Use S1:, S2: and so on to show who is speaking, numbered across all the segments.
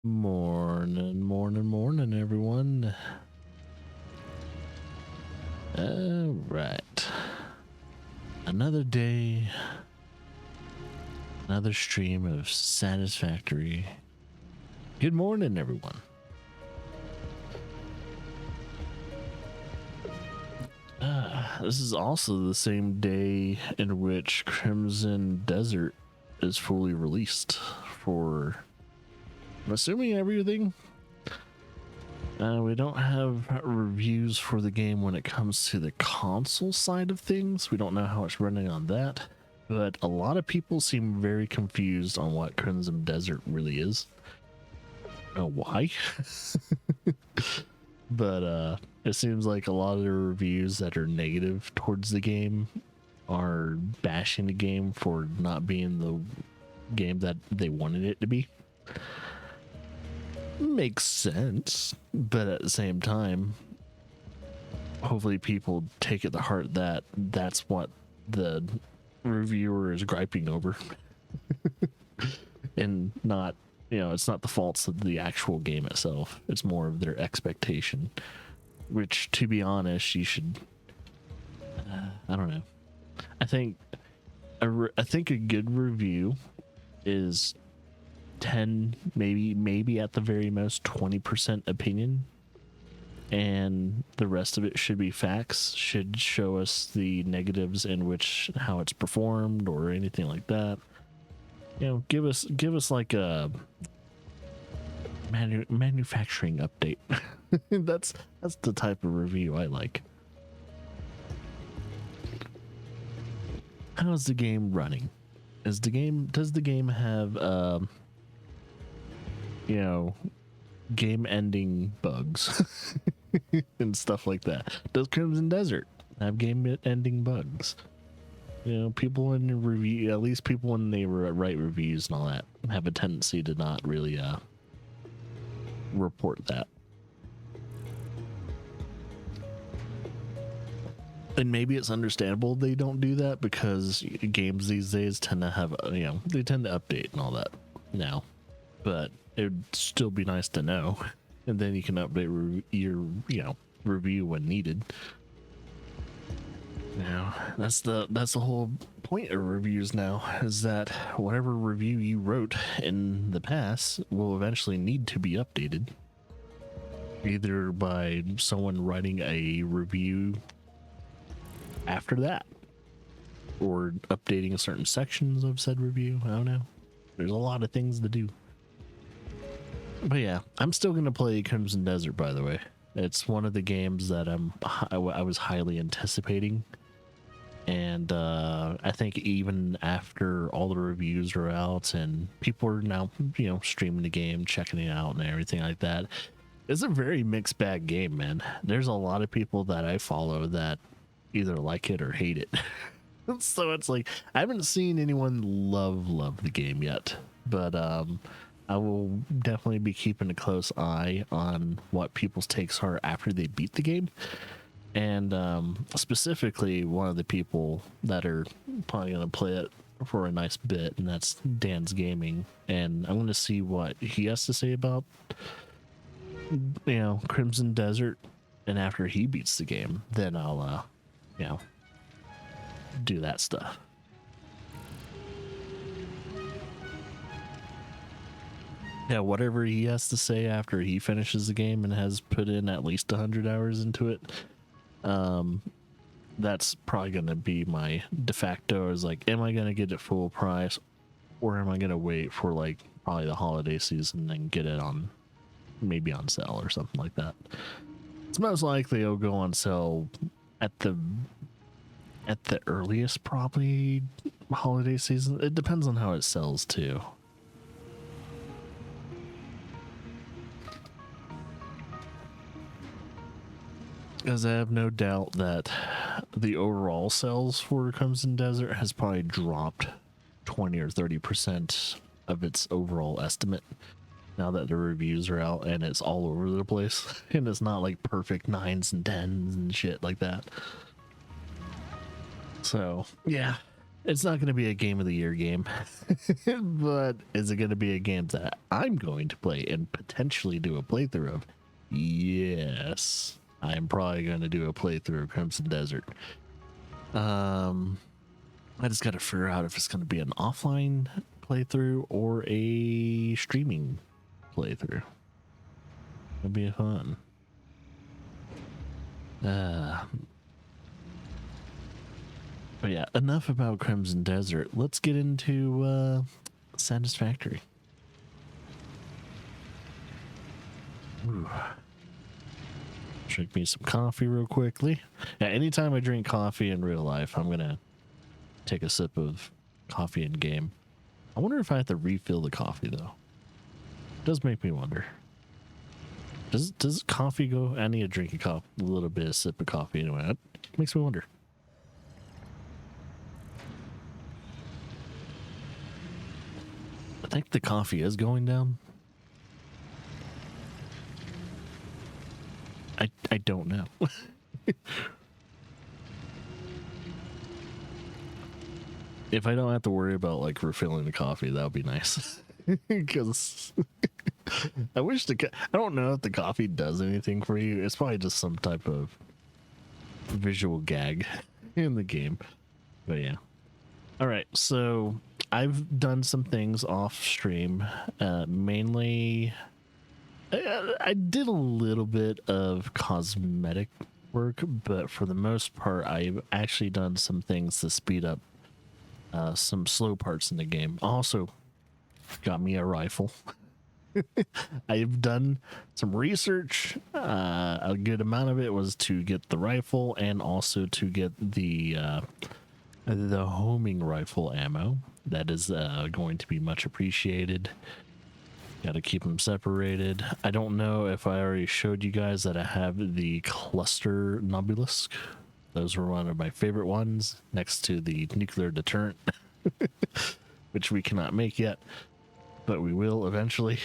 S1: Morning, everyone. All right. Another day, another stream of Satisfactory. Good morning, everyone. This is also the same day in which Crimson Desert is fully released for, I'm assuming, everything. We don't have reviews for the game when it comes to the console side of things. We don't know how it's running on that, but a lot of people seem very confused on what Crimson Desert really is. I don't know why. But it seems like a lot of the reviews that are negative towards the game are bashing the game for not being the game that they wanted it to be. Makes sense, but at the same time, hopefully people take it to heart that that's what the reviewer is griping over. And not, it's not the faults of the actual game itself. It's more of their expectation, which, to be honest, you should, I don't know. I think a good review is 10, maybe at the very most 20% opinion, and the rest of it should be facts, should show us the negatives in which how it's performed or anything like that. Give us like a manufacturing update. that's the type of review I like. How's the game running? Does the game have game ending bugs and stuff like that? Does Crimson Desert have game ending bugs? People in review, at least people when they write reviews and all that, have a tendency to not really report that. And maybe it's understandable they don't do that, because games these days tend to have, they tend to update and all that now. But it would still be nice to know, and then you can update your review when needed. That's the whole point of reviews now, is that whatever review you wrote in the past will eventually need to be updated, either by someone writing a review after that, or updating certain sections of said review. I don't know. There's a lot of things to do. But yeah, I'm still gonna play Crimson Desert, by the way. It's one of the games that I was highly anticipating, and I think even after all the reviews are out and people are now streaming the game, checking it out and everything like that, it's a very mixed bag game, man. There's a lot of people that I follow that either like it or hate it. So it's like, I haven't seen anyone love the game yet, but I will definitely be keeping a close eye on what people's takes are after they beat the game. And specifically, one of the people that are probably going to play it for a nice bit, and that's Dan's Gaming. And I'm going to see what he has to say about Crimson Desert, and after he beats the game, then I'll do that stuff. Yeah, whatever he has to say after he finishes the game and has put in at least 100 hours into it, that's probably going to be my de facto. Is like, am I going to get it full price, or am I going to wait for like probably the holiday season and get it on, maybe on sale or something like that? It's most likely it'll go on sale at the earliest, probably holiday season. It depends on how it sells too. Because I have no doubt that the overall sales for Crimson Desert has probably dropped 20 or 30% of its overall estimate now that the reviews are out and it's all over the place. And it's not like perfect 9s and 10s and shit like that. So, yeah. It's not going to be a game of the year game, but is it going to be a game that I'm going to play and potentially do a playthrough of? Yes, I'm probably going to do a playthrough of Crimson Desert. I just got to figure out if it's going to be an offline playthrough or a streaming playthrough. It'll be fun. But yeah, enough about Crimson Desert. Let's get into Satisfactory. Ooh. Drink me some coffee real quickly. Yeah, anytime I drink coffee in real life, I'm gonna take a sip of coffee in game. I wonder if I have to refill the coffee though. It does make me wonder. Does coffee go? I need to drink a little bit of sip of coffee anyway. It makes me wonder. I think the coffee is going down. I don't know. If I don't have to worry about like refilling the coffee, that would be nice. Because I wish I don't know if the coffee does anything for you. It's probably just some type of visual gag in the game. But yeah. All right, so I've done some things off stream. Mainly, I did a little bit of cosmetic work, but for the most part, I've actually done some things to speed up some slow parts in the game. Also, got me a rifle. I've done some research. A good amount of it was to get the rifle and also to get the homing rifle ammo. That is going to be much appreciated. Got to keep them separated. I don't know if I already showed you guys that I have the cluster Nobulisk. Those were one of my favorite ones next to the nuclear deterrent, which we cannot make yet, but we will eventually.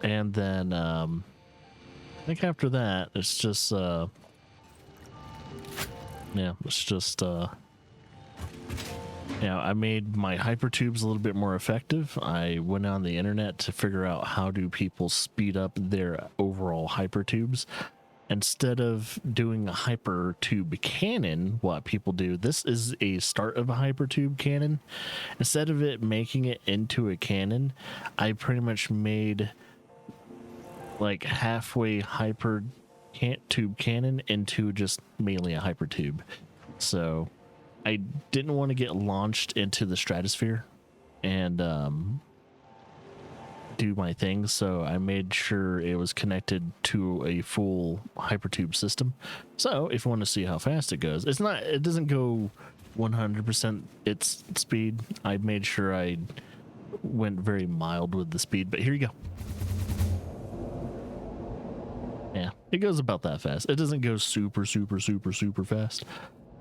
S1: And then I think after that, it's just I made my hyper tubes a little bit more effective. I went on the internet to figure out how do people speed up their overall hyper tubes. Instead of doing a hyper tube cannon, what people do, this is a start of a hyper tube cannon. Instead of it making it into a cannon, I pretty much made like halfway hyper tube cannon into just mainly a hyper tube. So I didn't want to get launched into the stratosphere and do my thing, so I made sure it was connected to a full hypertube system. So if you want to see how fast it goes, it doesn't go 100% its speed. I made sure I went very mild with the speed, but here you go. Yeah, it goes about that fast. It doesn't go super fast,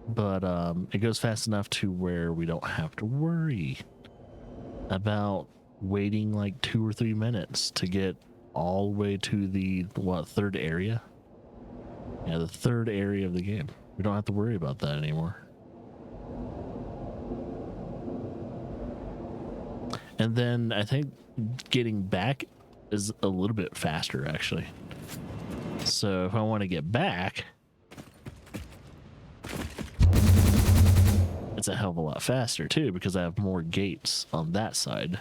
S1: but it goes fast enough to where we don't have to worry about waiting like 2 or 3 minutes to get all the way to the third area. Yeah, the third area of the game. We don't have to worry about that anymore. And then I think getting back is a little bit faster actually. So if I want to get back, it's a hell of a lot faster too, because I have more gates on that side.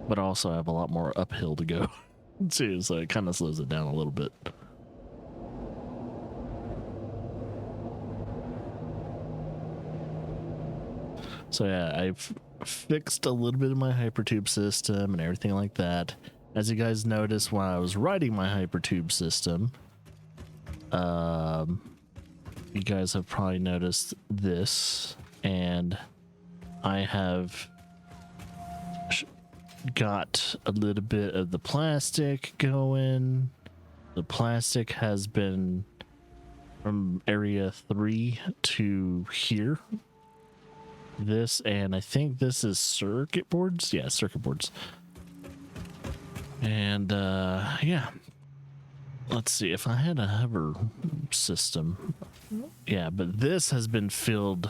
S1: But also I have a lot more uphill to go too, so it kind of slows it down a little bit. So yeah, I've fixed a little bit of my hypertube system and everything like that. As you guys noticed when I was writing my hypertube system, you guys have probably noticed this, and I have got a little bit of the plastic going. The plastic has been from area 3 to here. This, and I think this is circuit boards. Yeah, circuit boards. And yeah, let's see if I had a hover system. Yeah, but this has been filled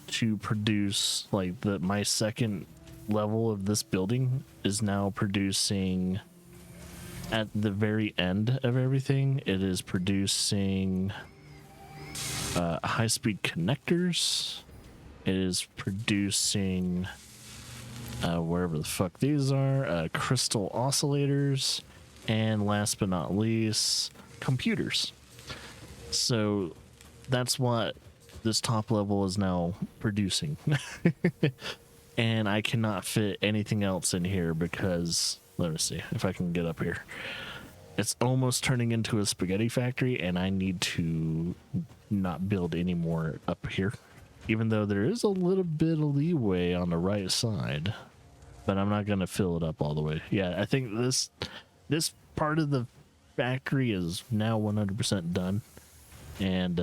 S1: to produce like my second level of this building is now producing at the very end of everything. It is producing high-speed connectors. It is producing wherever the fuck these are, crystal oscillators, and last but not least, computers. So that's what this top level is now producing. And I cannot fit anything else in here because, let me see if I can get up here. It's almost turning into a spaghetti factory, and I need to not build any more up here. Even though there is a little bit of leeway on the right side, but I'm not going to fill it up all the way. Yeah, I think this part of the factory is now 100% done, and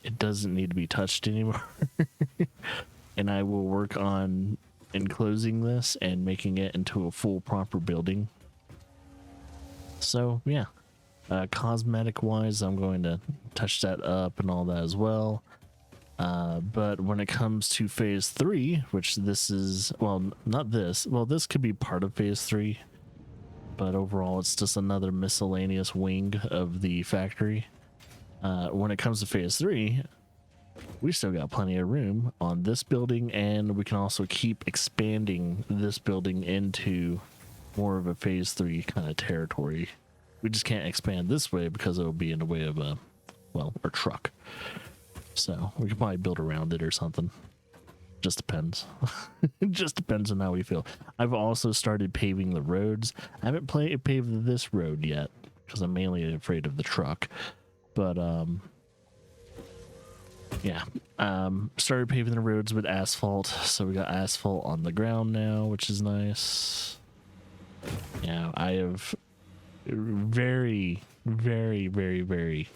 S1: it doesn't need to be touched anymore. And I will work on enclosing this and making it into a full proper building. So yeah, cosmetic wise, I'm going to touch that up and all that as well. But when it comes to phase 3, which this is, well, not this, well, this could be part of phase 3, but overall it's just another miscellaneous wing of the factory. When it comes to phase 3, we still got plenty of room on this building, and we can also keep expanding this building into more of a phase 3 kind of territory. We just can't expand this way because it will be in the way of a truck. So we could probably build around it or something. Just depends. It just depends on how we feel. I've also started paving the roads. I haven't paved this road yet because I'm mainly afraid of the truck. But yeah, started paving the roads with asphalt. So we got asphalt on the ground now, which is nice. Yeah, I have very, very, very, very...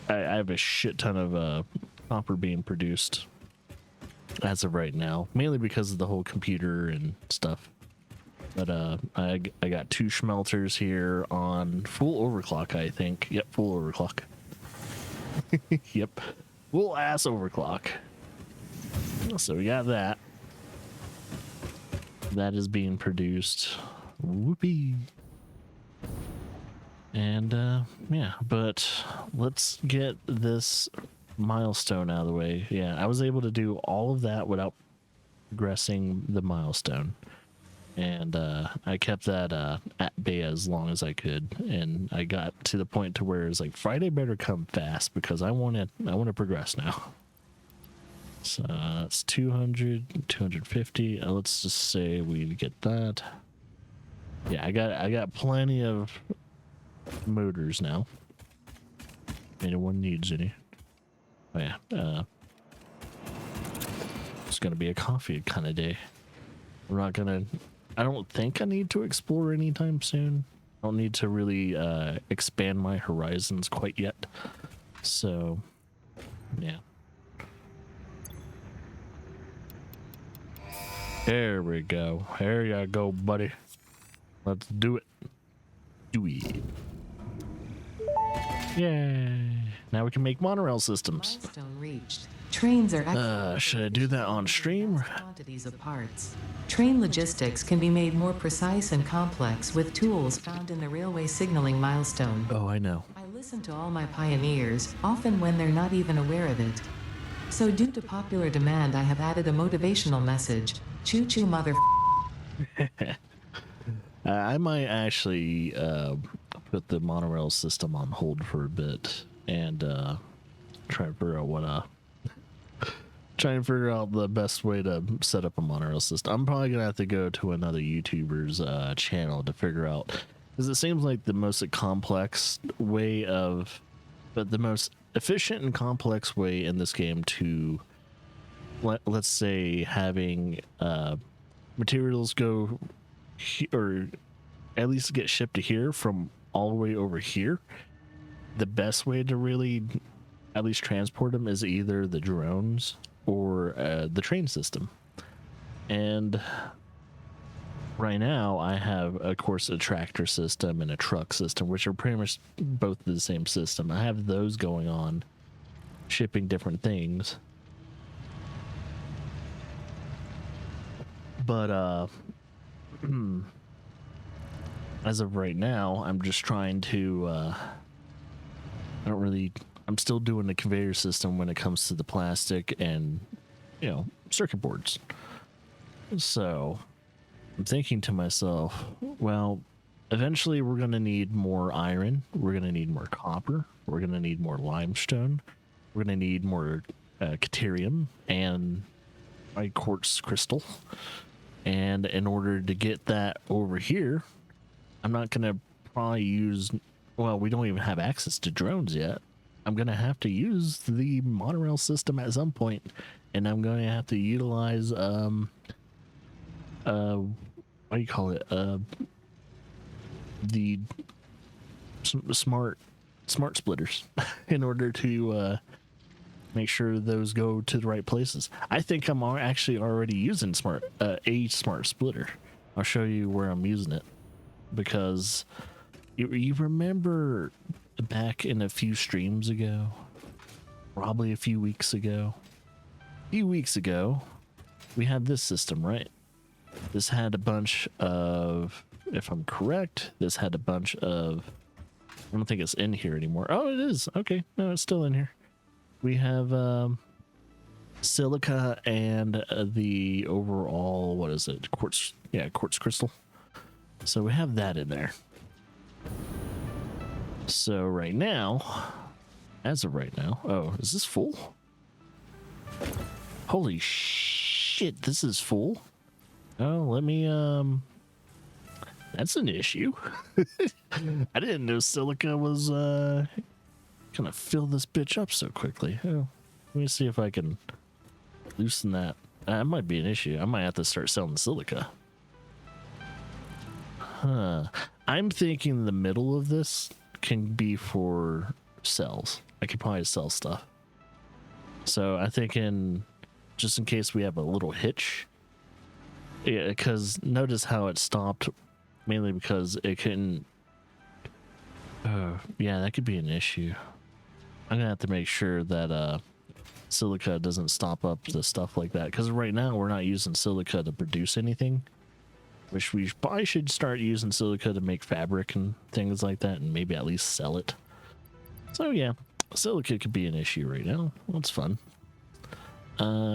S1: I have a shit ton of copper being produced as of right now, mainly because of the whole computer and stuff. But I got 2 smelters here on full overclock, I think. Yep, full overclock. Yep, full ass overclock. So we got that. That is being produced. Whoopee. And yeah, but let's get this milestone out of the way. Yeah, I was able to do all of that without progressing the milestone. And I kept that at bay as long as I could, and I got to the point to where it's like Friday better come fast because I want to progress now. So that's 200, 250. Let's just say we get that. Yeah, I got plenty of motors now. Anyone needs any? Oh yeah. It's gonna be a coffee kind of day. We're not gonna. I don't think I need to explore anytime soon. I don't need to really expand my horizons quite yet. So, yeah. There we go. There you go, buddy. Let's do it. Do it. Yay. Now we can make monorail systems.
S2: Milestone reached. Trains are
S1: should I do that on stream?
S2: Quantities of parts. Train logistics can be made more precise and complex with tools found in the railway signaling milestone.
S1: Oh, I know.
S2: I listen to all my pioneers, often when they're not even aware of it. So due to popular demand, I have added a motivational message. Choo choo mother.
S1: I might actually put the monorail system on hold for a bit and try to figure out trying to figure out the best way to set up a monorail system. I'm probably gonna have to go to another YouTuber's channel to figure out, because it seems like the most complex way but the most efficient and complex way in this game to let's say having materials go or at least get shipped to here from all the way over here. The best way to really at least transport them is either the drones or the train system. And right now I have, of course, a tractor system and a truck system, which are pretty much both the same system. I have those going on, shipping different things. But as of right now, I'm just trying to I'm still doing the conveyor system when it comes to the plastic and, circuit boards. So I'm thinking to myself, well, eventually we're going to need more iron. We're going to need more copper. We're going to need more limestone. We're going to need more caterium and quartz crystal. And in order to get that over here, I'm not going to probably use, well, we don't even have access to drones yet. I'm going to have to use the monorail system at some point, and I'm going to have to utilize, what do you call it? The smart splitters in order to make sure those go to the right places. I think I'm actually already using a smart splitter. I'll show you where I'm using it, because you remember back in a few streams ago, probably a few weeks ago, we had this system, right? This had a bunch of, if I'm correct, this had a bunch of, I don't think it's in here anymore. Oh, it is. Okay. No, it's still in here. We have silica and the overall, what is it? Quartz. Yeah, quartz crystal. So we have that in there. So right now, as of right now, oh, is this full? Holy shit, this is full. Oh, let me, that's an issue. I didn't know silica was, gonna fill this bitch up so quickly. Oh, let me see if I can loosen that. That might be an issue. I might have to start selling silica. Huh. I'm thinking the middle of this can be for cells. I could probably sell stuff. So I'm thinking, just in case we have a little hitch. Yeah, because notice how it stopped, mainly because it couldn't. Yeah, that could be an issue. I'm gonna have to make sure that silica doesn't stop up the stuff like that, because right now we're not using silica to produce anything, which we probably should start using silica to make fabric and things like that, and maybe at least sell it. So yeah, silica could be an issue right now. Well, it's fun.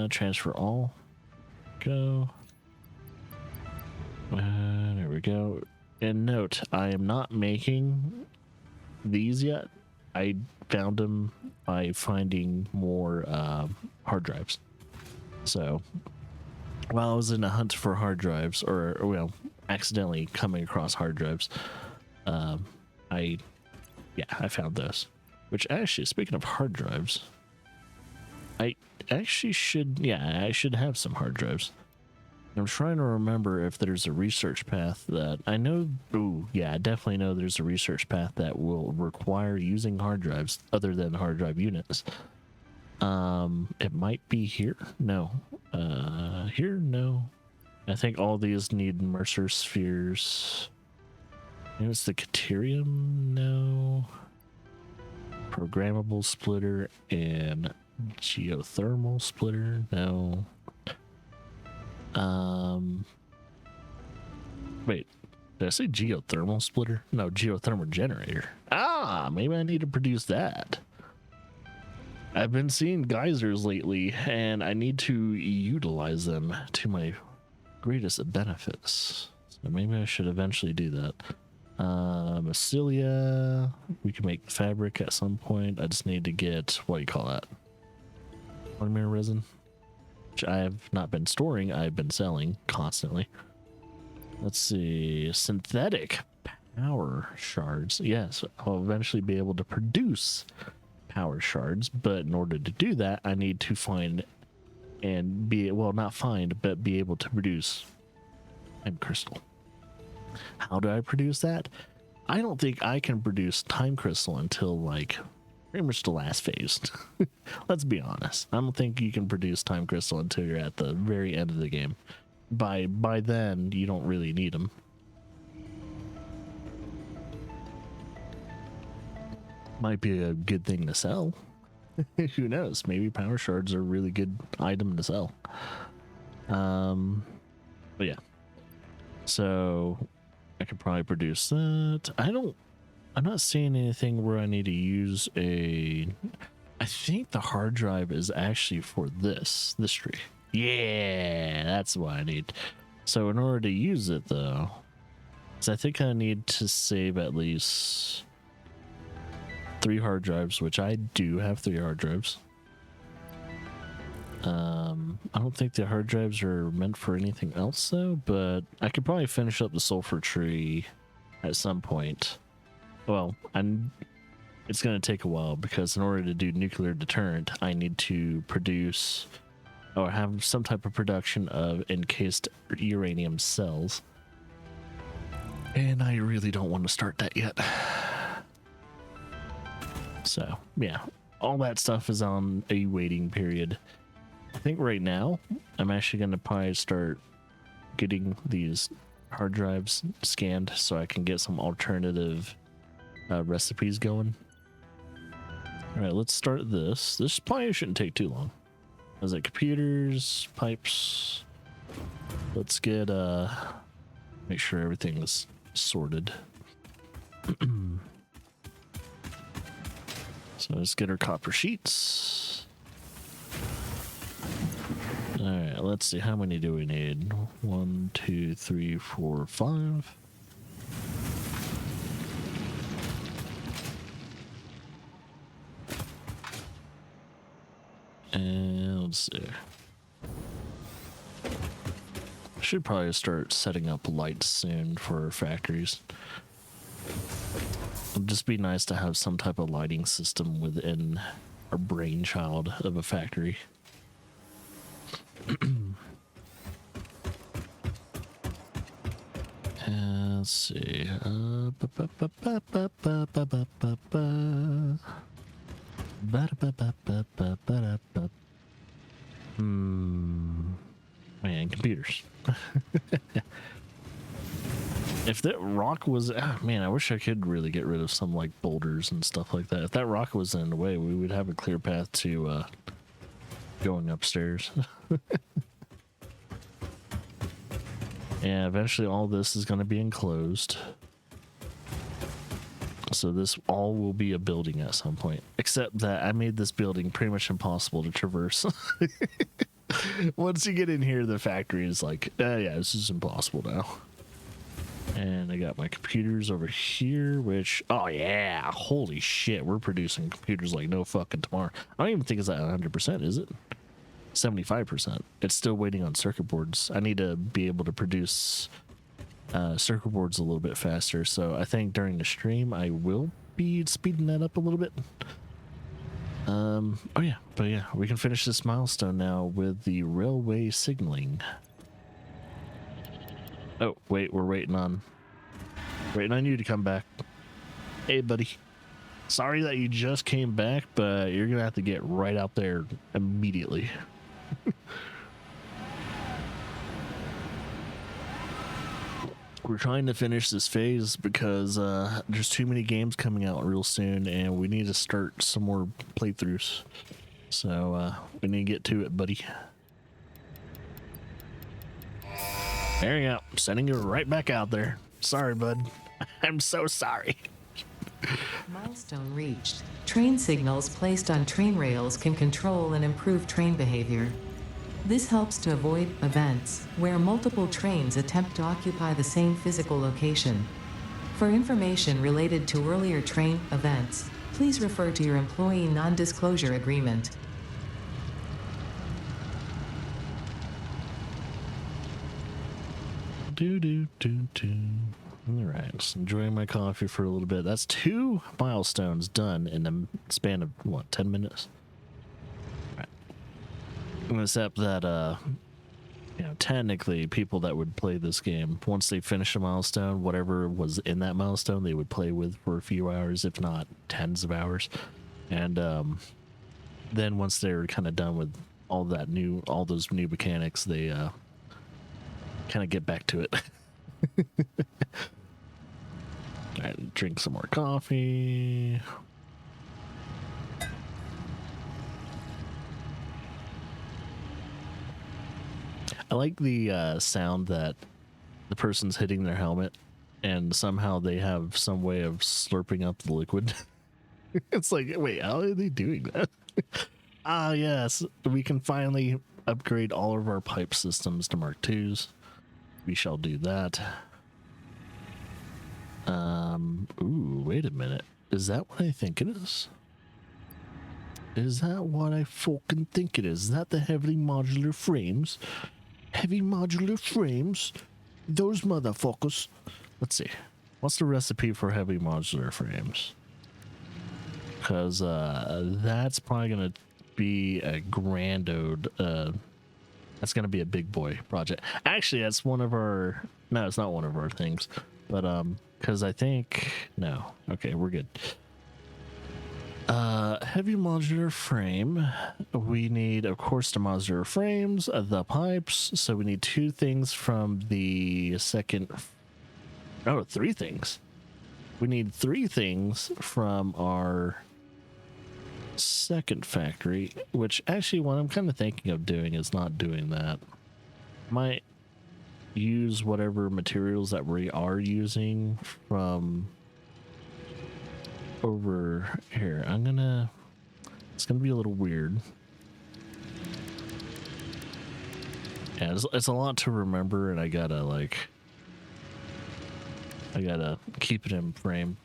S1: Transfer all. Go. There we go. And note, I am not making these yet. I found them by finding more hard drives. So while I was in a hunt for hard drives, or well, accidentally coming across hard drives, I found those. Which actually, speaking of hard drives, I should have some hard drives. I'm trying to remember if there's a research path that I know. Ooh, yeah, I definitely know there's a research path that will require using hard drives other than hard drive units. It might be here. No. Here, no. I think all these need Mercer spheres. Maybe it's the Caterium? No. Programmable splitter and geothermal splitter? No. Wait, did I say geothermal splitter? No, geothermal generator. Ah, maybe I need to produce that. I've been seeing geysers lately, and I need to utilize them to my greatest benefits. So maybe I should eventually do that. Mycelia, we can make fabric at some point. I just need to get, what do you call that? Polymer resin, which I have not been storing. I've been selling constantly. Let's see, synthetic power shards. Yes, I'll eventually be able to produce power shards, but in order to do that, I need to find and be, well, not find, but be able to produce time crystal. How do I produce that? I don't think I can produce time crystal until like pretty much the last phase. Let's be honest. I don't think you can produce time crystal until you're at the very end of the game. by then you don't really need them. Might be a good thing to sell. Who knows? Maybe power shards are a really good item to sell. But yeah. So I could probably produce that. I'm not seeing anything where I need to use a. I think the hard drive is actually for this tree. Yeah, that's what I need. So in order to use it though, so I think I need to save at least 3 hard drives, which I do have 3 hard drives. I don't think the hard drives are meant for anything else though, but I could probably finish up the sulfur tree at some point. Well, it's going to take a while because in order to do nuclear deterrent, I need to produce or have some type of production of encased uranium cells. And I really don't want to start that yet. So, yeah, all that stuff is on a waiting period. I think right now, I'm actually going to probably start getting these hard drives scanned so I can get some alternative recipes going. All right, let's start this. This probably shouldn't take too long. Is it computers, pipes? Let's get, make sure everything's sorted. So let's get our copper sheets. All right, let's see. How many do we need? 1, 2, 3, 4, 5. And let's see. Should probably start setting up lights soon for factories. It'd just be nice to have some type of lighting system within our brainchild of a factory. Let's see. Man, computers. If that rock was, man, I wish I could really get rid of some like boulders and stuff like that. If that rock was in the way, we would have a clear path to going upstairs. Yeah, eventually all this is going to be enclosed. So this all will be a building at some point. Except that I made this building pretty much impossible to traverse. Once you get in here, the factory is like, yeah, this is impossible now. And I got my computers over here, which, oh yeah, holy shit, we're producing computers like no fucking tomorrow. I don't even think it's at 100%, is it? 75%. It's still waiting on circuit boards. I need to be able to produce circuit boards a little bit faster, so I think during the stream I will be speeding that up a little bit. Oh yeah, but yeah, we can finish this milestone now with the railway signaling. Oh wait, we're waiting on you to come back. Hey buddy, sorry that you just came back, but you're gonna have to get right out there immediately. We're trying to finish this phase because there's too many games coming out real soon and we need to start some more playthroughs. So we need to get to it, buddy. There you go. Sending you right back out there. Sorry, bud. I'm so sorry.
S2: Milestone reached. Train signals placed on train rails can control and improve train behavior. This helps to avoid events where multiple trains attempt to occupy the same physical location. For information related to earlier train events, please refer to your employee non-disclosure agreement.
S1: All right, just enjoying my coffee for a little bit. That's 2 milestones done in the span of what, 10 minutes? All right. Except that you know, technically people that would play this game, once they finish a milestone, whatever was in that milestone they would play with for a few hours, if not tens of hours. And then once they're kind of done with all those new mechanics, they kind of get back to it. All right, drink some more coffee. I like the sound that the person's hitting their helmet and somehow they have some way of slurping up the liquid. It's like, wait, how are they doing that? Ah, yes, we can finally upgrade all of our pipe systems to Mark IIs. We shall do that. Ooh, wait a minute. Is that what I think it is? Is that what I fucking think it is? Is that the heavy modular frames? Heavy modular frames? Those motherfuckers. Let's see. What's the recipe for heavy modular frames? Because that's probably going to be a grand ode. That's going to be a big boy project. Actually, that's one of our... No, it's not one of our things. But, because I think... No. Okay, we're good. Heavy modular frame. We need, of course, the modular frames, the pipes. So we need 2 things from the second... Oh, 3 things. We need 3 things from our second factory, which actually what I'm kind of thinking of doing is not doing that. Might use whatever materials that we are using from over here. It's gonna be a little weird. Yeah, it's a lot to remember, and I gotta keep it in frame.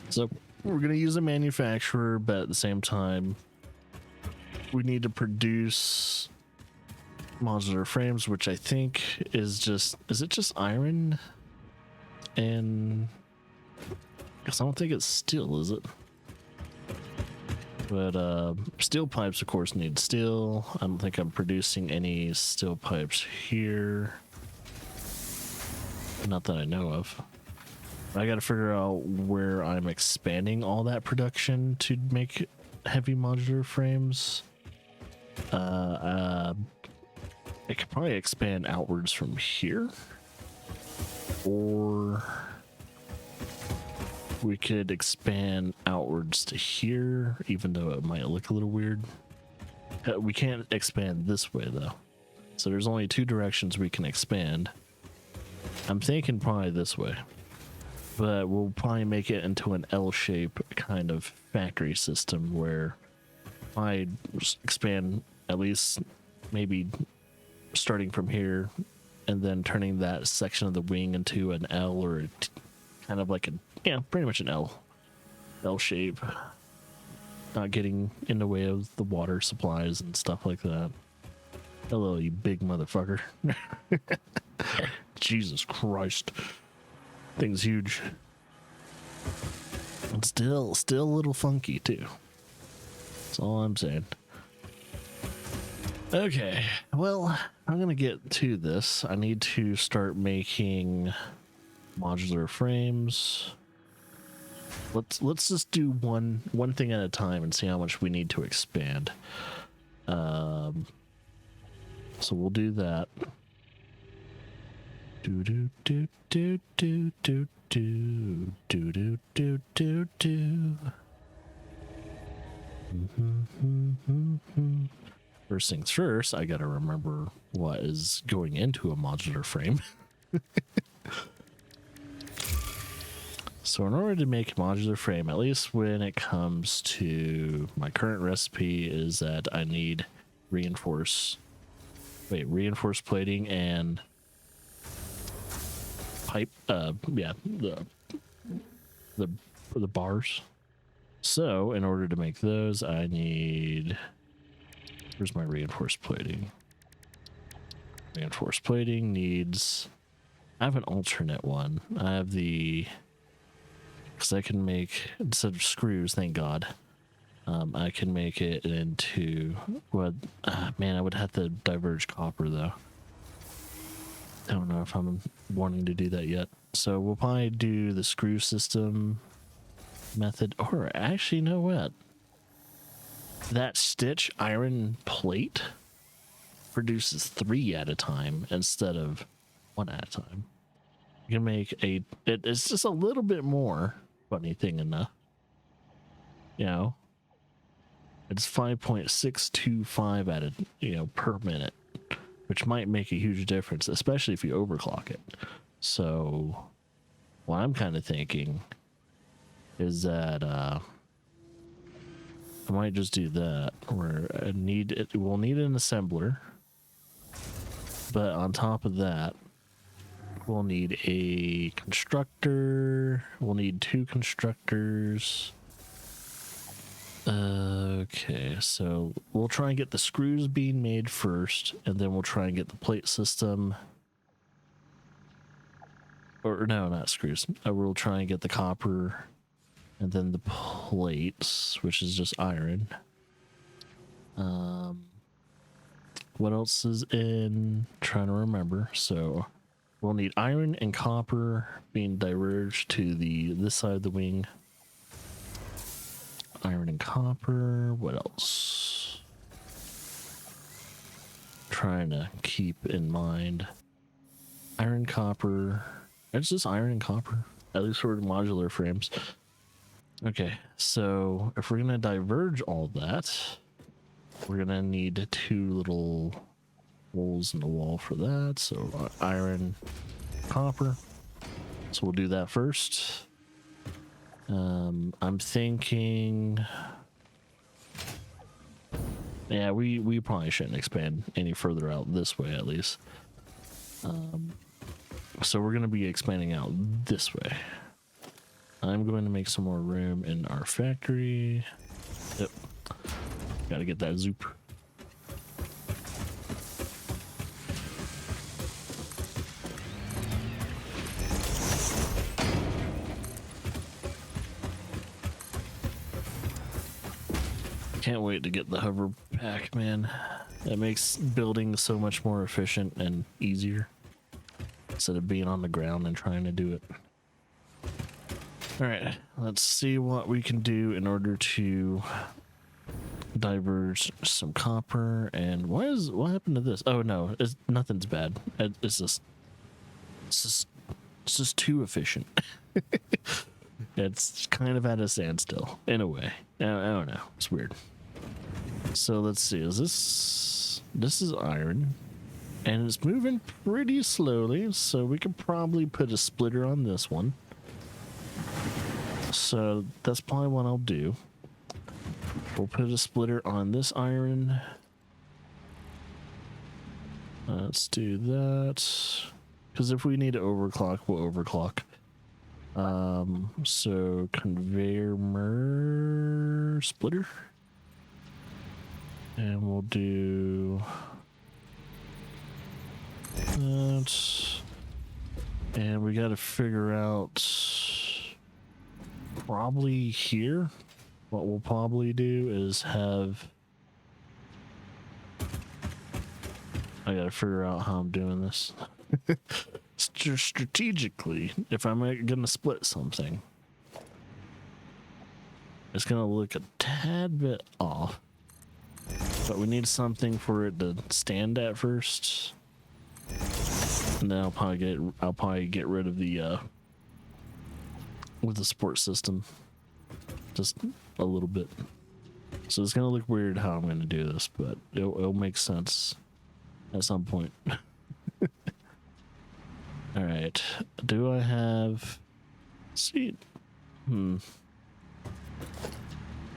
S1: So we're gonna use a manufacturer, but at the same time, we need to produce modular frames, which I think is it just iron? And I guess I don't think it's steel, is it? But steel pipes, of course, need steel. I don't think I'm producing any steel pipes here. Not that I know of. I gotta figure out where I'm expanding all that production to make heavy modular frames. I could probably expand outwards from here, or we could expand outwards to here, even though it might look a little weird. We can't expand this way though, so there's only 2 directions we can expand. I'm thinking probably this way, but we'll probably make it into an L-shape kind of factory system where I expand at least maybe starting from here and then turning that section of the wing into an L, or kind of like pretty much an L shape, not getting in the way of the water supplies and stuff like that. Hello, you big motherfucker. Jesus Christ, thing's huge. And still a little funky too. That's all I'm saying. Okay, well, I'm gonna get to this. I need to start making modular frames. Let's just do one thing at a time and see how much we need to expand. So we'll do that. Do do do do do do do do do do do do. First things first, I gotta remember what is going into a modular frame. So in order to make a modular frame, at least when it comes to my current recipe, is that I need reinforced plating and pipe, the bars. So in order to make those, I need... Where's my reinforced plating? Reinforced plating needs... I have an alternate one. I have the... Because I can make, instead of screws, thank God, I can make it into... What? Man, I would have to diverge copper, though. I don't know if I'm wanting to do that yet. So we'll probably do the screw system method. Or actually, you know what? That stitch iron plate produces 3 at a time instead of one at a time. You can make it's just a little bit more, funny thing enough. You know, it's 5.625 at a, per minute, which might make a huge difference, especially if you overclock it. So what I'm kind of thinking is that I might just do that, where we'll need an assembler, but on top of that, we'll need a constructor. We'll need 2 constructors. Okay, so we'll try and get the screws being made first, and then we'll try and get the plate system. Or no, not screws. We'll try and get the copper, and then the plates, which is just iron. What else is in? Trying to remember. So we'll need iron and copper being diverged to this side of the wing. Iron and copper. What else? Trying to keep in mind. Iron, copper. It's just iron and copper, at least for modular frames. Okay, so if we're gonna diverge all that, we're gonna need 2 little holes in the wall for that. So iron, copper. So we'll do that first. I'm thinking, yeah, we probably shouldn't expand any further out this way, at least. So we're going to be expanding out this way. I'm going to make some more room in our factory. Yep. Gotta get that zoop. Can't wait to get the hover pack, man. That makes building so much more efficient and easier, instead of being on the ground and trying to do it. All right, let's see what we can do in order to diverge some copper. And what happened to this? Oh no, nothing's bad. It's just too efficient. It's kind of at a standstill in a way. I don't know. It's weird. So let's see. This is iron, and it's moving pretty slowly. So we could probably put a splitter on this one. So that's probably what I'll do. We'll put a splitter on this iron. Let's do that. Because if we need to overclock, we'll overclock. So conveyor splitter. And we'll do that. And we got to figure out probably here. What we'll probably do is have, I got to figure out how I'm doing this. Strategically, if I'm gonna split something, it's gonna look a tad bit off, but we need something for it to stand at first, and then I'll probably get rid of the with the support system just a little bit. So it's gonna look weird how I'm gonna do this, but it'll make sense at some point. All right, do I have, see, we're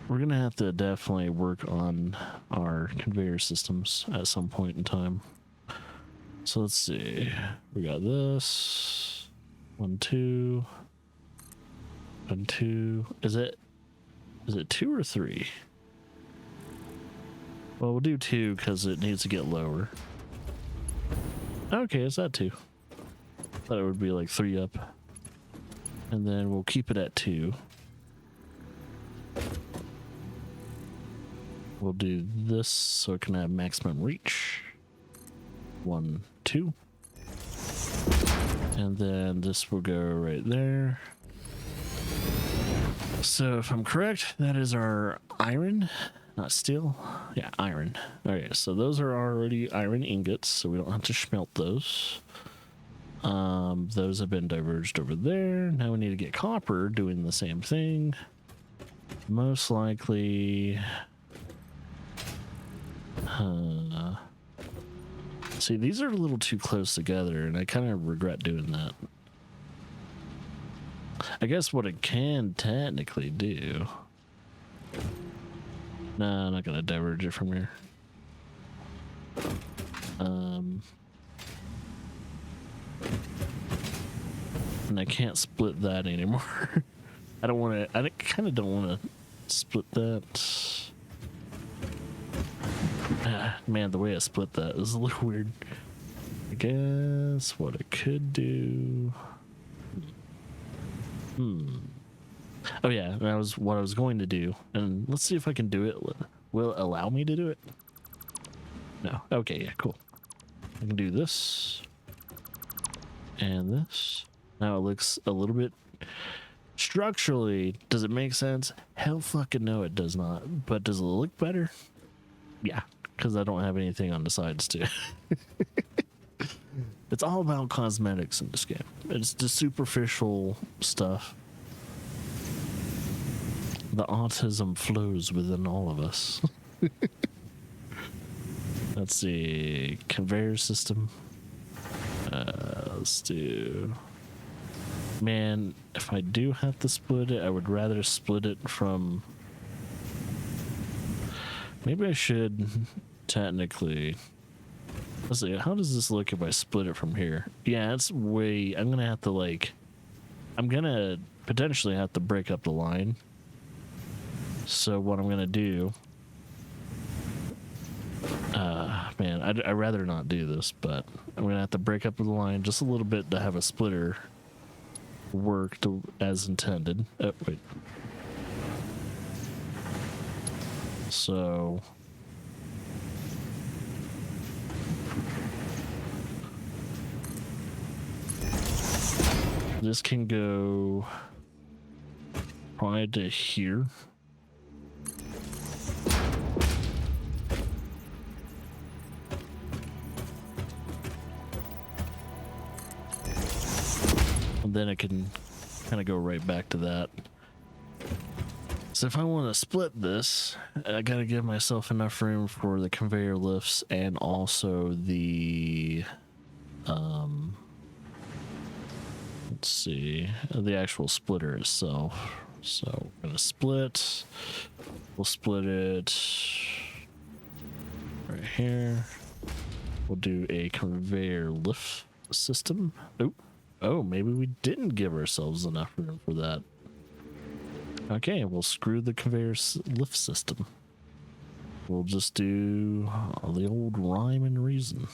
S1: gonna have to definitely work on our conveyor systems at some point in time. So let's see, we got this, 1, 2, 1, 2, is it 2 or 3? Well, we'll do 2 because it needs to get lower. Okay, it's at 2. Thought it would be like 3 up. And then we'll keep it at 2. We'll do this so it can have maximum reach. 1, 2. And then this will go right there. So if I'm correct, that is our iron, not steel. Yeah, iron. All right, so those are already iron ingots, so we don't have to smelt those. Those have been diverged over there. Now we need to get copper doing the same thing. Most likely. See, these are a little too close together, and I kind of regret doing that. I guess what it can technically do. No, I'm not gonna diverge it from here. And I can't split that anymore. I don't want to. I kind of don't want to split that. Man, the way I split that is a little weird. I guess what I could do. Oh yeah, that was what I was going to do, and let's see if I can do it. Will it allow me to do it? No. Okay. Yeah. Cool. I can do this and this. Now it looks a little bit structurally. Does it make sense? Hell fucking no, it does not. But does it look better? Yeah, because I don't have anything on the sides too. It's all about cosmetics in this game. It's the superficial stuff. The autism flows within all of us. Let's see. Conveyor system. Let's do... Man, if I do have to split it, I would rather split it from... Maybe I should technically... Let's see, how does this look if I split it from here? Yeah, it's way... I'm gonna have to like... I'm gonna potentially have to break up the line. So what I'm gonna do... man, I'd rather not do this, but I'm gonna have to break up the line just a little bit to have a splitter work as intended. Oh, wait. So... This can go probably to here. And then it can kind of go right back to that. So if I want to split this, I got to give myself enough room for the conveyor lifts and also the let's see, the actual splitter itself. So we're gonna split. We'll split it right here. We'll do a conveyor lift system. Oh, maybe we didn't give ourselves enough room for that. Okay, we'll screw the conveyor lift system. We'll just do the old rhyme and reason.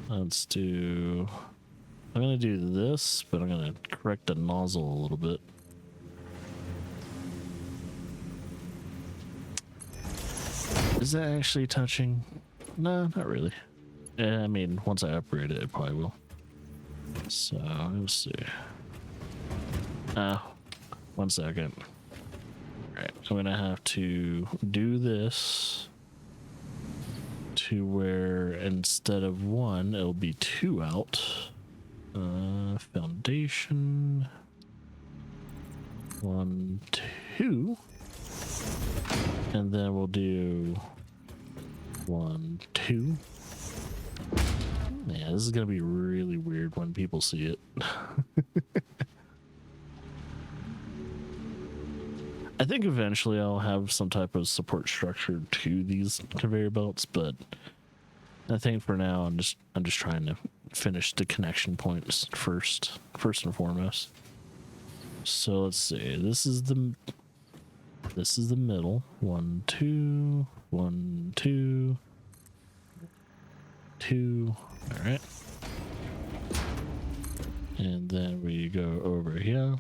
S1: Let's do... I'm gonna do this, but I'm gonna correct the nozzle a little bit. Is that actually touching? No, not really. I mean, once I upgrade it, it probably will. So, let's see. 1 second. Alright, I'm gonna have to do this to where instead of 1, it'll be 2 out. Foundation. 1, 2. And then we'll do 1, 2. Man, this is gonna be really weird when people see it. I think eventually I'll have some type of support structure to these conveyor belts, but I think for now I'm just trying to finish the connection points first and foremost. So let's see. This is the middle. 1, 2, 1, 2, 2. All right. And then we go over here.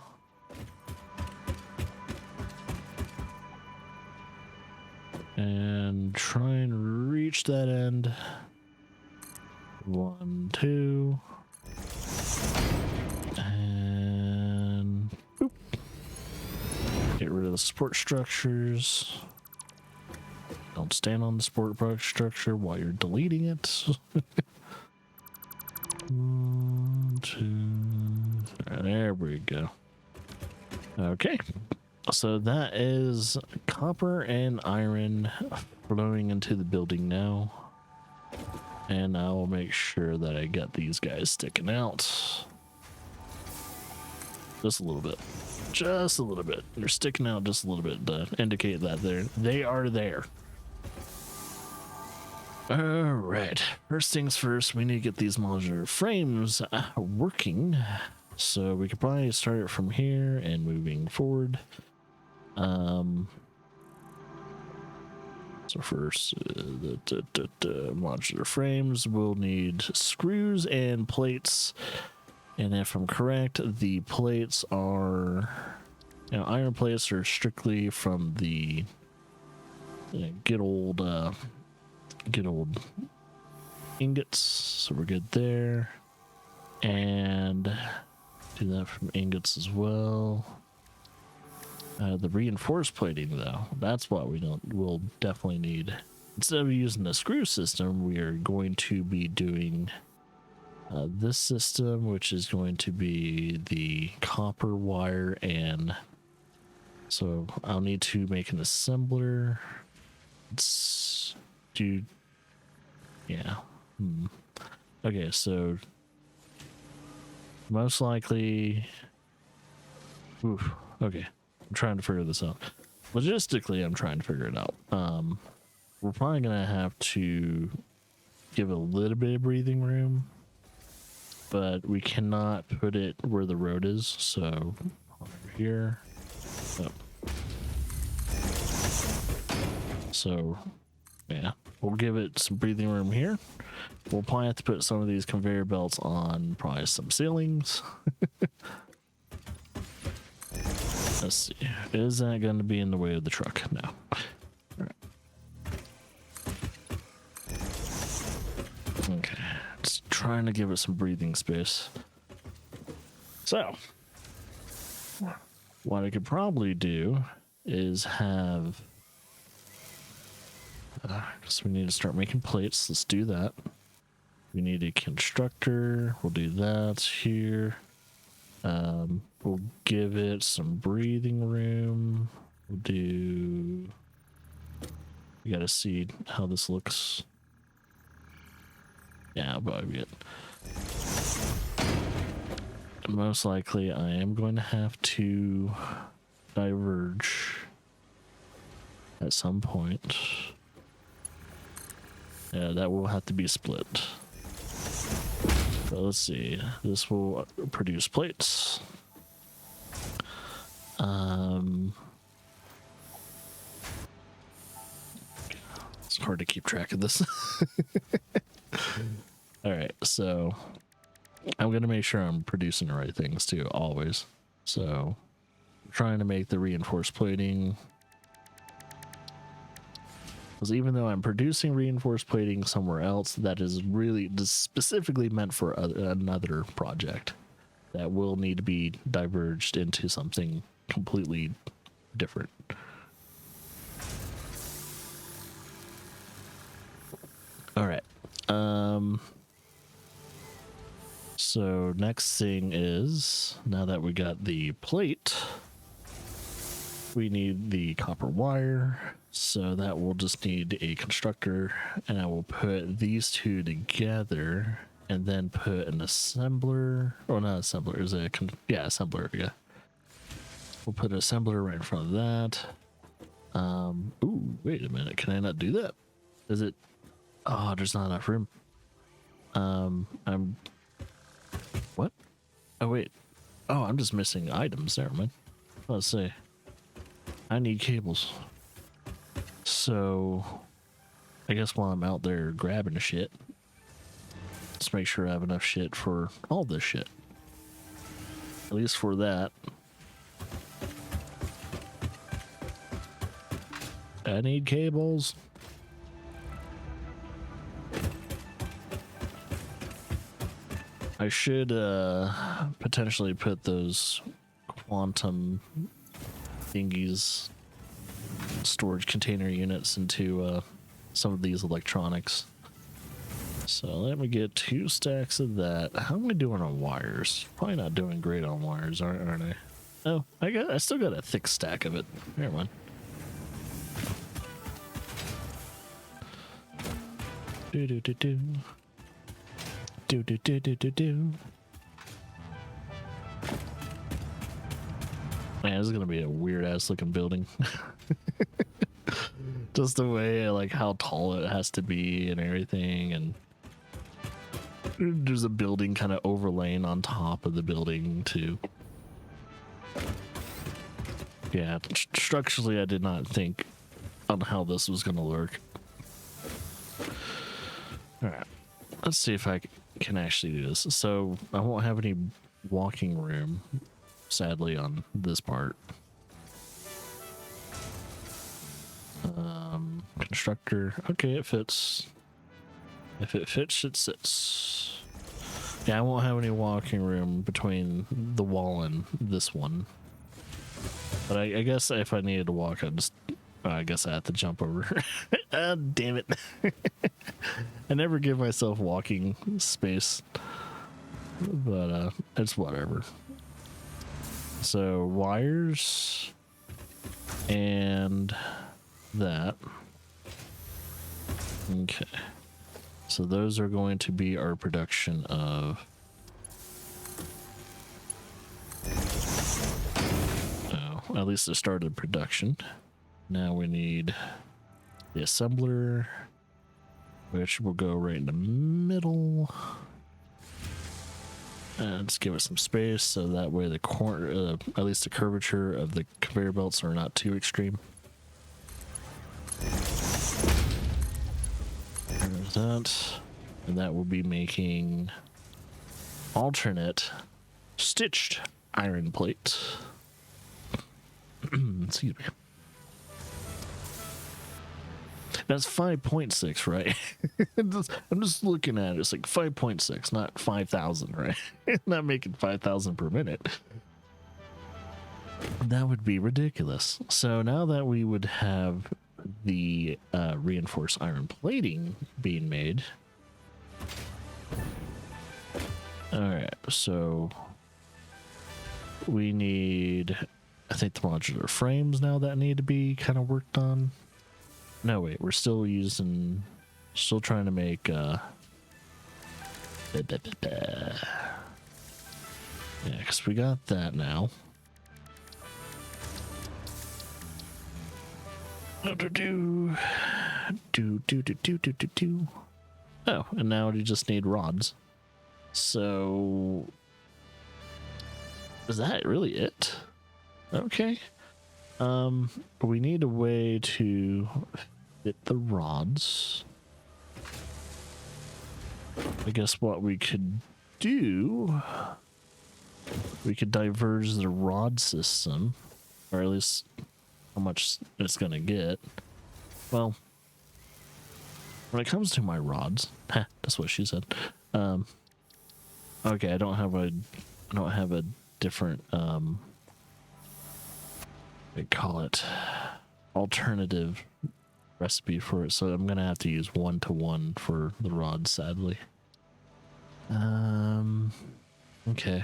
S1: And try and reach that end. 1, 2. And boop. Get rid of the support structures. Don't stand on the support product structure while you're deleting it. 1, 2, 3. There we go. Okay. So that is copper and iron flowing into the building now. And I will make sure that I get these guys sticking out. Just a little bit. Just a little bit. They're sticking out just a little bit to indicate that they are there. Alright. First things first, we need to get these modular frames working. So we could probably start it from here and moving forward. So first, the modular frames will need screws and plates. And if I'm correct, the plates are, iron plates are strictly from the good old ingots. So we're good there. And do that from ingots as well. The reinforced plating, though, that's what we'll definitely need. Instead of using the screw system, we are going to be doing this system, which is going to be the copper wire. And so I'll need to make an assembler. Let's do, yeah. Okay, so most likely, oof, okay. I'm trying to figure this out. Logistically, I'm trying to figure it out. We're probably going to have to give it a little bit of breathing room, but we cannot put it where the road is. So over here. Oh. So yeah, we'll give it some breathing room here. We'll probably have to put some of these conveyor belts on probably some ceilings. Let's see. Is that going to be in the way of the truck? No. All right. Okay. Just trying to give it some breathing space. So, what I could probably do is have... so we need to start making plates. Let's do that. We need a constructor. We'll do that here. We'll give it some breathing room. We'll do... We gotta see how this looks. Yeah, I'll probably be it. Most likely, I am going to have to diverge at some point. Yeah, that will have to be split. So let's see. This will produce plates. It's hard to keep track of this. All right, so I'm gonna make sure I'm producing the right things too, always. So I'm trying to make the reinforced plating. Because even though I'm producing reinforced plating somewhere else, that is really specifically meant for another project that will need to be diverged into something completely different. All right. So next thing is, now that we got the plate, we need the copper wire. So that will just need a constructor, and I will put these two together and then put an assembler. Oh, not assembler, is it assembler, yeah. We'll put an assembler right in front of that. Ooh, wait a minute, can I not do that? Is it? Oh, there's not enough room. What? Oh, wait. Oh, I'm just missing items there, man. Let's see. I need cables. So, I guess while I'm out there grabbing shit, let's make sure I have enough shit for all this shit. At least for that. I need cables. I should potentially put those quantum thingies storage container units into some of these electronics. So let me get 2 stacks of that. How am I doing on wires? Probably not doing great on wires, aren't I? Oh, I still got a thick stack of it. Never mind. Do do do do. Do do do do do do. Man, this is gonna be a weird ass looking building. Just the way, like, how tall it has to be and everything, and there's a building kind of overlaying on top of the building too. Yeah, structurally I did not think on how this was gonna work. Alright, let's see if I can actually do this. So I won't have any walking room, sadly, on this part. Constructor. Okay, it fits. If it fits, it sits. Yeah, I won't have any walking room between the wall and this one. But I guess if I needed to walk, I guess I have to jump over. Ah, damn it. I never give myself walking space. But it's whatever. So wires and that. Okay. So those are going to be our production of at least the start of production. Now we need the assembler, which will go right in the middle. And let's give it some space so that way the corner, at least the curvature of the conveyor belts are not too extreme. There's that. And that will be making alternate stitched iron plate. Excuse me. That's 5.6, right? I'm just looking at it. It's like 5.6, not 5,000, right? Not making 5,000 per minute. That would be ridiculous. So now that we would have the reinforced iron plating being made. Alright, so we need, I think, the modular frames now that need to be kind of worked on. No, wait, we're still trying to make, yeah, because we got that now. Oh, and now we just need rods. So, is that really it? Okay. We need a way to fit the rods. I guess what we could do, we could diverge the rod system, or at least how much it's gonna get. Well, when it comes to my rods, that's what she said. Okay, I don't have a different they call it alternative recipe for it, so I'm gonna have to use 1-to-1 for the rods, sadly. Okay,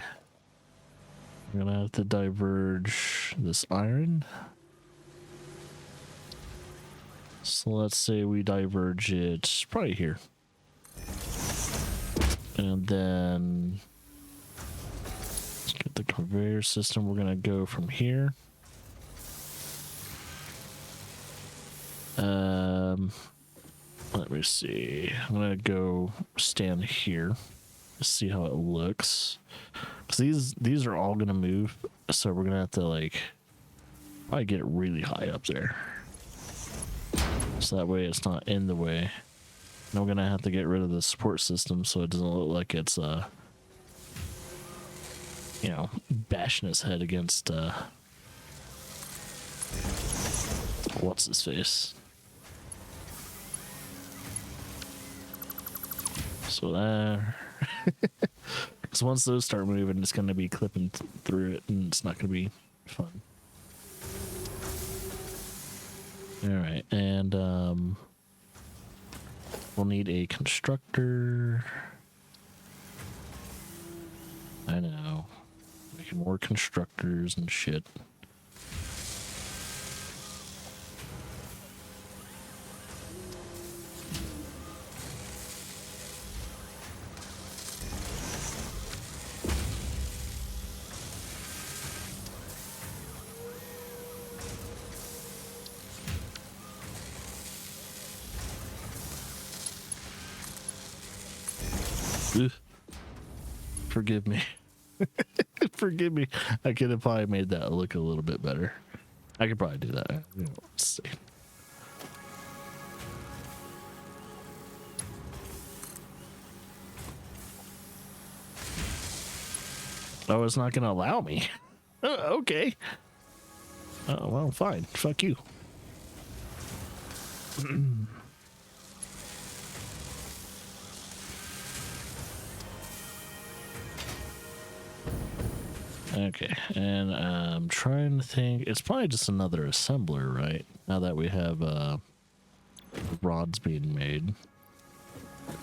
S1: I'm gonna have to diverge this iron. So let's say we diverge it probably here, and then let's get the conveyor system. We're gonna go from here. Let me see. I'm gonna go stand here to see how it looks. Cause these are all gonna move, so we're gonna have to like probably get it really high up there, so that way it's not in the way. And we're gonna have to get rid of the support system so it doesn't look like it's you know, bashing its head against what's his face. So there. Because once those start moving, it's going to be clipping through it, and it's not going to be fun. All right, and we'll need a constructor. I know, making more constructors and shit. Ugh. Forgive me. Forgive me. I could have probably made that look a little bit better. I could probably do that. Let's see. Oh, it's not going to allow me. Okay. Oh, well, fine. Fuck you. Okay, and I'm trying to think. It's probably just another assembler, right? Now that we have rods being made.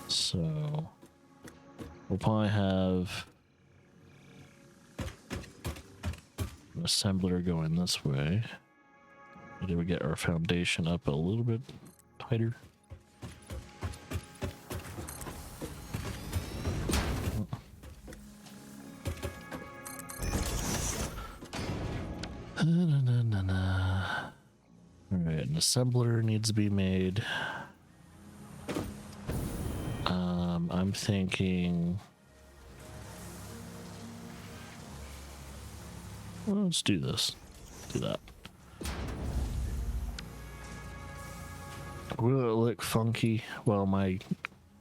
S1: So we'll probably have an assembler going this way. Did we get our foundation up a little bit tighter? Alright, an assembler needs to be made. I'm thinking... Well, let's do this. Do that. Will it look funky? Well, my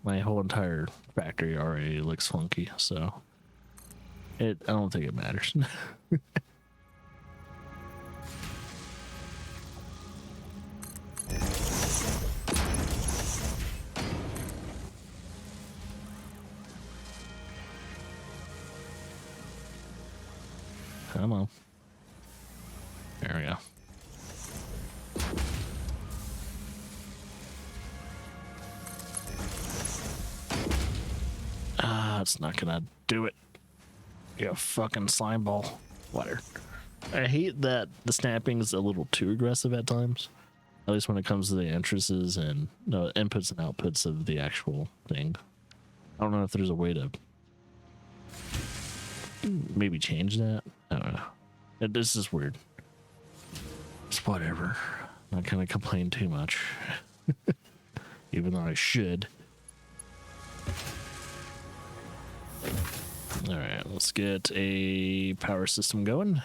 S1: whole entire factory already looks funky, so... I don't think it matters. Come on. There we go. It's not gonna do it. You fucking slime ball. Whatever. I hate that the snapping is a little too aggressive at times. At least when it comes to the entrances and inputs and outputs of the actual thing. I don't know if there's a way to maybe change that. I don't know. This is weird. It's whatever. I'm not gonna complain too much. Even though I should. Alright, let's get a power system going.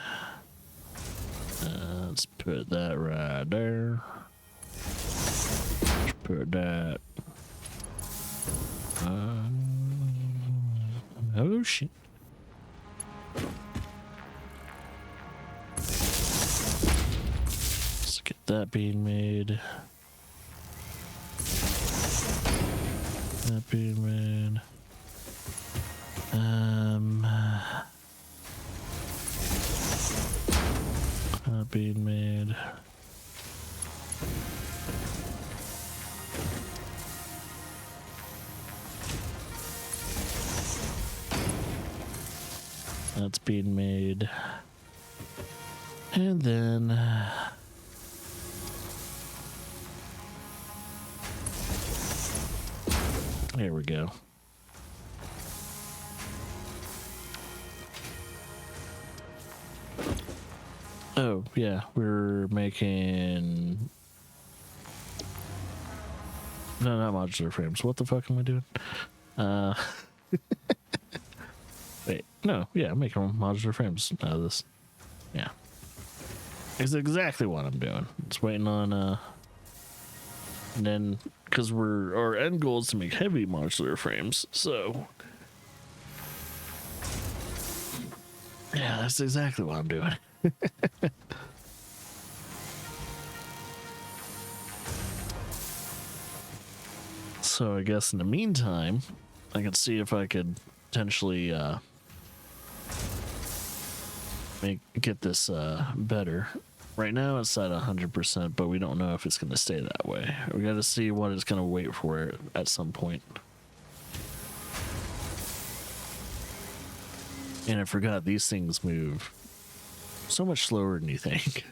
S1: Let's put that right there. Let's put that. Oh shit. Let's get that being made. That being made. That being made. That's being made. And then there we go. Oh, yeah, we're making... No, not modular frames. What the fuck am I doing? Wait, no, yeah, I'm making modular frames out of this. Yeah. It's exactly what I'm doing. It's waiting on, and then, because our end goal is to make heavy modular frames, so... Yeah, that's exactly what I'm doing. So I guess in the meantime, I can see if I could potentially get this better. Right now it's at 100%, but we don't know if it's going to stay that way. We got to see what it's going to wait for it at some point. And I forgot these things move so much slower than you think.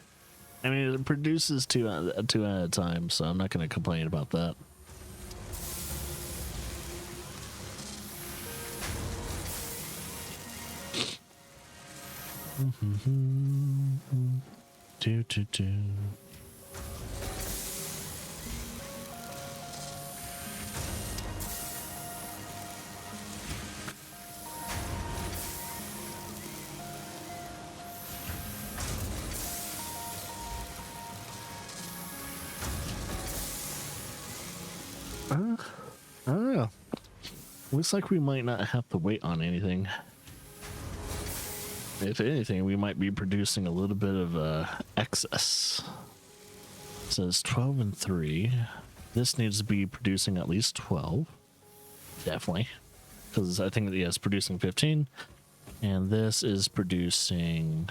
S1: I mean, it produces two at a time, so I'm not going to complain about that. Do, do, do. I don't know. Looks like we might not have to wait on anything. If anything, we might be producing a little bit of excess. It says 12 and 3. This needs to be producing at least 12. Definitely. Because I think, yeah, it's producing 15. And this is producing...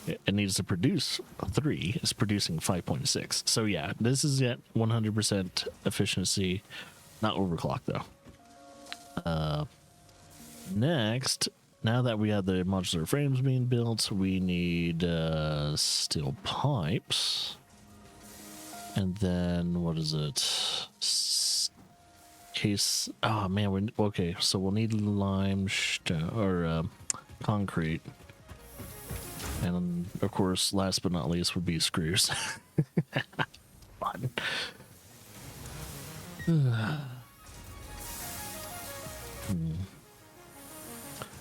S1: It needs to produce 3. It's producing 5.6. So yeah, this is at 100% efficiency. Not overclock though. Next, now that we have the modular frames being built, we need steel pipes. And then what is it? Case. Oh man, okay. So we'll need limestone or concrete. And of course, last but not least would be screws. Fun.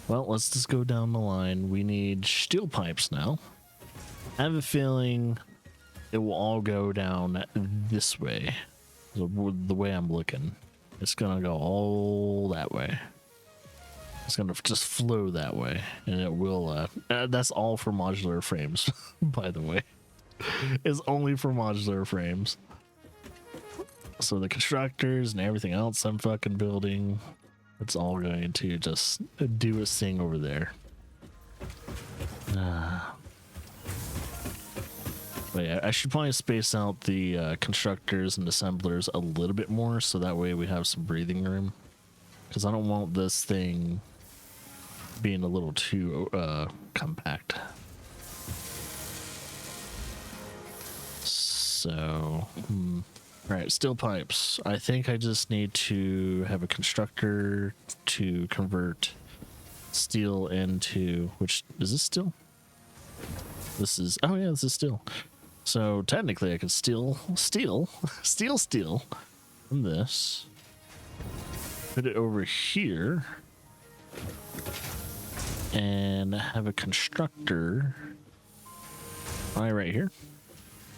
S1: Well, let's just go down the line. We need steel pipes now. I have a feeling it will all go down this way. The way I'm looking. It's gonna go all that way. It's gonna just flow that way, and it will. That's all for modular frames, by the way. It's only for modular frames. So the constructors and everything else I'm fucking building, it's all going to just do its thing over there. But yeah, I should probably space out the constructors and assemblers a little bit more, so that way we have some breathing room. Because I don't want this thing being a little too compact. So, right, steel pipes. I think I just need to have a constructor to convert steel into, which is this steel? This is, oh yeah, this is steel. So technically I could steal from this, put it over here, and have a constructor right here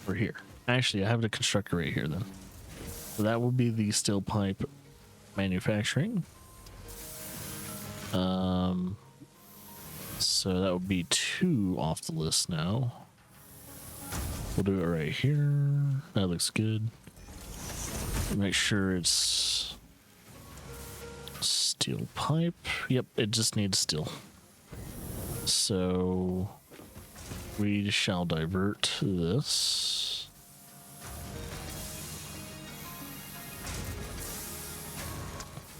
S1: or here. Actually, I have the constructor right here then. So that will be the steel pipe manufacturing. So that would be 2 off the list now. We'll do it right here. That looks good. Make sure it's steel pipe. Yep, it just needs steel. So we shall divert this.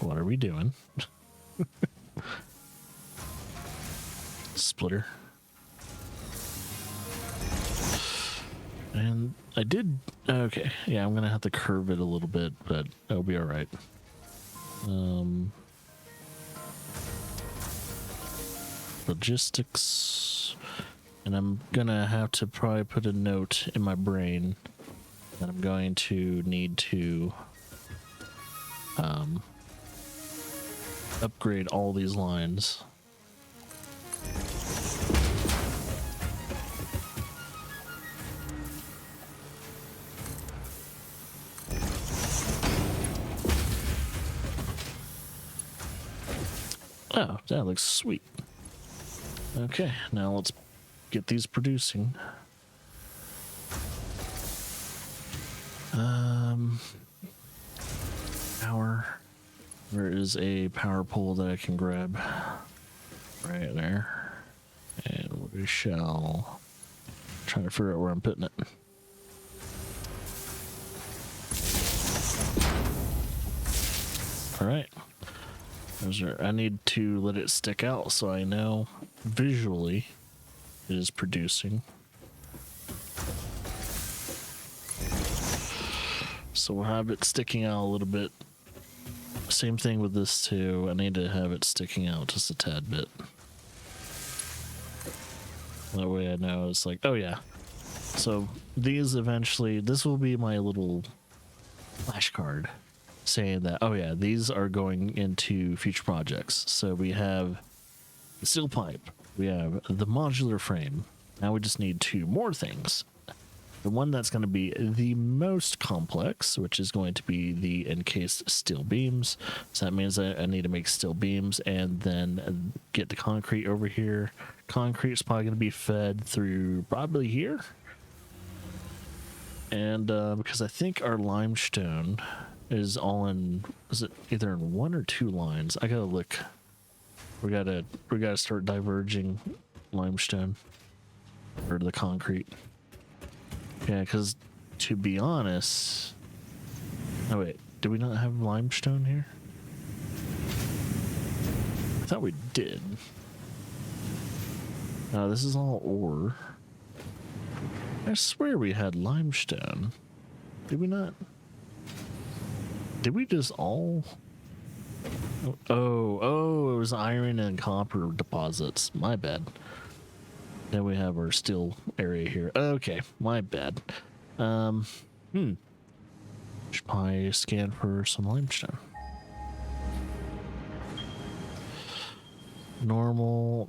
S1: What are we doing? Splitter. And I did, okay, yeah, I'm gonna have to curve it a little bit, but it'll be all right. Logistics, and I'm gonna have to probably put a note in my brain that I'm going to need to upgrade all these lines. Oh, that looks sweet. Okay, now let's get these producing. Power. There is a power pole that I can grab right there. And we shall Trying to figure out where I'm putting it. All right. I need to let it stick out so I know visually it is producing. So we'll have it sticking out a little bit. Same thing with this too. I need to have it sticking out just a tad bit. That way I know it's like, oh yeah. So these eventually, this will be my little flashcard saying that, oh yeah, these are going into future projects. So we have the steel pipe, we have the modular frame. Now we just need two more things. The one that's going to be the most complex, which is going to be the encased steel beams. So that means I need to make steel beams and then get the concrete over here. Concrete is probably going to be fed through probably here. And because I think our limestone is all in, is it either in one or two lines? I gotta look. We gotta start diverging limestone or the concrete. Yeah, because to be honest, oh wait, do we not have limestone here? I thought we did. No, this is all ore. I swear we had limestone. Did we not? Did we just all? Oh, it was iron and copper deposits. My bad. Then we have our steel area here. Okay, my bad. Should probably scan for some limestone. Normal,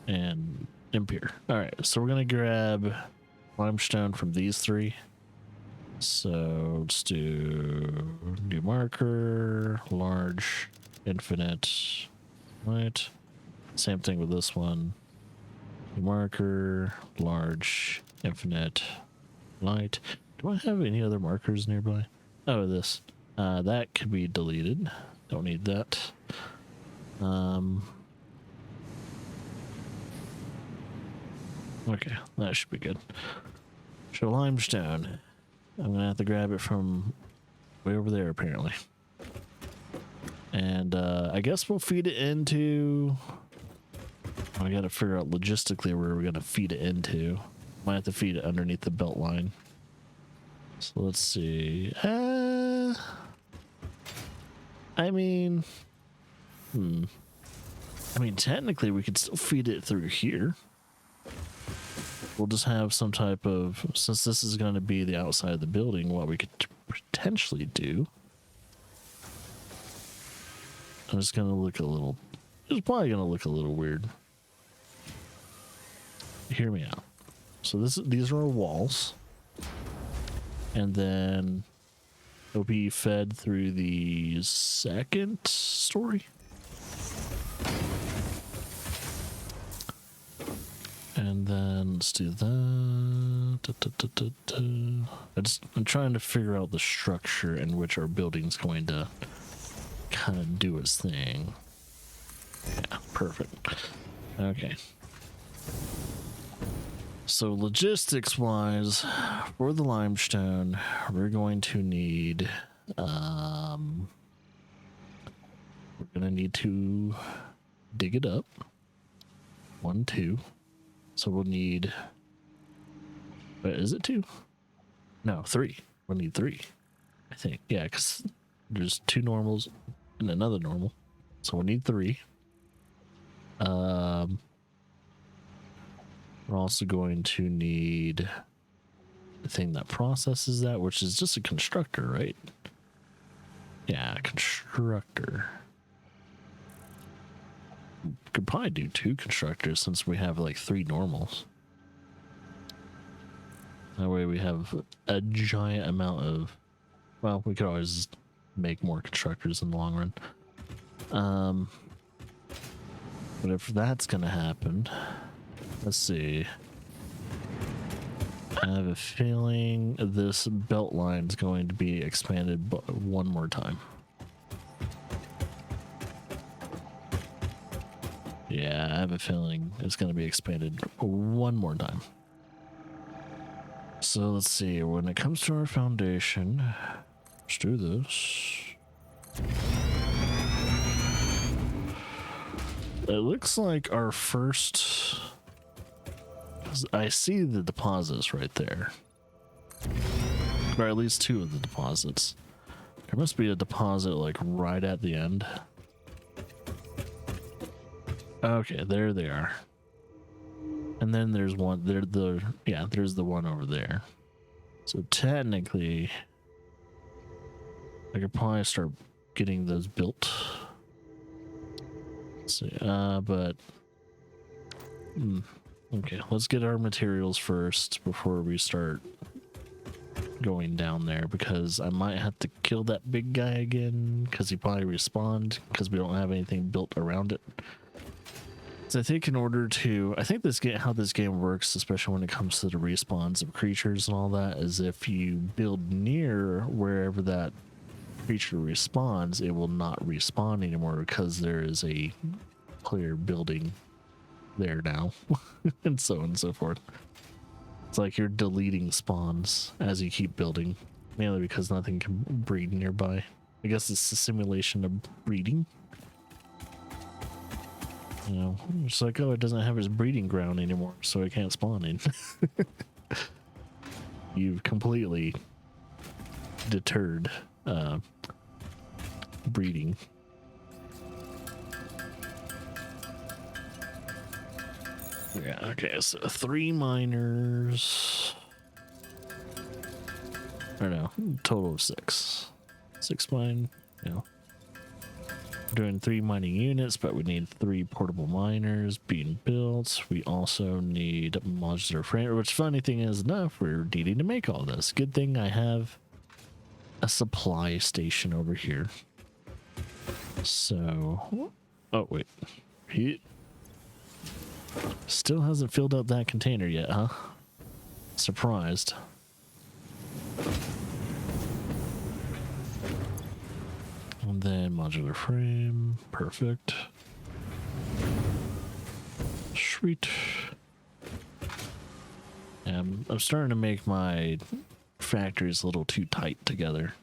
S1: and impure. All right, so we're gonna grab limestone from these three. So let's do new marker, large, infinite, right? Same thing with this one. New marker, large, infinite, light. Do I have any other markers nearby? Oh, this. That could be deleted. Don't need that. Okay, that should be good. So limestone. I'm gonna have to grab it from way over there apparently. And I guess we'll feed it into, I gotta figure out logistically where we're gonna feed it into. Might have to feed it underneath the belt line. So let's see. I mean, technically we could still feed it through here. We'll just have some type of, since this is going to be the outside of the building, what we could potentially do. I'm just going to look a little, it's probably going to look a little weird. Hear me out. So these are our walls. And then it'll be fed through the second story. And then let's do that. I'm trying to figure out the structure in which our building's going to kind of do its thing. Yeah, perfect. Okay. So logistics wise, for the limestone, we're going to need we're gonna need to dig it up. 1, 2. So we'll need, but is it 2? No, 3. We'll need 3, I think. Yeah, because there's 2 normals and another normal. So we'll need 3. We're also going to need the thing that processes that, which is just a constructor, right? Yeah, constructor. Could probably do 2 constructors since we have like 3 normals. That way we have a giant amount of, well, we could always make more constructors in the long run. But if that's gonna happen, let's see. I have a feeling this belt line is going to be expanded one more time. Yeah, I have a feeling it's going to be expanded one more time. So let's see, when it comes to our foundation, let's do this. It looks like our first... I see the deposits right there. Or at least two of the deposits. There must be a deposit like right at the end. Okay, there they are. And then there's one there's the one over there. So technically I could probably start getting those built. Let's see, but okay, let's get our materials first before we start going down there, because I might have to kill that big guy again because he probably respawned because we don't have anything built around it. So I think in order to, I think this game, how this game works, especially when it comes to the respawns of creatures and all that, is if you build near wherever that creature respawns, it will not respawn anymore because there is a player building there now, and so on and so forth. It's like you're deleting spawns as you keep building, mainly because nothing can breed nearby. I guess it's a simulation of breeding. You know, it's like, oh, it doesn't have its breeding ground anymore, so it can't spawn in. You've completely deterred breeding. Yeah, okay, so 3 miners. Or no, total of 6. 6 mine, you know. Doing 3 mining units, but we need 3 portable miners being built. We also need modular frame, which funny thing is enough, we're needing to make all this. Good thing I have a supply station over here. So, oh wait, he still hasn't filled up that container yet, huh? Surprised. And then modular frame, perfect. Sweet. I'm starting to make my factories a little too tight together.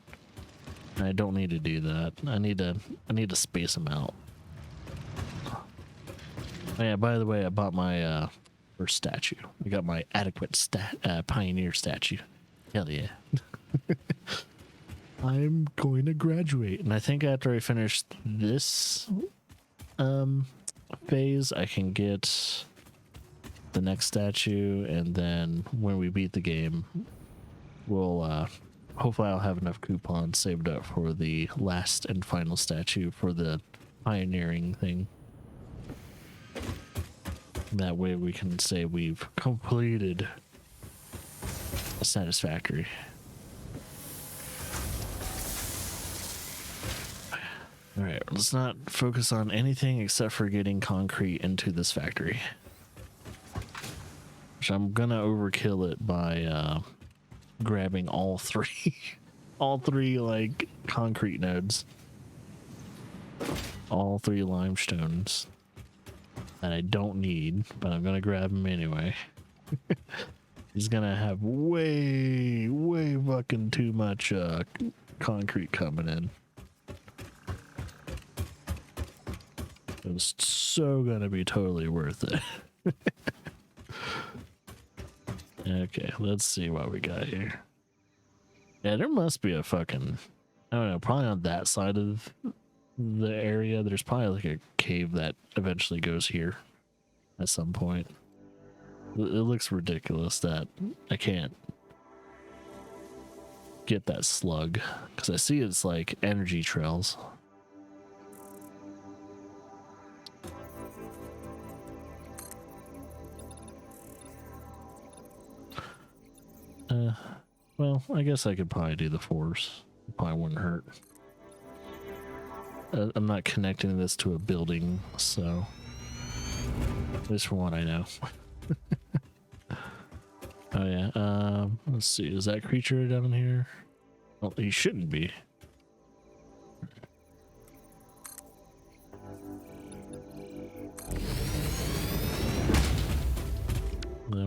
S1: I don't need to do that. I need to space them out. Oh yeah, by the way, I bought my first statue. I got my adequate pioneer statue. Hell yeah. I'm going to graduate, and I think after I finish this phase, I can get the next statue, and then when we beat the game, we'll hopefully I'll have enough coupons saved up for the last and final statue for the pioneering thing. That way we can say we've completed Satisfactory. All right, let's not focus on anything except for getting concrete into this factory. Which I'm gonna overkill it by grabbing all 3 all 3 like concrete nodes. All 3 limestones that I don't need, but I'm gonna grab them anyway. He's gonna have way fucking too much concrete coming in. It's so gonna be totally worth it. Okay, let's see what we got here. Yeah, there must be a fucking, I don't know, probably on that side of the area, there's probably like a cave that eventually goes here at some point. It looks ridiculous that I can't get that slug, because I see it's like energy trails. Well, I guess I could probably do the 4s. It probably wouldn't hurt. I'm not connecting this to a building, so at least from what I know. Oh yeah, let's see, is that creature down here? Well, he shouldn't be.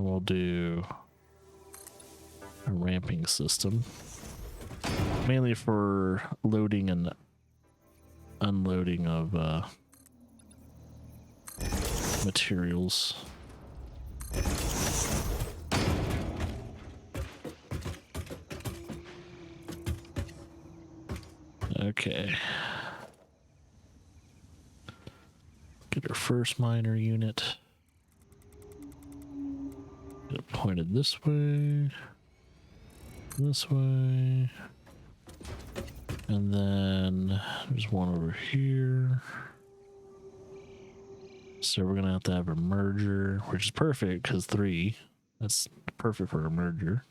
S1: we'll do a ramping system, mainly for loading and unloading of materials. Okay. Get our first miner unit. Get it pointed this way. This way. And then there's one over here. So we're gonna have to have a merger, which is perfect because 3. That's perfect for a merger.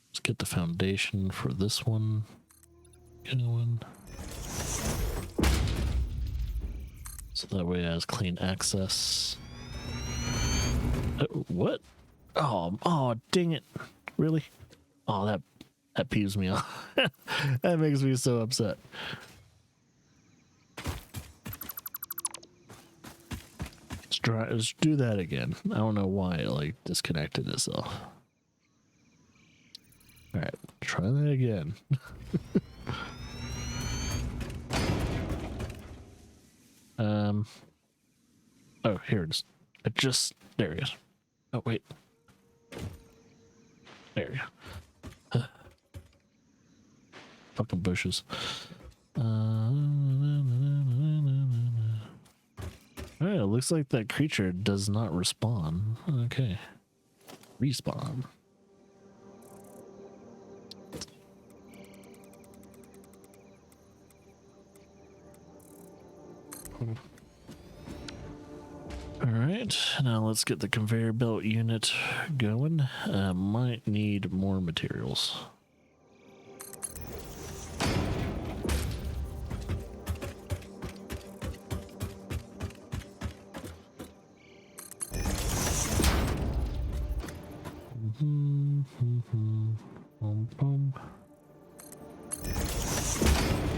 S1: Let's get the foundation for this one going. So that way it has clean access. What? Oh, dang it. Really? Oh, that peeves me off. That makes me so upset. Let's do that again. I don't know why it like disconnected itself. All right, try that again. Oh, here it is. There it is. Oh, wait. There you go. Fucking bushes. Alright, it looks like that creature does not respawn. Okay. Respawn. Alright, now let's get the conveyor belt unit going. Might need more materials.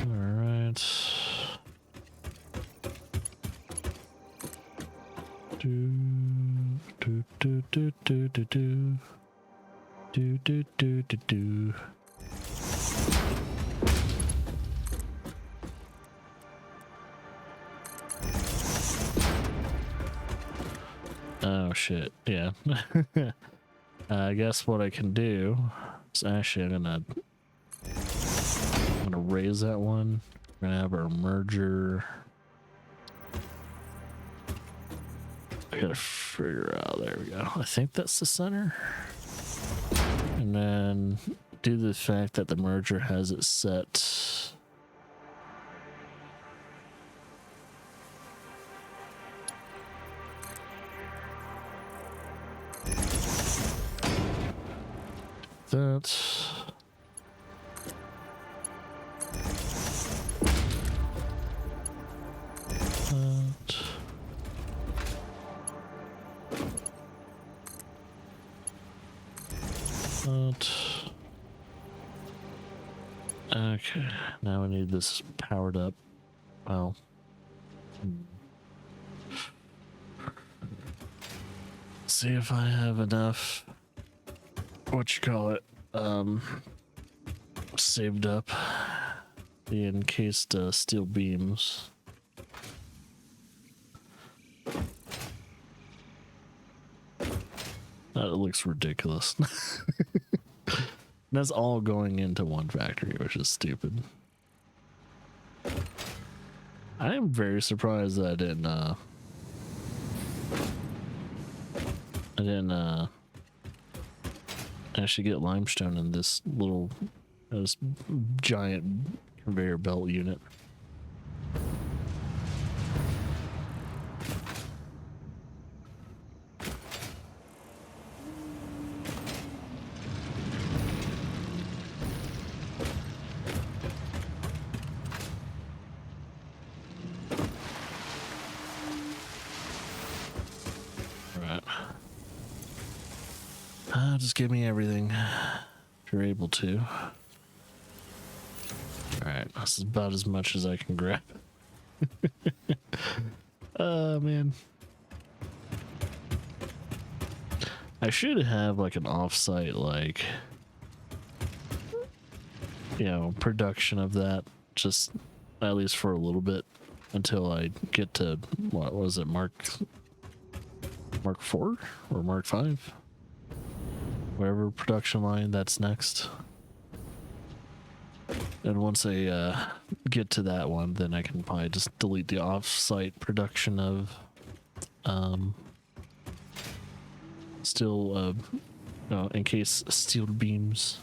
S1: Alright. Do. Oh shit, yeah. I guess what I can do is actually I'm gonna raise that one. We're gonna have our merger. I gotta figure out, there we go. I think that's the center. And then due to the fact that the merger has it set. That. Okay, now we need this powered up. Well, see if I have enough, what you call it, saved up the encased steel beams. That looks ridiculous. That's all going into one factory, which is stupid. I am very surprised that I didn't actually get limestone in this giant conveyor belt unit. Just give me everything if you're able to. Alright. That's about as much as I can grab. Man. I should have like an offsite, like, you know, production of that, just at least for a little bit until I get to, what was it, Mark 4 or Mark 5? Whatever production line that's next. And once I get to that one, then I can probably just delete the off-site production of steel, in case steel beams.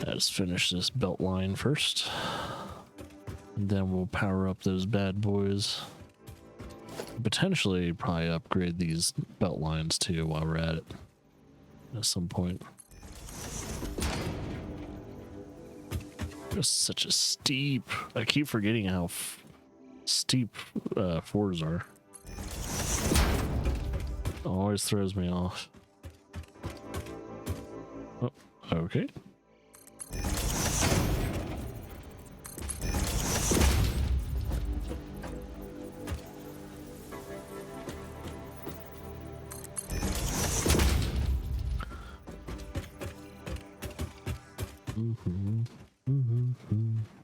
S1: Let's finish this belt line first, and then we'll power up those bad boys. Potentially probably upgrade these belt lines too while we're at it at some point. Just such a steep, I keep forgetting how steep 4s are. Always throws me off. Oh, okay.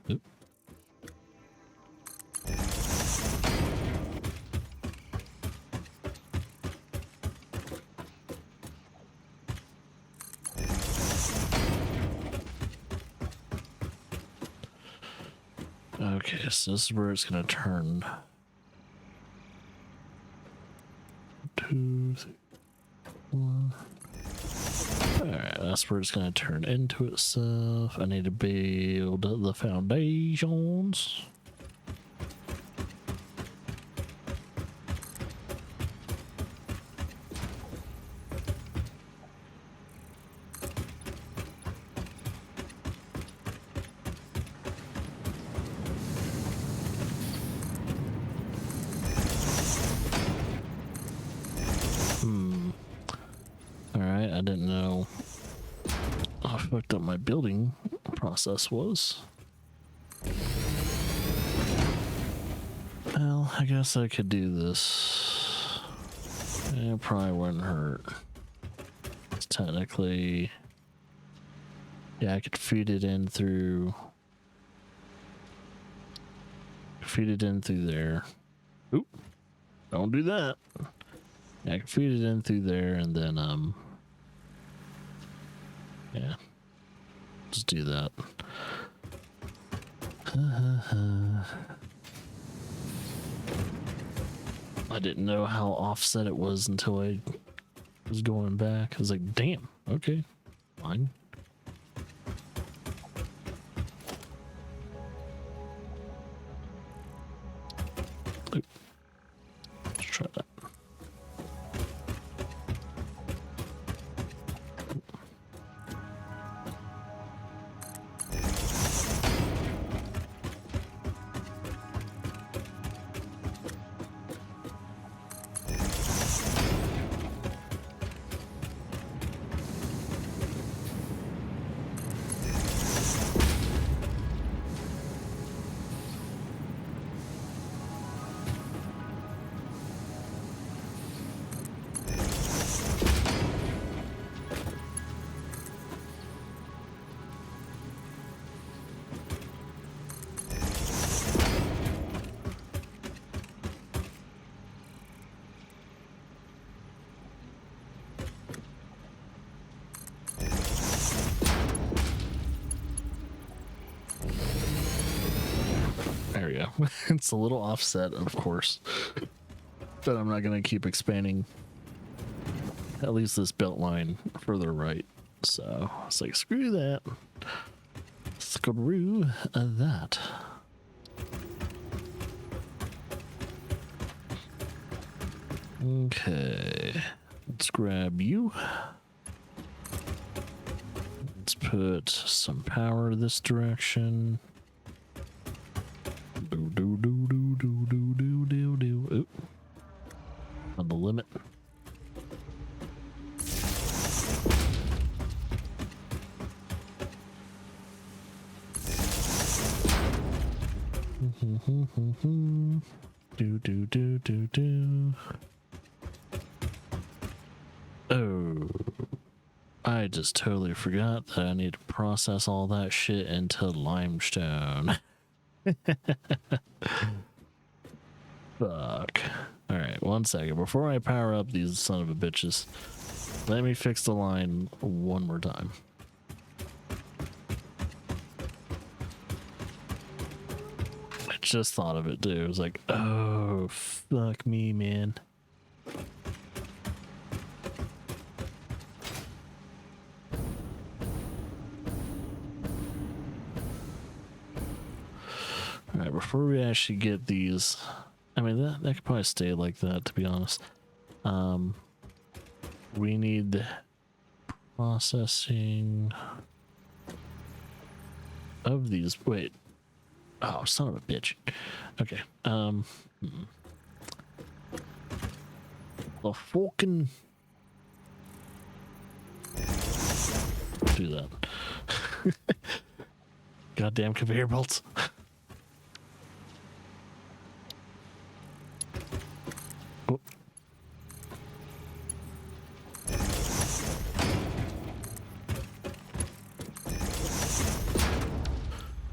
S1: Yep. Okay, so this is where it's gonna turn. 2, 3, 4. Alright, that's where it's gonna turn into itself. I need to build the foundations. Alright, I didn't know how fucked up my building process was. Well, I guess I could do this. It probably wouldn't hurt. It's technically, yeah, I could feed it in through there. Oop, don't do that. Yeah, I can feed it in through there, and then yeah, just do that. I didn't know how offset it was until I was going back. I was like, damn, okay, fine. Oop. Let's try that. There we go. It's a little offset, of course, but I'm not going to keep expanding at least this belt line further right. So it's like, screw that. Screw that. Okay, let's grab you. Let's put some power this direction. Do do do do do do do do do. Oop. On the limit. Do do do do do. Oh, I just totally forgot that I need to process all that shit into limestone. Fuck. Alright, 1 second. Before I power up these son of a bitches, let me fix the line one more time. I just thought of it, dude. I was like, oh, fuck me, man. Alright, before we actually get these, I mean, that could probably stay like that, to be honest. We need processing of these. Wait. Oh, son of a bitch. Okay. The fucking do that. Goddamn conveyor belts. Oh.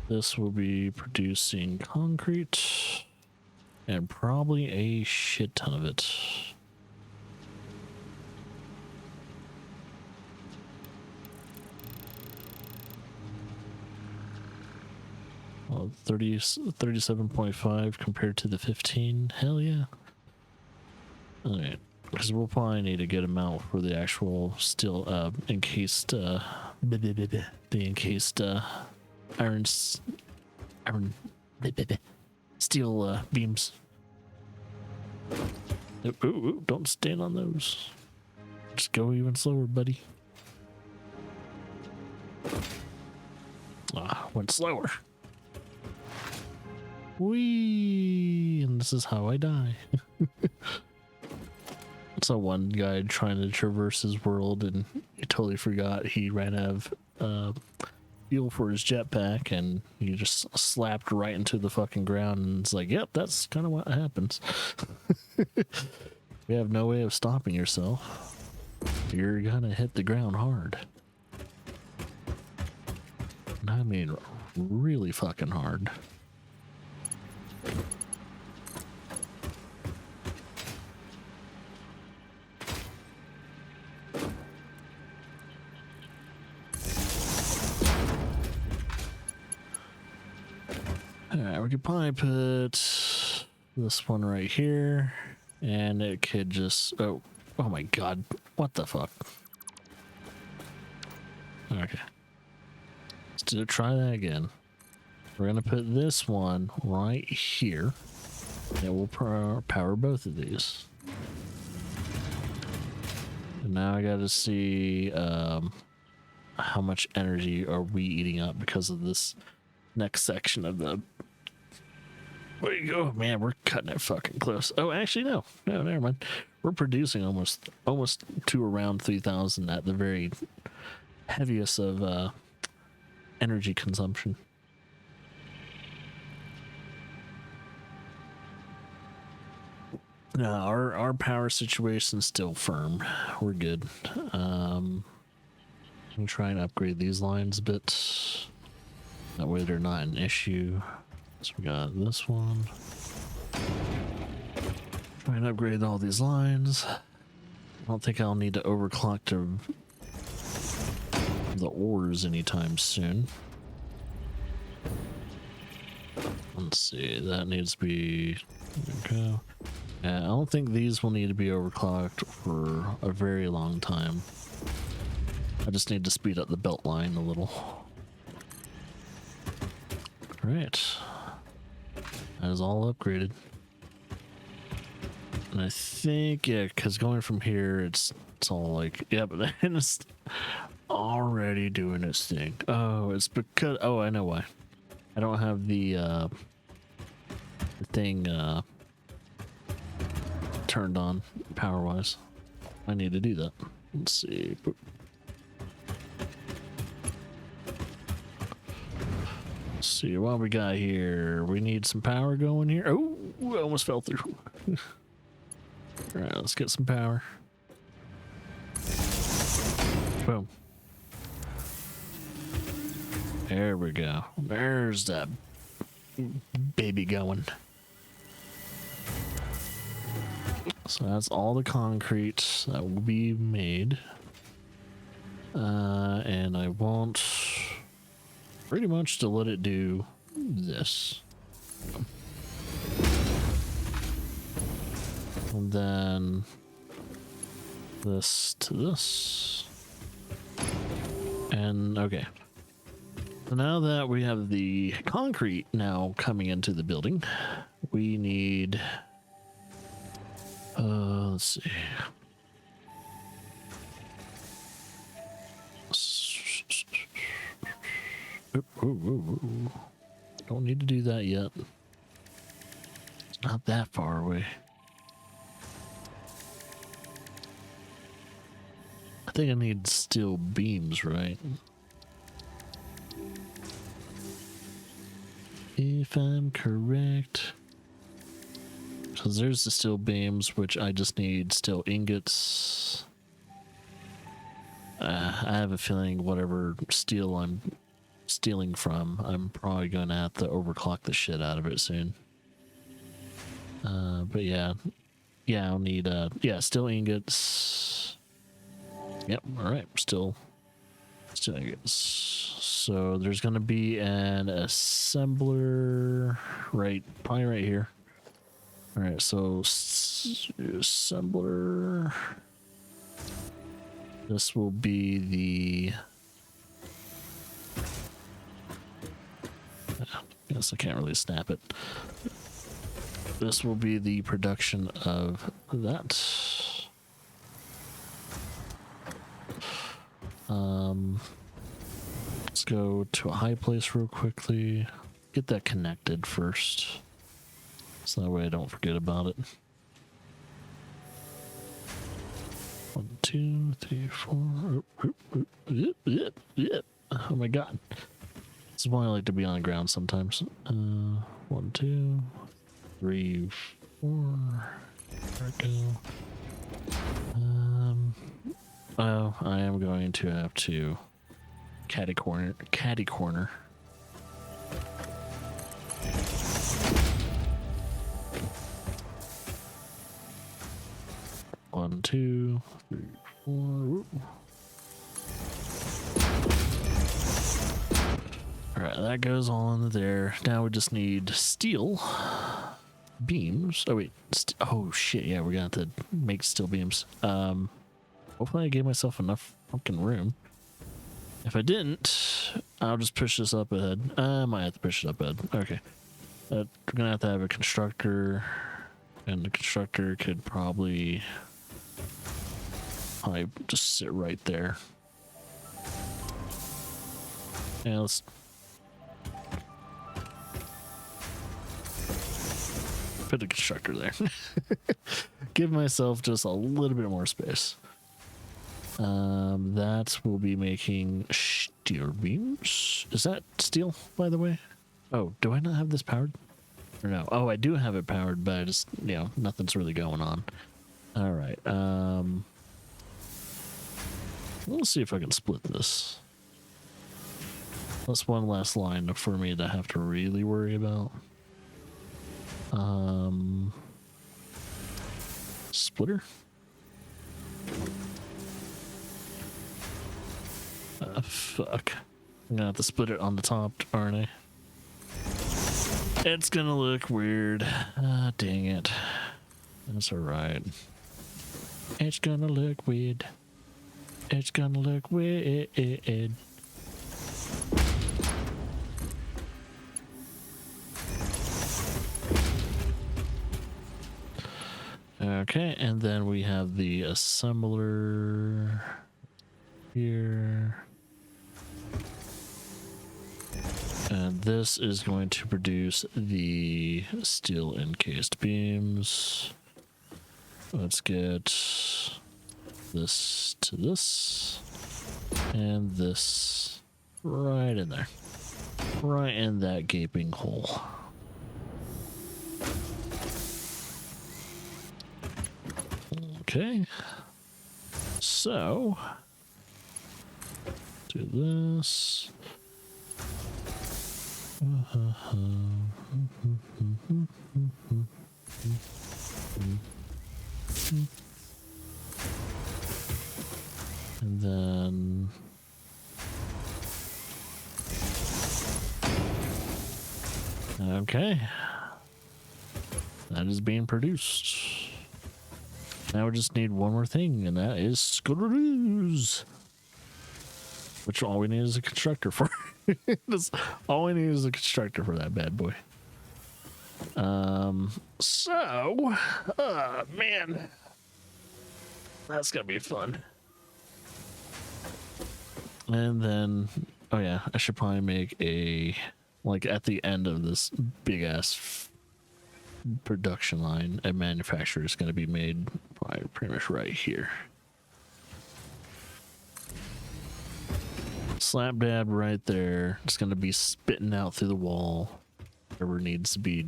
S1: This will be producing concrete and probably a shit ton of it. Well, 37.5 compared to the 15. Hell yeah. Alright, because we'll probably need a good amount for the actual steel, encased, the encased, iron steel beams. Ooh, don't stand on those. Just go even slower, buddy. Ah, went slower. Whee! And this is how I die. So one guy trying to traverse his world and he totally forgot he ran out of fuel for his jetpack and he just slapped right into the fucking ground, and it's like, yep, that's kind of what happens. You have no way of stopping yourself. You're gonna hit the ground hard. And I mean really fucking hard. Alright, we could probably put this one right here, and it could just, oh my god, what the fuck. Okay, let's try that again. We're gonna put this one right here, and we'll power both of these. And now I gotta see how much energy are we eating up because of this next section of the. There you go, man. We're cutting it fucking close. Oh, actually, no, never mind. We're producing almost to around 3,000 at the very heaviest of energy consumption. No, our power situation's still firm. We're good. I'm try and upgrade these lines a bit. That way they're not an issue. So we got this one. Try and upgrade all these lines. I don't think I'll need to overclock to the ores anytime soon. Let's see, that needs to be, there we go. Yeah, I don't think these will need to be overclocked for a very long time. I just need to speed up the belt line a little. Alright. That is all upgraded. And I think, yeah, because going from here, it's all like, yeah, but then already doing its thing. Oh, it's because, oh, I know why. I don't have the thing turned on power wise. I need to do that. Let's see. Let's see what we got here. We need some power going here. Oh, I almost fell through. All right, let's get some power. Boom. There we go. There's that baby going. So that's all the concrete that will be made. And I want pretty much to let it do this. And then this to this. And okay. So now that we have the concrete now coming into the building, we need let's see. Don't need to do that yet. It's not that far away. I think I need steel beams, right? If I'm correct. Because there's the steel beams, which I just need steel ingots. I have a feeling whatever steel I'm stealing from, I'm probably going to have to overclock the shit out of it soon. But yeah, I'll need steel ingots. Yep, all right, still ingots. So there's going to be an assembler probably right here. All right, so assembler. This will be the. I guess I can't really snap it. This will be the production of that. Let's go to a high place real quickly. Get that connected first. So that way I don't forget about it. 1, 2, 3, 4. Oh my god. This is why I like to be on the ground sometimes. 1, 2, 3, 4. There we go. Oh, I am going to have to catty corner. 1, 2, 3, 4. Alright, that goes all in there. Now we just need steel beams. Oh wait, oh shit, yeah, we're gonna have to make steel beams. Hopefully I gave myself enough fucking room. If I didn't, I'll just push this up ahead. I might have to push it up ahead. Okay. We're gonna have a constructor, and the constructor could probably just sit right there. Yeah, let's put a constructor there. Give myself just a little bit more space. That will be making steel beams. Is that steel, by the way? Oh, do I not have this powered? Or no? Oh, I do have it powered, but I just, nothing's really going on. All right. Let's see if I can split this. That's one less line for me to have to really worry about. Splitter? Fuck. I'm gonna have to split it on the top, aren't I? It's gonna look weird. Ah, dang it. That's alright. It's gonna look weird. It's gonna look weird. Okay, and then we have the assembler here. And this is going to produce the steel encased beams. Let's get this to this and this right in there, right in that gaping hole. Okay, so do this. And then okay, that is being produced. Now we just need one more thing, and that is screws, which all we need is a constructor for. That's all we need is a constructor for that bad boy. So man, that's gonna be fun. And then, oh yeah, I should probably make a, like at the end of this big ass production line, a manufacturer is going to be made probably pretty much right here. Slap dab right there. It's going to be spitting out through the wall. Whatever needs to be,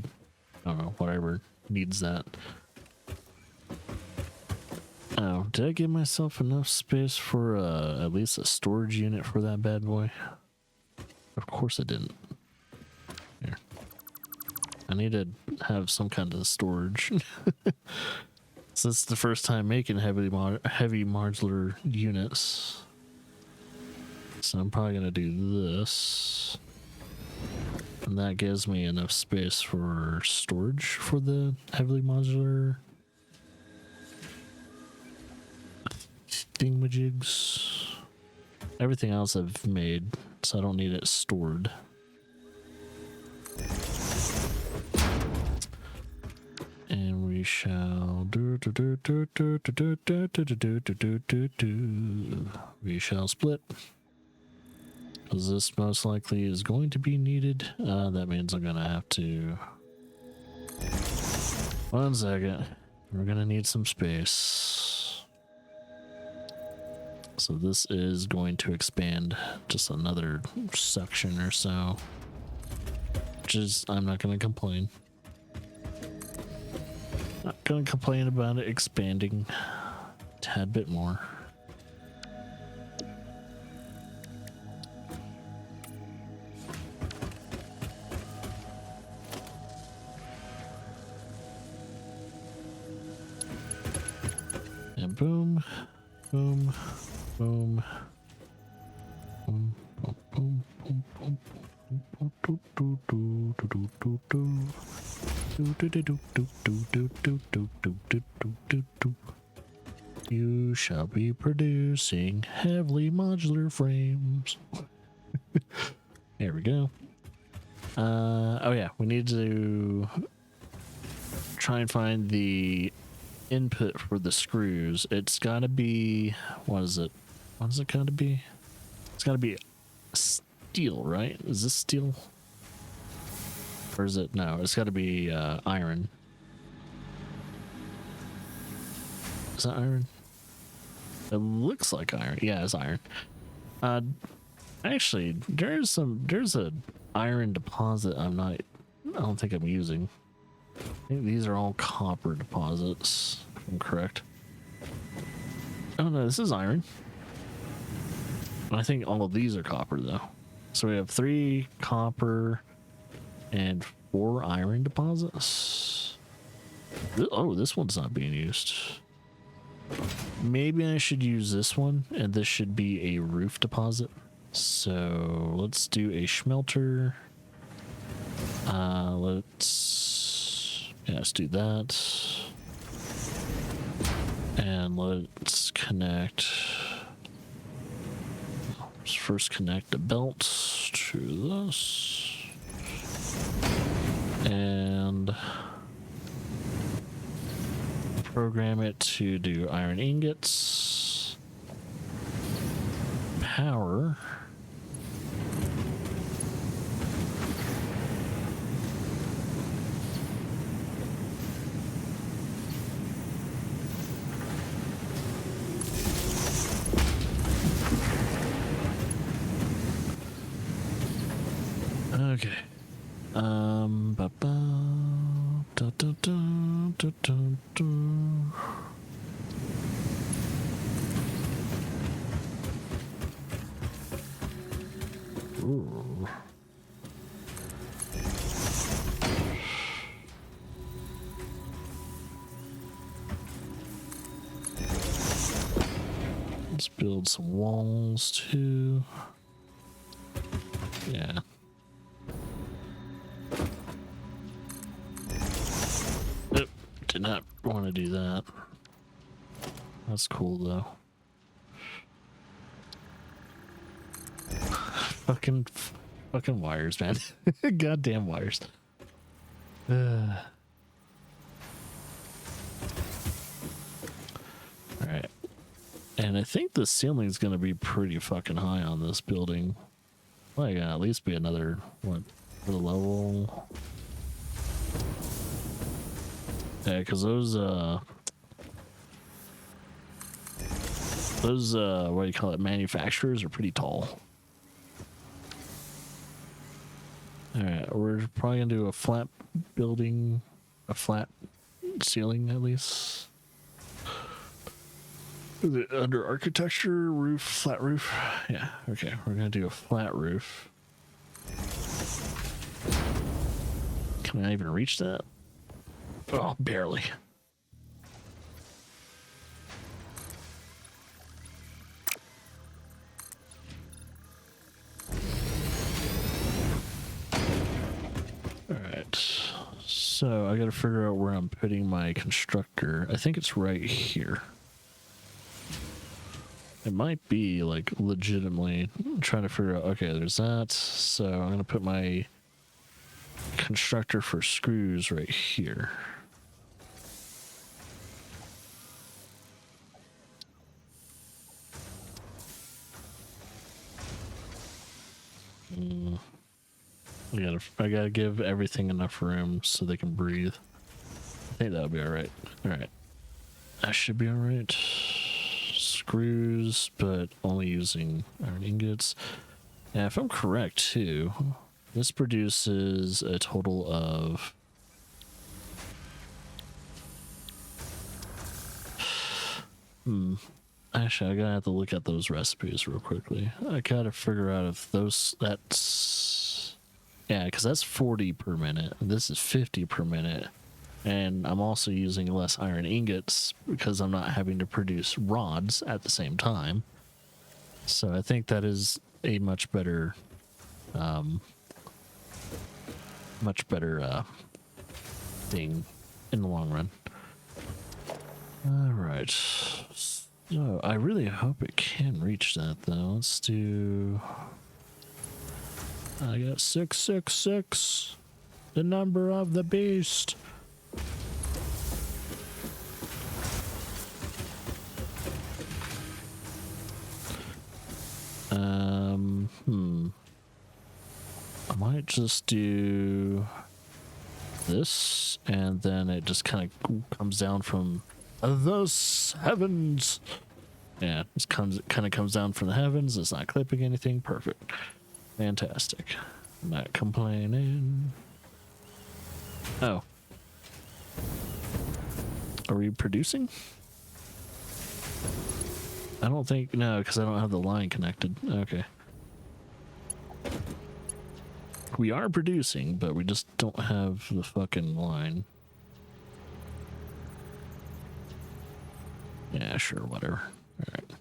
S1: I don't know, whatever needs that. Oh, did I give myself enough space for at least a storage unit for that bad boy? Of course I didn't. Here. I need to have some kind of storage. Since it's the first time making heavy modular units. So I'm probably going to do this. And that gives me enough space for storage for the heavily modular thingamajigs. Everything else I've made, so I don't need it stored. And we shall we shall split, because this most likely is going to be needed. That means I'm gonna have to, one second, we're gonna need some space. So this is going to expand just another section or so, which is, I'm not going to complain. Not going to complain about it expanding a tad bit more. And boom, boom. Boom. Boom. Boom. Boom. Boom. You shall be producing heavily modular frames. There we go. Oh yeah, we need to try and find the input for the screws. It's gotta be, what is it? What is it gotta be? It's gotta be steel, right? Is this steel? Or is it? No, it's gotta be iron. Is that iron? It looks like iron. Yeah, it's iron. Actually, there's a iron deposit I don't think I'm using. I think these are all copper deposits, if I'm correct. Oh no, this is iron. I think all of these are copper though. So we have 3 copper and 4 iron deposits. Oh, this one's not being used. Maybe I should use this one, and this should be a roof deposit. So let's do a smelter. Let's do that. And let's connect. Let's first connect the belt to this. And program it to do iron ingots. power. Okay. Ooh. Let's build some walls too. Yeah. Nope, did not want to do that. That's cool though. Fucking wires, man. Goddamn wires. All right. And I think the ceiling is going to be pretty fucking high on this building. Well, yeah, at least be another, what, for the level? Yeah, because those, what do you call it, manufacturers are pretty tall. Alright, we're probably going to do a flat building, a flat ceiling at least. Is it under architecture, roof, flat roof? Yeah, okay, we're going to do a flat roof. Can I even reach that? Oh, barely. Alright, so I gotta figure out where I'm putting my constructor. I think it's right here. It might be like legitimately trying to figure out, okay, there's that. So I'm gonna put my constructor for screws right here. I gotta give everything enough room so they can breathe. I think that'll be alright. Alright. That should be alright. Screws, but only using iron ingots. Yeah, if I'm correct too, this produces a total of actually, I gotta have to look at those recipes real quickly. I gotta figure out if that's yeah, because that's 40 per minute. This is 50 per minute. And I'm also using less iron ingots because I'm not having to produce rods at the same time. So I think that is a much better thing in the long run. All right. So I really hope it can reach that though. Let's do. I got 666, the number of the beast. I might just do this, and then it just kind of comes down from the heavens. Yeah, it kind of comes down from the heavens. It's not clipping anything. Perfect. Fantastic. Not complaining. Oh. Are we producing? I don't think, no, because I don't have the line connected. Okay. We are producing, but we just don't have the fucking line. Yeah, sure, whatever. Alright.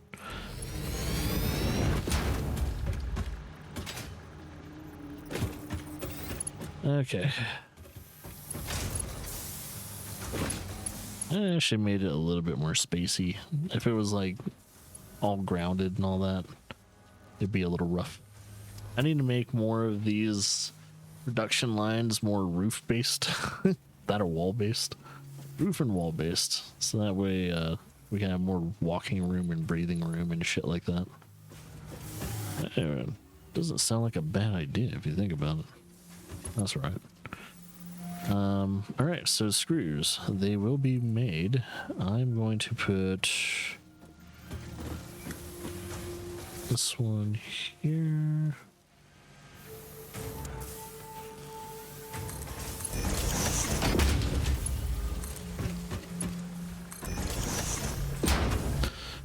S1: Okay. I actually made it a little bit more spacey. If it was like all grounded and all that, it'd be a little rough. I need to make more of these production lines more roof based. That or wall based. Roof and wall based. So that way we can have more walking room and breathing room and shit like that. Doesn't sound like a bad idea if you think about it. That's right. All right, so screws, they will be made. I'm going to put this one here.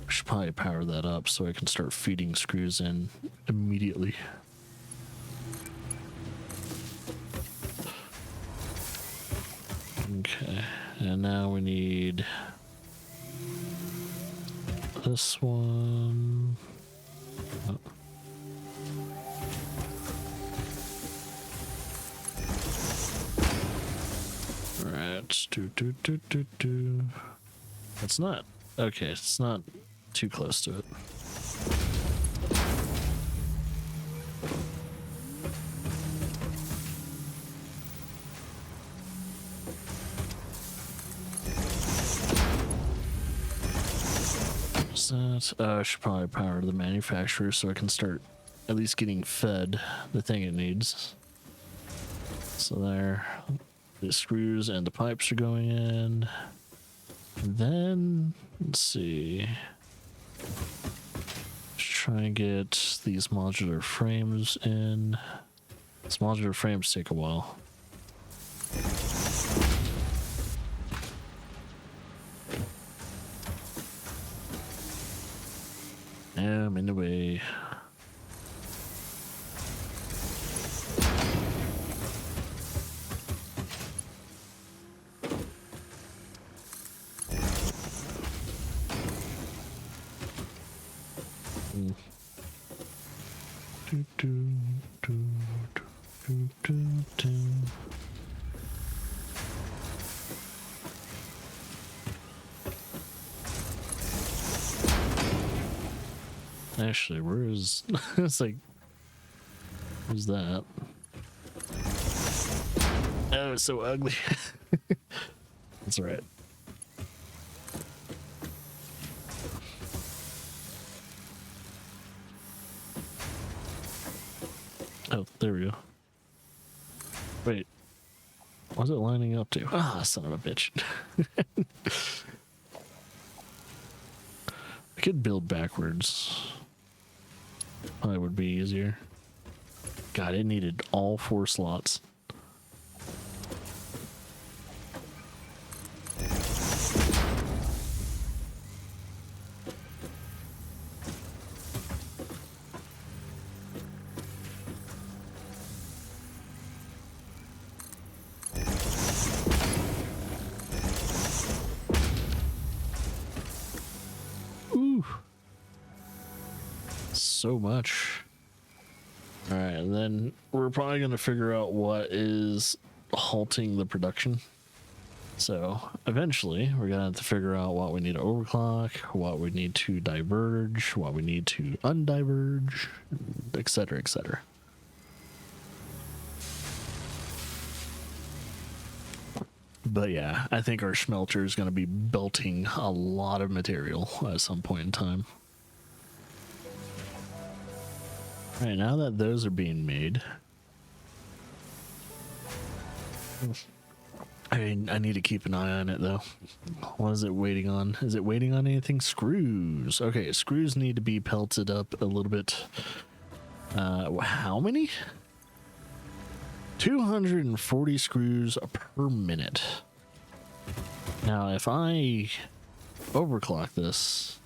S1: I should probably power that up so I can start feeding screws in immediately. Okay, and now we need this one. Oh. Right, do. That's not okay. It's not too close to it. That I should probably power the manufacturer so I can start at least getting fed the thing it needs. So there, the screws and the pipes are going in. Then let's see, let's try and get these modular frames in. These modular frames take a while. Yeah, I'm in the way. Actually, where is it's like, where's that? Oh, it's so ugly. That's all right. Oh, there we go. Wait, what's it lining up to? Ah, son of a bitch. I could build backwards. Probably would be easier. God, it needed all 4 slots. Ooh. So much. All right, and then we're probably going to figure out what is halting the production. So eventually we're going to have to figure out what we need to overclock, what we need to diverge, what we need to undiverge, etc., etc. But yeah, I think our smelter is going to be belting a lot of material at some point in time. All right, now that those are being made, I mean, I need to keep an eye on it though. What is it waiting on? Is it waiting on anything? Screws. Okay, screws need to be pelted up a little bit. How many? 240 screws per minute. Now, if I overclock this,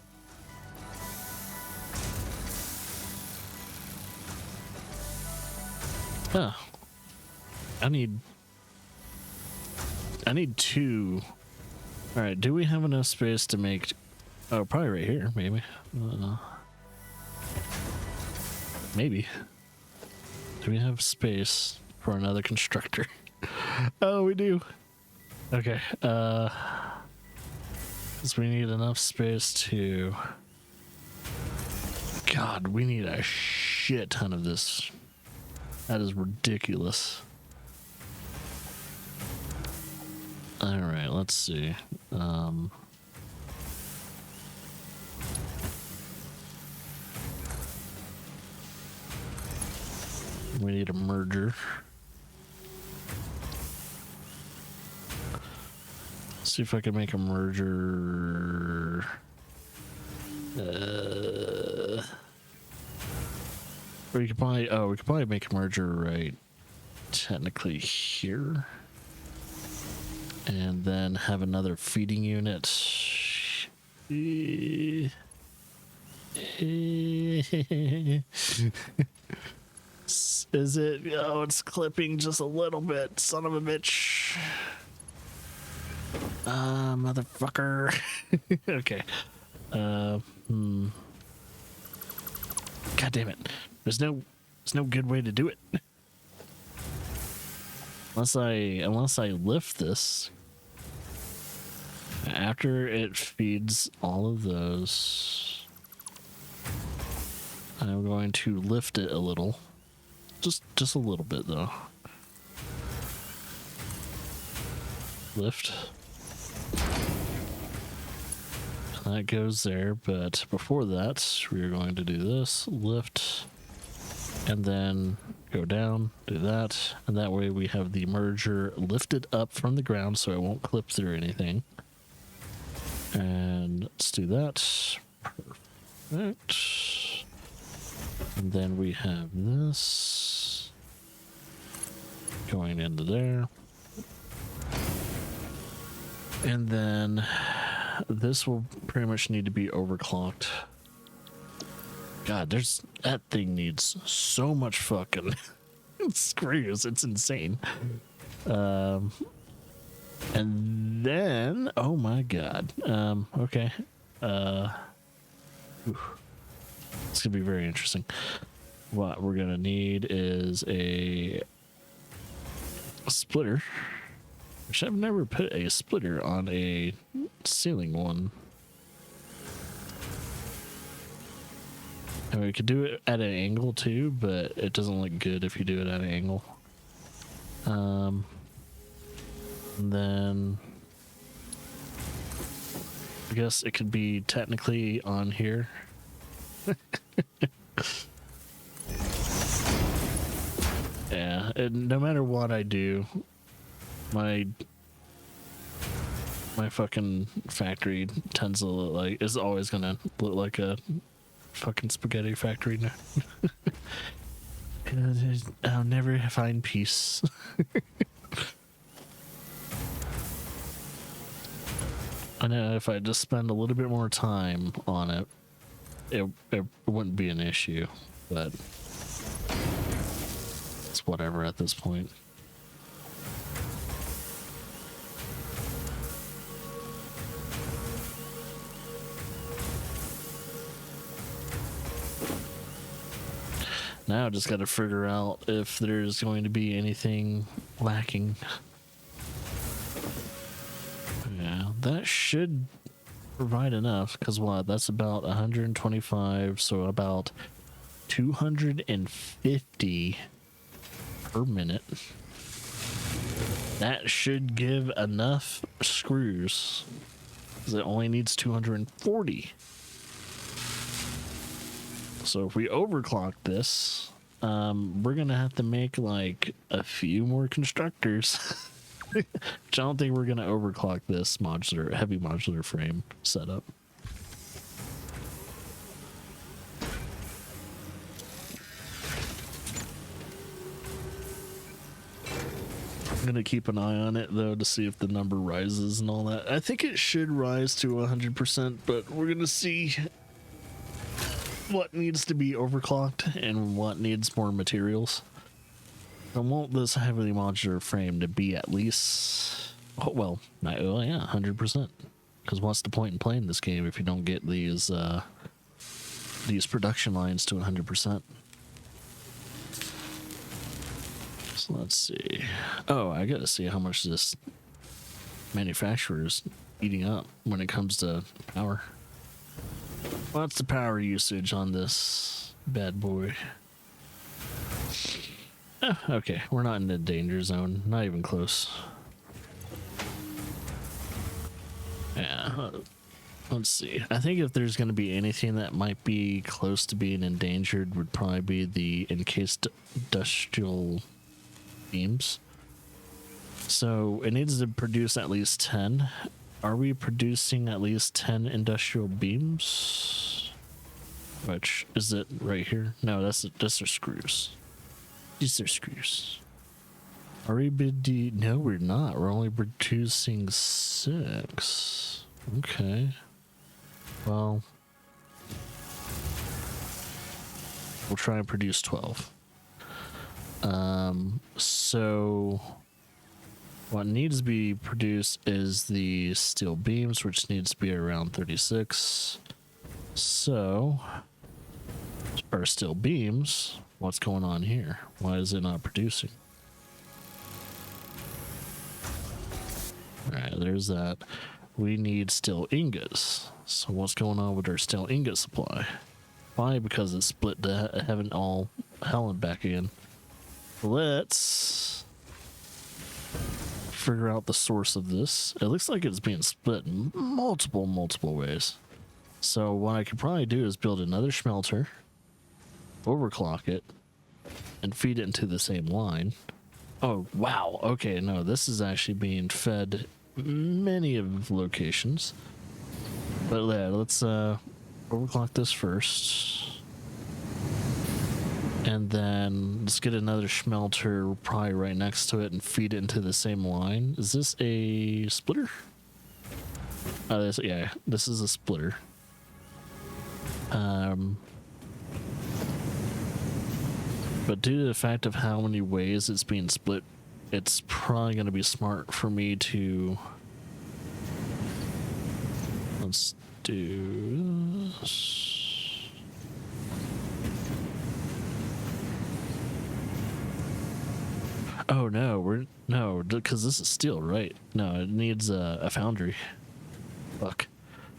S1: I need 2. All right, do we have enough space to make? Oh, probably right here, maybe. Maybe. Do we have space for another constructor? Oh, we do. Okay. Because we need enough space to. God, we need a shit ton of this. That is ridiculous. All right, let's see. we need a merger. See if I can make a merger. We could probably make a merger right technically here. And then have another feeding unit. Is it? Oh, it's clipping just a little bit. Son of a bitch. Motherfucker. Okay. God damn it. There's no good way to do it. Unless I lift this. After it feeds all of those, I'm going to lift it a little. Just a little bit though. Lift. That goes there, but before that, we're going to do this, lift, and then go down, do that, and that way we have the merger lifted up from the ground so it won't clip through anything. And let's do that. Perfect. And then we have this going into there. And then this will pretty much need to be overclocked. God, that thing needs so much fucking screws. It's insane. And then, oh my god. Okay. It's gonna be very interesting. What we're gonna need is a splitter. Which I've never put a splitter on a ceiling one. And we could do it at an angle too, but it doesn't look good if you do it at an angle. And then I guess it could be technically on here. Yeah, and no matter what I do, my fucking factory tends to look like, is always gonna look like a fucking spaghetti factory now. I'll never find peace. I know if I just spend a little bit more time on it, it wouldn't be an issue, but it's whatever at this point. Now I just got to figure out if there's going to be anything lacking. Yeah, that should provide enough, because what? That's about 125, so about 250 per minute. That should give enough screws, because it only needs 240. So if we overclock this, we're gonna have to make like a few more constructors. Which I don't think we're gonna overclock this heavy modular frame setup. I'm gonna keep an eye on it though to see if the number rises and all that. I think it should rise to 100%, but we're gonna see what needs to be overclocked and what needs more materials. I want this heavily modular frame to be at least, well, 100%. Because what's the point in playing this game if you don't get these production lines to 100%? So let's see. Oh, I gotta see how much this manufacturer is eating up when it comes to power. What's the power usage on this bad boy? Oh, okay, we're not in the danger zone. Not even close. Yeah. Let's see. I think if there's going to be anything that might be close to being endangered, would probably be the encased industrial beams. So it needs to produce at least 10. Are we producing at least 10 industrial beams? Which is it right here? No, that's are screws. These are screws. Are we no, we're not. We're only producing 6. Okay. Well, we'll try and produce 12. So what needs to be produced is the steel beams, which needs to be around 36. So, our steel beams, what's going on here? Why is it not producing? All right, there's that. We need steel ingots. So what's going on with our steel ingot supply? Why? Because it split to heaven all hell and back again. Let's figure out the source of this. It looks like it's being split in multiple ways. So what I could probably do is build another smelter, overclock it, and feed it into the same line. Oh, wow. Okay, no, this is actually being fed many of locations. But yeah, let's overclock this first. And then let's get another smelter probably right next to it and feed it into the same line. Is this a splitter? Oh, yeah, this is a splitter. But due to the fact of how many ways it's being split, it's probably going to be smart for me to... Let's do this. Oh no, no, because this is steel, right? No, it needs a foundry. Fuck,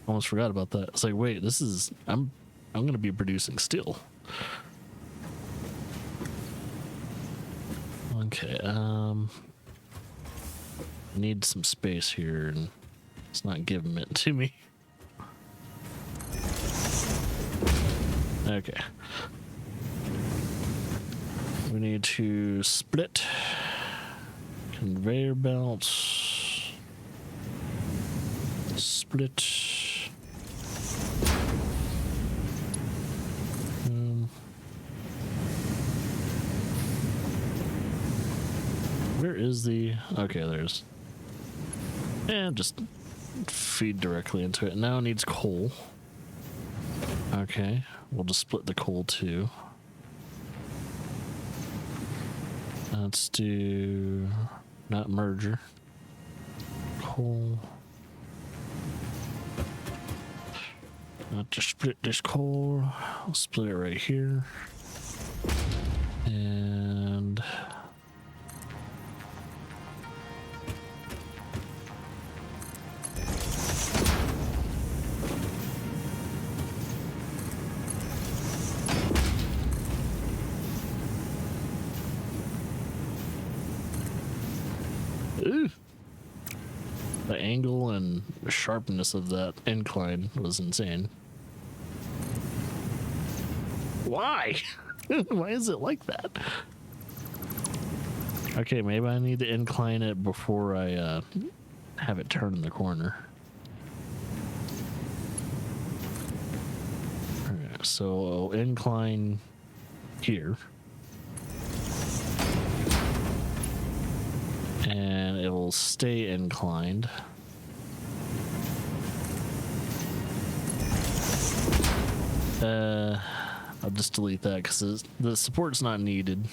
S1: almost forgot about that. It's like, wait, this is I'm gonna be producing steel. Okay, need some space here, and it's not giving it to me. Okay. We need to split conveyor belts. Split. Where is the... Okay, there's... And just feed directly into it. Now it needs coal. Okay, we'll just split the coal too. Let's do... Not merger. Coal. Not just split this coal. I'll split it right here. And... Ooh. The angle and sharpness of that incline was insane. Why? Why is it like that? Okay, maybe I need to incline it before I have it turn in the corner. Alright, so I'll incline here. And it will stay inclined. I'll just delete that because the support's not needed.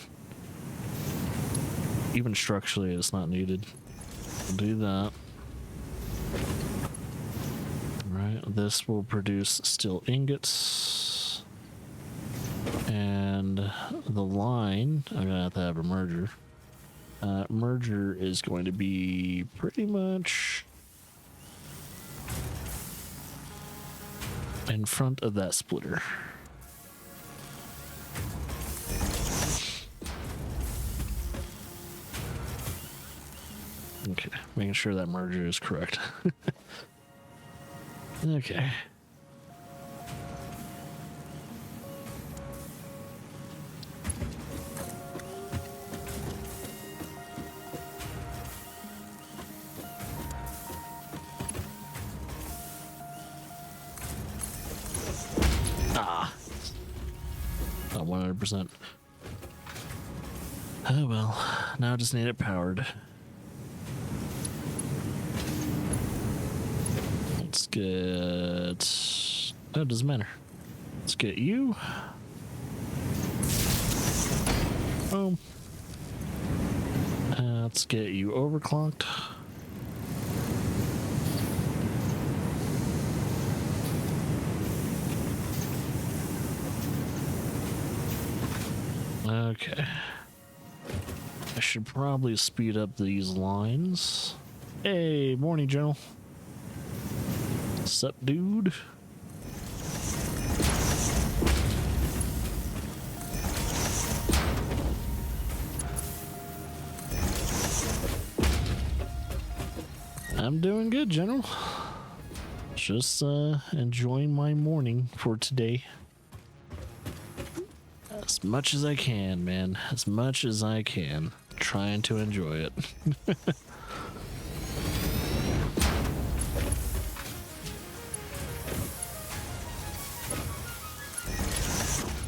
S1: Even structurally, it's not needed. We'll do that. Alright, this will produce steel ingots. And the line, I'm gonna have to have a merger. Merger is going to be pretty much in front of that splitter. Okay, making sure that merger is correct. Okay. Ah. Not 100%. Oh well, now I just need it powered. Let's get... Oh, it doesn't matter. Let's get you. Boom. Let's get you overclocked. Okay. I should probably speed up these lines. Hey, morning, General. Sup, dude? I'm doing good, General. Just enjoying my morning for today. As much as I can, man. As much as I can. Trying to enjoy it.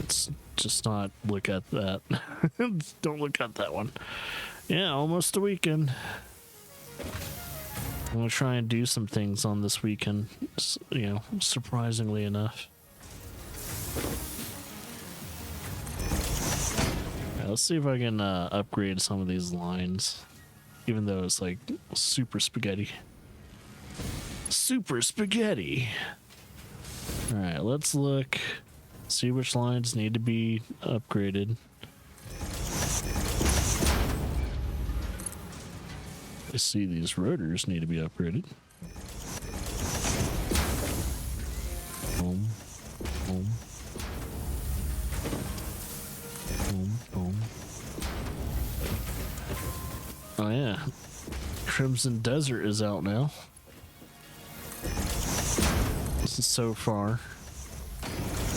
S1: Let's just not look at that. Don't look at that one. Yeah, almost the weekend. I'm gonna try and do some things on this weekend, you know, surprisingly enough. Yeah, let's see if I can upgrade some of these lines, even though it's like super spaghetti. Super spaghetti! Alright, let's look, see which lines need to be upgraded. I see these rotors need to be upgraded. Boom, boom, boom, boom. Oh yeah, Crimson Desert is out now. This is so far.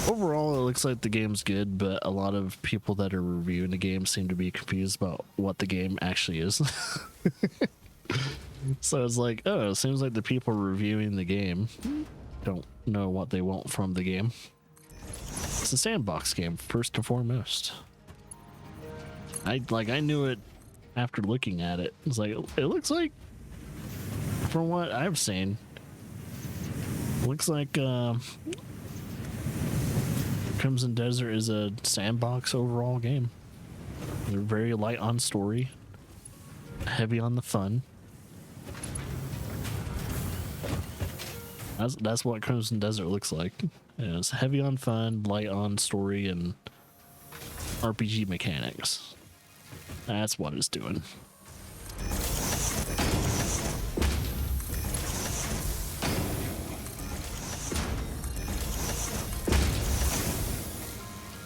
S1: Overall, it looks like the game's good, but a lot of people that are reviewing the game seem to be confused about what the game actually is. So it's like, oh, it seems like the people reviewing the game don't know what they want from the game. It's a sandbox game, first and foremost. I knew it after looking at it. It's like, it looks like, from what I've seen, looks like Crimson Desert is a sandbox overall game. They're very light on story, heavy on the fun. That's what Crimson Desert looks like. It's heavy on fun, light on story, and RPG mechanics. That's what it's doing.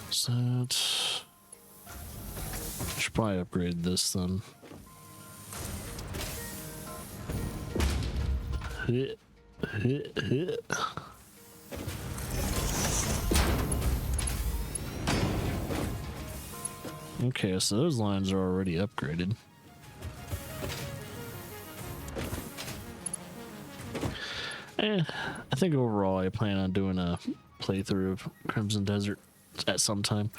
S1: So should probably upgrade this then. Okay, so those lines are already upgraded. I think overall I plan on doing a playthrough of Crimson Desert at some time.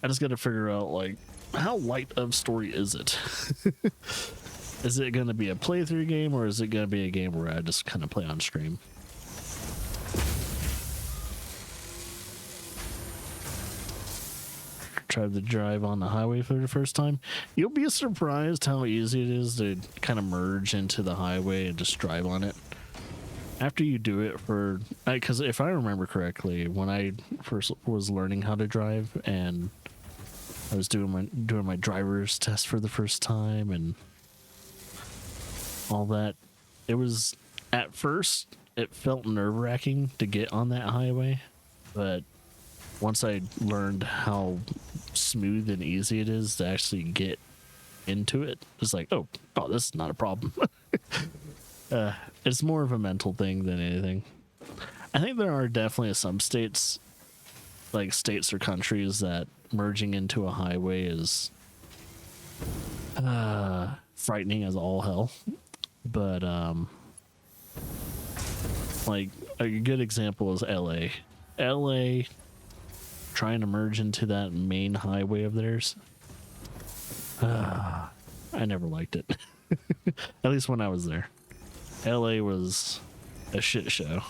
S1: I just got to figure out, like, how light of story is it? Is it going to be a playthrough game, or is it going to be a game where I just kind of play on stream? Tried to drive on the highway for the first time. You'll be surprised how easy it is to kind of merge into the highway and just drive on it. After you do it for, because if I remember correctly, when I first was learning how to drive and I was doing my driver's test for the first time and all that, it was, at first it felt nerve-wracking to get on that highway, but once I learned how smooth and easy it is to actually get into it, it's like, oh, this is not a problem. It's more of a mental thing than anything. I think there are definitely some states, like states or countries, that merging into a highway is frightening as all hell. But like a good example is LA. LA trying to merge into that main highway of theirs. I never liked it. At least when I was there. LA was a shit show.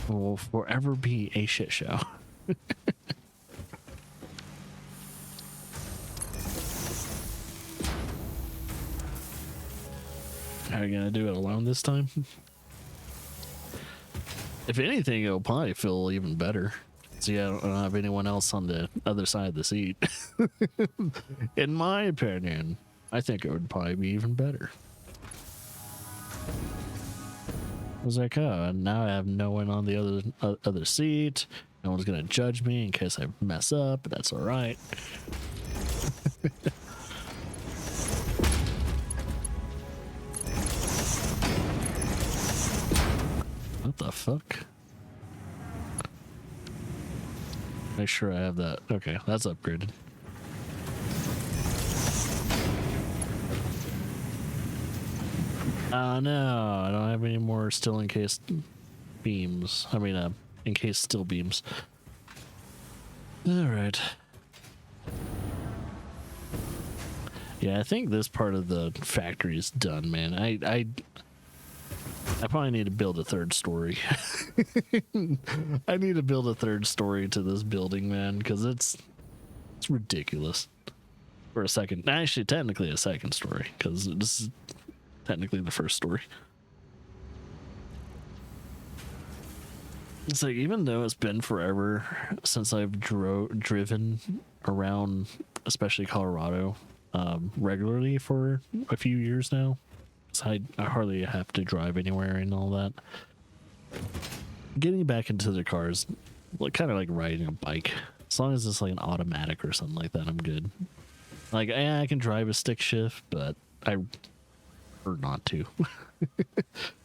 S1: Will forever be a shit show. Are you gonna do it alone this time? If anything, it'll probably feel even better. See, I don't have anyone else on the other side of the seat. In my opinion, I think it would probably be even better. I was like, oh, now I have no one on the other seat. No one's gonna judge me in case I mess up, but that's all right. What the fuck? Make sure I have that. Okay, that's upgraded. No, I don't have any more still encased beams. I mean, encased steel beams. All right. Yeah, I think this part of the factory is done, man. I probably need to build a third story. I need to build a third story to this building, man, because it's ridiculous. For a second, actually, technically a second story, because this is technically the first story. It's like, even though it's been forever since I've driven around, especially Colorado, regularly for a few years now. So I hardly have to drive anywhere and all that. Getting back into the cars, like kind of like riding a bike. As long as it's like an automatic or something like that, I'm good. Like, yeah, I can drive a stick shift, but I prefer not to.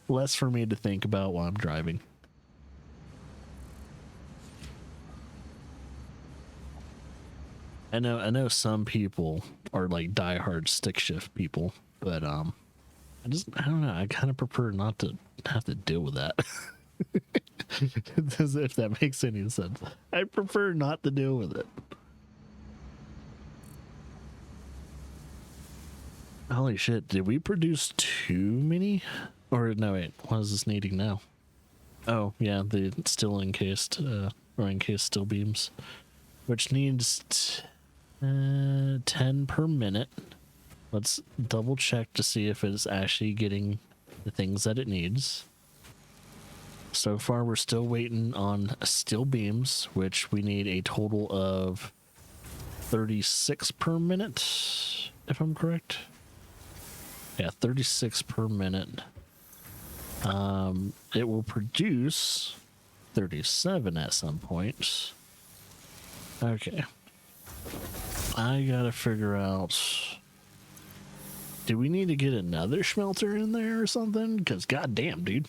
S1: Less for me to think about while I'm driving. I know some people are like diehard stick shift people, but I don't know. I kind of prefer not to have to deal with that. As if that makes any sense. I prefer not to deal with it. Holy shit, did we produce too many? Or no, wait, what is this needing now? Oh, yeah, the still encased, or encased steel beams, which needs 10 per minute. Let's double check to see if it's actually getting the things that it needs. So far, we're still waiting on steel beams, which we need a total of 36 per minute, if I'm correct. Yeah, 36 per minute. It will produce 37 at some point. Okay. I gotta figure out... Do we need to get another smelter in there or something? Because goddamn, dude.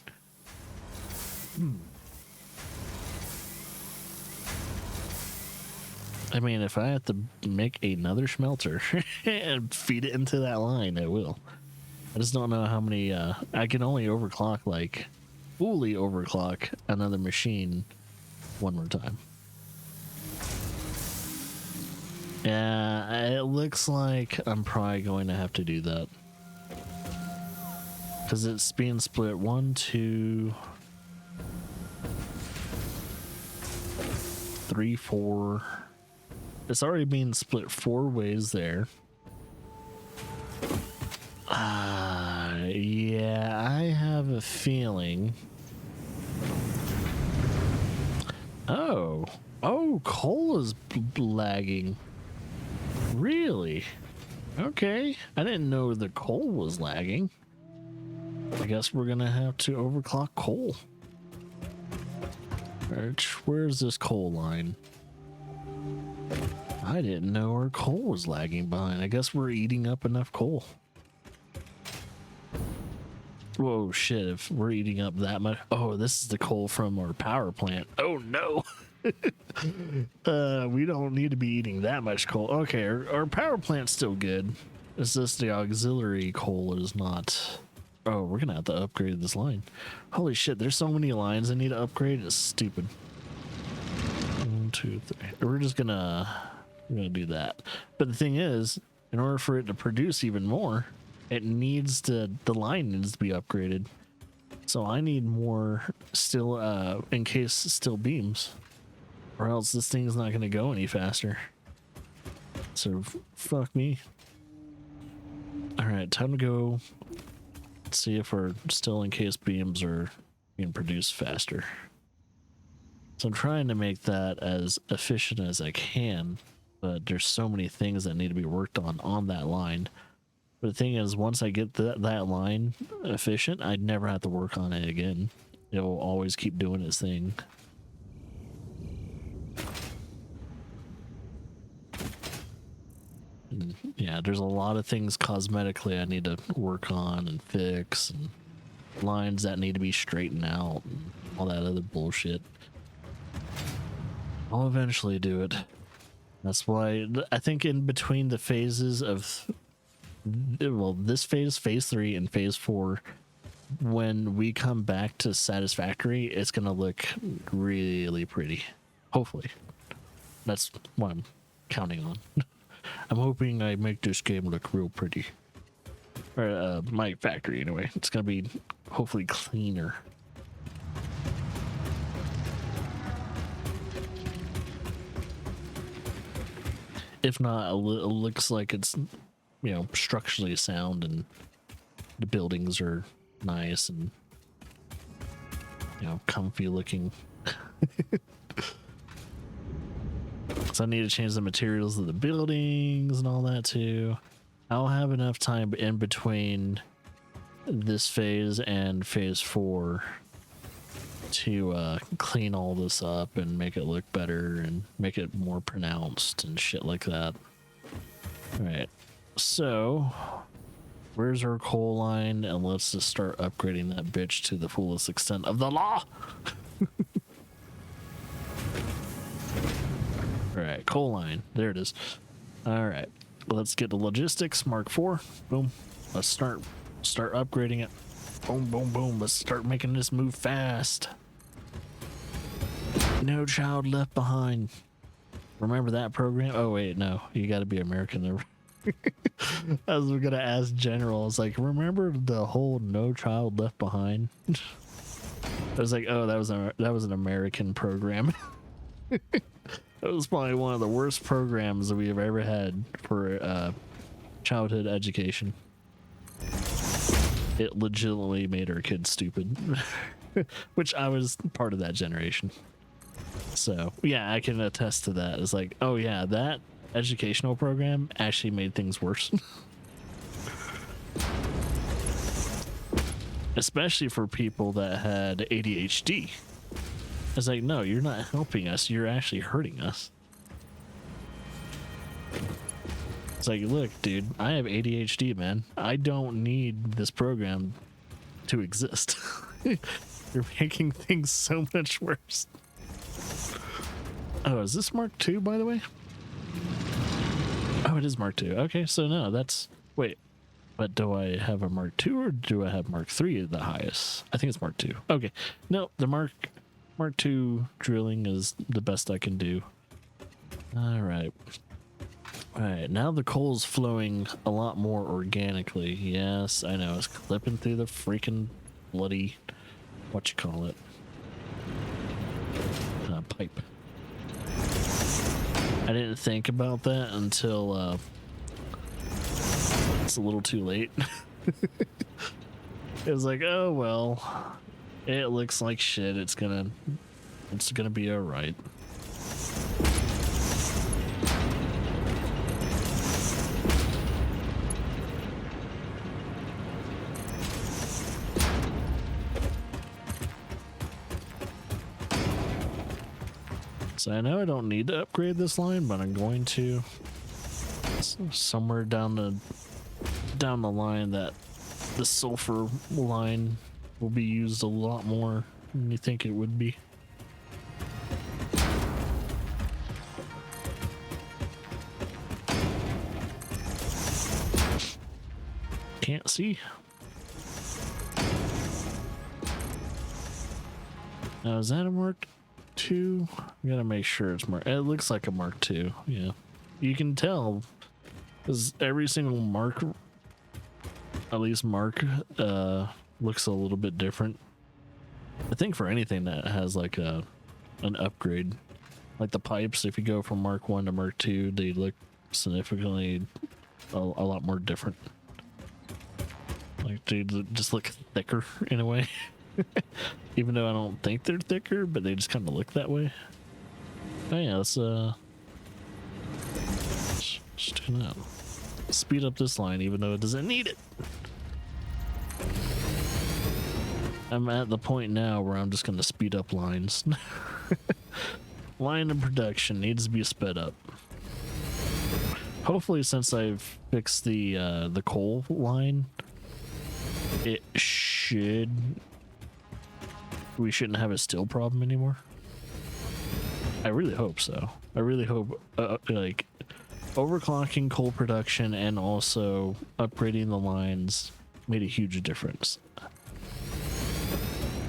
S1: I mean, if I have to make another smelter and feed it into that line, I will. I just don't know how many... I can only overclock, like, fully overclock another machine one more time. Yeah, it looks like I'm probably going to have to do that. Because it's being split 1, 2, 3, 4. It's already being split 4 ways there. Yeah, I have a feeling. Oh, coal is lagging. Really? Okay. I didn't know the coal was lagging. I guess we're gonna have to overclock coal. Where's this coal line? I didn't know our coal was lagging behind. I guess we're eating up enough coal. Whoa, shit! If we're eating up that much, oh, this is the coal from our power plant. Oh no. We don't need to be eating that much coal. Okay, our power plant's still good. It's just the auxiliary coal is not. Oh, we're gonna have to upgrade this line. Holy shit, there's so many lines I need to upgrade. It's stupid. 1, 2, 3. We're gonna do that. But the thing is, in order for it to produce even more, the line needs to be upgraded. So I need more steel, encased steel beams, or else this thing's not gonna go any faster. So fuck me. All right, time to go see if our steel encased beams are being produced faster. So I'm trying to make that as efficient as I can, but there's so many things that need to be worked on that line. But the thing is, once I get that line efficient, I'd never have to work on it again. It will always keep doing its thing. And yeah, there's a lot of things cosmetically I need to work on and fix, and lines that need to be straightened out, and all that other bullshit. I'll eventually do it. That's why I think in between the phases of, well, this phase 3 and phase 4, when we come back to Satisfactory, it's gonna look really pretty. Hopefully. That's what I'm counting on. I'm hoping I make this game look real pretty. Or my factory anyway. It's gonna be hopefully cleaner. If not, it looks like it's, you know, structurally sound and the buildings are nice and, you know, comfy looking. So I need to change the materials of the buildings and all that too. I'll have enough time in between this phase and phase 4 to clean all this up and make it look better and make it more pronounced and shit like that. All right, so where's our coal line? And let's just start upgrading that bitch to the fullest extent of the law. All right, coal line, there it is. All right, let's get the logistics Mark IV. Boom. Let's start upgrading it. Boom, boom, boom. Let's start making this move fast. No Child Left Behind. Remember that program? Oh wait, no, you got to be American. I was gonna ask General. I was like, remember the whole No Child Left Behind? I was like, oh, that was an American program. That was probably one of the worst programs that we have ever had for childhood education. It legitimately made our kids stupid, which I was part of that generation. So yeah, I can attest to that. It's like, oh yeah, that educational program actually made things worse. Especially for people that had ADHD. It's like, no, you're not helping us, you're actually hurting us. It's like, look, dude, I have ADHD, man. I don't need this program to exist. You're making things so much worse. Oh, is this Mark II, by the way? Oh, it is Mark II. Okay, so no, that's... Wait, but do I have a Mark II or do I have Mark III the highest? I think it's Mark II. Okay, no, the Mark II drilling is the best I can do. All right. All right, now the coal's flowing a lot more organically. Yes, I know, it's clipping through the freaking bloody, what you call it, pipe. I didn't think about that until it's a little too late. It was like, oh well, it looks like shit. It's gonna be all right. So I know I don't need to upgrade this line, but I'm going to. Somewhere down the line, that the sulfur line will be used a lot more than you think it would be. Can't see. Now is that a Mark II? I gotta make sure it's Mark. It looks like a Mark II. Yeah, you can tell because every single Mark, at least Mark, looks a little bit different. I think for anything that has like an upgrade, like the pipes, if you go from Mark 1 to Mark 2, they look significantly a lot more different. Like they just look thicker in a way. Even though I don't think they're thicker, but they just kind of look that way. Oh yeah, let's do that. Speed up this line even though it doesn't need it. I'm at the point now where I'm just gonna speed up lines. Line of production needs to be sped up. Hopefully, since I've fixed the coal line, it should. We shouldn't have a still problem anymore. I really hope so. I really hope like overclocking coal production and also upgrading the lines made a huge difference.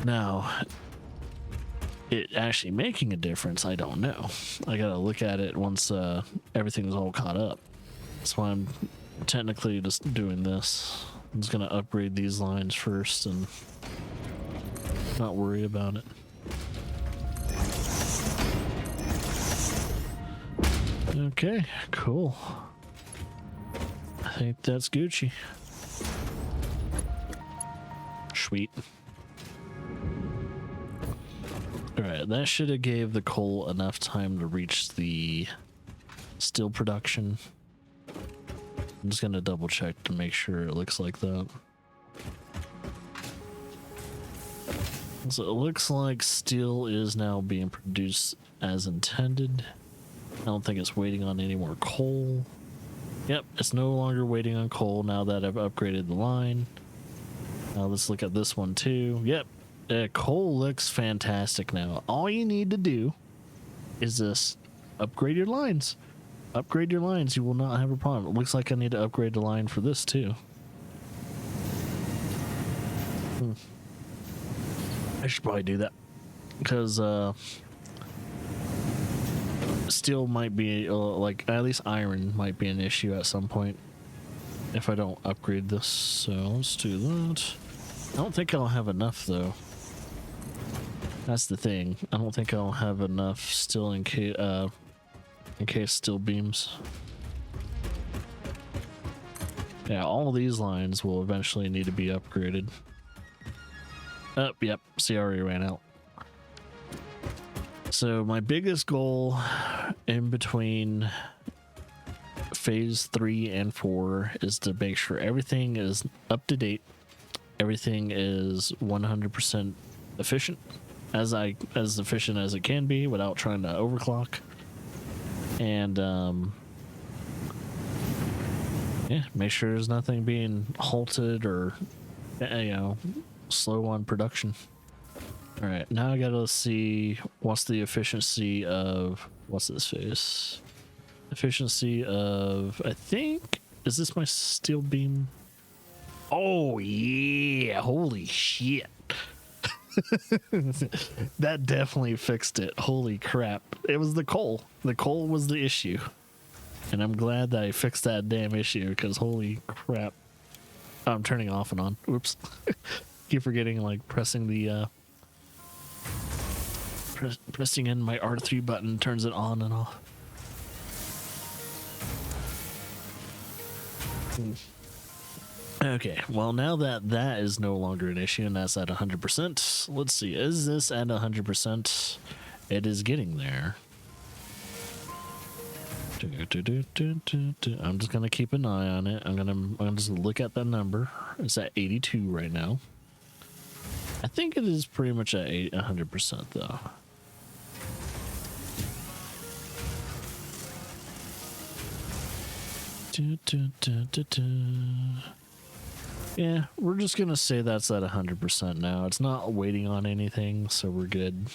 S1: Now, it actually making a difference, I don't know. I gotta look at it once everything's all caught up. That's why I'm technically just doing this. I'm just gonna upgrade these lines first and not worry about it. Okay, cool. I think that's Gucci. Sweet. Alright, that should have gave the coal enough time to reach the steel production. I'm just gonna double check to make sure it looks like that. So it looks like steel is now being produced as intended. I don't think it's waiting on any more coal. Yep, it's no longer waiting on coal now that I've upgraded the line. Now let's look at this one too. Yep, coal looks fantastic now. All you need to do is just upgrade your lines. Upgrade your lines, you will not have a problem. It looks like I need to upgrade the line for this too. I should probably do that because steel might be like at least iron might be an issue at some point if I don't upgrade this. So let's do that. I don't think I'll have enough though. That's the thing. I don't think I'll have enough steel in case steel beams. Yeah, all these lines will eventually need to be upgraded. Yep, see, I already ran out. So my biggest goal in between phase 3 and 4 is to make sure everything is up to date. Everything is 100% efficient, as efficient as it can be without trying to overclock. And yeah, make sure there's nothing being halted or slow on production. All right, now I gotta see what's the efficiency of what's this phase? Efficiency of, I think, is this my steel beam? Oh yeah, holy shit. That definitely fixed it. Holy crap. It was the coal. The coal was the issue. And I'm glad that I fixed that damn issue because holy crap. Oh, I'm turning off and on. Oops. Keep forgetting like pressing the pressing in my R3 button turns it on and off. Okay, well now that that is no longer an issue and that's at 100%, let's see, is this at 100%? It is getting there. I'm just gonna keep an eye on it. I'm gonna just look at that number. It's at 82 right now. I think it is pretty much at 100% though. Yeah, we're just gonna say that's at 100% now. It's not waiting on anything, so we're good.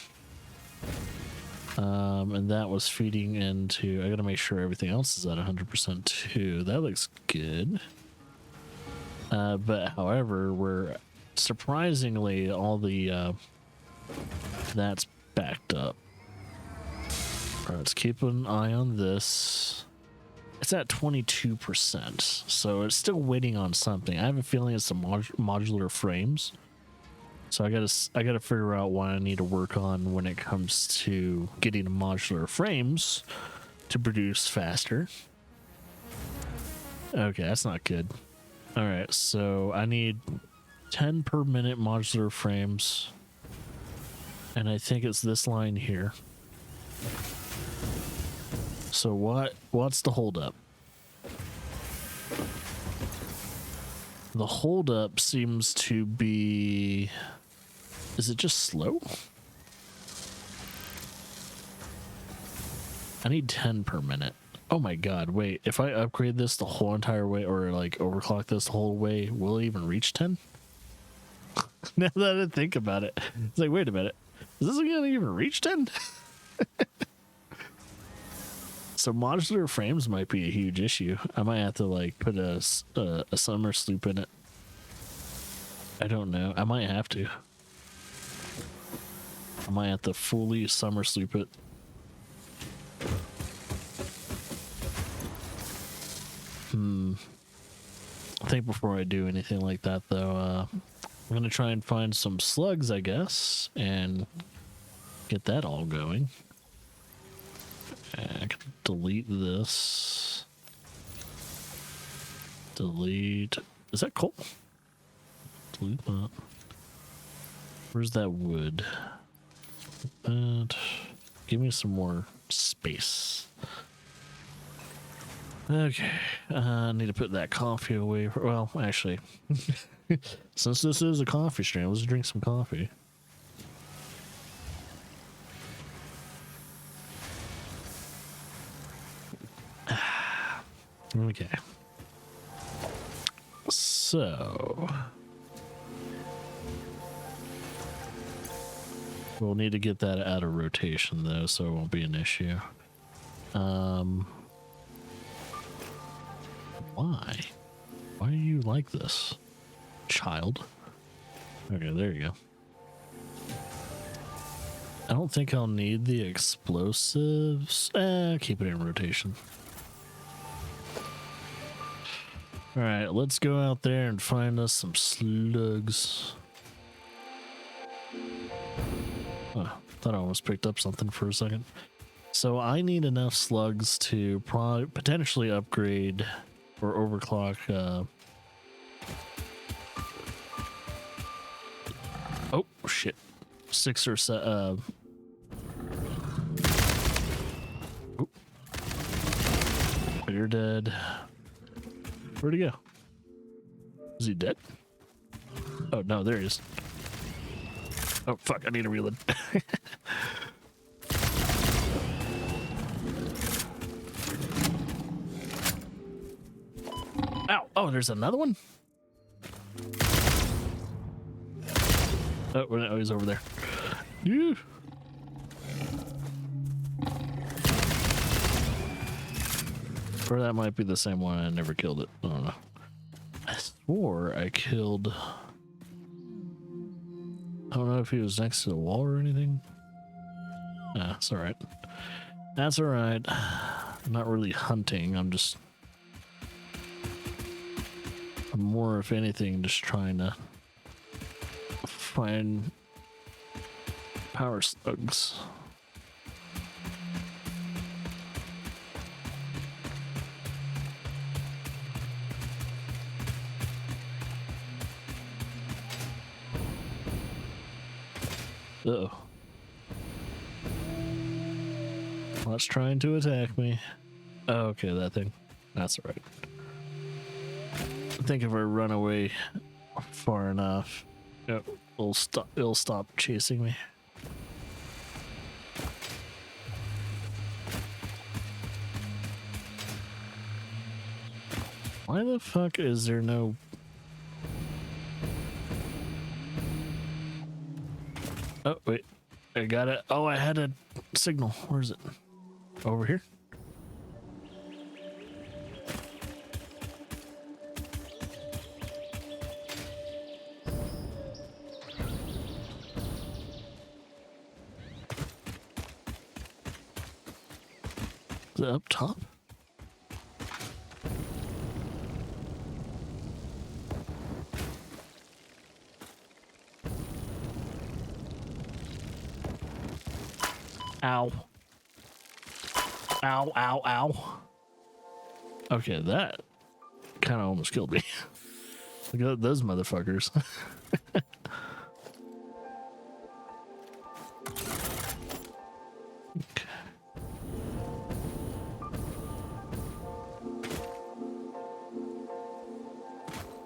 S1: And that was feeding into. I gotta make sure everything else is at 100% too. That looks good. But however, we're surprisingly all the that's backed up. All right, let's keep an eye on this. It's at 22%, so it's still waiting on something. I have a feeling it's some modular frames. So I gotta figure out what I need to work on when it comes to getting modular frames to produce faster. Okay, that's not good. All right, so I need 10 per minute modular frames, and I think it's this line here. So what's the holdup? The holdup seems to be. Is it just slow? I need 10 per minute. Oh my god, wait. If I upgrade this the whole entire way, or like overclock this the whole way, will it even reach 10? Now that I think about it, it's like, wait a minute. Is this gonna even reach 10? So modular frames might be a huge issue. I might have to like put a summer sloop in it. I don't know. I might have to. I might have to fully summer sloop it. I think before I do anything like that, though, I'm gonna try and find some slugs, I guess, and get that all going. I can delete this. Delete. Is that coal? Delete that. Where's that wood? Give me some more space. Okay. I need to put that coffee away. Well, actually, since this is a coffee stream, let's drink some coffee. Okay. So we'll need to get that out of rotation though, so it won't be an issue. Why? Why are you like this, child? Okay, there you go. I don't think I'll need the explosives. Keep it in rotation. All right, let's go out there and find us some slugs. Oh, thought I almost picked up something for a second. So I need enough slugs to potentially upgrade or overclock. Oh shit! 6 or 7. Oh. You're dead. Where'd he go? Is he dead? Oh no, there he is. Oh fuck, I need to reload. Ow! Oh, there's another one? Oh, no, he's over there. Yeah. Or that might be the same one. I never killed it. I don't know. I swore I killed. I don't know if he was next to the wall or anything. Ah, it's alright. That's alright. I'm not really hunting. I'm more, if anything, just trying to find power slugs. Uh-oh. What's trying to attack me? Oh, okay, that thing. That's all right. I think if I run away far enough, it'll stop chasing me. Why the fuck is there no Oh, wait. I got it. Oh, I had a signal. Where is it? Over here? Is it up top? Ow. Ow, ow, ow. Okay, that kind of almost killed me. Look at those motherfuckers. Okay.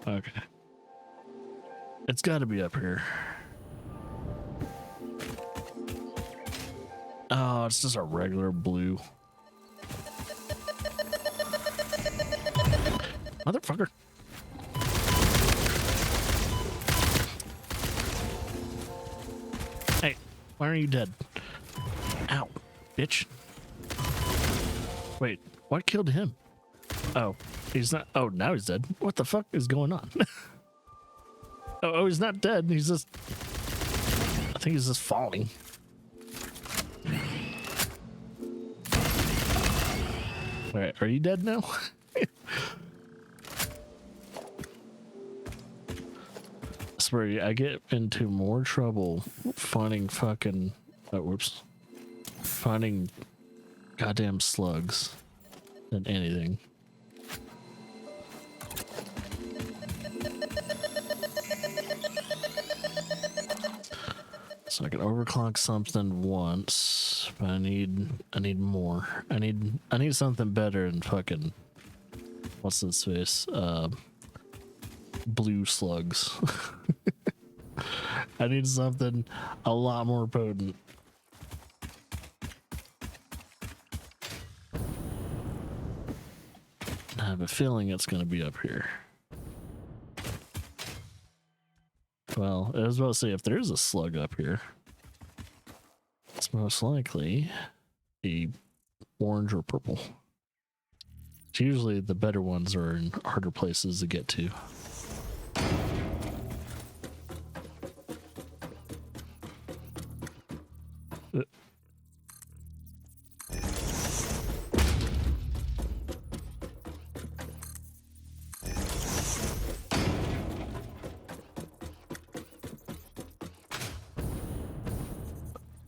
S1: Okay. It's got to be up here. Oh, it's just a regular blue. Motherfucker. Hey, why aren't you dead? Ow, bitch. Wait, what killed him? Oh, he's not. Oh, now he's dead. What the fuck is going on? Oh, he's not dead. He's just. I think he's just falling. All right, are you dead now? I swear, I get into more trouble finding fucking. Oh, whoops. Finding goddamn slugs than anything. So I can overclock something once, but I need more. I need something better than fucking what's this face? Blue slugs. I need something a lot more potent. I have a feeling it's gonna be up here. Well, I was about to say, if there's a slug up here, it's most likely a orange or purple. It's usually the better ones are in harder places to get to.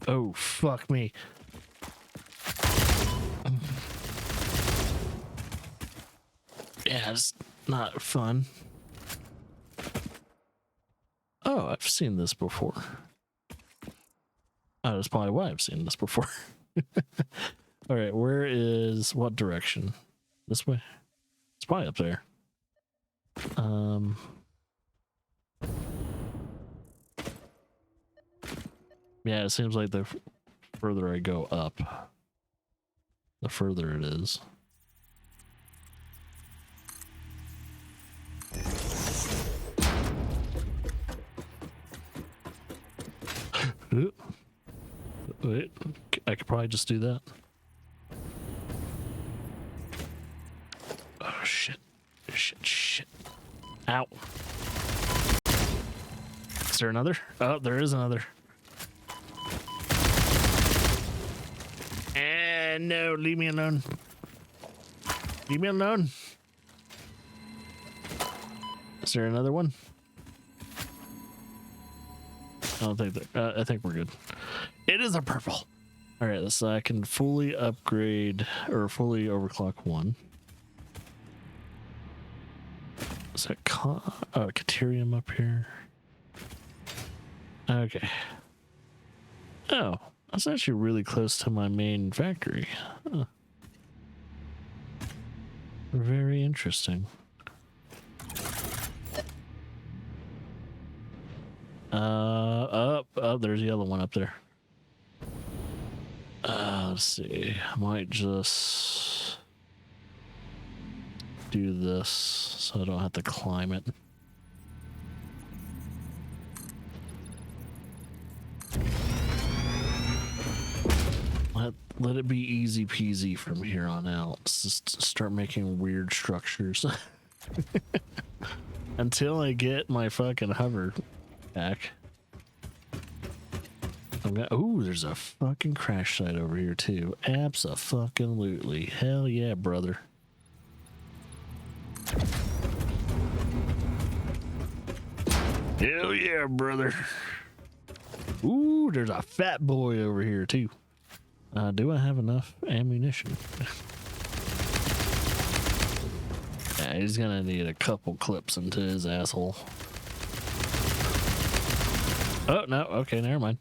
S1: Oh, fuck me. Yeah, it's not fun. Oh, I've seen this before. Oh, that's probably why I've seen this before. All right, where is what direction? This way? It's probably up there. Yeah, it seems like the further I go up, the further it is. Wait, I could probably just do that. Oh, shit. Shit. Ow. Is there another? Oh, there is another. And no, leave me alone. Leave me alone. Is there another one? I don't think that. I think we're good. It is a purple. All right, so I can fully upgrade or fully overclock one. Is that Caterium up here? Okay. Oh, that's actually really close to my main factory. Huh. Very interesting. Oh, there's the other one up there. Let's see. I might just do this so I don't have to climb it. Let it be easy peasy from here on out. Let's just start making weird structures. Until I get my fucking hover back. Ooh, there's a fucking crash site over here too. Abso-fucking-lutely. Hell yeah, brother. Hell yeah, brother. Ooh, there's a fat boy over here too. Do I have enough ammunition? Yeah, he's gonna need a couple clips into his asshole. Oh, no. Okay, never mind.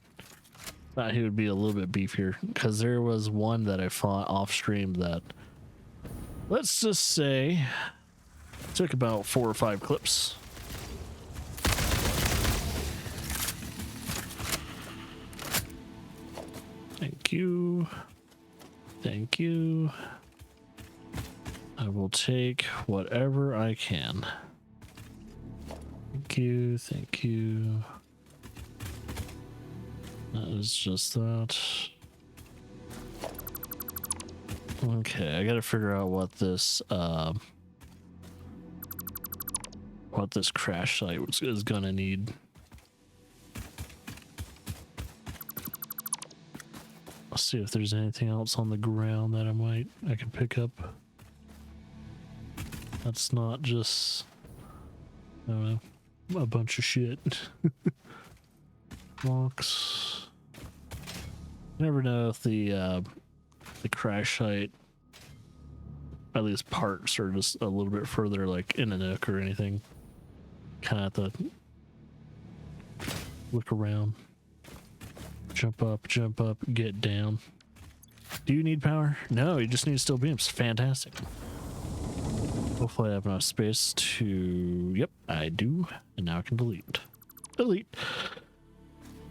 S1: Thought he would be a little bit beefier, because there was one that I fought off stream that, let's just say, took about 4 or 5 clips. Thank you. Thank you. I will take whatever I can. Thank you. Thank you. That is just that. Okay, I gotta figure out what this crash site is gonna need. I'll see if there's anything else on the ground that I can pick up. That's not just, I don't know, a bunch of shit. Blocks. Never know if the crash site, at least parts, are just a little bit further, like in a nook or anything. Kind of have to look around. Jump up, get down. Do you need power? No, you just need steel beams. Fantastic. Hopefully I have enough space to... Yep, I do. And now I can delete. Delete.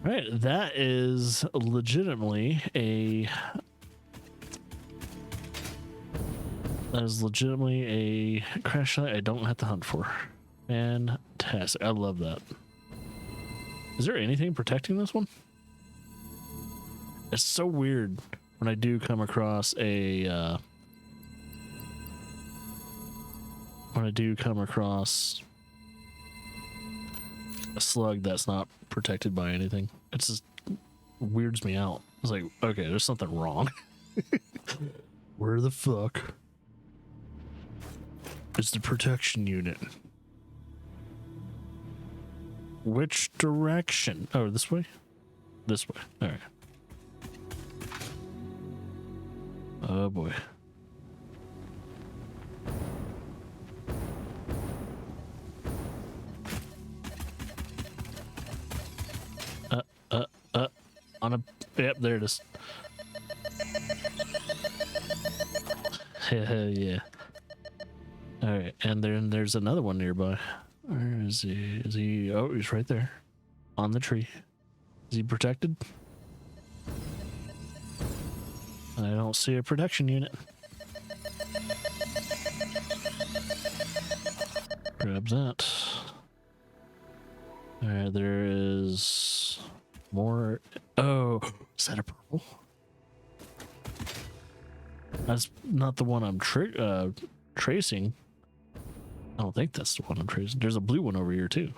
S1: All right, that is legitimately a... That is legitimately a crash site I don't have to hunt for. Fantastic. I love that. Is there anything protecting this one? It's so weird when I do come across a slug that's not protected by anything. It just weirds me out. It's like, okay, there's something wrong. Where the fuck is the protection unit? Which direction? Oh, this way? This way. All right. Oh boy. On a, yep, there it is. Hell yeah. All right, and then there's another one nearby. Where is he? Is he? Oh, he's right there, on the tree. Is he protected? I don't see a protection unit. Grab that. All right, there is more. Oh, is that a purple? That's not the one I'm tracing. I don't think that's the one I'm tracing. There's a blue one over here too.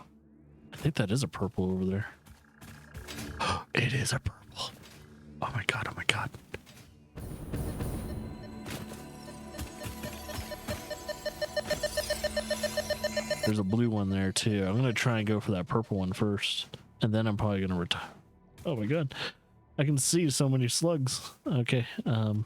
S1: I think that is a purple over there. It is a purple. Oh my god, oh my god. There's a blue one there too. I'm gonna try and go for that purple one first, and then I'm probably gonna retire. Oh my god, I can see so many slugs. Okay, and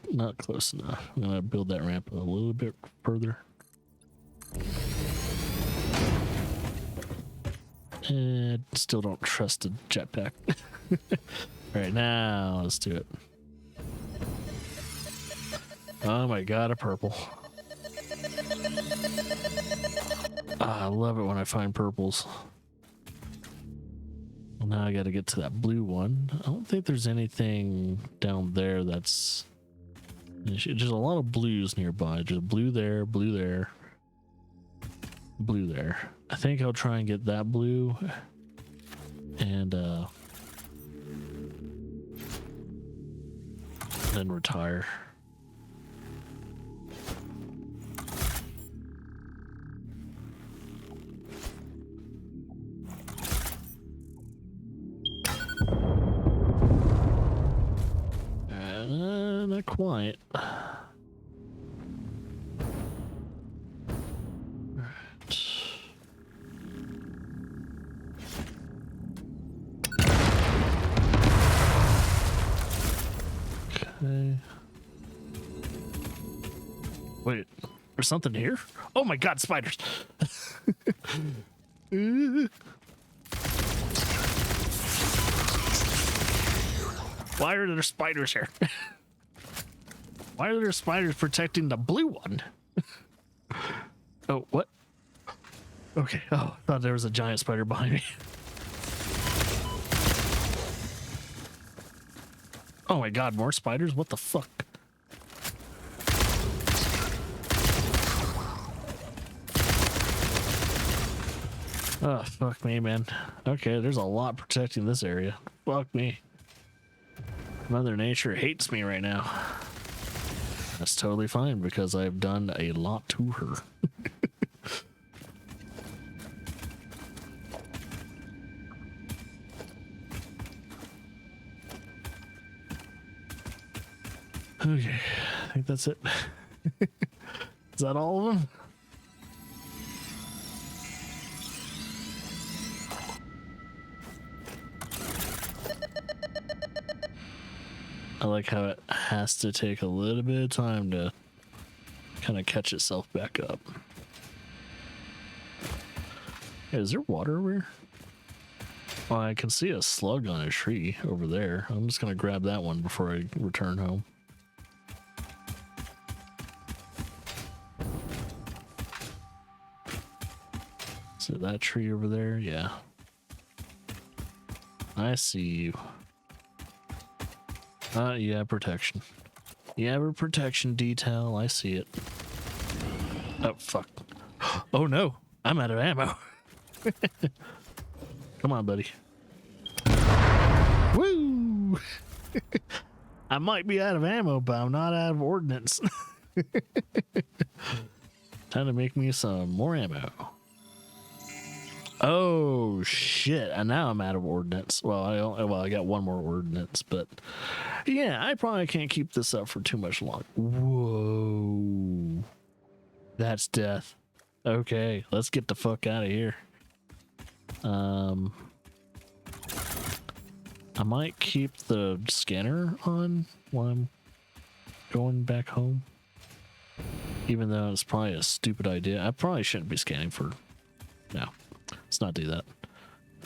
S1: not close enough. I'm gonna build that ramp a little bit further. And still don't trust the jetpack. All right, now let's do it. Oh my god, a purple. I love it when I find purples. Well, now I got to get to that blue one. I don't think there's anything down there that's... There's a lot of blues nearby. There's blue there, blue there, blue there. I think I'll try and get that blue and then retire. Not quite. Okay. Wait, there's something here? Oh my god, spiders! Why are there spiders here? Why are there spiders protecting the blue one? Oh, what? Okay. Oh, I thought there was a giant spider behind me. Oh my god, more spiders? What the fuck? Oh, fuck me, man. Okay, there's a lot protecting this area. Fuck me. Mother Nature hates me right now. That's totally fine because I've done a lot to her. Okay, I think that's it. Is that all of them? I like how it has to take a little bit of time to kind of catch itself back up. Hey, is there water over here? Oh, I can see a slug on a tree over there. I'm just gonna grab that one before I return home. Is it that tree over there? Yeah. I see you. Yeah, protection. You have a protection detail. I see it. Oh, fuck. Oh, no. I'm out of ammo. Come on, buddy. Woo! I might be out of ammo, but I'm not out of ordnance. Time to make me some more ammo. Oh shit! And now I'm out of ordnance. Well, I got one more ordnance, but yeah, I probably can't keep this up for too much longer. Whoa, that's death. Okay, let's get the fuck out of here. I might keep the scanner on while I'm going back home, even though it's probably a stupid idea. I probably shouldn't be scanning for now. Let's not do that.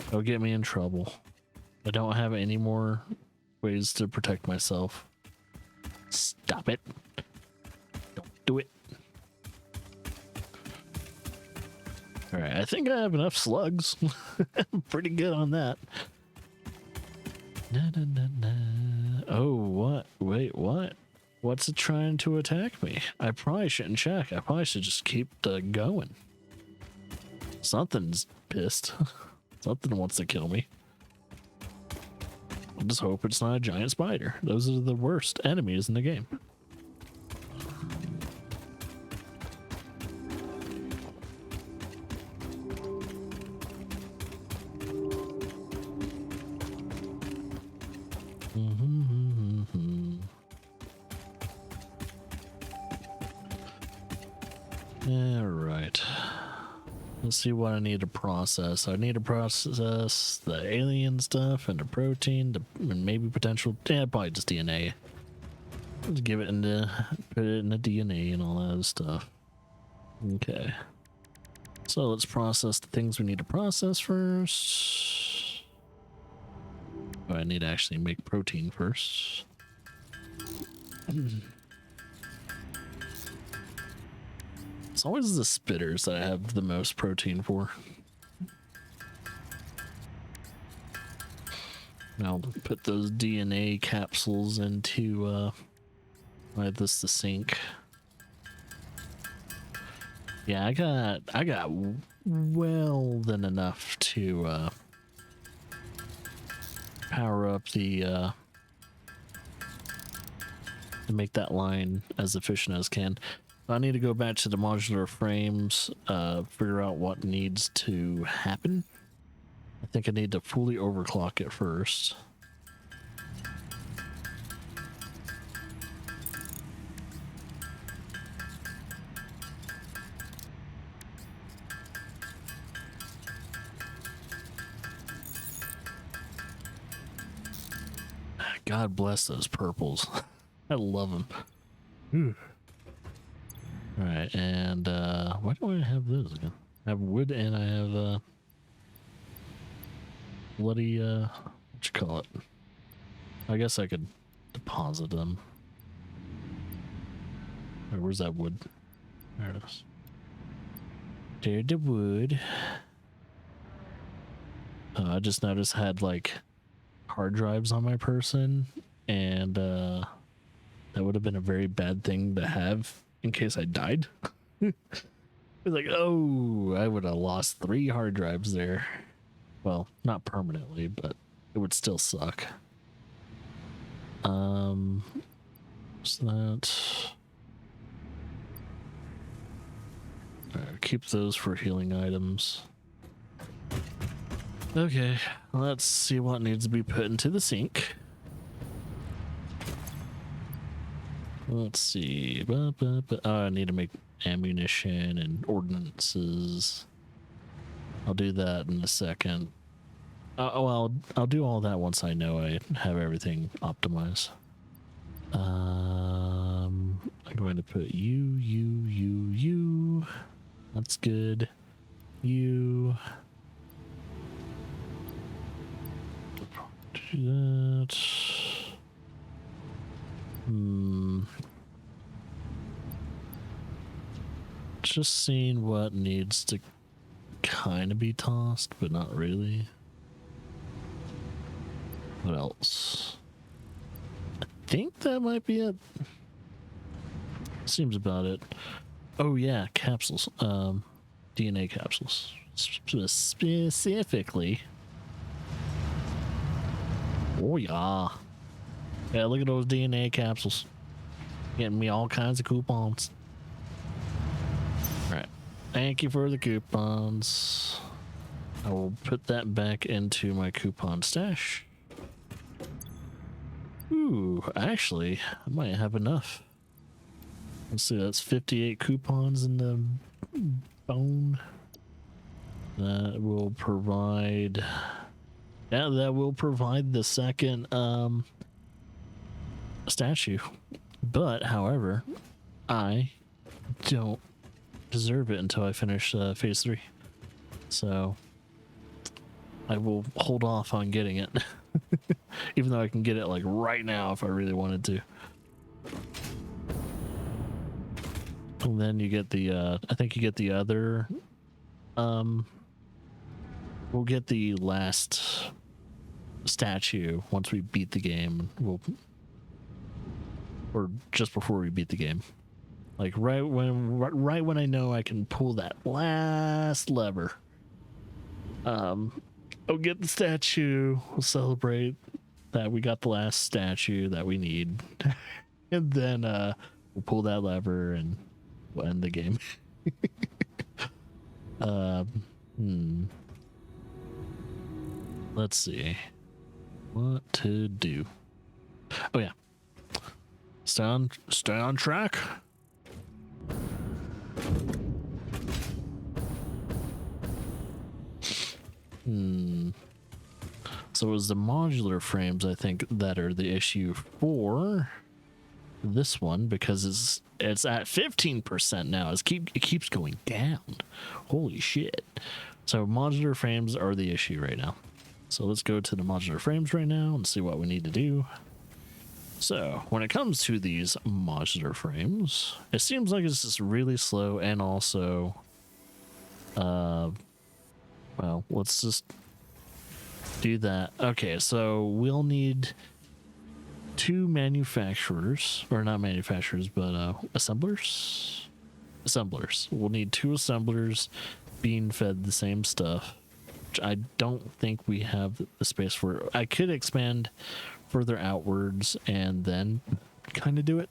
S1: It'll get me in trouble. I don't have any more ways to protect myself. Stop it. Don't do it. Alright, I think I have enough slugs. I'm pretty good on that. Oh, what? Wait, what? What's it trying to attack me? I probably shouldn't check. I probably should just keep going. Something's pissed. Something wants to kill me. I just hope it's not a giant spider. Those are the worst enemies in the game. All right. Let's see what I need to process. I need to process the alien stuff and the protein, and maybe potential, probably just DNA. Let's give it into, put it in the DNA and all that other stuff. Okay. So let's process the things we need to process first. Oh, I need to actually make protein first. It's always the spitters that I have the most protein for. I'll put those DNA capsules into this the sink. Yeah, I got well than enough to power up the to make that line as efficient as can. I need to go back to the modular frames, figure out what needs to happen. I think I need to fully overclock it first. God bless those purples. I love them. All right, and why do I have those again? I have wood and I have bloody what you call it? I guess I could deposit them. Right, where's that wood? There it is. There's the wood. I just noticed I had like hard drives on my person, and that would have been a very bad thing to have in case I died. It's like, oh, I would have lost 3 hard drives there. Well, not permanently, but it would still suck. So that. Keep those for healing items. Okay, let's see what needs to be put into the sink. Let's see. Oh, I need to make ammunition and ordnances. I'll do that in a second. Well, I'll do all that once I know I have everything optimized. I'm going to put you. That's good. You. Do that. Just seeing what needs to kind of be tossed, but not really. What else? I think that might be it. Seems about it. Oh yeah, capsules. DNA capsules. Specifically. Oh yeah. Yeah, look at those DNA capsules. Getting me all kinds of coupons. Alright. Thank you for the coupons. I will put that back into my coupon stash. Ooh, actually, I might have enough. Let's see, that's 58 coupons in the bone. That will provide... Yeah, that will provide the second statue. But, however, I don't deserve it until I finish phase 3. So, I will hold off on getting it. Even though I can get it like right now if I really wanted to. And then you get the I think you get the other we'll get the last statue once we beat the game. Or just before we beat the game. Like right when I know I can pull that last lever. I'll get the statue. We'll celebrate that we got the last statue that we need. And then we'll pull that lever and we'll end the game. Let's see what to do. Oh yeah, stay on track. So it was the modular frames, I think, that are the issue for this one, because it's at 15% now. It keeps going down. Holy shit. So modular frames are the issue right now. So let's go to the modular frames right now and see what we need to do. So when it comes to these modular frames, it seems like it's just really slow, and also well, let's just do that. Okay, so we'll need two manufacturers, or not manufacturers, but assemblers. Assemblers. We'll need two assemblers being fed the same stuff, which I don't think we have the space for. I could expand further outwards and then kind of do it.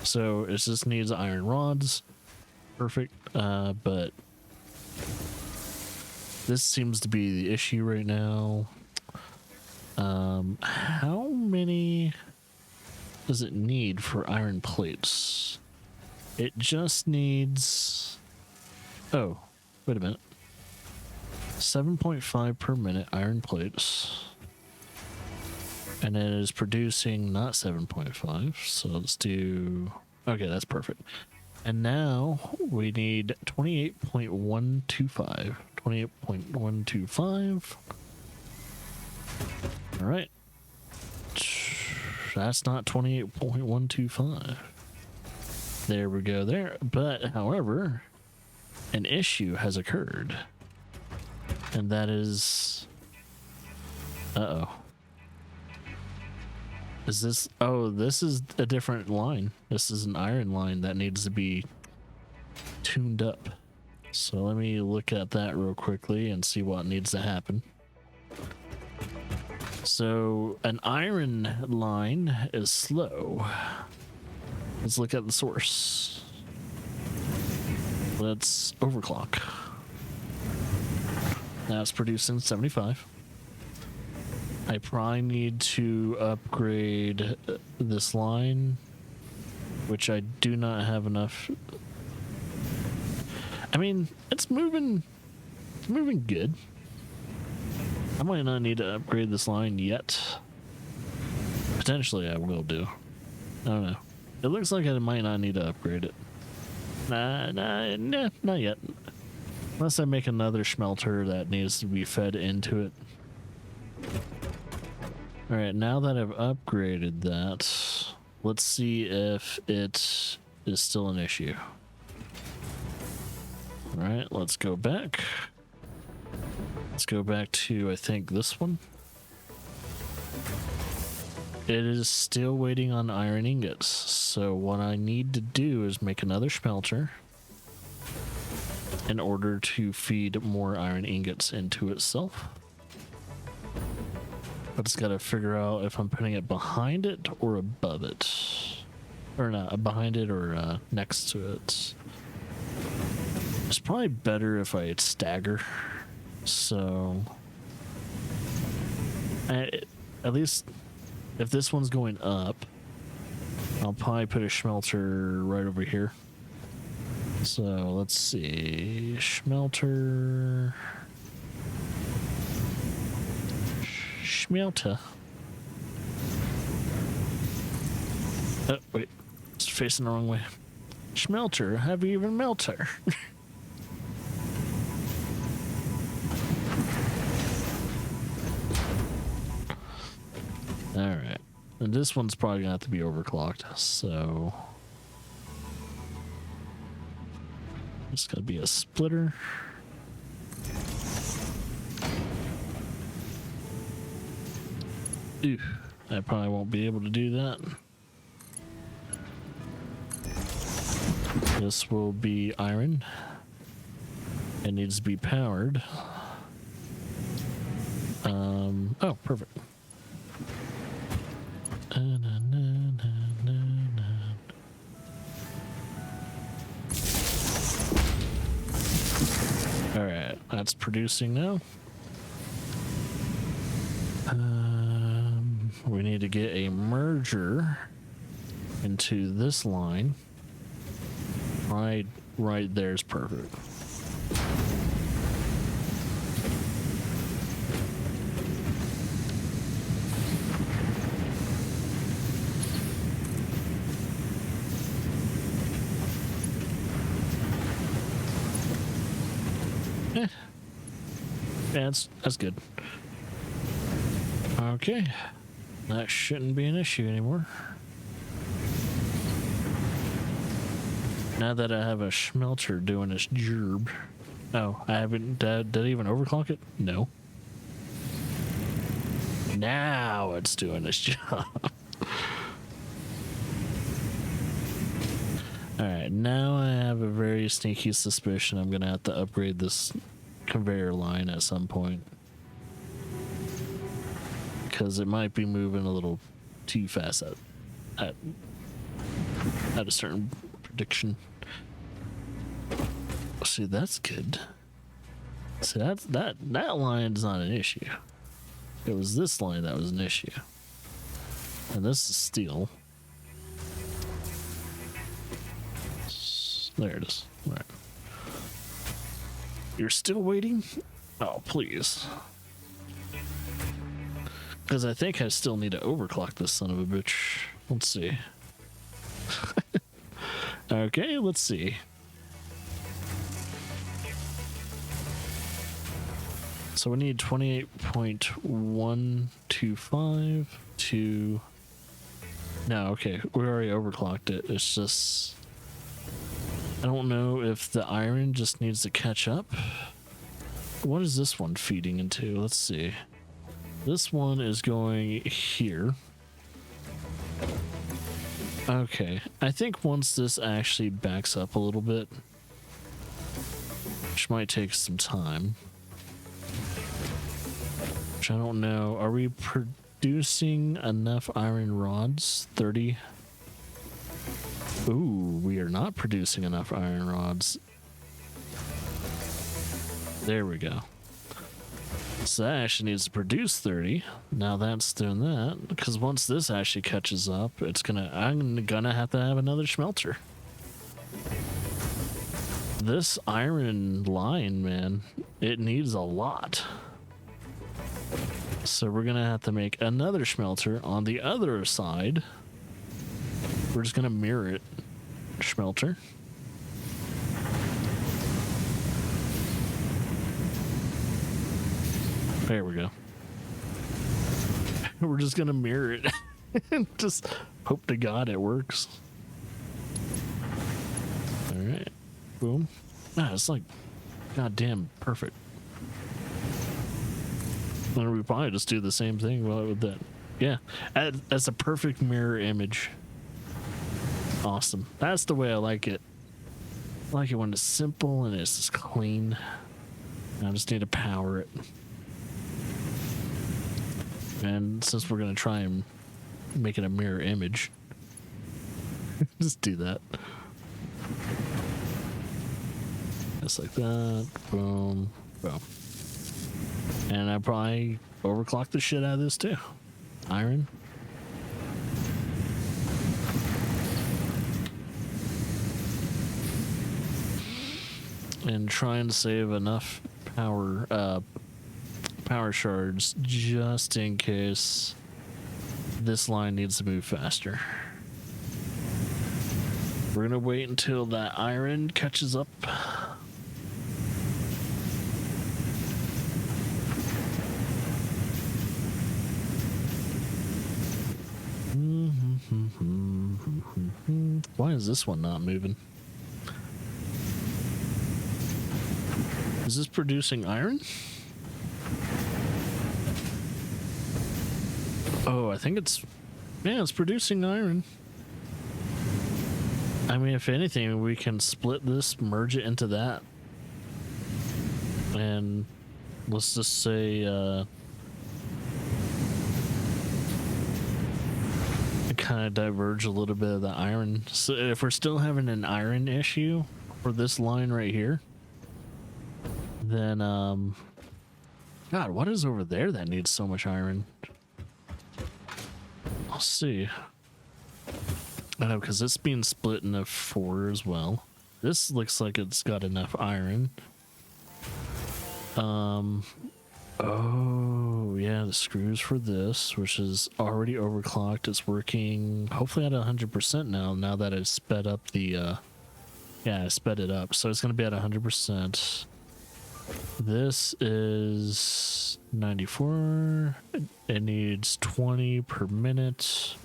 S1: So it just needs iron rods. Perfect. But this seems to be the issue right now. How many does it need for iron plates? It just needs... Oh, wait a minute. 7.5 per minute iron plates. And it is producing not 7.5. So let's do... Okay, that's perfect. And now we need 28.125. 28.125. All right. That's not 28.125. There we go there. But, however, an issue has occurred. And that is... Uh-oh. Is this... Oh, this is a different line. This is an iron line that needs to be tuned up. So let me look at that real quickly and see what needs to happen. So an iron line is slow. Let's look at the source. Let's overclock. That's producing 75. I probably need to upgrade this line, which I do not have enough. I mean, it's moving good. I might not need to upgrade this line yet. Potentially I will do. I don't know. It looks like I might not need to upgrade it. Nah, not yet. Unless I make another smelter that needs to be fed into it. Alright, now that I've upgraded that, let's see if it is still an issue. Alright, let's go back. Let's go back to, I think, this one. It is still waiting on iron ingots. So what I need to do is make another smelter in order to feed more iron ingots into itself. But it's got to figure out if I'm putting it behind it or above it. Or not, behind it or next to it. It's probably better if I stagger. So, at least if this one's going up, I'll probably put a smelter right over here. So let's see, smelter, smelter. Oh wait, it's facing the wrong way. Smelter, have you even melter? Alright, and this one's probably gonna have to be overclocked, so it's gonna be a splitter. Ooh, I probably won't be able to do that. This will be iron. It needs to be powered. Oh, perfect. Alright, that's producing now. We need to get a merger into this line. Right there's perfect. Yeah, that's good. Okay. That shouldn't be an issue anymore. Now that I have a smelter doing its job. Oh, I haven't. Did I even overclock it? No. Now it's doing its job. Alright, now I have a very sneaky suspicion I'm gonna have to upgrade this conveyor line at some point. Because it might be moving a little too fast at a certain prediction. See, that's good. See, that line's not an issue. It was this line that was an issue. And this is steel. There it is. All right. You're still waiting? Oh, please. Because I think I still need to overclock this son of a bitch. Let's see. Okay, let's see. So we need 28.125 to... No, okay, we already overclocked it. It's just... I don't know if the iron just needs to catch up. What is this one feeding into? Let's see. This one is going here. Okay, I think once this actually backs up a little bit, which might take some time, which I don't know. Are we producing enough iron rods? 30. Ooh, we are not producing enough iron rods. There we go. So that actually needs to produce 30. Now that's doing that, because once this actually catches up, I'm gonna have to have another smelter. This iron line, man, it needs a lot. So we're gonna have to make another smelter on the other side. We're just gonna mirror it. Smelter. There we go. We're just gonna mirror it. Just hope to God it works. Alright. Boom. Ah, it's like goddamn perfect. And we probably just do the same thing with that. Yeah. That's a perfect mirror image. Awesome. That's the way I like it. I like it when it's simple and it's just clean. I just need to power it. And since we're going to try and make it a mirror image, just do that. Just like that. Boom. Boom. And I probably overclocked the shit out of this too. Iron. And try and save enough power shards just in case this line needs to move faster. We're gonna wait until that iron catches up. Why is this one not moving? Is this producing iron? Oh, I think it's producing iron. I mean, if anything, we can split this, merge it into that. And let's just say kind of diverge a little bit of the iron. So if we're still having an iron issue for this line right here, then God, what is over there that needs so much iron? I'll see. I know, because it's being split into 4 as well. This looks like it's got enough iron. Oh, yeah, the screws for this, which is already overclocked. It's working hopefully at 100% now that I've sped up the, yeah, I sped it up. So it's going to be at 100%. This is 94. It needs 20 per minute.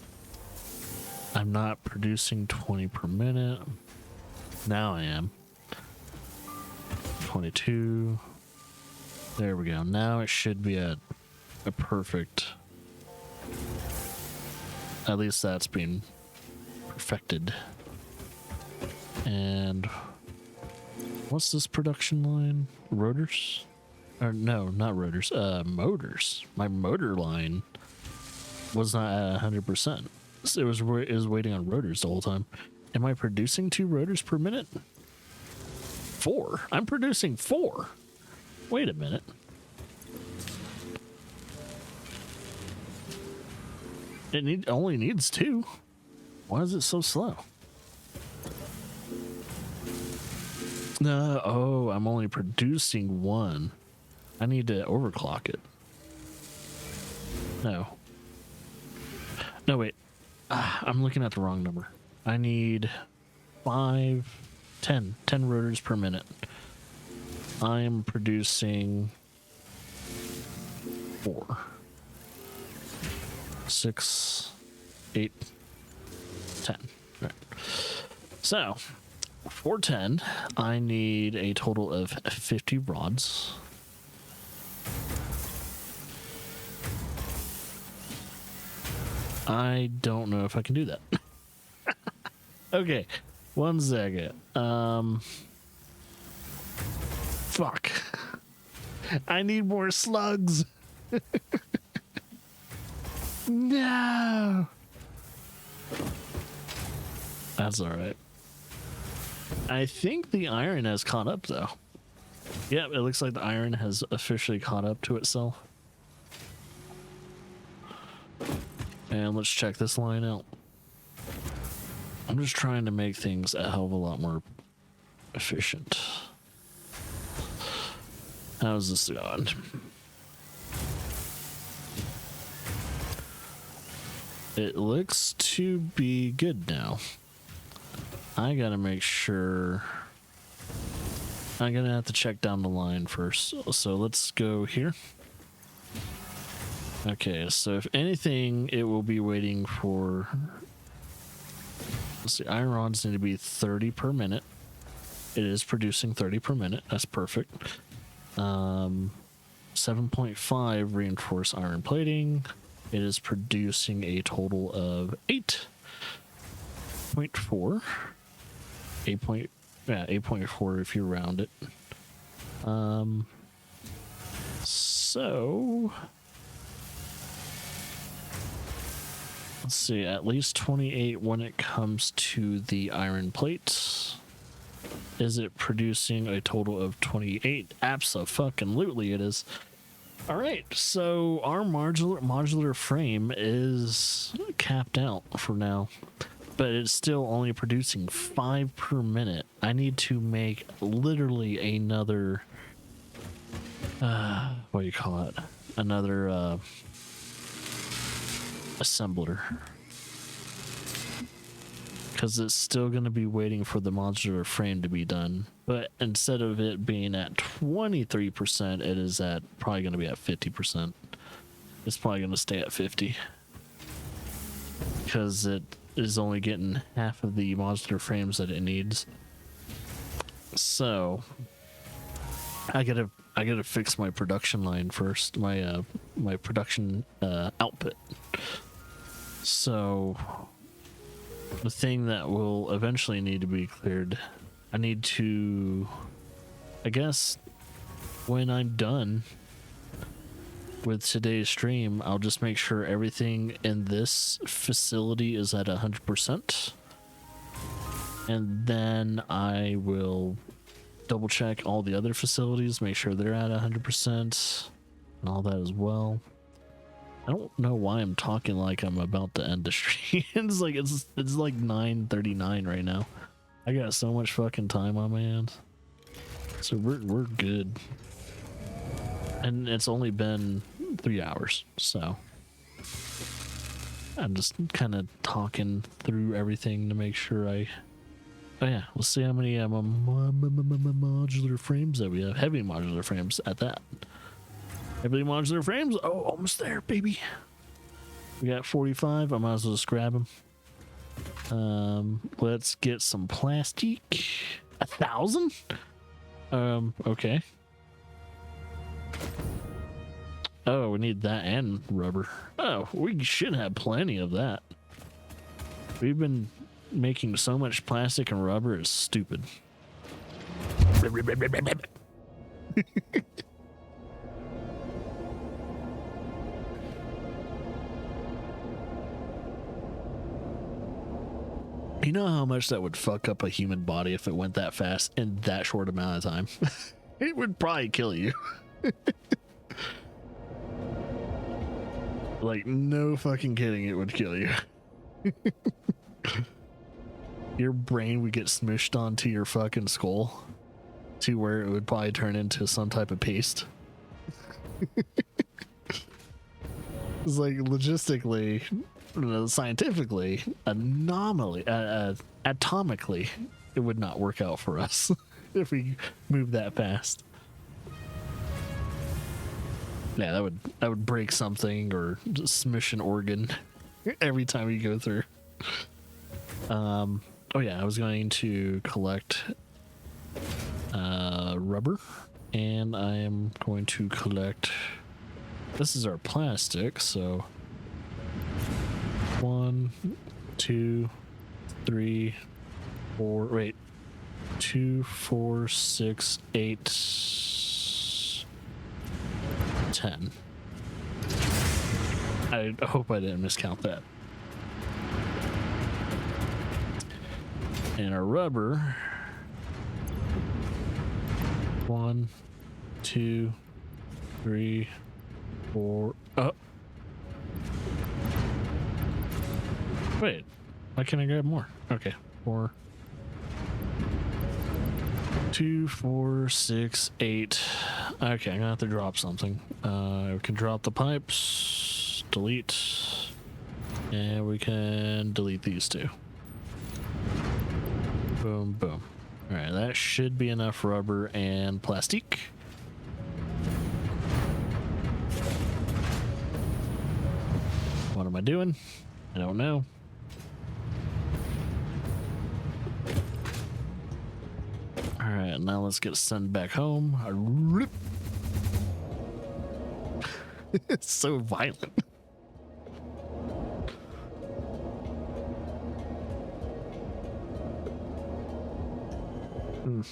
S1: I'm not producing 20 per minute. Now I am. 22. There we go. Now it should be at a perfect at least that's being perfected. And what's this production line? Rotors? Or no, not rotors. Motors. My motor line was not at 100%. So it was waiting on rotors the whole time. Am I producing 2 rotors per minute? 4. I'm producing 4. Wait a minute. It only needs 2. Why is it so slow? No, oh, I'm only producing 1. I need to overclock it. No. No, wait. I'm looking at the wrong number. I need 10 rotors per minute. I am producing 4. 6, 8, 10. Right. So, for 10, I need a total of 50 rods. I don't know if I can do that. Okay, 1 second. Fuck. I need more slugs. No. That's all right. I think the iron has caught up, though. Yep, it looks like the iron has officially caught up to itself. And let's check this line out. I'm just trying to make things a hell of a lot more efficient. How's this going? It looks to be good now. I gotta make sure. I'm gonna have to check down the line first. So let's go here. Okay, so if anything, it will be waiting for. Let's see, iron rods need to be 30 per minute. It is producing 30 per minute. That's perfect. 7.5 reinforced iron plating. It is producing a total of 8.4. 8.4 if you round it. So let's see, at least 28 when it comes to the iron plates. Is it producing a total of 28? Abso-fucking-lutely it is. All right, so our modular frame is capped out for now, but it's still only producing 5 per minute. I need to make literally another, what do you call it? Another assembler. Because it's still going to be waiting for the modular frame to be done. But instead of it being at 23%, it is at probably going to be at 50%. It's probably going to stay at 50. Because it is only getting half of the modular frames that it needs. So I gotta fix my production line first, my production output. So the thing that will eventually need to be cleared, I need to, I guess when I'm done with today's stream, I'll just make sure everything in this facility is at 100%, and then I will double check all the other facilities, make sure they're at 100% and all that as well. I don't know why I'm talking like I'm about to end the stream. it's like 9:39 right now. I got so much fucking time on my hands, so we're good. And it's only been 3 hours, so I'm just kind of talking through everything to make sure I. Oh yeah, let's see how many modular frames that we have. Heavy modular frames at that. Heavy modular frames. Oh, almost there, baby. We got 45. I might as well just grab them. Let's get some plastic. 1,000. Okay. Oh, we need that and rubber. Oh, we should have plenty of that. We've been making so much plastic and rubber, it's stupid. You know how much that would fuck up a human body if it went that fast in that short amount of time? It would probably kill you. Like, no fucking kidding, it would kill you. Your brain would get smushed onto your fucking skull to where it would probably turn into some type of paste. It's like logistically, scientifically, atomically, it would not work out for us if we move that fast. Yeah, that would break something or just smush an organ every time you go through. Oh yeah, I was going to collect rubber, and I am going to collect. This is our plastic, so 1, 2, 3, 4. Wait, 2, 4, 6, 8, 10. I hope I didn't miscount that. And our rubber. 1, 2, 3, 4. Oh. Wait. Why can't I grab more? Okay. 4. 2, 4, 6, 8. Okay, I'm gonna have to drop something. We can drop the pipes. Delete. And we can delete these two. Boom, boom. Alright, that should be enough rubber and plastic. What am I doing? I don't know. Alright, now let's get sent back home. It's so violent. I'm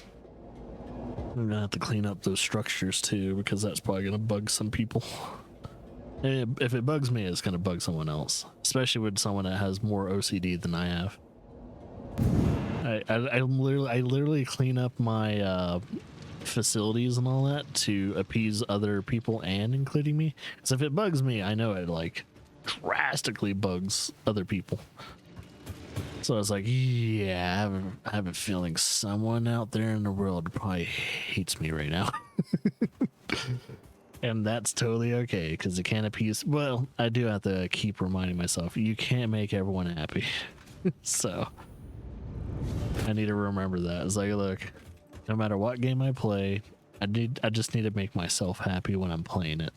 S1: gonna have to clean up those structures too, because that's probably gonna bug some people. And if it bugs me, it's gonna bug someone else, especially with someone that has more OCD than I have. I literally clean up my facilities and all that to appease other people and including me. Because if it bugs me, I know it like drastically bugs other people. So I was like, yeah, I have a feeling someone out there in the world probably hates me right now. And that's totally okay, because it can't appease. Well, I do have to keep reminding myself, you can't make everyone happy. So I need to remember that. It's like, look, no matter what game I play, I just need to make myself happy when I'm playing it.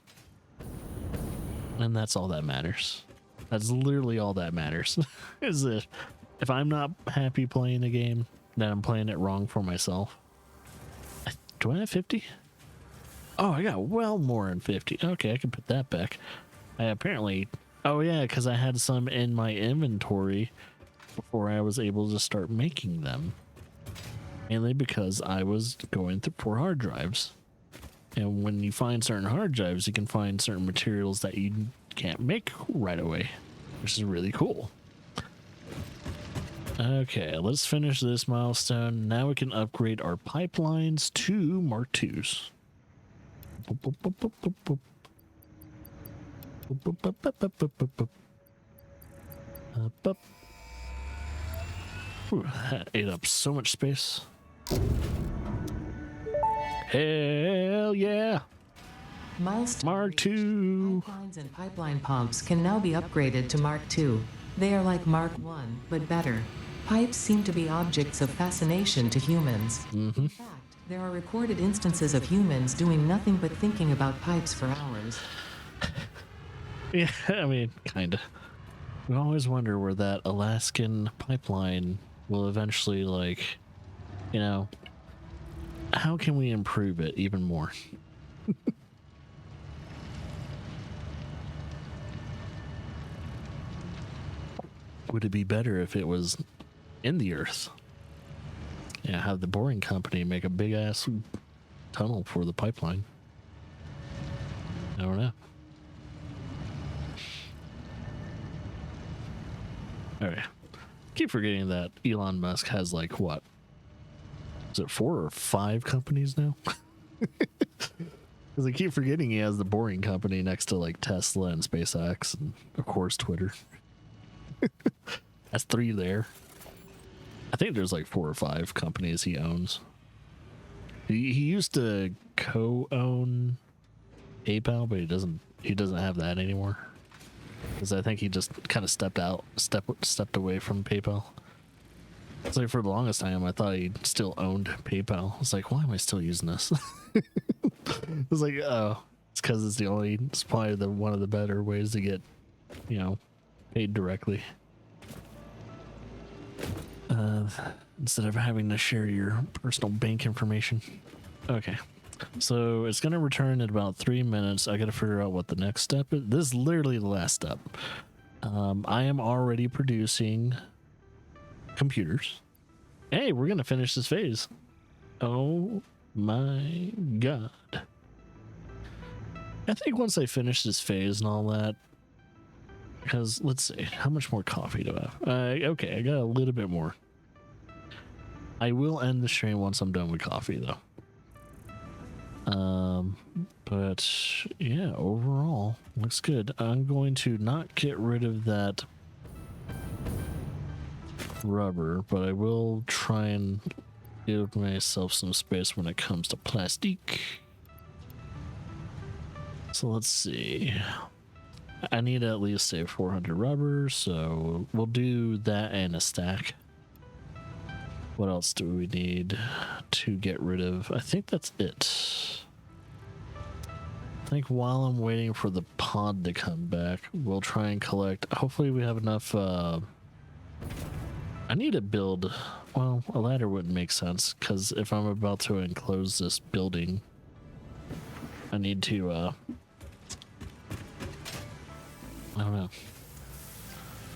S1: And that's all that matters. That's literally all that matters. Is that if I'm not happy playing a game, then I'm playing it wrong for myself. Do I have 50? Oh, I got well more than 50. Okay, I can put that back. I apparently... Oh yeah, because I had some in my inventory before I was able to start making them. Mainly because I was going for hard drives. And when you find certain hard drives, you can find certain materials that you can't make right away, which is really cool. Okay, let's finish this milestone. Now we can upgrade our pipelines to Mark IIs. Ooh, that ate up so much space. Hell yeah!
S2: Milestone
S1: Mark II.
S2: Pipelines and pipeline pumps can now be upgraded to Mark II. They are like Mark I, but better. Pipes seem to be objects of fascination to humans. In fact, there are recorded instances of humans doing nothing but thinking about pipes for hours.
S1: Yeah, I mean, kinda. We always wonder where that Alaskan pipeline will eventually, like, you know, how can we improve it even more? would it be better if it was in the earth? Yeah, have the boring company make a big ass tunnel for the pipeline. I don't know. All right. Keep forgetting that Elon Musk has like what? Is it 4 or 5 companies now? Because I keep forgetting he has the boring company next to like Tesla and SpaceX and of course Twitter. That's 3 there. I think there's like 4 or 5 companies he owns. He used to co-own PayPal, but he doesn't have that anymore. Because I think he just kind of stepped away from PayPal. It's like for the longest time, I thought he still owned PayPal. I was like, why am I still using this? I was like, oh, it's because it's probably one of the better ways to get, paid directly. Instead of having to share your personal bank information. Okay. So it's going to return in about 3 minutes. I got to figure out what the next step is. This is literally the last step. I am already producing computers. Hey, we're going to finish this phase. Oh my God. I think once I finish this phase and all that, because let's see, how much more coffee do I have? Okay, I got a little bit more. I will end the stream once I'm done with coffee though. But yeah, overall looks good. I'm going to not get rid of that rubber, but I will try and give myself some space when it comes to plastic. So let's see. I need to at least save 400 rubber, so we'll do that and a stack. What else do we need to get rid of? I think that's it. I think while I'm waiting for the pod to come back, we'll try and collect. Hopefully we have enough. I need to build. Well, a ladder wouldn't make sense because if I'm about to enclose this building, I need to. I don't know.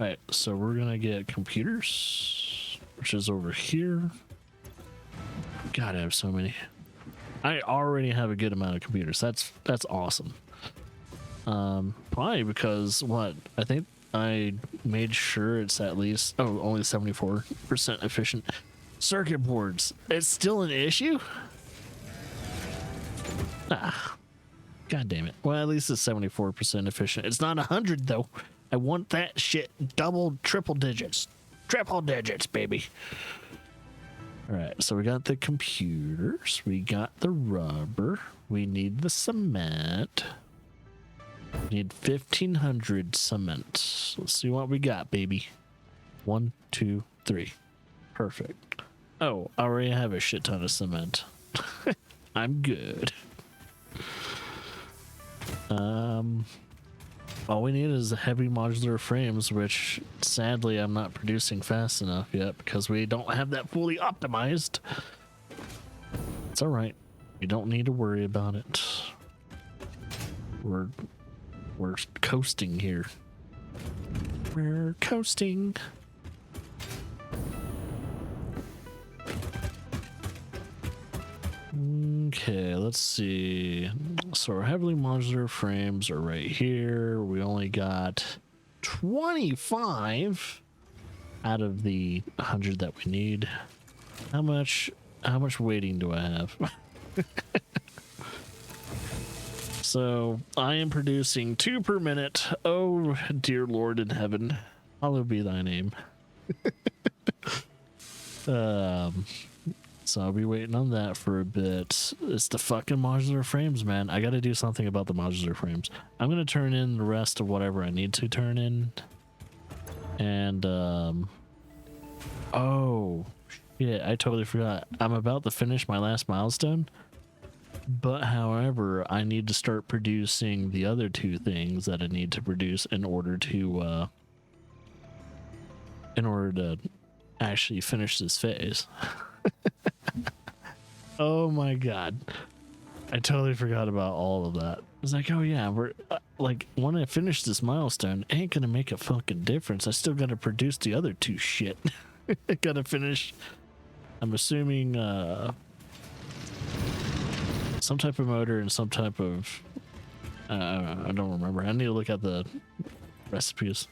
S1: Alright, so we're gonna get computers, which is over here. God, I have so many. I already have a good amount of computers. That's awesome. Probably because what? I think I made sure it's at least only 74% efficient. Circuit boards. It's still an issue? Ah. God damn it. Well, at least it's 74% efficient. It's not 100 though. I want that shit double, triple digits. Triple digits, baby. All right, so we got the computers. We got the rubber. We need the cement. We need 1,500 cement. Let's see what we got, baby. 1, 2, 3. Perfect. Oh, I already have a shit ton of cement. I'm good. All we need is the heavy modular frames, which sadly I'm not producing fast enough yet because we don't have that fully optimized. It's all right. We don't need to worry about it. We're coasting here. We're coasting. Okay, let's see. So our heavily modular frames are right here. We only got 25 out of the 100 that we need. How much waiting do I have? So I am producing 2 per minute. Oh, dear Lord in heaven, hallowed be thy name. So I'll be waiting on that for a bit. It's the fucking modular frames, man. I gotta do something about the modular frames. I'm gonna turn in the rest of whatever I need to turn in. And, oh, shit, I totally forgot. I'm about to finish my last milestone. But, however, I need to start producing the other 2 things that I need to produce in order to actually finish this phase. Oh my God. I totally forgot about all of that. was like, oh yeah, we're like, when I finish this milestone, it ain't gonna make a fucking difference. I still gotta produce the other two shit. I gotta finish. I'm assuming some type of motor and some type of I don't remember. I need to look at the recipes.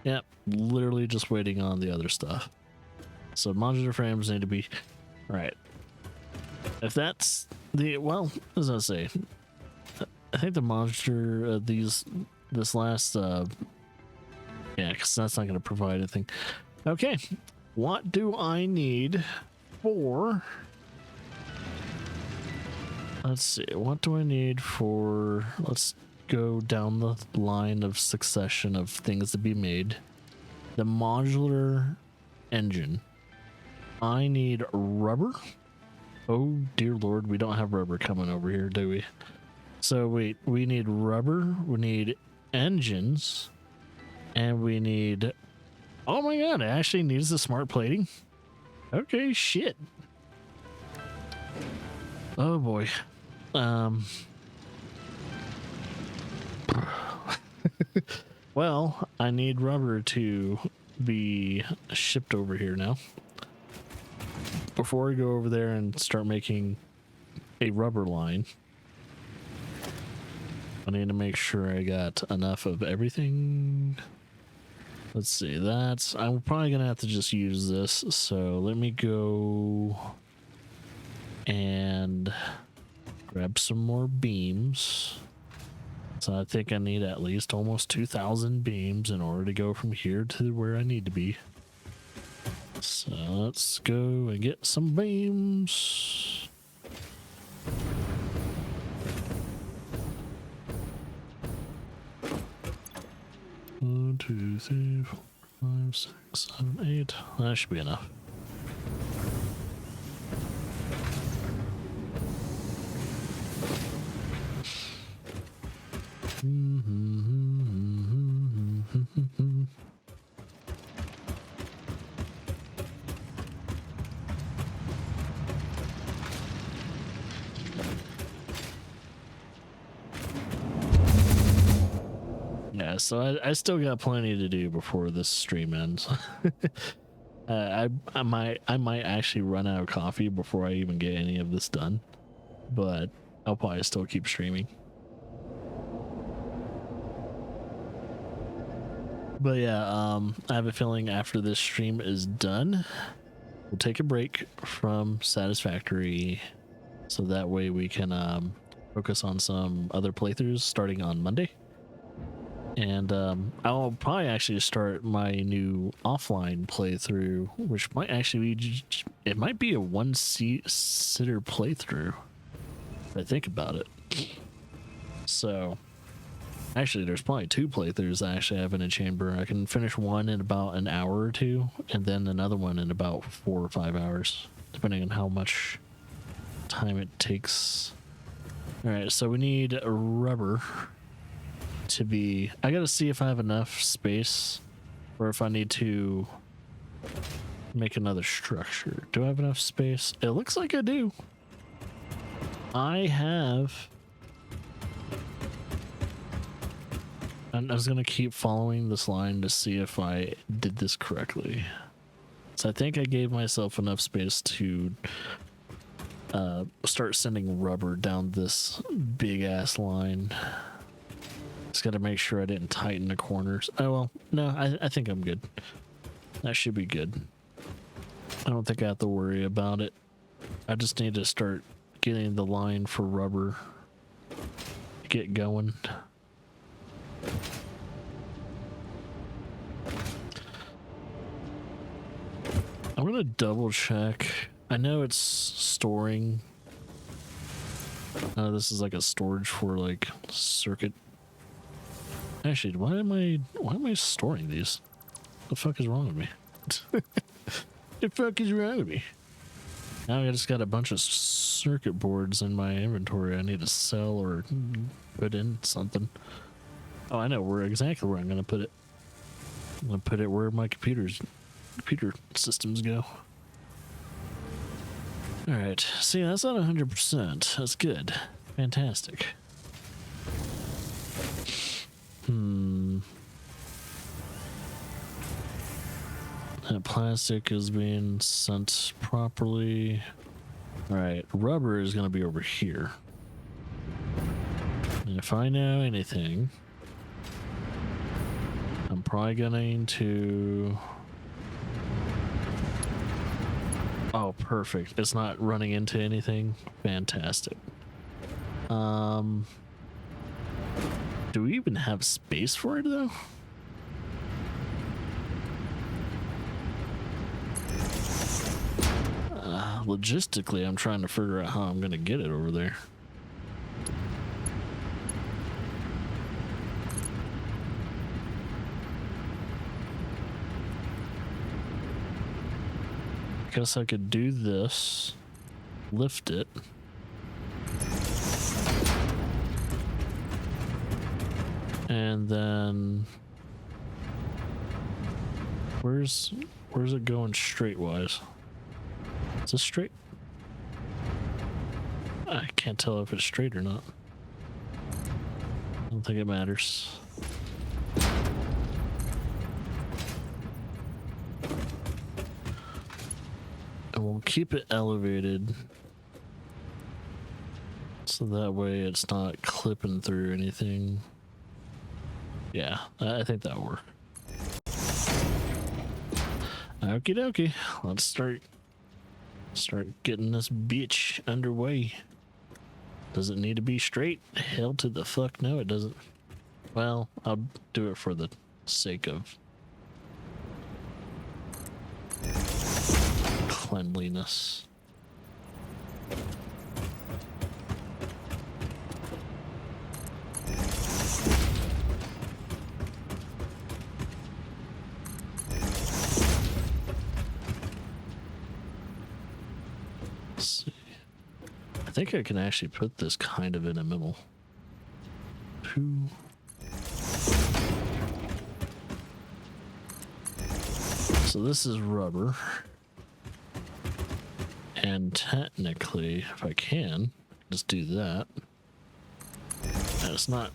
S1: Yep, literally just waiting on the other stuff. So modular frames need to be right. If that's the, well, as I say, I think the modular this last yeah, because that's not going to provide anything. Okay, what do I need for? Let's see. What do I need for? Let's go down the line of succession of things to be made. The modular engine. I need rubber. Oh dear Lord, we don't have rubber coming over here, do we? So wait, we need rubber. We need engines. And we need, oh my god, it actually needs the smart plating. Okay, shit. Oh boy. Well, I need rubber to be shipped over here now. Before I go over there and start making a rubber line, I need to make sure I got enough of everything. Let's see, that's, I'm probably gonna have to just use this, so let me go and grab some more beams. So I think I need at least almost 2,000 beams in order to go from here to where I need to be. So let's go and get some beams. One, two, three, four, 5, 6, 7, 8. That should be enough. Yeah, so I still got plenty to do before this stream ends. I might actually run out of coffee before I even get any of this done, but I'll probably still keep streaming. But yeah, I have a feeling after this stream is done, we'll take a break from Satisfactory, so that way we can focus on some other playthroughs starting on Monday. And I'll probably actually start my new offline playthrough, which might actually be, it might be a one-sitter playthrough, if I think about it. So, actually, there's probably 2 playthroughs I actually have in a chamber. I can finish one in about an hour or 2, and then another one in about 4 or 5 hours, depending on how much time it takes. Alright, so we need a rubber to be, I gotta see if I have enough space or if I need to make another structure. Do I have enough space? It looks like I do. I have, and I was gonna keep following this line to see if I did this correctly. So I think I gave myself enough space to start sending rubber down this big ass line. Just gotta make sure I didn't tighten the corners. Oh well, no, I think I'm good. That should be good. I don't think I have to worry about it. I just need to start getting the line for rubber get going. I'm gonna double check. I know it's storing. This is like a storage for like circuit. Actually, why am I storing these? The fuck is wrong with me? The fuck is wrong with me? Now I just got a bunch of circuit boards in my inventory I need to sell or put in something. Oh, I know exactly where I'm gonna put it. I'm gonna put it where my computer systems go. All right. See, that's not 100%. That's good. Fantastic. That plastic is being sent properly. All right. Rubber is going to be over here. And if I know anything, I'm probably going to... Oh, perfect. It's not running into anything. Fantastic. Do we even have space for it, though? Logistically, I'm trying to figure out how I'm going to get it over there. Guess I could do this, lift it, and then where's it going straight wise? Is this straight? I can't tell if it's straight or not. I don't think it matters. And we'll keep it elevated so that way it's not clipping through anything. Yeah, I think that'll work. Okie dokie, let's start getting this bitch underway. Does it need to be straight? Hell to the fuck no, it doesn't. Well, I'll do it for the sake of cleanliness. Let's see. I think I can actually put this kind of in the middle. So this is rubber. And technically, if I can, just do that. And it's not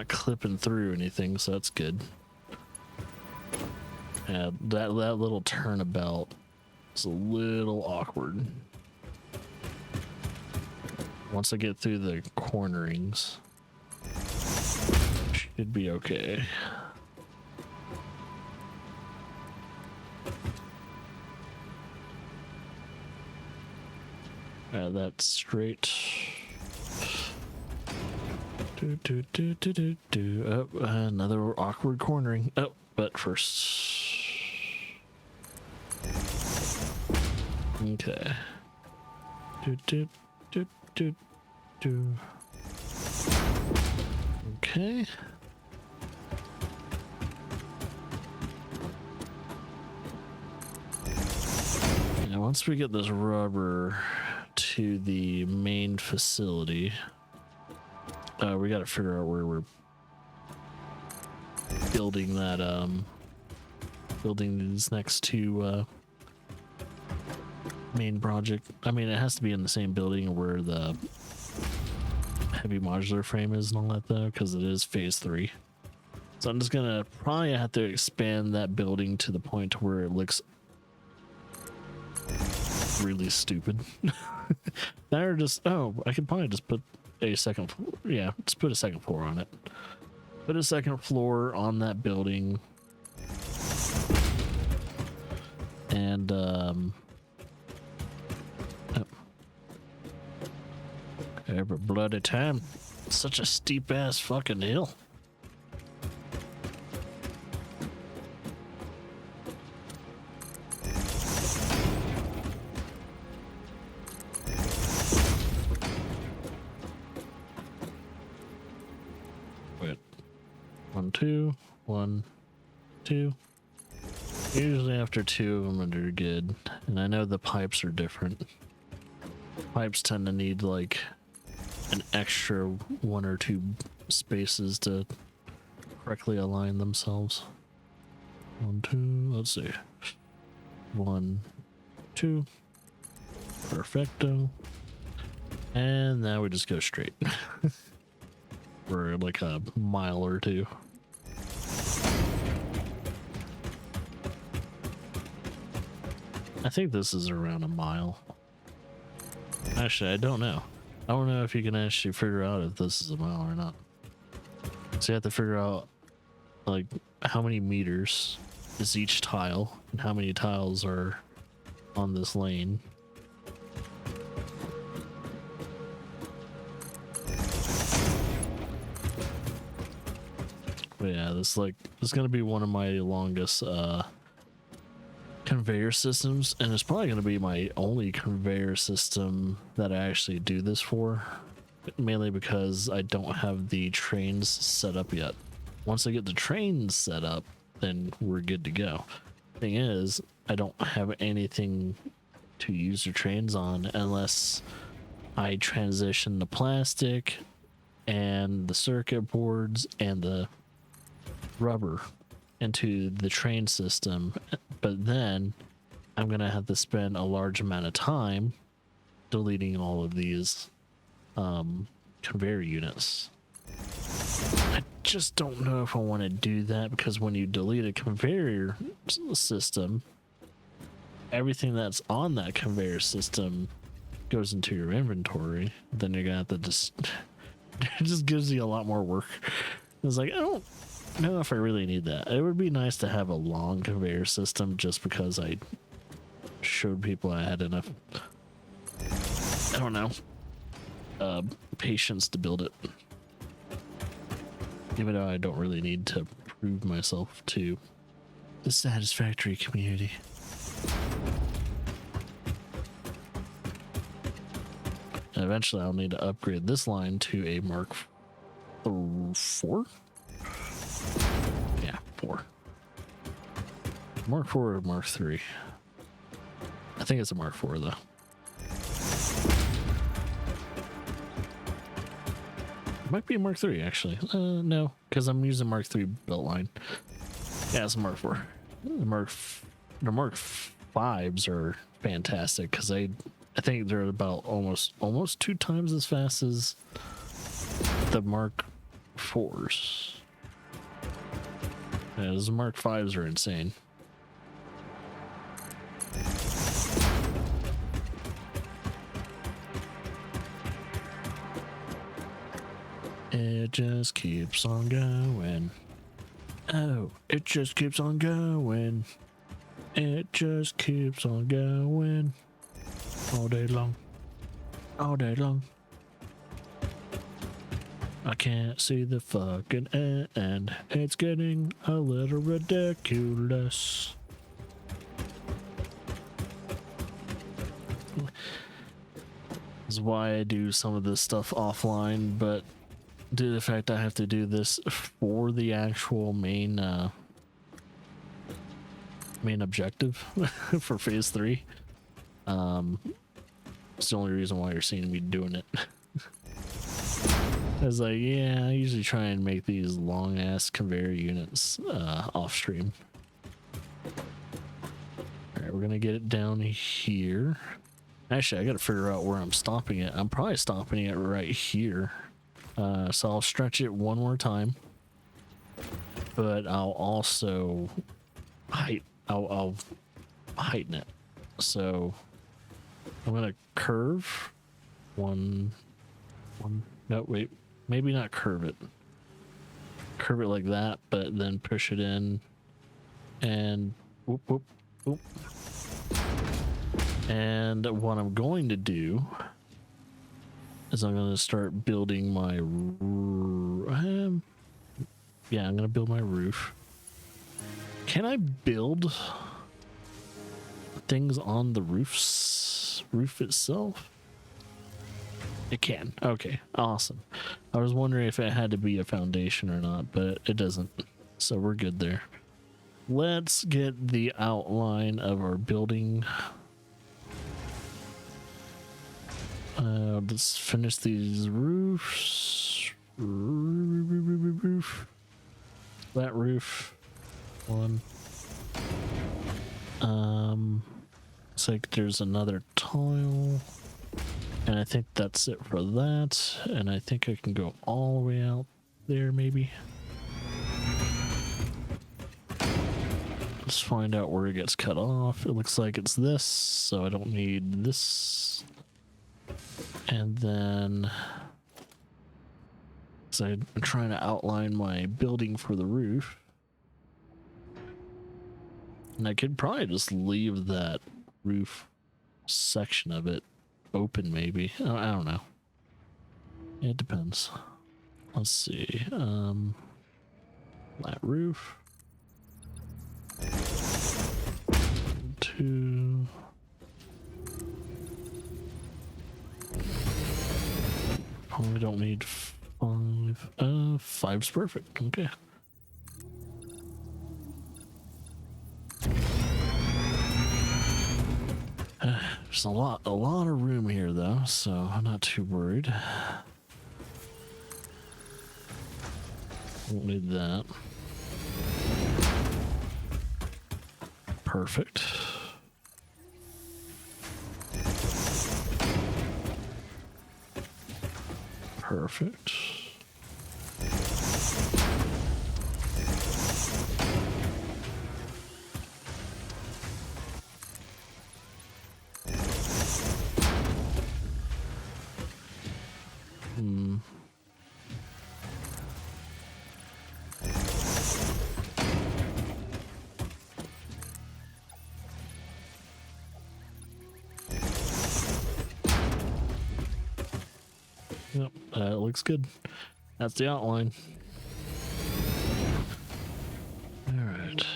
S1: clipping through anything, so that's good. And that little turnabout is a little awkward. Once I get through the cornerings, should be okay. That's straight. Oh, another awkward cornering. Oh, but first. Okay. Okay. Now, once we get this rubber to the main facility, we got to figure out where we're building that, building these next two main project. I mean, it has to be in the same building where the heavy modular frame is and all that, though, because it is phase 3. So I'm just gonna probably have to expand that building to the point where it looks really stupid. Or just, oh, I could probably just put a second floor. Yeah, just put a second floor on it. Put a second floor on that building. And oh. Every bloody time. Such a steep ass fucking hill. Wait. 1, 2, 1, 2. Usually after 2 of them are good. And I know the pipes are different. Pipes tend to need like an extra 1 or 2 spaces to correctly align themselves. 1, 2, let's see. 1, 2. Perfecto. And now we just go straight for like a mile or two. I think this is around a mile. Actually, I don't know. I don't know if you can actually figure out if this is a mile or not. So you have to figure out like how many meters is each tile and how many tiles are on this lane. But yeah, this is gonna be one of my longest conveyor systems, and it's probably gonna be my only conveyor system that I actually do this for, mainly because I don't have the trains set up yet. Once I get the trains set up, then we're good to go. Thing is, I don't have anything to use the trains on unless I transition the plastic and the circuit boards and the rubber into the train system, but then I'm gonna have to spend a large amount of time deleting all of these conveyor units. I just don't know if I want to do that, because when you delete a conveyor system, everything that's on that conveyor system goes into your inventory. Then you're gonna have to just it just gives you a lot more work. It's like, I don't know if I really need that. It would be nice to have a long conveyor system just because I showed people I had enough, I don't know, patience to build it. Even though I don't really need to prove myself to the Satisfactory community. And eventually I'll need to upgrade this line to a Mark 4? Yeah, 4. Mark 4 or Mark 3? I think it's a Mark 4 though. Might be a Mark 3 actually. No, because I'm using Mark 3 belt line. Yeah, it's a Mark 4. The Mark 5s are fantastic because I think they're about almost 2 times as fast as the Mark 4s. Yeah, those Mark 5s are insane. It just keeps on going. Oh, it just keeps on going. It just keeps on going. All day long. All day long. I can't see the fucking end. It's getting a little ridiculous. This is why I do some of this stuff offline, but due to the fact I have to do this for the actual main objective for phase 3. It's the only reason why you're seeing me doing it. I was like, yeah, I usually try and make these long ass conveyor units off stream. Alright, we're gonna get it down here. Actually, I gotta figure out where I'm stopping it. I'm probably stopping it right here. So I'll stretch it one more time, but I'll also I'll heighten it. So I'm gonna curve one. No, wait, maybe not curve it. Curve it like that, but then push it in, and whoop whoop whoop. And what I'm going to do is I'm going to start building my I'm going to build my roof. Can I build things on the roof itself? It can. Okay, awesome. I was wondering if it had to be a foundation or not, but it doesn't. So we're good there. Let's get the outline of our building. Let's finish these roofs. That roof. One. looks like there's another tile. And I think that's it for that. And I think I can go all the way out there, maybe. Let's find out where it gets cut off. It looks like it's this, so I don't need this. And then, so I'm trying to outline my building for the roof. And I could probably just leave that roof section of it open, maybe. I don't know. It depends. Let's see. That roof. 2. Probably don't need 5. 5's perfect. Okay. There's a lot of room here though, so I'm not too worried. Won't need that. Perfect. Perfect. Yep, that looks good. That's the outline. All right.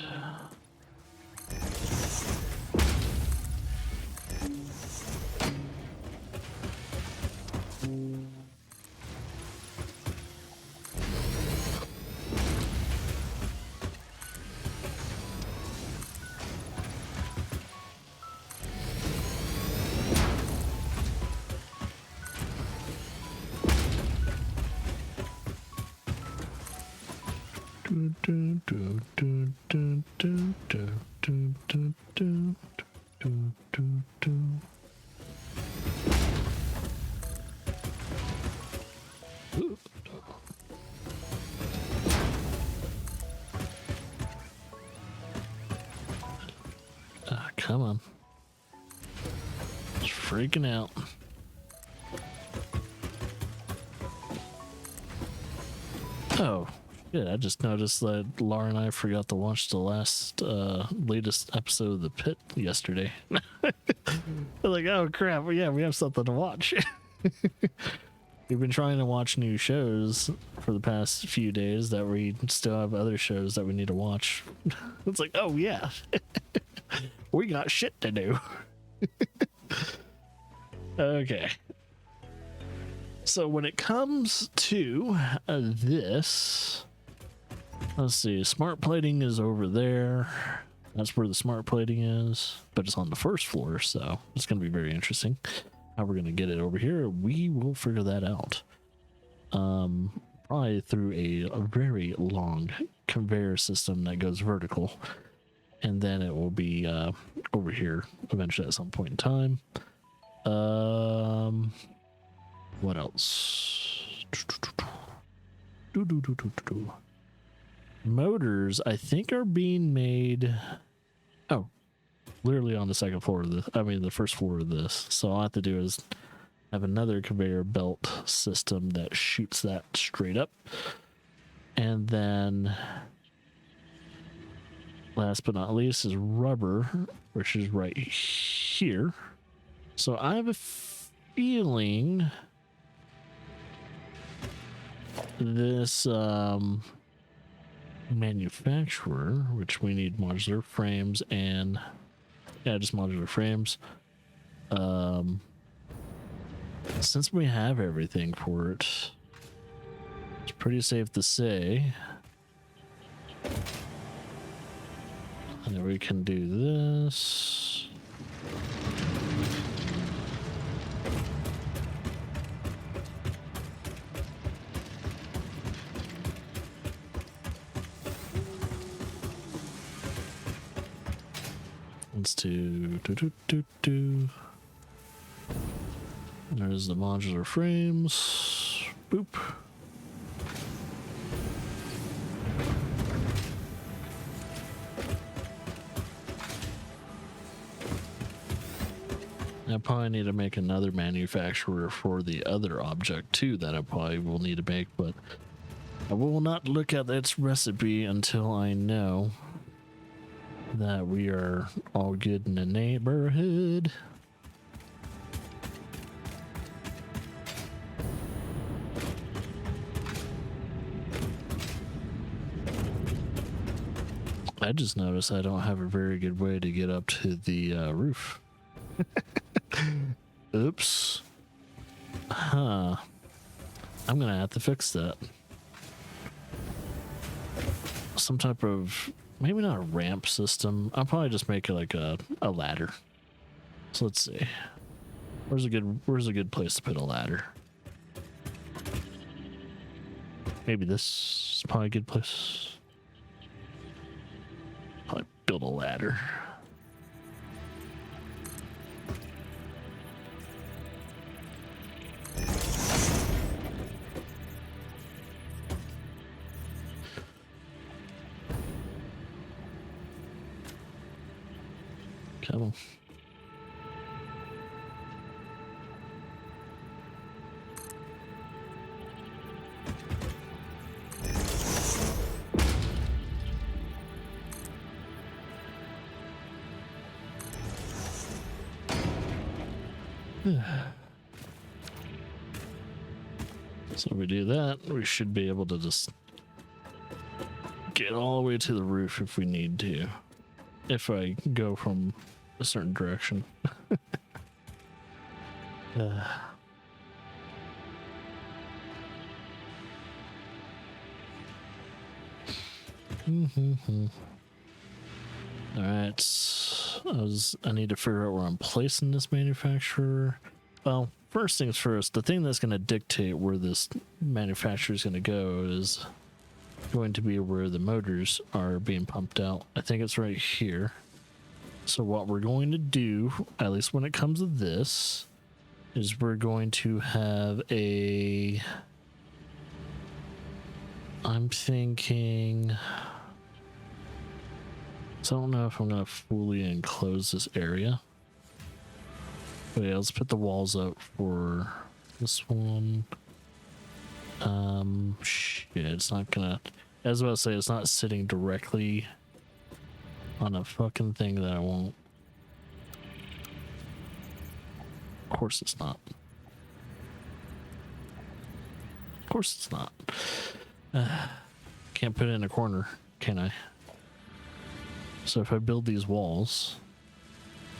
S1: Come on. It's freaking out. Oh, yeah, I just noticed that Laura and I forgot to watch the latest episode of The Pit yesterday. We're like, oh crap, well, yeah, we have something to watch. We've been trying to watch new shows for the past few days that we still have other shows that we need to watch. It's like, oh yeah. We got shit to do. Okay. So when it comes to this, let's see, smart plating is over there. That's where the smart plating is, but it's on the first floor, so it's going to be very interesting. How we're going to get it over here, we will figure that out. Probably through a very long conveyor system that goes vertical. And then it will be over here eventually at some point in time. What else? Motors, I think, are being made. Oh, literally on the second floor of this. I mean, the first floor of this. So all I have to do is have another conveyor belt system that shoots that straight up. And then last but not least is rubber, which is right here. So I have a feeling this manufacturer, which we need modular frames and just modular frames. Since we have everything for it, it's pretty safe to say that we can do this. Let's do. There's the modular frames. Boop. I probably need to make another manufacturer for the other object too that I probably will need to make, but I will not look at its recipe until I know that we are all good in the neighborhood. I just noticed I don't have a very good way to get up to the roof. Oops. Huh. I'm gonna have to fix that. Some type of, maybe not a ramp system. I'll probably just make it like a ladder. So let's see. Where's a good place to put a ladder? Maybe this is probably a good place. Probably build a ladder. Come on. So we do that, we should be able to just get all the way to the roof if we need to. If I go from a certain direction. All right, I need to figure out where I'm placing this manufacturer. Well, first things first, the thing that's going to dictate where this manufacturer is going to go is going to be where the motors are being pumped out. I think it's right here. So what we're going to do, at least when it comes to this, is we're going to have a, I'm thinking, so I don't know if I'm going to fully enclose this area. But yeah, let's put the walls up for this one. Shit, it's not gonna, as I was about to say, it's not sitting directly on a fucking thing that I want. Of course it's not. Of course it's not. Can't put it in a corner, can I? So if I build these walls,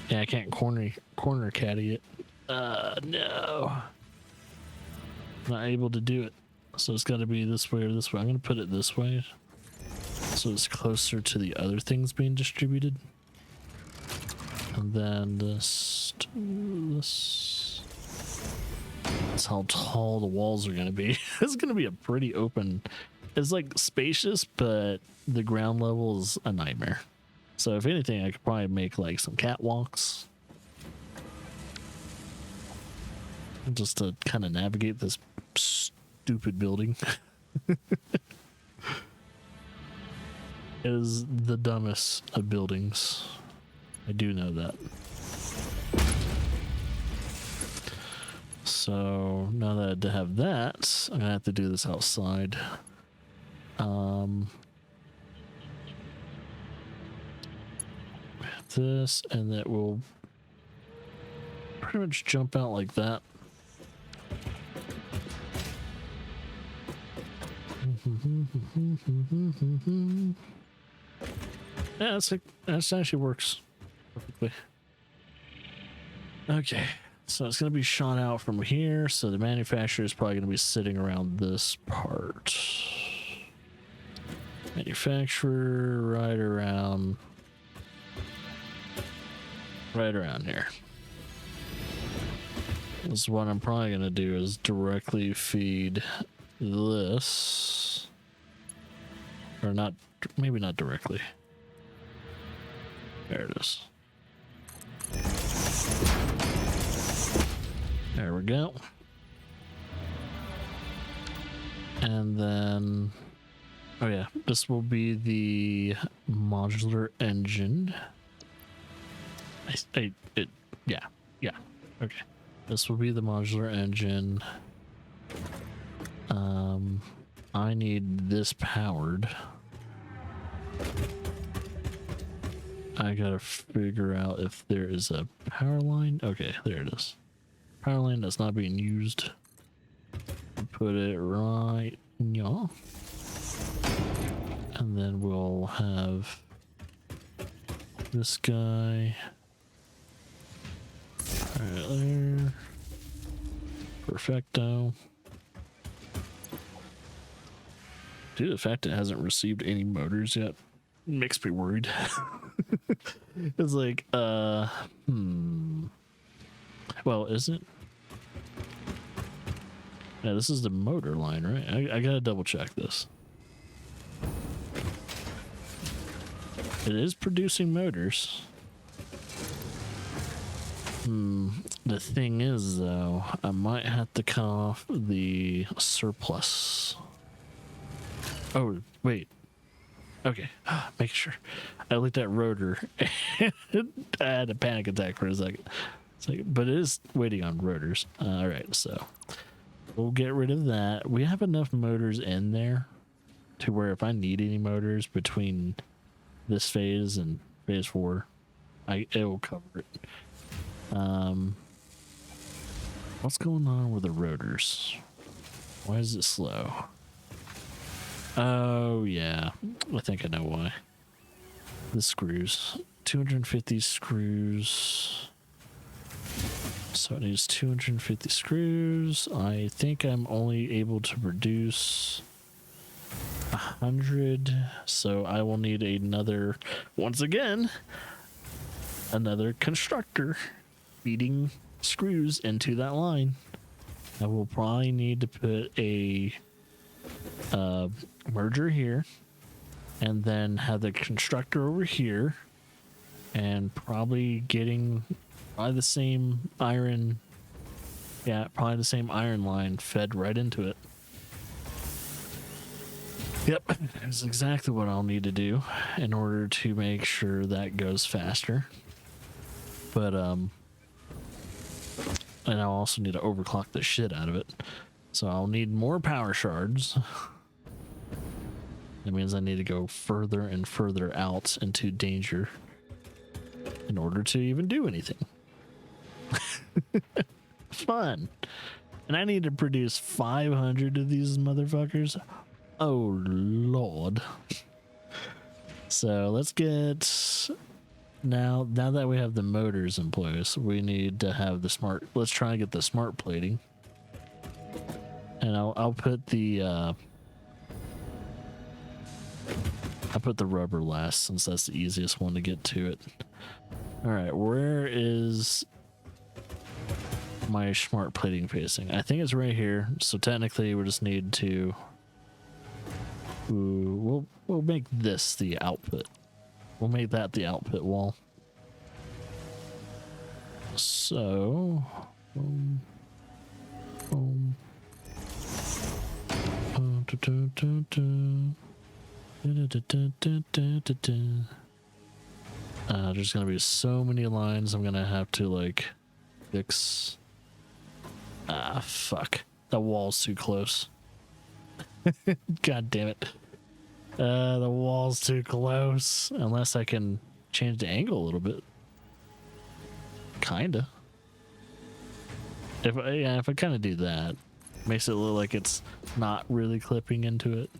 S1: yeah, I can't corner caddy it. No. Not able to do it. So it's got to be this way or this way. I'm going to put it this way so it's closer to the other things being distributed. And then this. That's how tall the walls are going to be. It's going to be a pretty open. It's like spacious, but the ground level is a nightmare. So if anything, I could probably make like some catwalks just to kind of navigate this stupid building. It is the dumbest of buildings. I do know that. So now that I have that, I'm gonna have to do this outside. This, and that will pretty much jump out like that. Yeah, that actually works perfectly. Okay, so it's going to be shot out from here, so the manufacturer is probably going to be sitting around this part. Manufacturer right around here. This is what I'm probably going to do is directly feed this, or not, maybe not directly. There it is. There we go. And then, oh yeah, this will be the modular engine. Yeah. Okay. This will be the modular engine. I need this powered. I gotta figure out if there is a power line. Okay, there it is. Power line that's not being used. Put it right, yeah. And then we'll have this guy right there. Perfecto. Dude, the fact it hasn't received any motors yet makes me worried. It's like, well, is it? Yeah, this is the motor line, right? I gotta double check this. It is producing motors. The thing is, though, I might have to cut off the surplus. Oh, wait. Okay, make sure. I looked at rotor. I had a panic attack for a second. It's like, but it is waiting on rotors. All right, so we'll get rid of that. We have enough motors in there to where if I need any motors between this phase and phase 4, it will cover it. What's going on with the rotors? Why is it slow? Oh yeah, I think I know why. The screws, 250 screws. So it needs 250 screws. I think I'm only able to produce 100, so I will need another, once again, another constructor feeding screws into that line. I will probably need to put a merger here and then have the constructor over here and probably the same iron, probably the same iron line fed right into it. Yep, that's exactly what I'll need to do in order to make sure that goes faster. But and I'll also need to overclock the shit out of it. So I'll need more power shards. That means I need to go further and further out into danger in order to even do anything. Fun. And I need to produce 500 of these motherfuckers. Oh Lord. So let's get now that we have the motors in place, we need to have let's try and get the smart plating. And I'll put the rubber last, since that's the easiest one to get to it. All right, where is my smart plating facing? I think it's right here. So technically we just need to we'll make this the output. We'll make that the output wall. So there's gonna be so many lines I'm gonna have to like fix. Fuck, the wall's too close. God damn it. The wall's too close. Unless I can change the angle a little bit. Kinda. If I kind of do that, makes it look like it's not really clipping into it.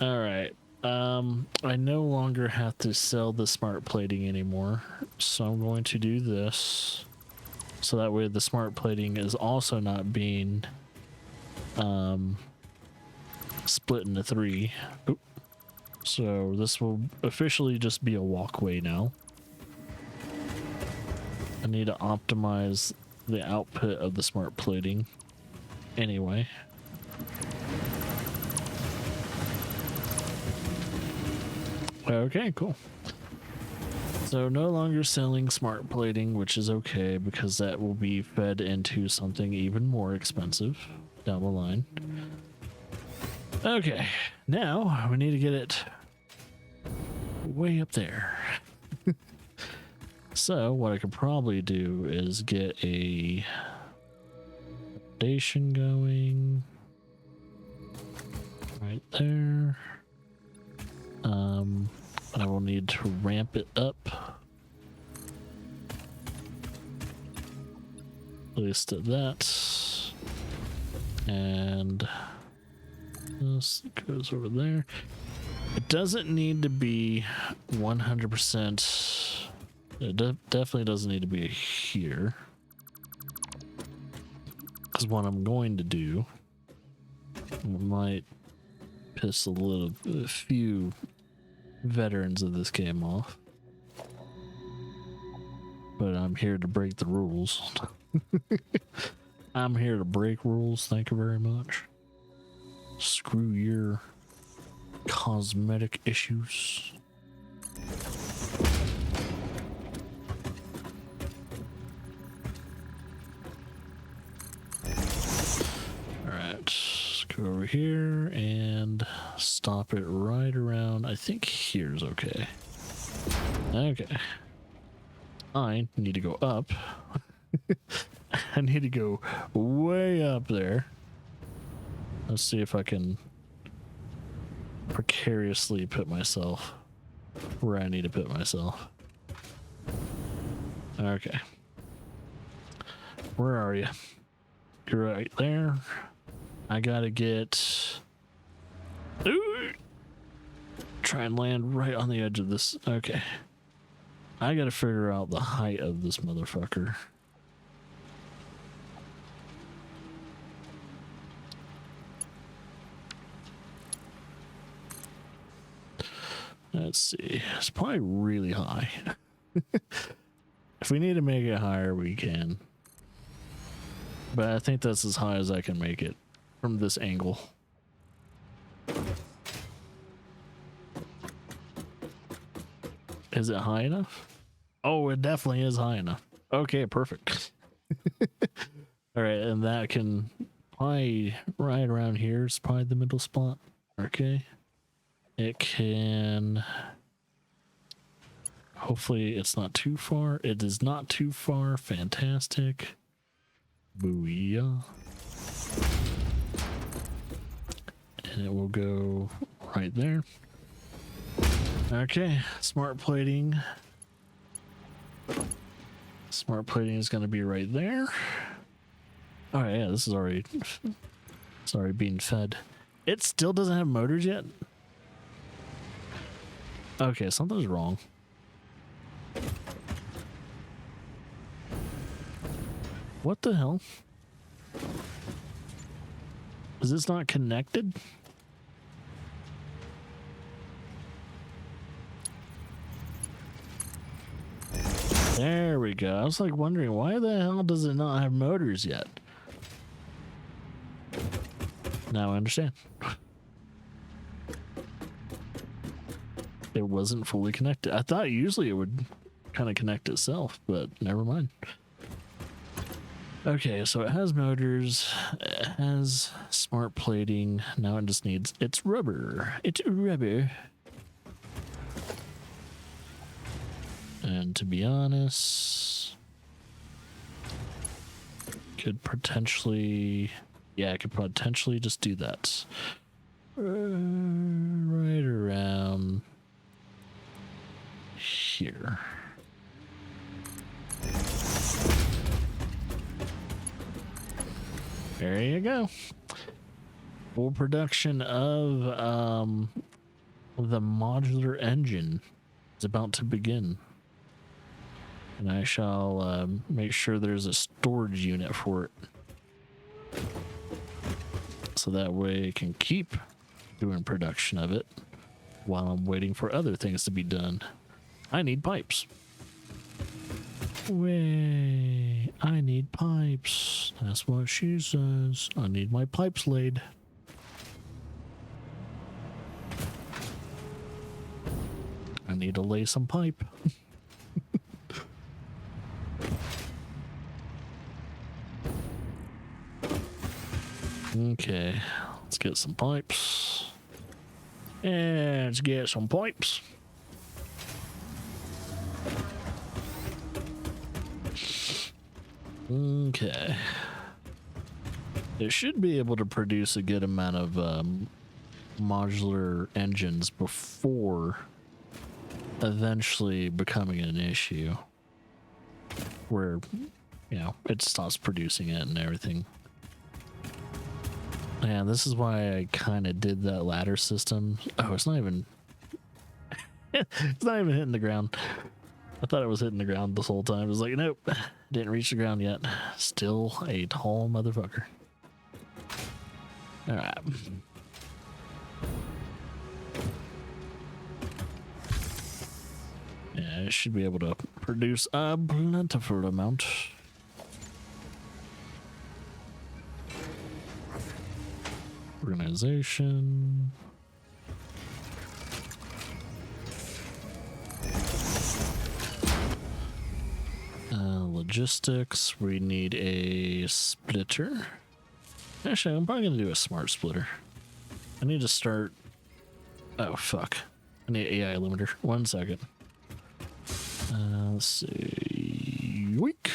S1: All right. I no longer have to sell the smart plating anymore, so I'm going to do this. So that way the smart plating is also not being split into 3. Oop. So this will officially just be a walkway now. I need to optimize the output of the smart plating anyway. Okay, cool. So no longer selling smart plating, which is okay because that will be fed into something even more expensive down the line. Okay, now we need to get it way up there. So what I could probably do is get a foundation going right there. I will need to ramp it up. At least at that. And this goes over there. It doesn't need to be 100%. It definitely doesn't need to be here. Because what I'm going to do might piss a few veterans of this game off. But I'm here to break the rules. I'm here to break rules, thank you very much. Screw your cosmetic issues. Alright, let's go over here and stop it right around. I think here's okay. Okay. I need to go up. I need to go way up there. Let's see if I can precariously put myself where I need to put myself. Okay. Where are you? You're right there. I gotta get... Ooh! Try and land right on the edge of this. Okay. I gotta figure out the height of this motherfucker. Let's see. It's probably really high. If we need to make it higher, we can. But I think that's as high as I can make it from this angle. Is it high enough? Oh, it definitely is high enough. Okay, perfect. All right, and that can probably right around here is probably the middle spot. Okay. It can... Hopefully it's not too far. It is not too far. Fantastic. Booyah. And it will go right there. Okay, smart plating. Smart plating is going to be right there. Oh yeah, this is already... It's already being fed. It still doesn't have motors yet? Okay, something's wrong. What the hell? Is this not connected? There we go. I was like wondering why the hell does it not have motors yet? Now I understand. It wasn't fully connected. I thought usually it would kind of connect itself, but never mind. Okay, so it has motors, it has smart plating. Now it just needs its rubber. It's rubber. And to be honest, could potentially, yeah, I could potentially just do that. Right around here. There you go. Full production of the modular engine is about to begin. And I shall make sure there's a storage unit for it. So that way I can keep doing production of it while I'm waiting for other things to be done. I need pipes. Way, I need pipes. That's what she says. I need my pipes laid. I need to lay some pipe. Okay, let's get some pipes. And let's get some pipes. Okay. It should be able to produce a good amount of modular engines before eventually becoming an issue where, you know, it stops producing it and everything. Yeah, this is why I kind of did that ladder system. Oh, it's not even it's not even hitting the ground. I thought it was hitting the ground this whole time. It was like, nope, didn't reach the ground yet. Still a tall motherfucker. All right. Yeah, it should be able to produce a plentiful amount. Organization. Logistics. We need a splitter. Actually, I'm probably gonna do a smart splitter. I need to start. Oh fuck! I need AI limiter. 1 second. Let's see. Weak.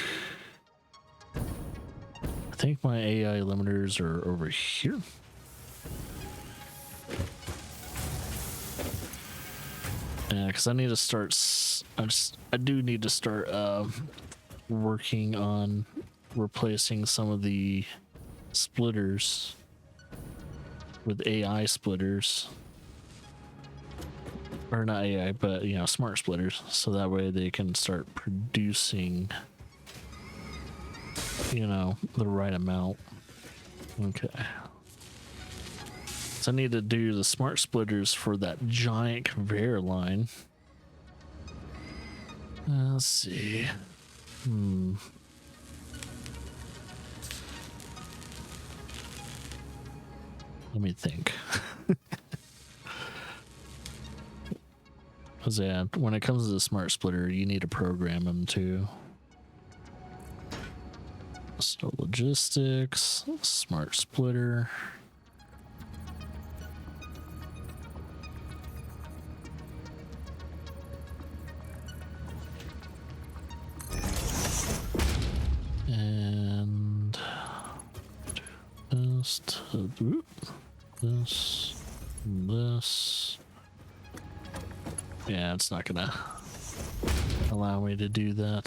S1: I think my AI limiters are over here. Yeah, because I need to start. I do need to start working on replacing some of the splitters with AI splitters, or not AI, but you know, smart splitters, so that way they can start producing, you know, the right amount. Okay. So I need to do the smart splitters for that giant conveyor line. Let's see. Let me think. Because yeah, when it comes to the smart splitter, you need to program them too. So logistics, smart splitter. And just this. Yeah, it's not gonna allow me to do that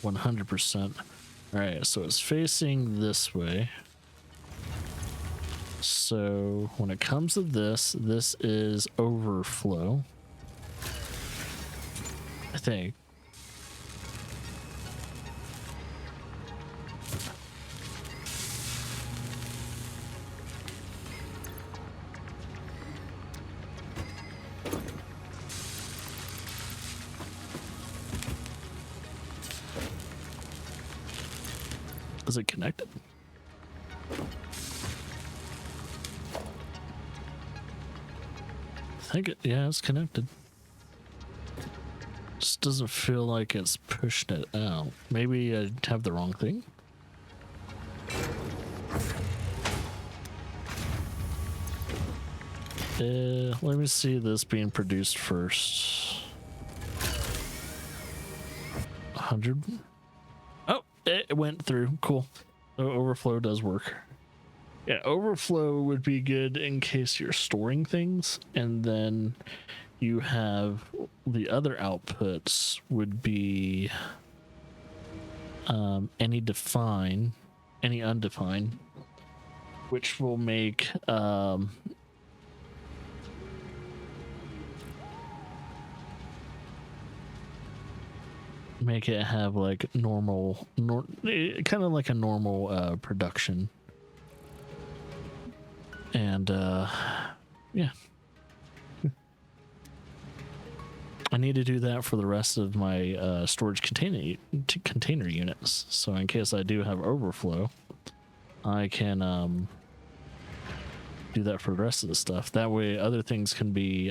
S1: 100%. All right, so it's facing this way. So when it comes to this, this is overflow, I think. Is it connected? I think it, yeah, it's connected. Just doesn't feel like it's pushing it out. Maybe I have the wrong thing. Let me see this being produced first. 100. Oh, it went through. Cool. Overflow does work. Yeah, overflow would be good in case you're storing things, and then you have the other outputs would be any define, any undefined, which will make make it have like normal, kind of like a normal production. And yeah, I need to do that for the rest of my storage container units. So in case I do have overflow, I can do that for the rest of the stuff. That way other things can be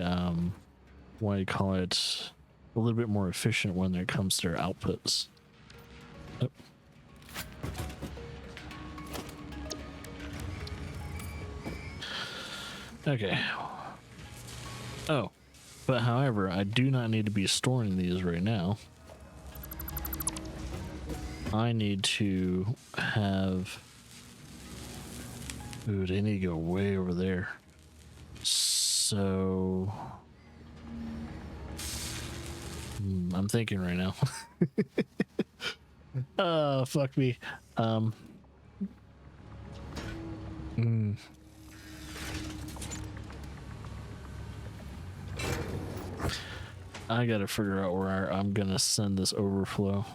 S1: what do you call it, a little bit more efficient when it comes to their outputs. Oh. Okay. Oh, but however, I do not need to be storing these right now. I need to have... Ooh, they need to go way over there. So... I'm thinking right now. Fuck me. I gotta figure out where I'm gonna send this overflow.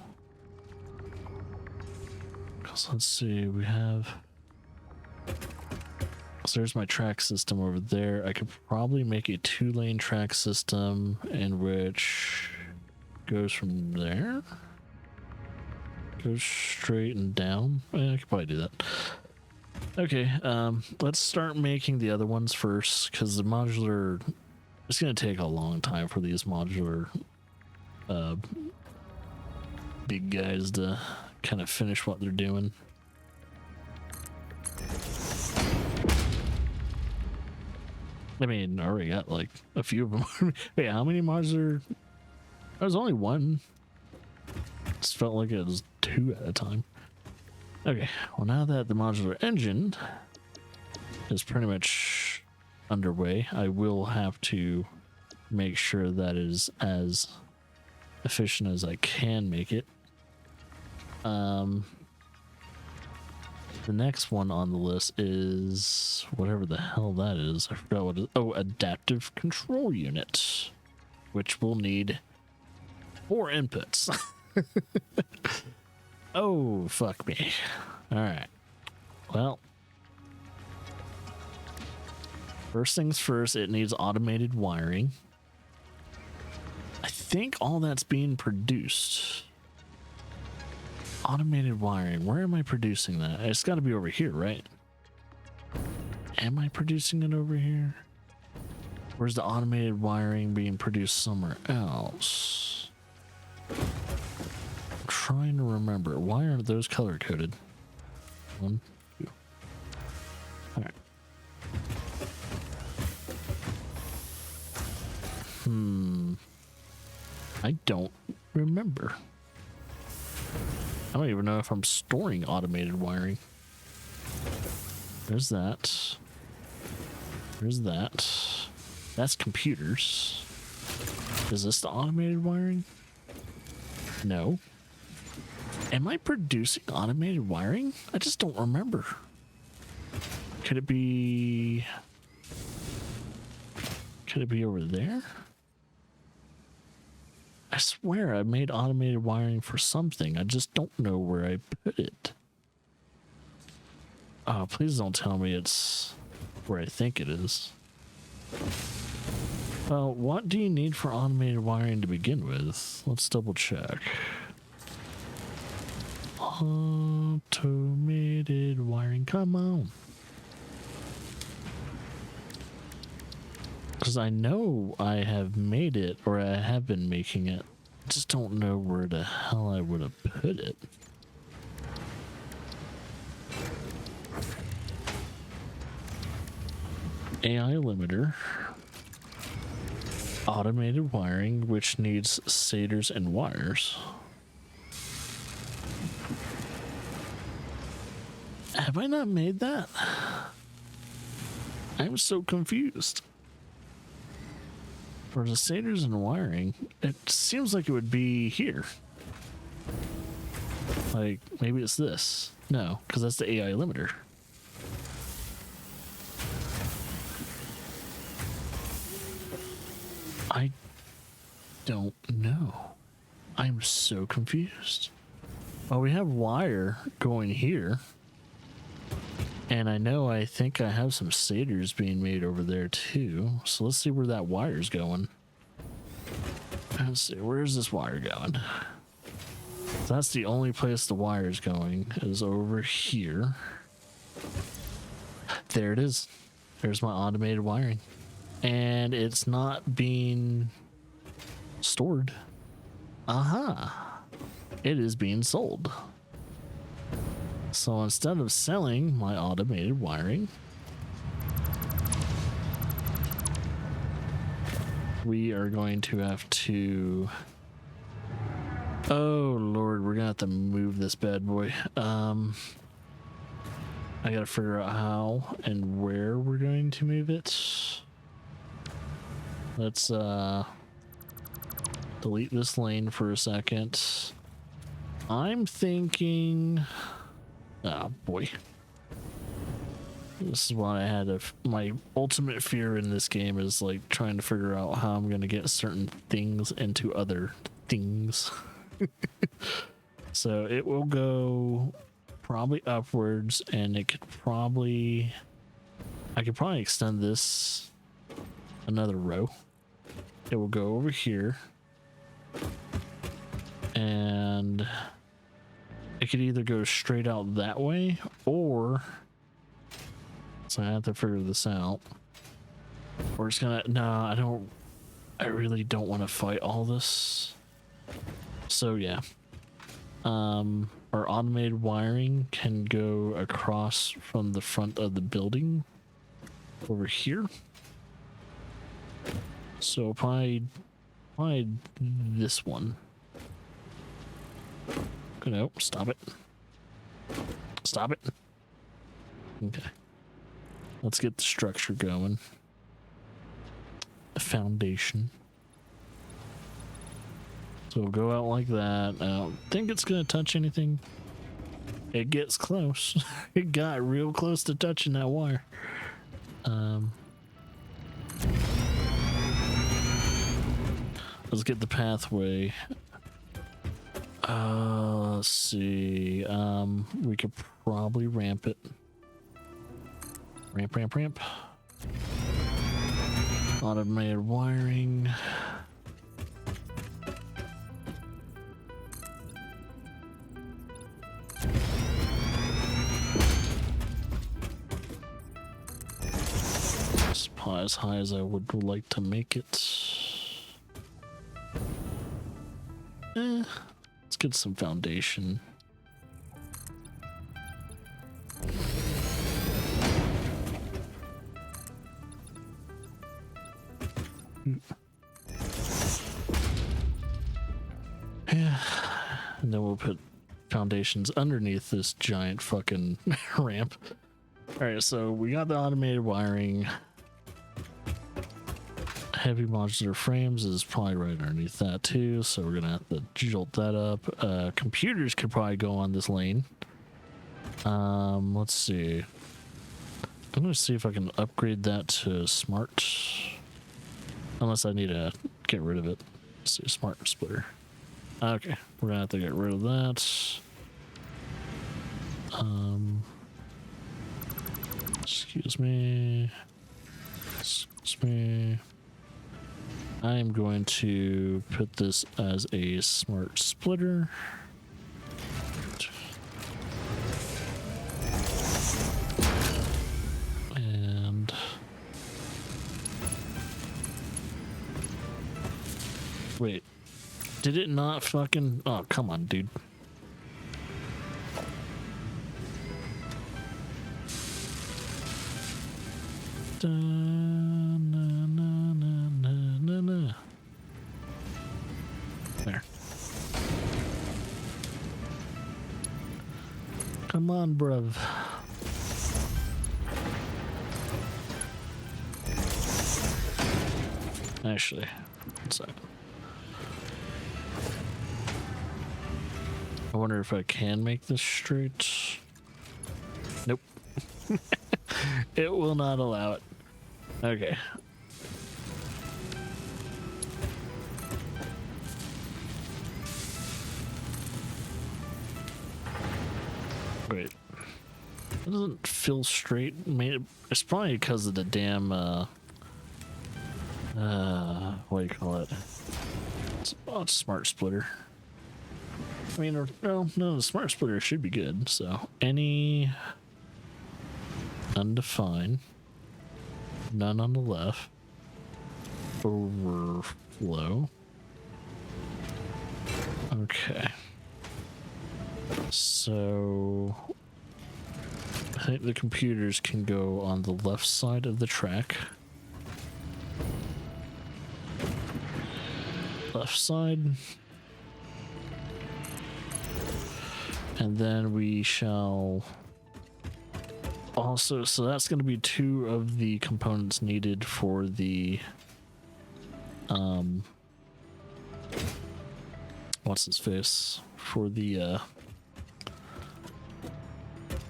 S1: Cause let's see, we have... So there's my track system over there. I could probably make a 2-lane track system in which goes from there, goes straight and down. I could probably do that. Okay, let's start making the other ones first, because the modular, it's going to take a long time for these modular big guys to kind of finish what they're doing. I mean, I already got like a few of them. Wait, how many modular? There's only one. It felt like it was 2 at a time. Okay, well, now that the modular engine is pretty much underway, I will have to make sure that is as efficient as I can make it. The next one on the list is whatever the hell that is. I forgot what it is. Oh, adaptive control unit, which will need 4 inputs. Oh, fuck me. All right. Well, first things first, it needs automated wiring. I think all that's being produced. Automated wiring. Where am I producing that? It's got to be over here, right? Am I producing it over here? Where's the automated wiring being produced somewhere else? I'm trying to remember. Why aren't those color coded? 1, 2. All right. I don't remember. I don't even know if I'm storing automated wiring. There's that. There's that. That's computers. Is this the automated wiring? No. Am I producing automated wiring? I just don't remember. Could it be... Could it be over there? I swear I made automated wiring for something. I just don't know where I put it. Oh, please don't tell me it's where I think it is. Well, what do you need for automated wiring to begin with? Let's double check. Automated wiring, come on. Because I know I have made it, or I have been making it. I just don't know where the hell I would have put it. AI limiter. Automated wiring, which needs SATers and wires. Have I not made that? I'm so confused. For the SATers and wiring, it seems like it would be here. Like, maybe it's this. No, because that's the AI limiter. I don't know. I'm so confused. Well, we have wire going here. And I think I have some SATers being made over there too. So let's see where that wire's going. Let's see, where's this wire going? That's the only place the wire's going, is over here. There it is. There's my automated wiring. And it's not being stored. Aha. It is being sold. So instead of selling my automated wiring, we are going to have to. Oh Lord, we're gonna have to move this bad boy. I gotta figure out how and where we're going to move it. Let's delete this lane for a second. I'm thinking, oh boy, this is why I had my ultimate fear in this game is like trying to figure out how I'm gonna get certain things into other things. So it will go probably upwards, and it could probably, I could probably extend this another row. It will go over here, and it could either go straight out that way, or, so I have to figure this out, or it's gonna, no, I really don't want to fight all this. So yeah, our automated wiring can go across from the front of the building over here. So probably this one. No, stop it. Stop it. Okay. Let's get the structure going. The foundation. So we'll go out like that. I don't think it's going to touch anything. It gets close. It got real close to touching that wire. Let's get the pathway. Let's see. We could probably ramp it. Ramp. Automated wiring. It's probably as high as I would like to make it. Let's get some foundation. Yeah, and then we'll put foundations underneath this giant fucking ramp. All right, so we got the automated wiring. Heavy modular frames is probably right underneath that too, so we're gonna have to jolt that up. Computers could probably go on this lane. Let's see. I'm gonna see if I can upgrade that to smart, unless I need to get rid of it. Let's see, smart splitter. Okay, we're gonna have to get rid of that. Excuse me. I am going to put this as a smart splitter. And wait, did it not fucking, oh, come on, dude. There. Come on, bruv. Actually, one second. I wonder if I can make this straight. Nope. It will not allow it. Okay. Wait. It doesn't feel straight. It's probably because of the damn, what do you call it? It's a smart splitter. I mean, no, the smart splitter should be good. So, any undefined, none on the left, overflow. Okay. So, I think the computers can go on the left side of the track. left side. And then we shall also, so that's going to be 2 of the components needed for the what's his face, for the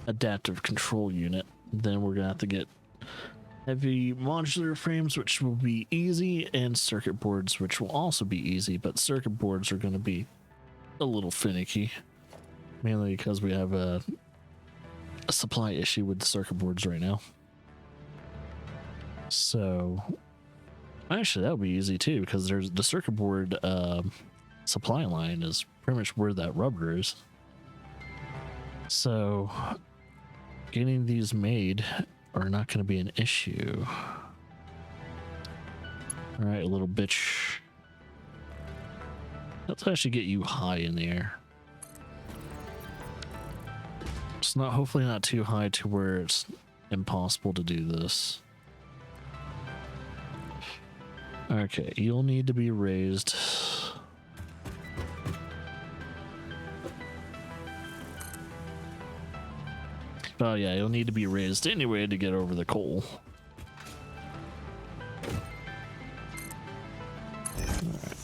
S1: adaptive control unit. Then we're gonna have to get heavy modular frames, which will be easy, and circuit boards, which will also be easy, but circuit boards are going to be a little finicky, mainly because we have a supply issue with the circuit boards right now. So actually that would be easy too, because there's the circuit board supply line is pretty much where that rubber is. So getting these made are not going to be an issue. All right, little bitch. Let's actually get you high in the air. It's not, hopefully not too high to where it's impossible to do this. Okay, you'll need to be raised. Oh yeah, you'll need to be raised anyway to get over the coal. Alright.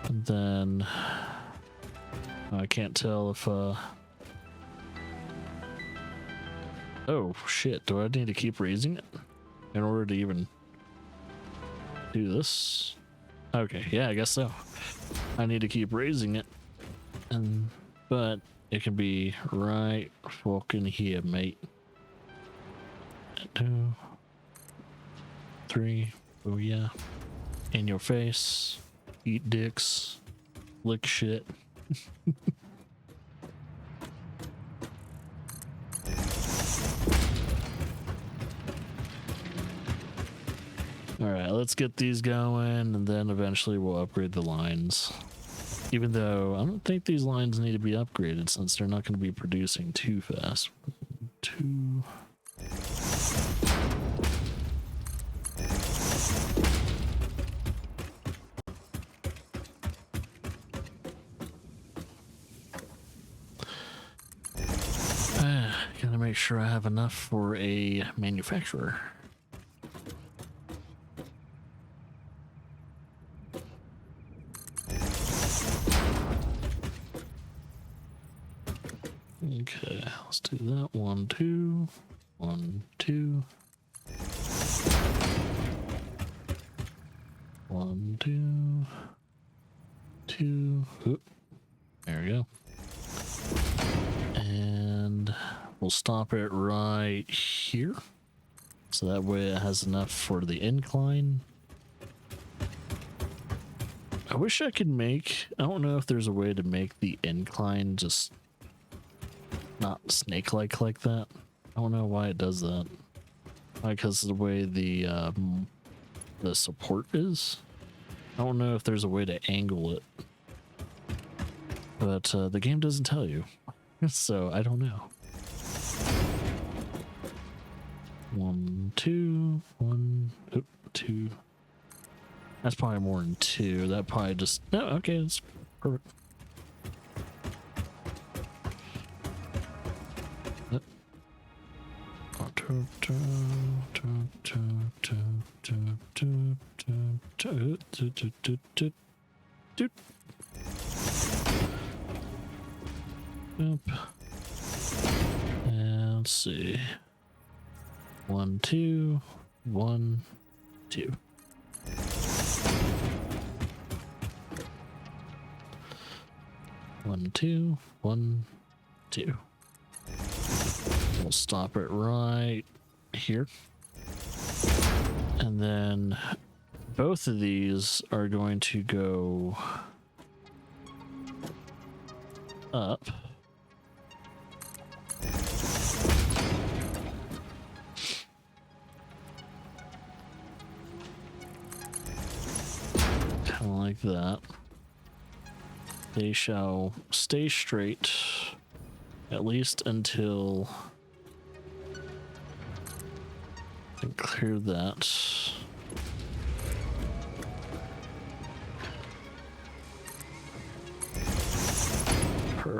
S1: And then I can't tell if oh shit, do I need to keep raising it in order to even do this? Okay, yeah, I guess so. I need to keep raising it, and but it can be right fucking here, mate. 2, 3, oh yeah. In your face, eat dicks, lick shit. Alright, let's get these going, and then eventually we'll upgrade the lines. Even though I don't think these lines need to be upgraded since they're not going to be producing too fast. 2. Gotta make sure I have enough for a manufacturer. Okay, let's do that. 1, 2, 1, 2, 1, 2, 2. Oop. There we go. And we'll stop it right here, so that way it has enough for the incline. I wish I could make, I don't know if there's a way to make the incline just not snake-like like that. I don't know why it does that. Because of the way the support is. I don't know if there's a way to angle it, but the game doesn't tell you, so I don't know. 1, 2, 1, 2. That's probably more than 2. That probably just, no, okay, that's perfect. And let's see. 1, 2, 1, 2. One, 2, 1, 2. We'll stop it right here. And then both of these are going to go up. Kind of like that. They shall stay straight, at least until I clear that.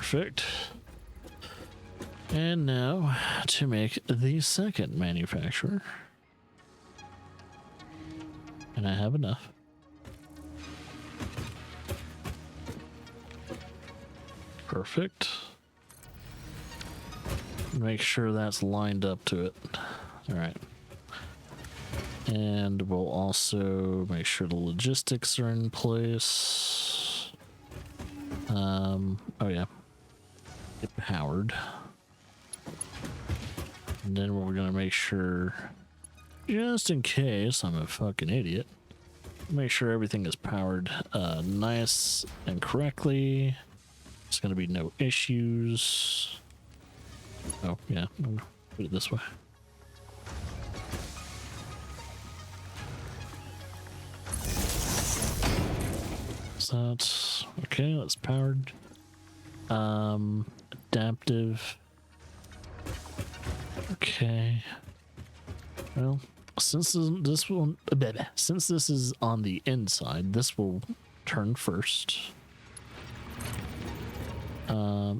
S1: Perfect. And now to make the second manufacturer. And I have enough. Perfect. Make sure that's lined up to it. All right. And we'll also make sure the logistics are in place. Oh yeah. Get powered. And then we're gonna make sure, just in case I'm a fucking idiot, make sure everything is powered nice and correctly. There's gonna be no issues. Oh yeah, I'm gonna put it this way. So that's okay. That's powered. Adaptive. Okay. Well, since this is on the inside, this will turn first.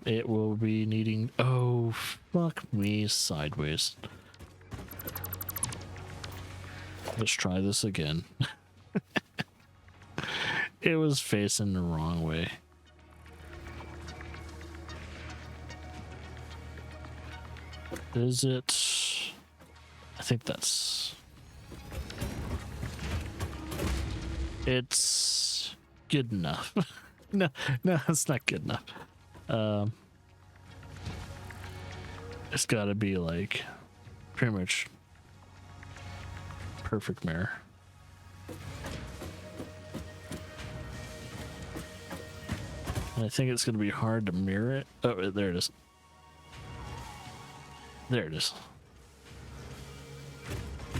S1: It will be needing. Oh, fuck me sideways. Let's try this again. It was facing the wrong way. Is it? I think that's. It's good enough. No, it's not good enough. It's got to be like pretty much perfect mirror. And I think it's going to be hard to mirror it. Oh, there it is. There it is.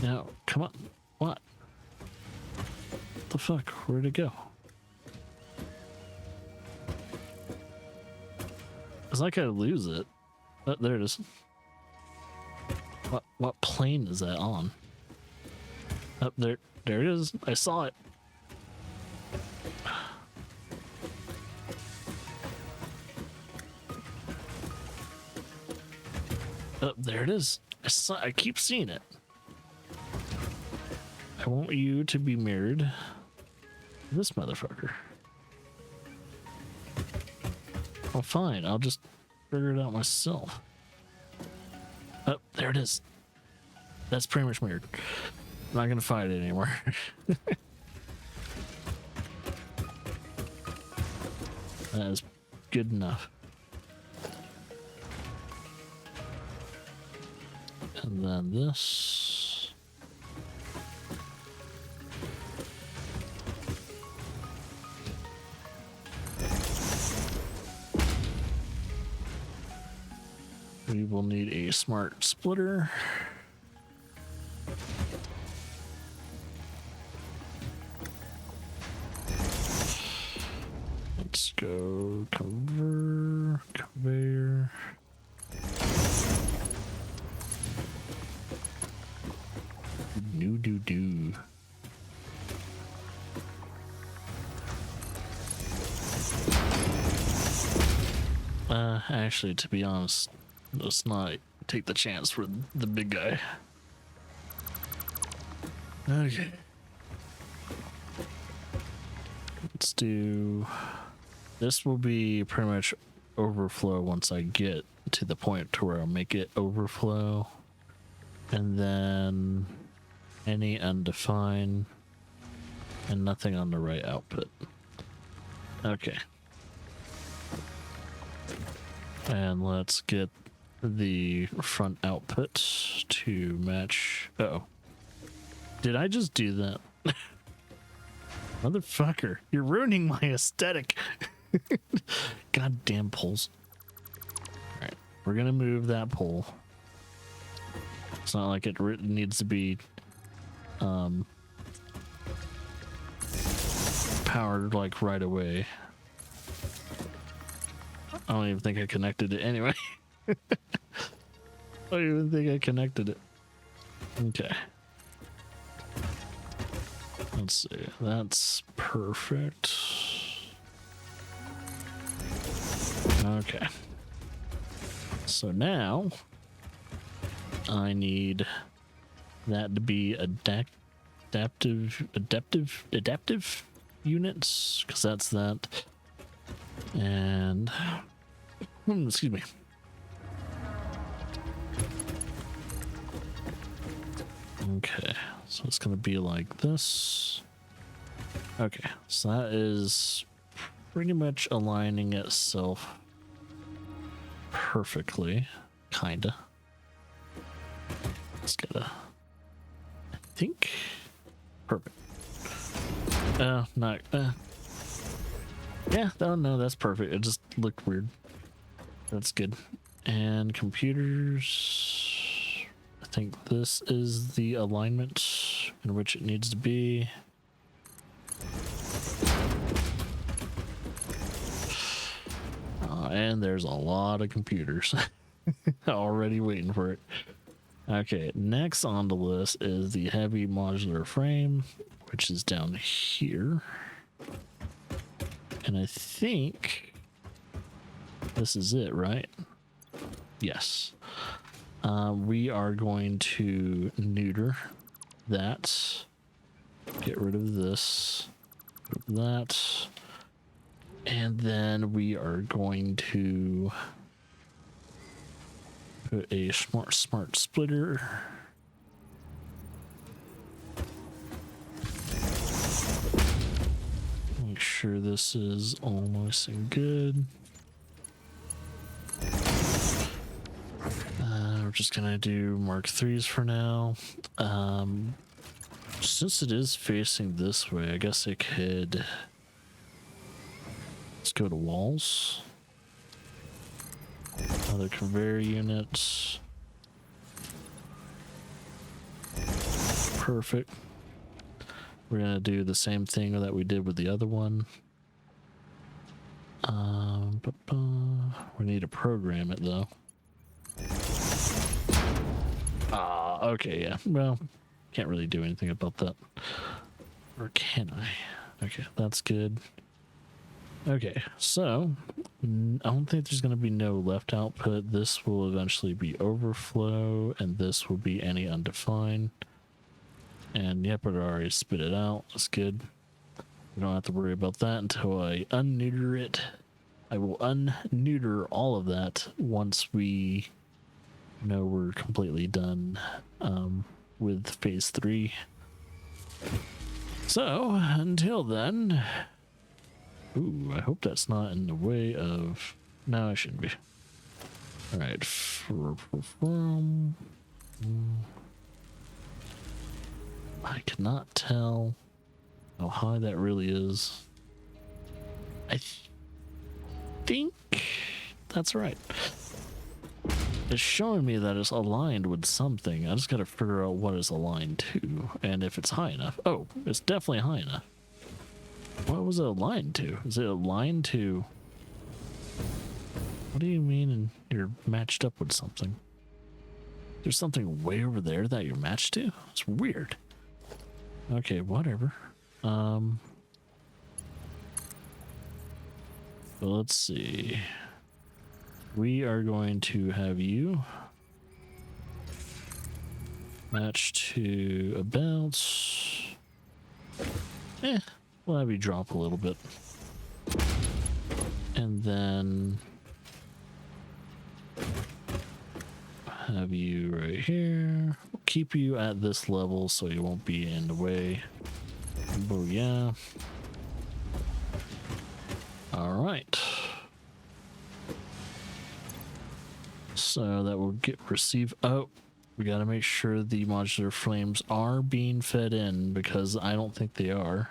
S1: Now, come on. What? What the fuck? Where'd it go? It's like I lose it. Oh, there it is. What plane is that on? Up there it is. I saw it. Oh, there it is. I keep seeing it. I want you to be mirrored. This motherfucker. Oh, fine. I'll just figure it out myself. Oh, there it is. That's pretty much mirrored. I'm not gonna fight it anymore. That is good enough. And then this. We will need a smart splitter. Let's go conveyor. Do. Actually, to be honest, let's not take the chance for the big guy. Okay. Let's do. This will be pretty much overflow once I get to the point to where I'll make it overflow. And then any undefined and nothing on the right output. Okay. And let's get the front output to match. Uh-oh. Did I just do that? Motherfucker, you're ruining my aesthetic. Goddamn poles. Alright, we're gonna move that pole. It's not like it needs to be powered like right away. I don't even think I connected it anyway. I don't even think I connected it. Okay. Let's see. That's perfect. Okay. So now I need that to be adaptive units, because that's that. And excuse me. Okay, so it's gonna be like this. Okay, so that is pretty much aligning itself perfectly, kinda. Let's get a, I think, perfect. Not, yeah, no, that's perfect. It just looked weird. That's good. And computers, I think this is the alignment in which it needs to be. And there's a lot of computers already waiting for it. Okay, next on the list is the heavy modular frame, which is down here. And I think this is it, right? Yes. We are going to neuter that. Get rid of this. That. And then we are going to put a smart splitter. Make sure this is all nice and good. We're just gonna do Mark 3s for now. Since it is facing this way, I guess I could. Let's go to walls. Other conveyor units. Perfect. We're gonna do the same thing that we did with the other one. We need to program it though. Okay, yeah. Well, can't really do anything about that. Or can I? Okay, that's good. Okay, so I don't think there's going to be no left output. This will eventually be overflow, and this will be any undefined. And yep, it already spit it out. That's good. We don't have to worry about that until I unneuter it. I will unneuter all of that once we know we're completely done with phase 3. So until then. Ooh, I hope that's not in the way of... No, it shouldn't be. Alright. I cannot tell how high that really is. I think that's right. It's showing me that it's aligned with something. I just gotta figure out what it's aligned to and if it's high enough. Oh, it's definitely high enough. What was it aligned to? Is it aligned to... What do you mean you're matched up with something? There's something way over there that you're matched to? It's weird. Okay, whatever. Well, let's see. We are going to have you match to about... We'll have you drop a little bit. And then have you right here. We'll keep you at this level so you won't be in the way. Booyah. Alright. So that will receive... Oh, we gotta make sure the modular flames are being fed in, because I don't think they are.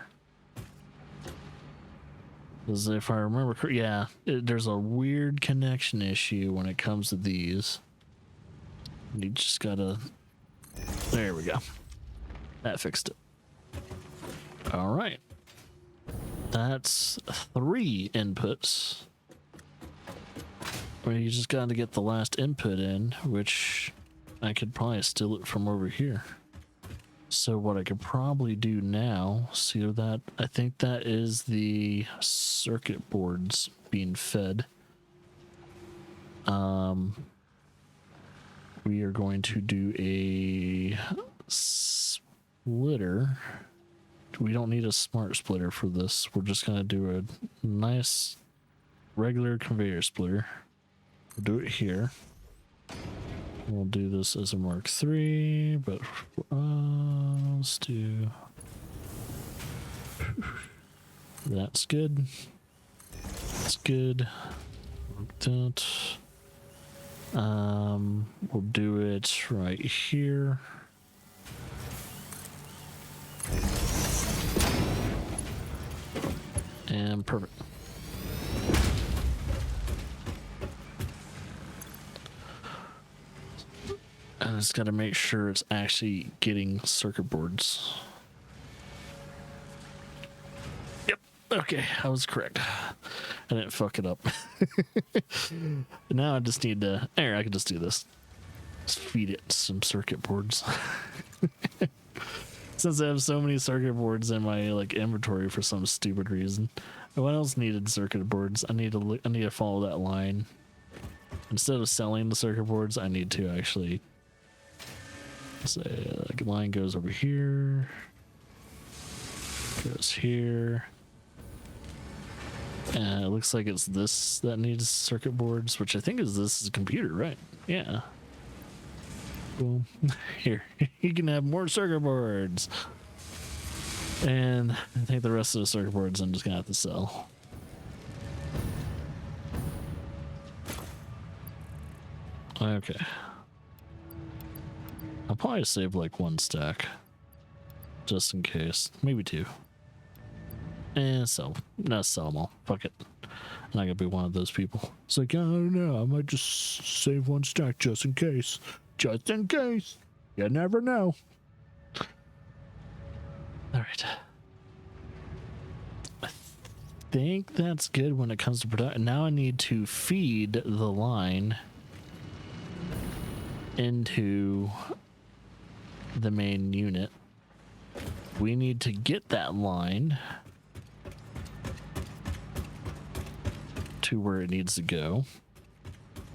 S1: Because if I remember correctly, yeah, there's a weird connection issue when it comes to these. You just gotta... There we go. That fixed it. Alright. That's 3 inputs. Well, you just gotta get the last input in, which I could probably steal it from over here. So what I could probably do now, see that, I think that is the circuit boards being fed. We are going to do a splitter. We don't need a smart splitter for this. We're just going to do a nice regular conveyor splitter. We'll do it here. We'll do this as a Mark III, but let's do... That's good. That's good. That. We'll do it right here. And perfect. I just got to make sure it's actually getting circuit boards. Yep. Okay, I was correct. I didn't fuck it up. Now I just need to... There, I can just do this. Just feed it some circuit boards. Since I have so many circuit boards in my like inventory for some stupid reason. What else needed circuit boards? I need to follow that line. Instead of selling the circuit boards, I need to actually say like line goes over here, goes here. And it looks like it's this that needs circuit boards, which I think is this is a computer, right? Yeah. Boom. Here, you can have more circuit boards. And I think the rest of the circuit boards I'm just gonna have to sell. Okay. I'll probably save like one stack. Just in case. Maybe two. And sell. No, sell them all. Fuck it. I'm not gonna be one of those people. It's like, I don't know. I might just save one stack just in case. Just in case. You never know. Alright. I think that's good when it comes to production. Now I need to feed the line into the main unit. We need to get that line to where it needs to go.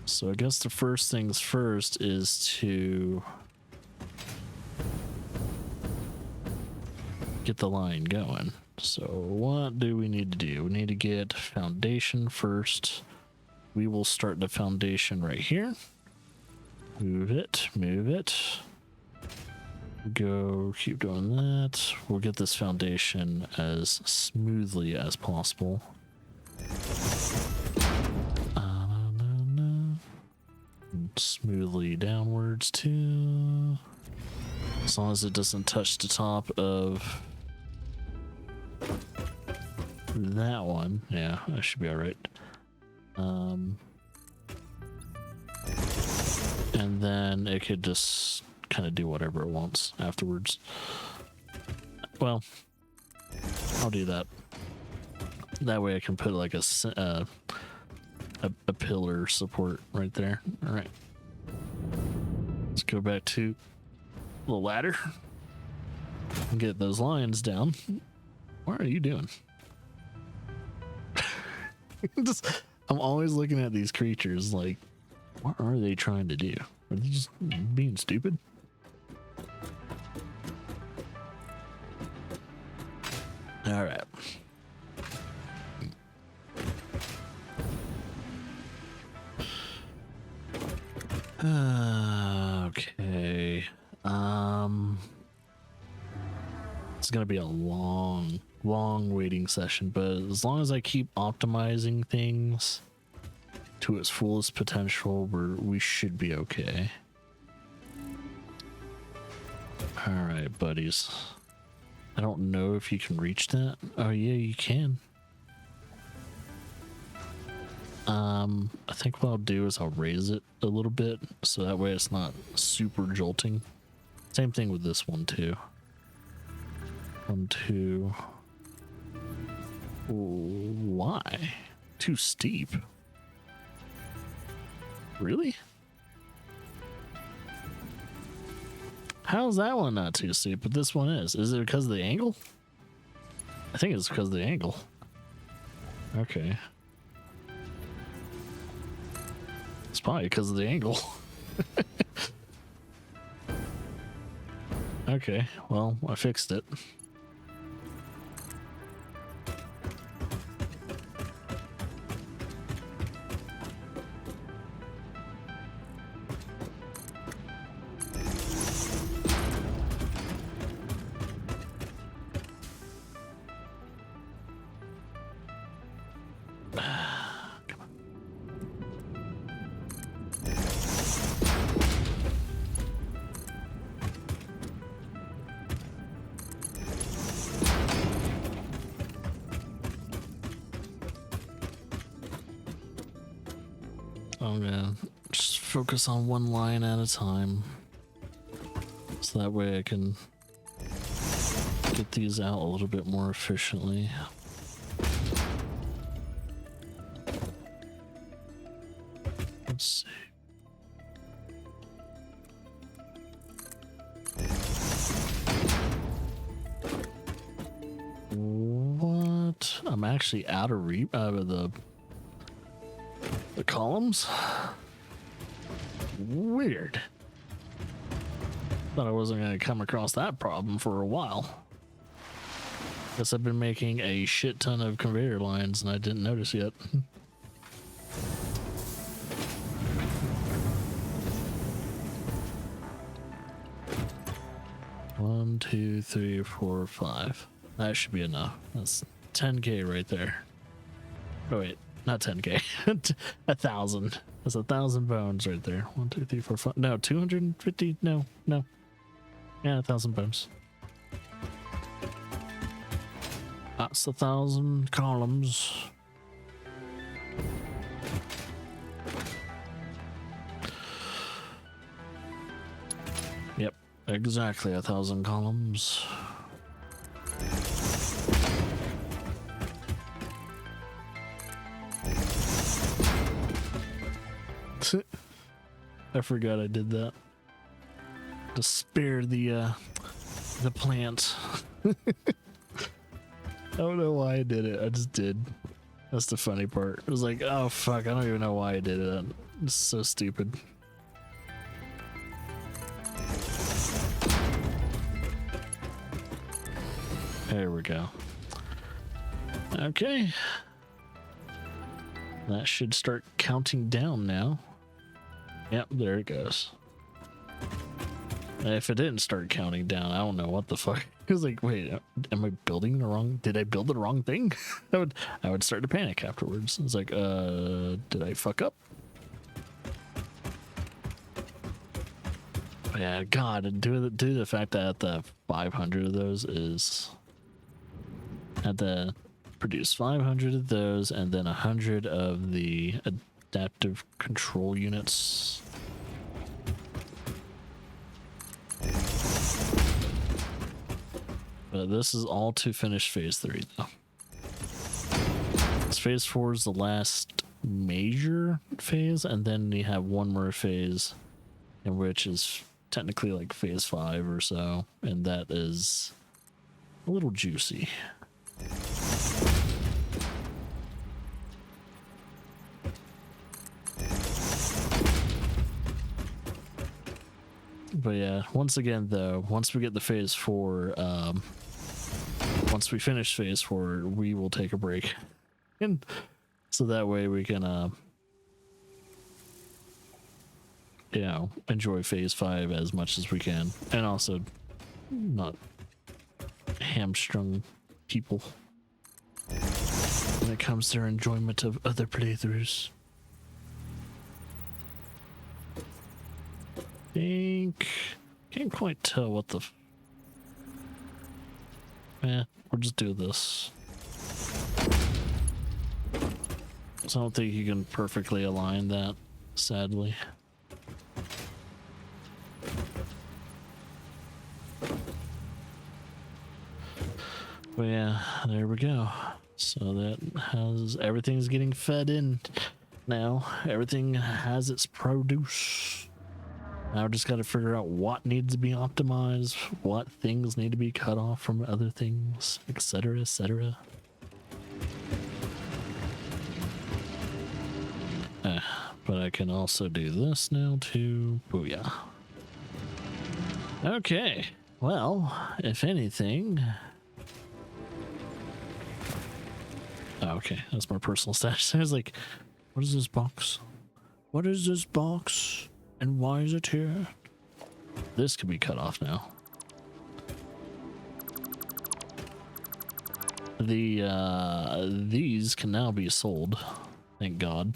S1: So I guess the first things first is to get the line going. So what do we need to do? We need to get foundation first. We will start the foundation right here. Move it, move it. Go, keep doing that. We'll get this foundation as smoothly as possible. Smoothly downwards too. As long as it doesn't touch the top of that one. Yeah, that should be alright. And then it could just kind of do whatever it wants afterwards. Well, I'll do that. That way I can put like a pillar support right there. All right. Let's go back to the ladder and get those lines down. What are you doing? I'm always looking at these creatures like, what are they trying to do? Are they just being stupid? All right. Okay. It's gonna be a long waiting session, but as long as I keep optimizing things to its fullest potential, we should be okay. All right, buddies. I don't know if you can reach that. Oh yeah, you can. I think what I'll do is I'll raise it a little bit so that way it's not super jolting. Same thing with this one too. 1, 2. Why? Too steep. Really? How's that one not too steep, but this one is? Is it because of the angle? I think it's because of the angle. Okay. Let's probably because of the angle. Okay, well, I fixed it. I'm gonna just focus on one line at a time, so that way I can get these out a little bit more efficiently. Let's see. What? I'm actually out of the columns? Weird. Thought I wasn't going to come across that problem for a while. Guess I've been making a shit ton of conveyor lines and I didn't notice yet. One, two, three, four, five. That should be enough. That's 10K right there. Oh wait, not 10K. 1,000. That's 1,000 bones right there. 1, 2, 3, 4, 5. No, 250. No. Yeah, 1,000 bones. That's 1,000 columns. Yep, exactly 1,000 columns. I forgot I did that to spare the plant. I don't know why I did it. I just did. That's the funny part. It was like, oh fuck, I don't even know why I did it. It's so stupid. There we go. Okay. That should start counting down now. Yep, there it goes. If it didn't start counting down, I don't know what the fuck. It was like, wait, am I building the wrong? Did I build the wrong thing? I would start to panic afterwards. It's like, did I fuck up? But yeah, God, due to the fact that the 500 of those is had to produce 500 of those and then 100 of the adaptive control units. But this is all to finish phase 3 though. This phase 4 is the last major phase, and then you have one more phase in which is technically like phase 5 or so, and that is a little juicy. But yeah, once again though, once we get the phase 4, once we finish phase 4, we will take a break. And so that way we can, you know, enjoy phase 5 as much as we can. And also not hamstrung people when it comes to their enjoyment of other playthroughs. Can't quite tell what the we'll just do this. So I don't think you can perfectly align that, sadly. But yeah, there we go. So that has everything's getting fed in now. Everything has its produce. Now I just got to figure out what needs to be optimized, what things need to be cut off from other things, etc., etc. But but I can also do this now too. Booyah. Okay, well, if anything... Oh, okay, that's my personal stash. I was like, what is this box? What is this box? And why is it here? This can be cut off now. These can now be sold. Thank God.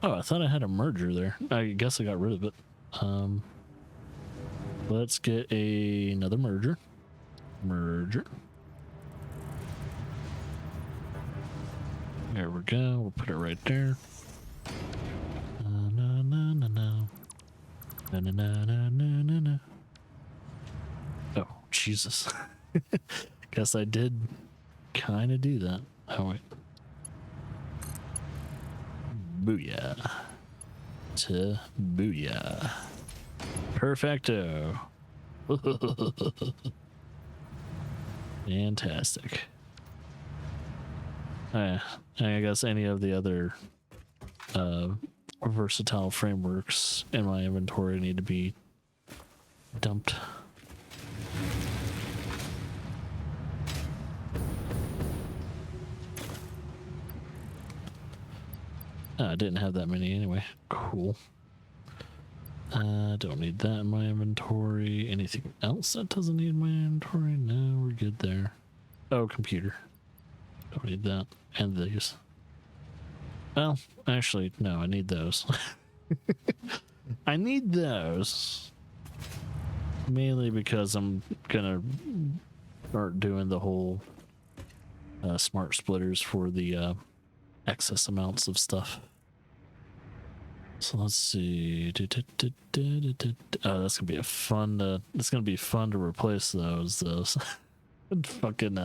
S1: Oh, I thought I had a merger there. I guess I got rid of it. Let's get another merger. Merger. There we go. We'll put it right there. No, no, no, no. No, no, no, no, no, no, no. Oh, Jesus. Guess I did kind of do that. Oh, wait. Booyah. To booyah. Perfecto. Fantastic. I guess any of the other versatile frameworks in my inventory need to be dumped. I didn't have that many anyway. Cool. Don't need that in my inventory. Anything else that doesn't need my inventory? No, we're good there. Oh, computer. Don't need that. And these. Well, actually, no, I need those. I need those. Mainly because I'm gonna start doing the whole smart splitters for the excess amounts of stuff. So let's see. Oh, that's gonna be a fun. It's gonna be fun to replace those. Fucking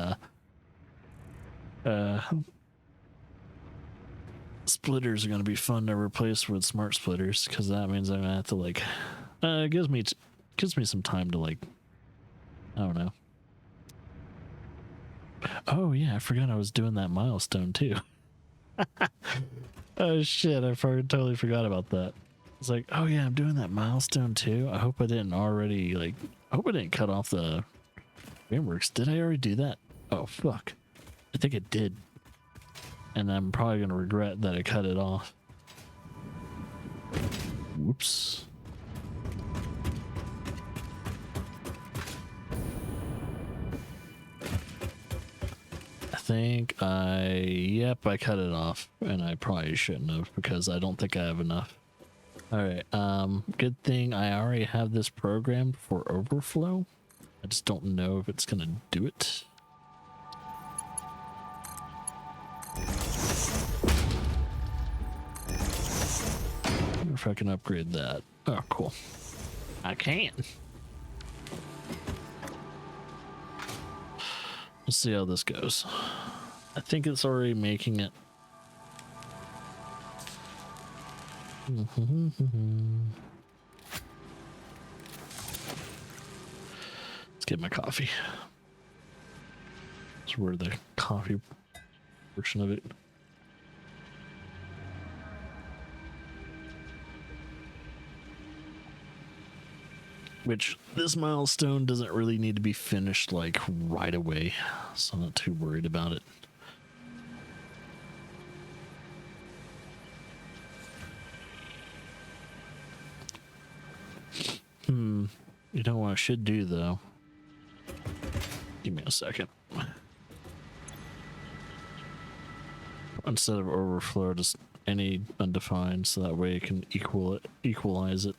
S1: splitters are gonna be fun to replace with smart splitters, because that means I'm gonna have to like. It gives me some time to like. I don't know. Oh yeah, I forgot I was doing that milestone too. Oh shit, I totally forgot about that. It's like, oh yeah, I'm doing that milestone too. I hope I didn't already I hope I didn't cut off the frameworks. Did I already do that? Oh fuck. I think I did. And I'm probably gonna regret that I cut it off. Whoops. Yep, I cut it off, and I probably shouldn't have, because I don't think I have enough. All right, good thing I already have this programmed for overflow. I just don't know if it's gonna do it. I wonder if I can upgrade that. Oh, cool. I can. Let's see how this goes. I think it's already making it. Let's get my coffee. That's where the coffee portion of it. Which this milestone doesn't really need to be finished like right away, so I'm not too worried about it. You know what I should do though? Give me a second. Instead of overflow, just any undefined, so that way it can equalize it.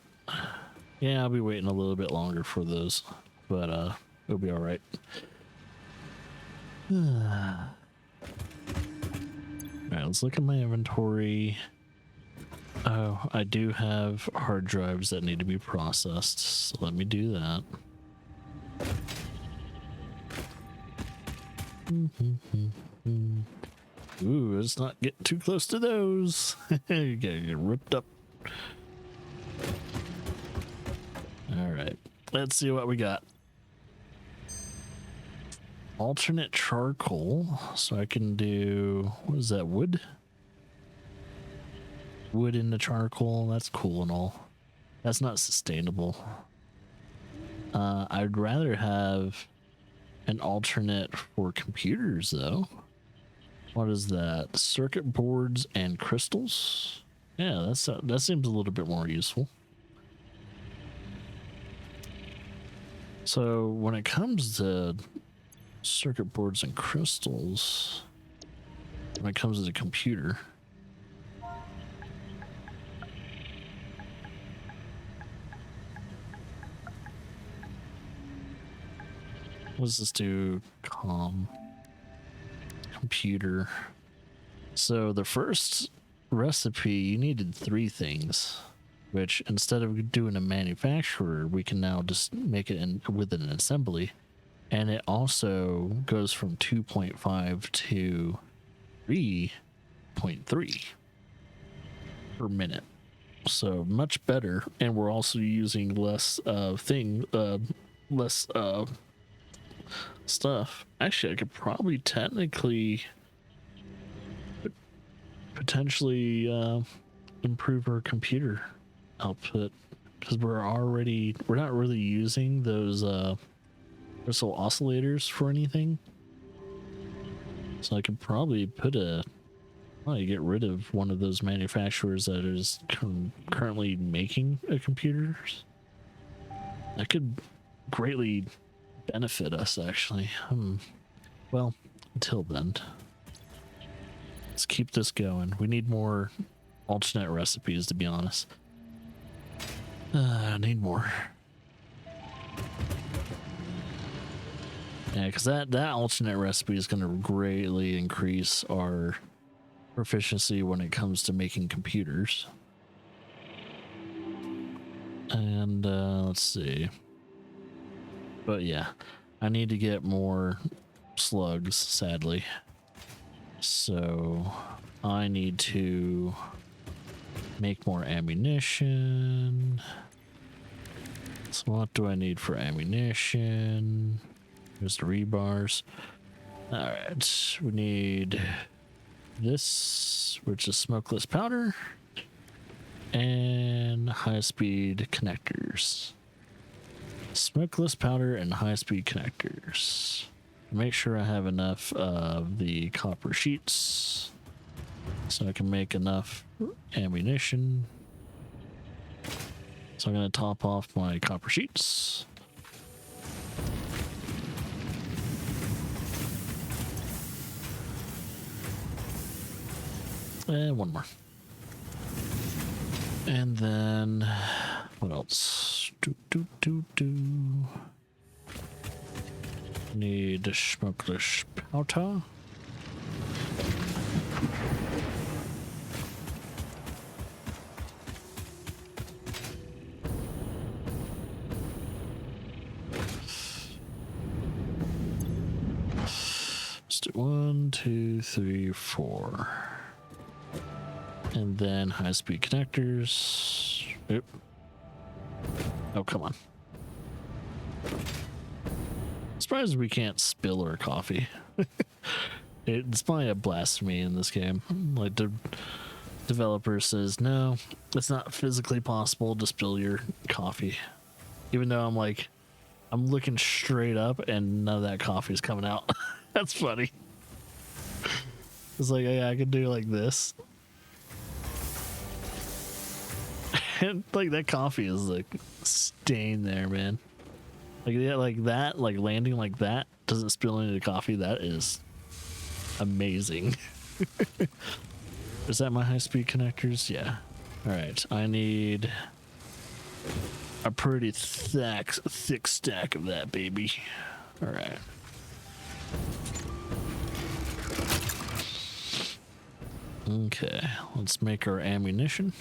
S1: Yeah, I'll be waiting a little bit longer for those, but it'll be all right. All right, let's look at my inventory. Oh, I do have hard drives that need to be processed, so let me do that. Ooh, let's not get too close to those. You gotta get ripped up. All right, let's see what we got. alternate charcoal, so I can do, what is that, wood? Wood into charcoal, that's cool and all. That's not sustainable. I'd rather have an alternate for computers though. What is that? Circuit boards and crystals? Yeah, that seems a little bit more useful. So when it comes to circuit boards and crystals, when it comes to the computer, what does this do? Computer. So the first recipe, you needed 3 things, which instead of doing a manufacturer, we can now just make it with an assembly. And it also goes from 2.5 to 3.3 per minute. So much better. And we're also using less stuff. Actually, I could probably technically potentially improve our computer output, because we're not really using those crystal oscillators for anything. So I could probably get rid of one of those manufacturers that is currently making computers. That could greatly benefit us, actually. Well, until then, let's keep this going. We need more alternate recipes, to be honest. I need more. Yeah, because that alternate recipe is going to greatly increase our proficiency when it comes to making computers. And let's see. But yeah, I need to get more slugs, sadly. So I need to make more ammunition. So what do I need for ammunition? There's the rebars. All right, we need this, which is smokeless powder, and high-speed connectors. Smokeless powder and high-speed connectors. Make sure I have enough of the copper sheets so I can make enough ammunition. So I'm going to top off my copper sheets. And one more. And then what else? Need smokeless powder. Let's do 1, 2, 3, 4. And then high-speed connectors. Oop. Oh, come on. Surprised we can't spill our coffee. It's probably a blasphemy in this game. Like, the developer says, no, it's not physically possible to spill your coffee. Even though I'm looking straight up and none of that coffee is coming out. That's funny. It's like, yeah, I could do like this. And like that coffee is like stained there, man. Like, yeah, like that, like landing like that doesn't spill into the coffee. That is amazing. Is that my high-speed connectors? Yeah. All right. I need a pretty thick stack of that, baby. All right. Okay. Let's make our ammunition.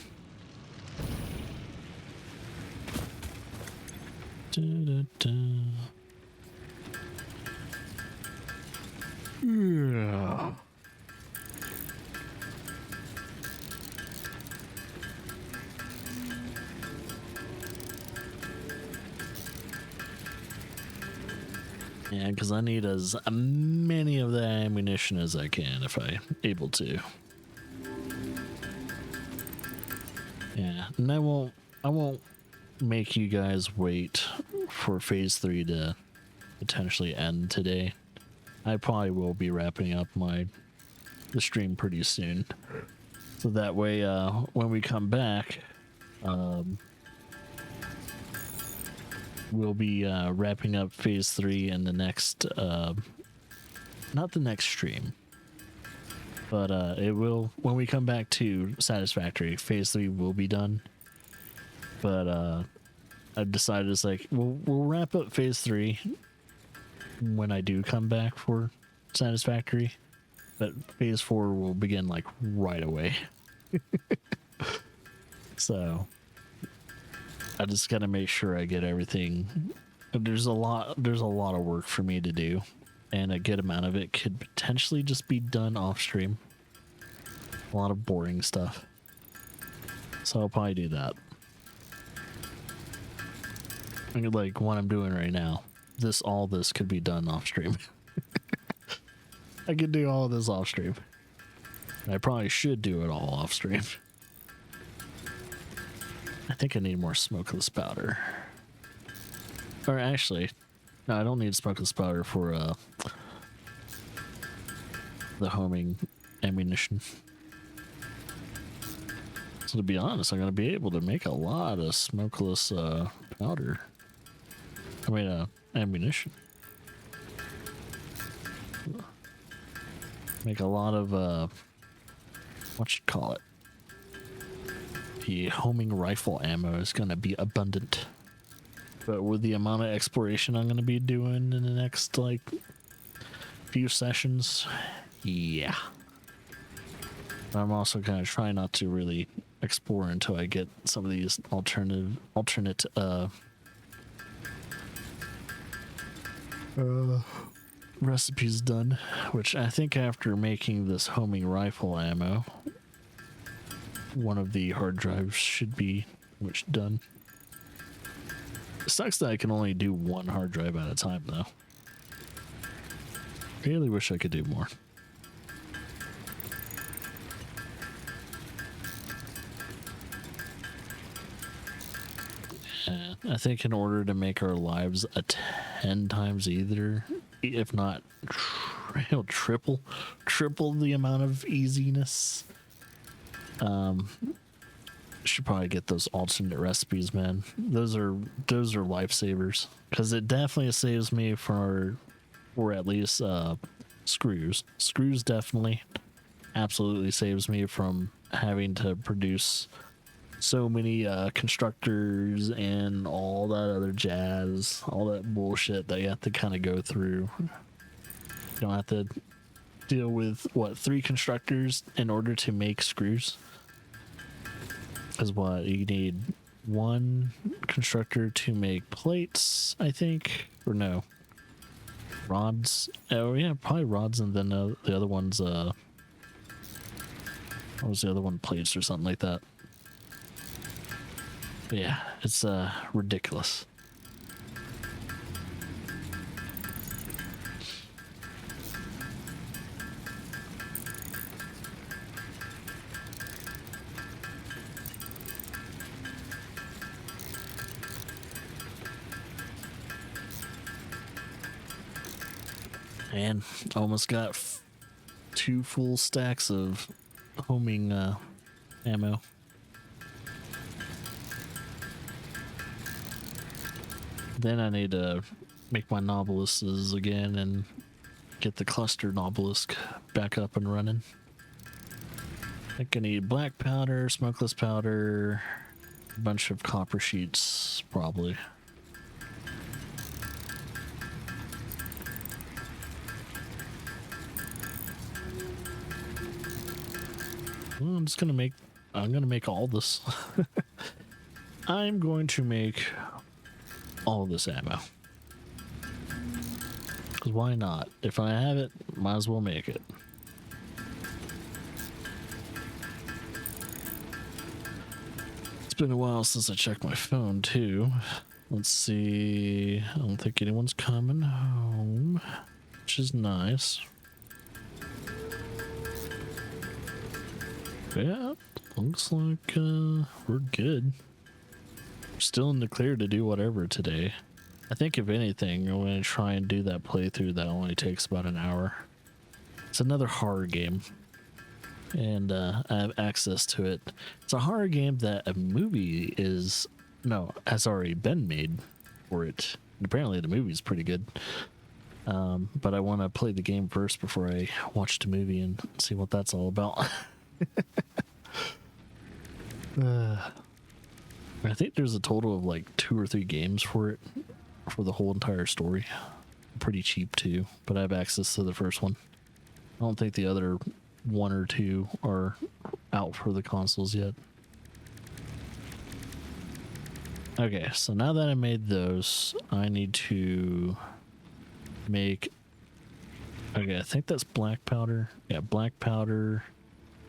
S1: Yeah. Yeah, because I need as many of that ammunition as I can if I able to. Yeah, and I won't make you guys wait for phase 3 to potentially end today. I probably will be wrapping up the stream pretty soon. So that way when we come back, we'll be wrapping up phase 3 in the next not the next stream, but it will, when we come back to Satisfactory, phase 3 will be done. But I've decided it's like we'll wrap up phase 3 when I do come back for Satisfactory, but phase 4 will begin like right away. So I just gotta make sure I get everything. There's a lot of work for me to do, and a good amount of it could potentially just be done off stream. A lot of boring stuff. So I'll probably do that. Like what I'm doing right now. All this could be done off stream. I could do all of this off stream. I probably should do it all off stream. I think I need more smokeless powder. Or actually, no, I don't need smokeless powder for the homing ammunition. So to be honest, I'm gonna be able to make a lot of smokeless powder. I mean, ammunition. Make a lot of what you call it? The homing rifle ammo is gonna be abundant. But with the amount of exploration I'm gonna be doing in the next like few sessions, yeah. I'm also gonna try not to really explore until I get some of these alternate recipes done, which I think after making this homing rifle ammo, one of the hard drives should be done. It sucks that I can only do one hard drive at a time though. Really wish I could do more. I think in order to make our lives 10 times either, if not triple the amount of easiness, should probably get those alternate recipes, man. Those are lifesavers, because it definitely saves me for at least screws. Screws definitely absolutely saves me from having to produce so many constructors and all that other jazz, all that bullshit that you have to kind of go through. You don't have to deal with 3 constructors in order to make screws. Because what you need 1 constructor to make plates, I think, or no, rods. Oh yeah, probably rods, and then the other one's what was the other one? Plates or something like that. But yeah, it's ridiculous. And almost got 2 full stacks of homing ammo. Then I need to make my nobelisks again and get the cluster nobelisk back up and running. I think I need black powder, smokeless powder, a bunch of copper sheets, probably. Well, I'm gonna make all this. I'm going to make all this ammo. Because why not? If I have it, might as well make it. It's been a while since I checked my phone too. Let's see. I don't think anyone's coming home, which is nice. Yeah, looks like we're good. We're still in the clear to do whatever today. I think if anything, I'm going to try and do that playthrough that only takes about an hour. It's another horror game, and I have access to it. It's a horror game that a movie has already been made for it. And apparently the movie's pretty good. But I want to play the game first before I watch the movie and see what that's all about. I think there's a total of like 2 or 3 games for it, for the whole entire story. Pretty cheap too, but I have access to the first one. I don't think the other 1 or 2 are out for the consoles yet. Okay, so now that I made those, I need to make... Okay, I think that's black powder. Yeah, black powder,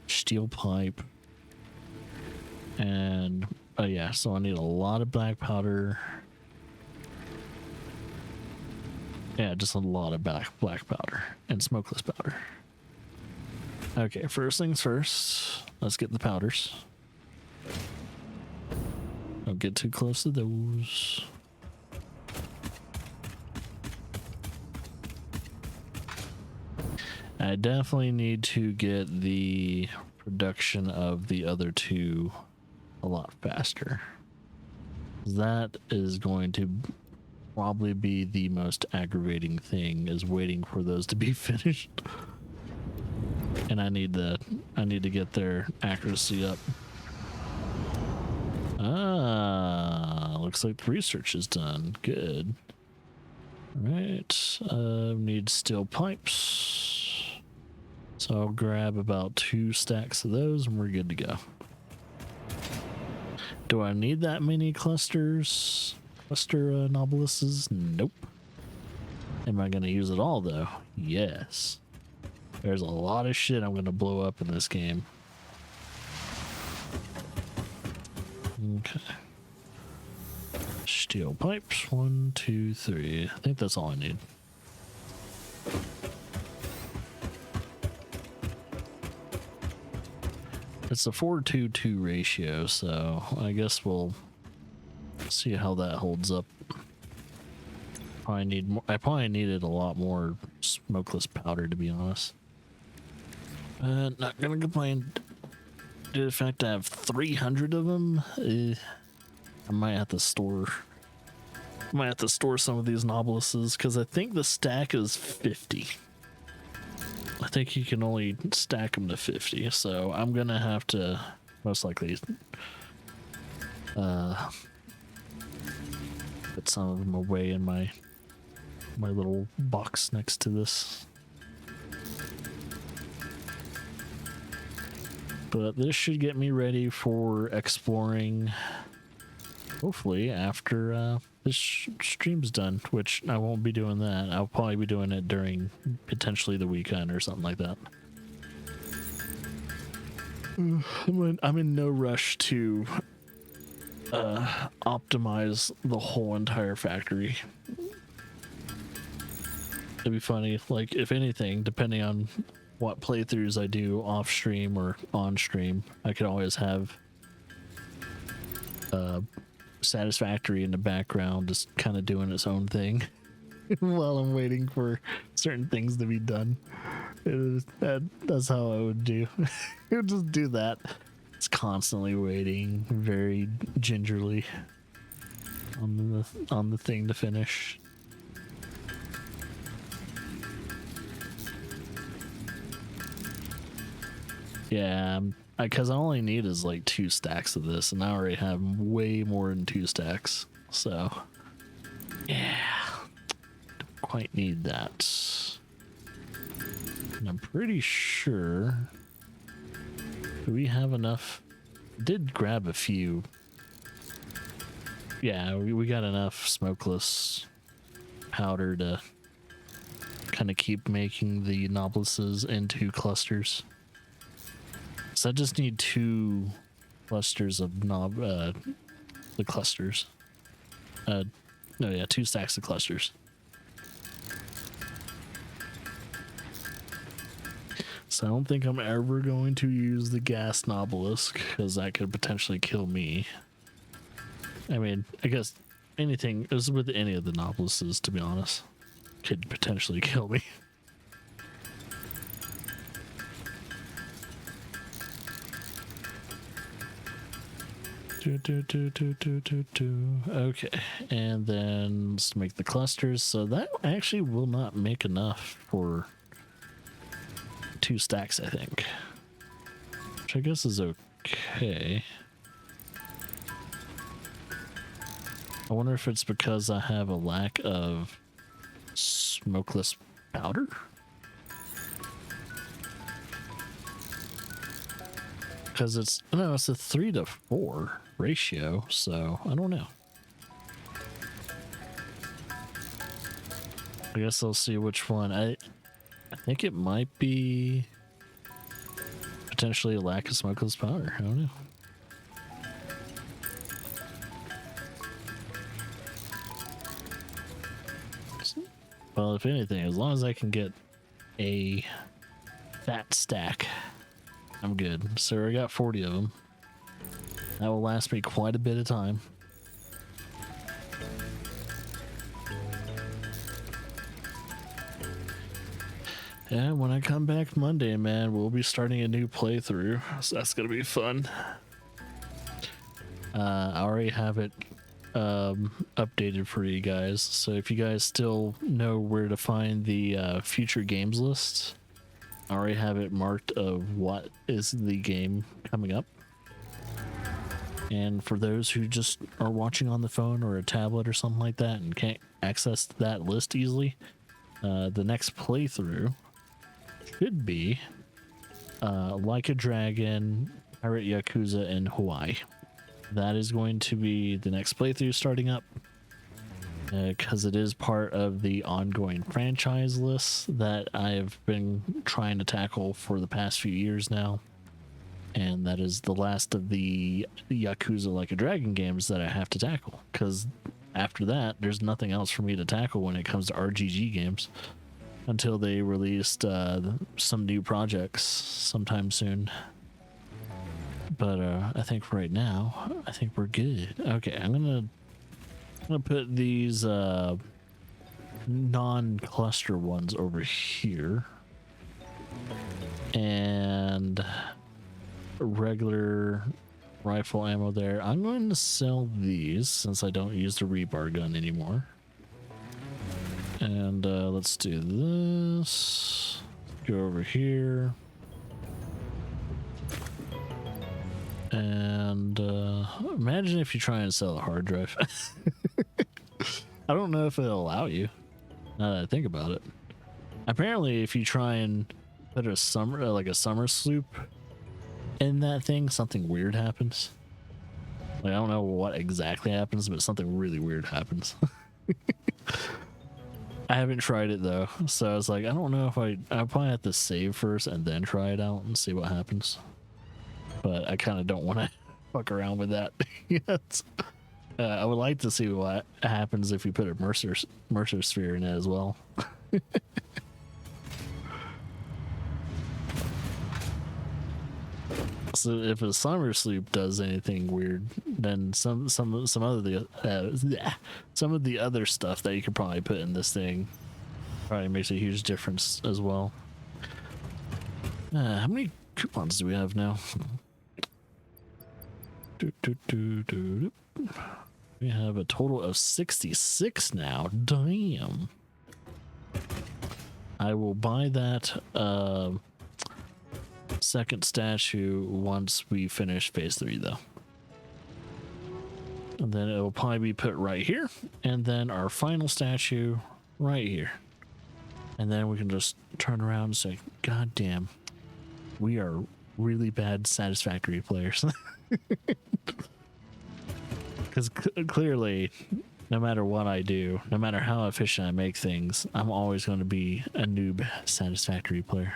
S1: steel pipe, and... Oh yeah, so I need a lot of black powder. Yeah, just a lot of black powder and smokeless powder. Okay, first things first, let's get the powders. Don't get too close to those. I definitely need to get the production of the other 2 a lot faster. That is going to probably be the most aggravating thing, is waiting for those to be finished. And I need to get their accuracy up. Looks like the research is done. Good. Right. Need steel pipes. So I'll grab about 2 stacks of those and we're good to go. Do I need that many cluster nobuluses? Nope. Am I going to use it all though? Yes. There's a lot of shit I'm going to blow up in this game. Okay. Steel pipes. 1, 2, 3. I think that's all I need. It's a 4-2-2 ratio, so I guess we'll see how that holds up. I probably needed a lot more smokeless powder, to be honest. Not gonna complain. Due to the fact I have 300 of them, I might have to store some of these nobuluses, because I think the stack is 50. I think you can only stack them to 50, so I'm gonna have to most likely put some of them away in my little box next to this. But this should get me ready for exploring, hopefully after this stream's done, which I won't be doing that. I'll probably be doing it during potentially the weekend or something like that. I'm in no rush to optimize the whole entire factory. It'd be funny, like, if anything, depending on what playthroughs I do off stream or on stream, I could always have Satisfactory in the background just kind of doing its own thing while I'm waiting for certain things to be done. That's how I would do. I would just do that. It's constantly waiting very gingerly on the thing to finish. Yeah, because I only need is like 2 stacks of this, and I already have way more than 2 stacks. So, yeah, don't quite need that. And I'm pretty sure, do we have enough? Did grab a few. Yeah, we got enough smokeless powder to kind of keep making the nobuluses into clusters. So I just need 2 clusters of the clusters. No, yeah, 2 stacks of clusters. So I don't think I'm ever going to use the gas obelisk because that could potentially kill me. I mean, I guess anything is with any of the nobelisks, to be honest, could potentially kill me. Okay, and then let's make the clusters. So that actually will not make enough for 2 stacks, I think, which I guess is okay. I wonder if it's because I have a lack of smokeless powder. Because it's a 3-to-4 ratio, so I don't know. I guess I'll see which one. I think it might be potentially a lack of smokeless powder. I don't know. Well, if anything, as long as I can get a fat stack, I'm good. So I got 40 of them. That will last me quite a bit of time. Yeah, when I come back Monday, man, we'll be starting a new playthrough. So that's going to be fun. I already have it updated for you guys. So if you guys still know where to find the future games list, I already have it marked of what is the game coming up. And for those who just are watching on the phone or a tablet or something like that and can't access that list easily, the next playthrough should be Like a Dragon, Pirate Yakuza in Hawaii. That is going to be the next playthrough starting up, because it is part of the ongoing franchise list that I have been trying to tackle for the past few years now. And that is the last of the Yakuza Like a Dragon games that I have to tackle, because after that, there's nothing else for me to tackle when it comes to RGG games until they released some new projects sometime soon. But I think for right now, I think we're good. Okay, I'm gonna put these non-cluster ones over here, and regular rifle ammo there. I'm going to sell these since I don't use the rebar gun anymore. And let's do this. Go over here. And imagine if you try and sell a hard drive. I don't know if it'll allow you, now that I think about it. Apparently, if you try and put a summer sloop in that thing, something weird happens. Like, I don't know what exactly happens, but something really weird happens. I haven't tried it though, so I was like, I don't know if I'll probably have to save first and then try it out and see what happens. But I kind of don't want to fuck around with that yet. I would like to see what happens if you put a Mercer sphere in it as well. So if a summer sloop does anything weird, then some of the other stuff that you could probably put in this thing probably makes a huge difference as well. How many coupons do we have now? We have a total of 66 now. Damn. I will buy that second statue once we finish phase 3 though. And then it will probably be put right here, and then our final statue right here. And then we can just turn around and say, God damn, we are really bad Satisfactory players. Because clearly, no matter what I do, no matter how efficient I make things, I'm always going to be a noob Satisfactory player.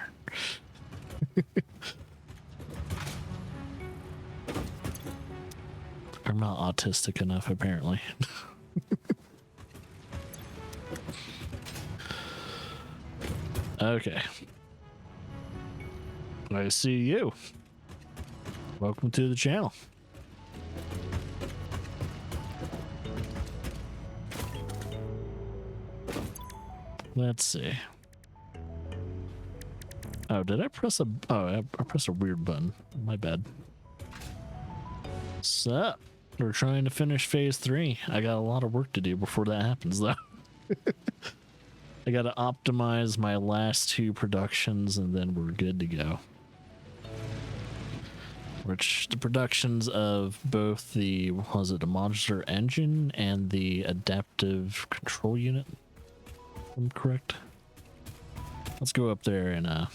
S1: I'm not autistic enough, apparently. Okay. I see you. Welcome to the channel. Let's see. Oh, did I press a... Oh, I pressed a weird button. My bad. So, we're trying to finish phase 3. I got a lot of work to do before that happens, though. I got to optimize my last 2 productions, and then we're good to go. Which, the productions of both the... What was it? The modular engine and the adaptive control unit. If I'm correct. Let's go up there and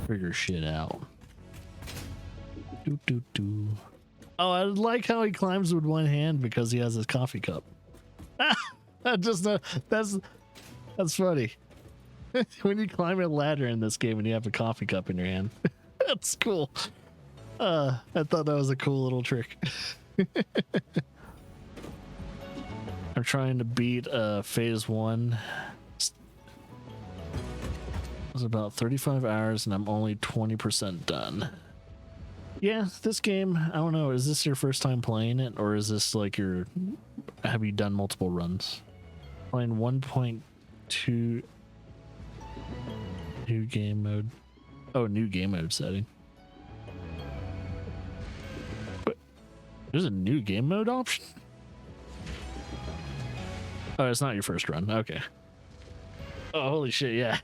S1: figure shit out. Oh, I like how he climbs with one hand because he has his coffee cup. I just know that's funny. When you climb a ladder in this game and you have a coffee cup in your hand. That's cool. I thought that was a cool little trick. I'm trying to beat phase 1. It was about 35 hours and I'm only 20% done. Yeah, this game, I don't know, is this your first time playing it, or is this like have you done multiple runs? Playing 1.2 new game mode. Oh, new game mode setting. But there's a new game mode option? Oh, it's not your first run. Okay. Oh, holy shit, yeah.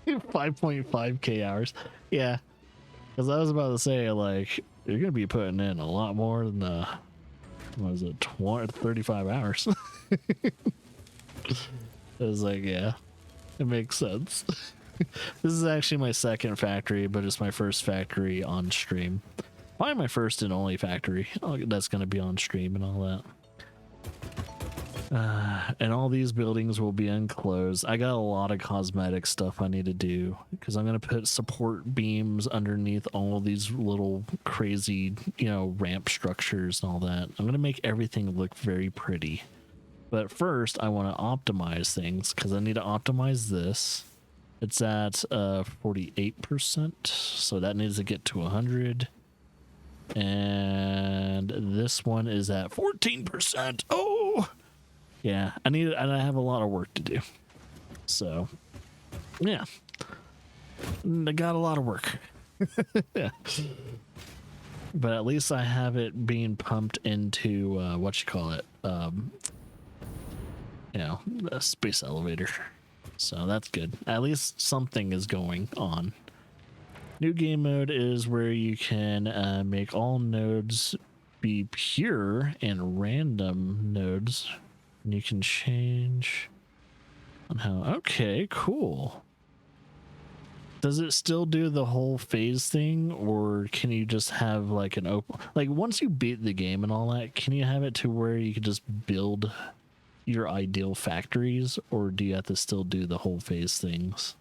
S1: 5.5k hours. Yeah. Because I was about to say, like, you're going to be putting in a lot more than, what was it, 35 hours? I was like, yeah, it makes sense. This is actually my second factory, but it's my first factory on stream. Probably my first and only factory that's going to be on stream and all that. And all these buildings will be enclosed. I got a lot of cosmetic stuff I need to do because I'm going to put support beams underneath all of these little crazy, ramp structures and all that. I'm going to make everything look very pretty. But first, I want to optimize things because I need to optimize this. It's at 48%, so that needs to get to 100. And this one is at 14%. Oh! Yeah, I have a lot of work to do. So, yeah. I got a lot of work. Yeah. But at least I have it being pumped into, a space elevator. So that's good. At least something is going on. New game mode is where you can make all nodes be pure and random nodes. And you can change on how... Okay, cool. Does it still do the whole phase thing, or can you just have like an open... Like, once you beat the game and all that, can you have it to where you can just build your ideal factories, or do you have to still do the whole phase things?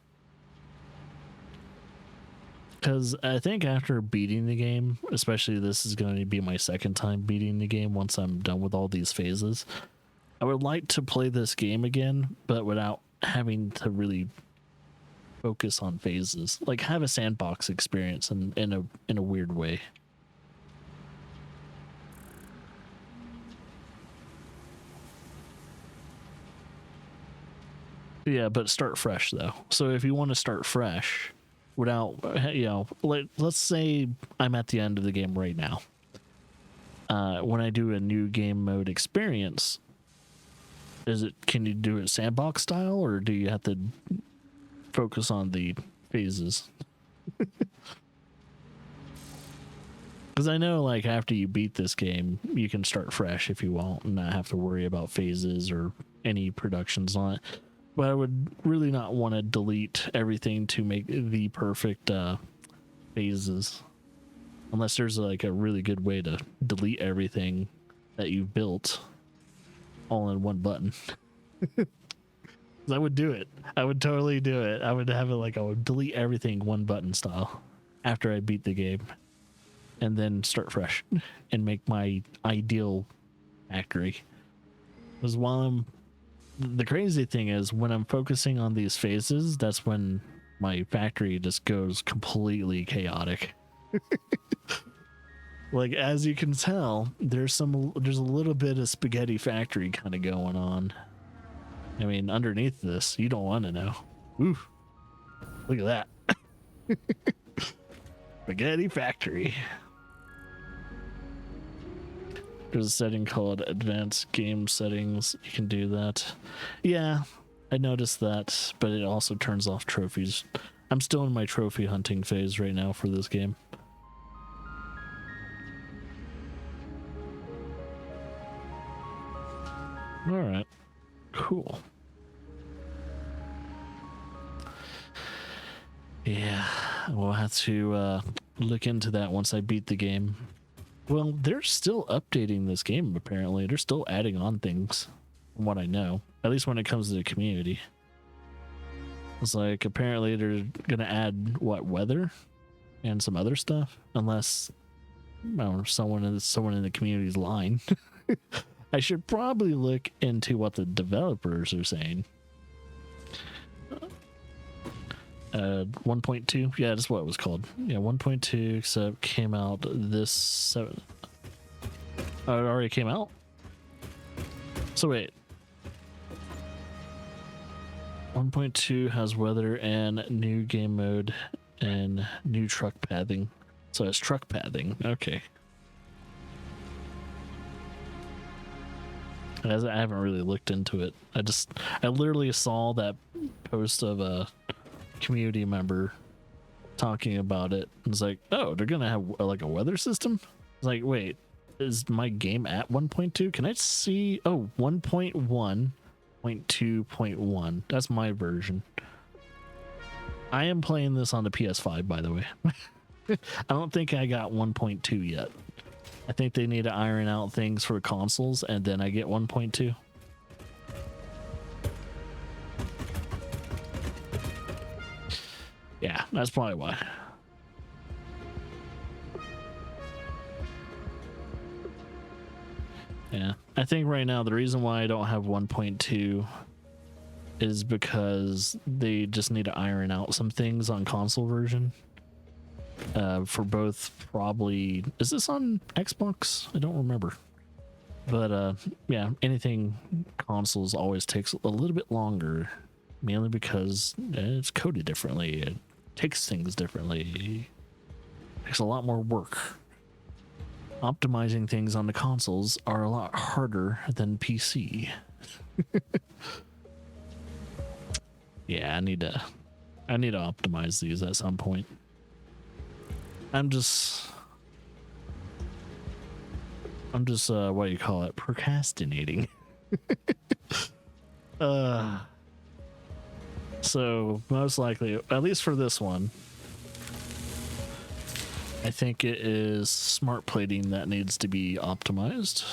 S1: Because I think after beating the game, especially this is going to be my second time beating the game once I'm done with all these phases, I would like to play this game again, but without having to really focus on phases. Like, have a sandbox experience in a weird way. Yeah, but start fresh though. So if you want to start fresh without, let's say I'm at the end of the game right now. When I do a new game mode experience, can you do it sandbox style, or do you have to focus on the phases? Because I know, like, after you beat this game, you can start fresh if you want and not have to worry about phases or any productions on it. But I would really not want to delete everything to make the perfect phases. Unless there's like a really good way to delete everything that you've built all in one button. I would do it. I would totally do it. I would have it like I would delete everything one button style after I beat the game, and then start fresh and make my ideal factory. Because while I'm the crazy thing is when I'm focusing on these phases, that's when my factory just goes completely chaotic. Like, as you can tell, there's a little bit of spaghetti factory kind of going on. I mean, underneath this, you don't want to know. Ooh, look at that. Spaghetti factory. There's a setting called advanced game settings. You can do that. Yeah, I noticed that, but it also turns off trophies. I'm still in my trophy hunting phase right now for this game. All right, cool. Yeah, we'll have to look into that once I beat the game. Well, they're still updating this game, apparently. They're still adding on things, from what I know. At least when it comes to the community. It's like, apparently they're going to add, what, weather? And some other stuff? Unless, I don't know, someone in the community's lying. I should probably look into what the developers are saying. 1.2, yeah, that's what it was called. Yeah, 1.2, except came out this 7. Oh, it already came out. So wait, 1.2 has weather and new game mode and new truck pathing. So it's truck pathing. Okay. As I haven't really looked into it. I literally saw that post of a community member talking about it. And it's like, oh, they're gonna have like a weather system. It's like, wait, is my game at 1.2? Can I see? Oh, 1.1.2.1. That's my version. I am playing this on the PS5, by the way. I don't think I got 1.2 yet. I think they need to iron out things for consoles, and then I get 1.2. Yeah, that's probably why. Yeah, I think right now the reason why I don't have 1.2 is because they just need to iron out some things on console version. For both, probably. Is this on Xbox? I don't remember. But yeah, anything consoles always takes a little bit longer, mainly because it's coded differently. It takes things differently. It takes a lot more work. Optimizing things on the consoles are a lot harder than PC. Yeah, I need to optimize these at some point. I'm just what do you call it? Procrastinating. So most likely, at least for this one, I think it is smart plating that needs to be optimized.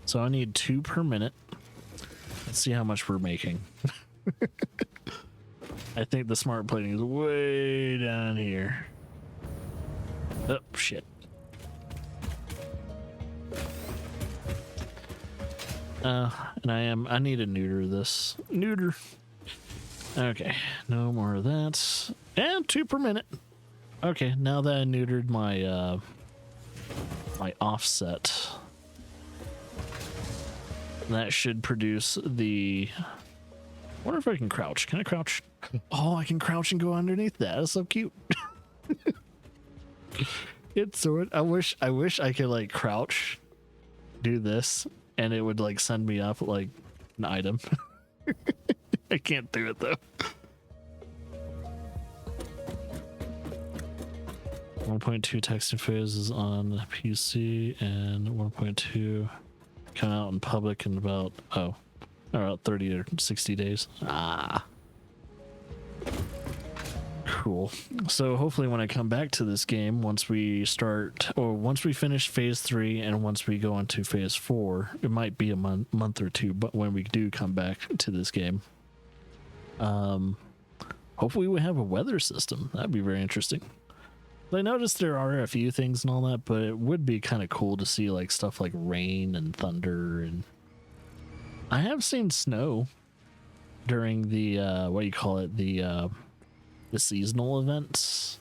S1: So I need 2 per minute. Let's see how much we're making. I think the smart plating is way down here. Oh, shit. And I need to neuter this. Neuter. Okay, no more of that. And 2 per minute. Okay, now that I neutered my my offset, that should produce the. I wonder if I can crouch. Can I crouch? Oh, I can crouch and go underneath that. That's so cute. It's so. I wish I could like crouch, do this, and it would like send me up like an item. I can't do it though. 1.2 texting phase is on PC, and 1.2 come out in public in about about 30 or 60 days. Cool. So hopefully when I come back to this game, once we finish phase 3 and once we go into phase 4, it might be a month or two, but when we do come back to this game, hopefully we have a weather system. That'd be very interesting. I noticed there are a few things and all that, but it would be kind of cool to see like stuff like rain and thunder, and I have seen snow. during the what do you call it, the seasonal events,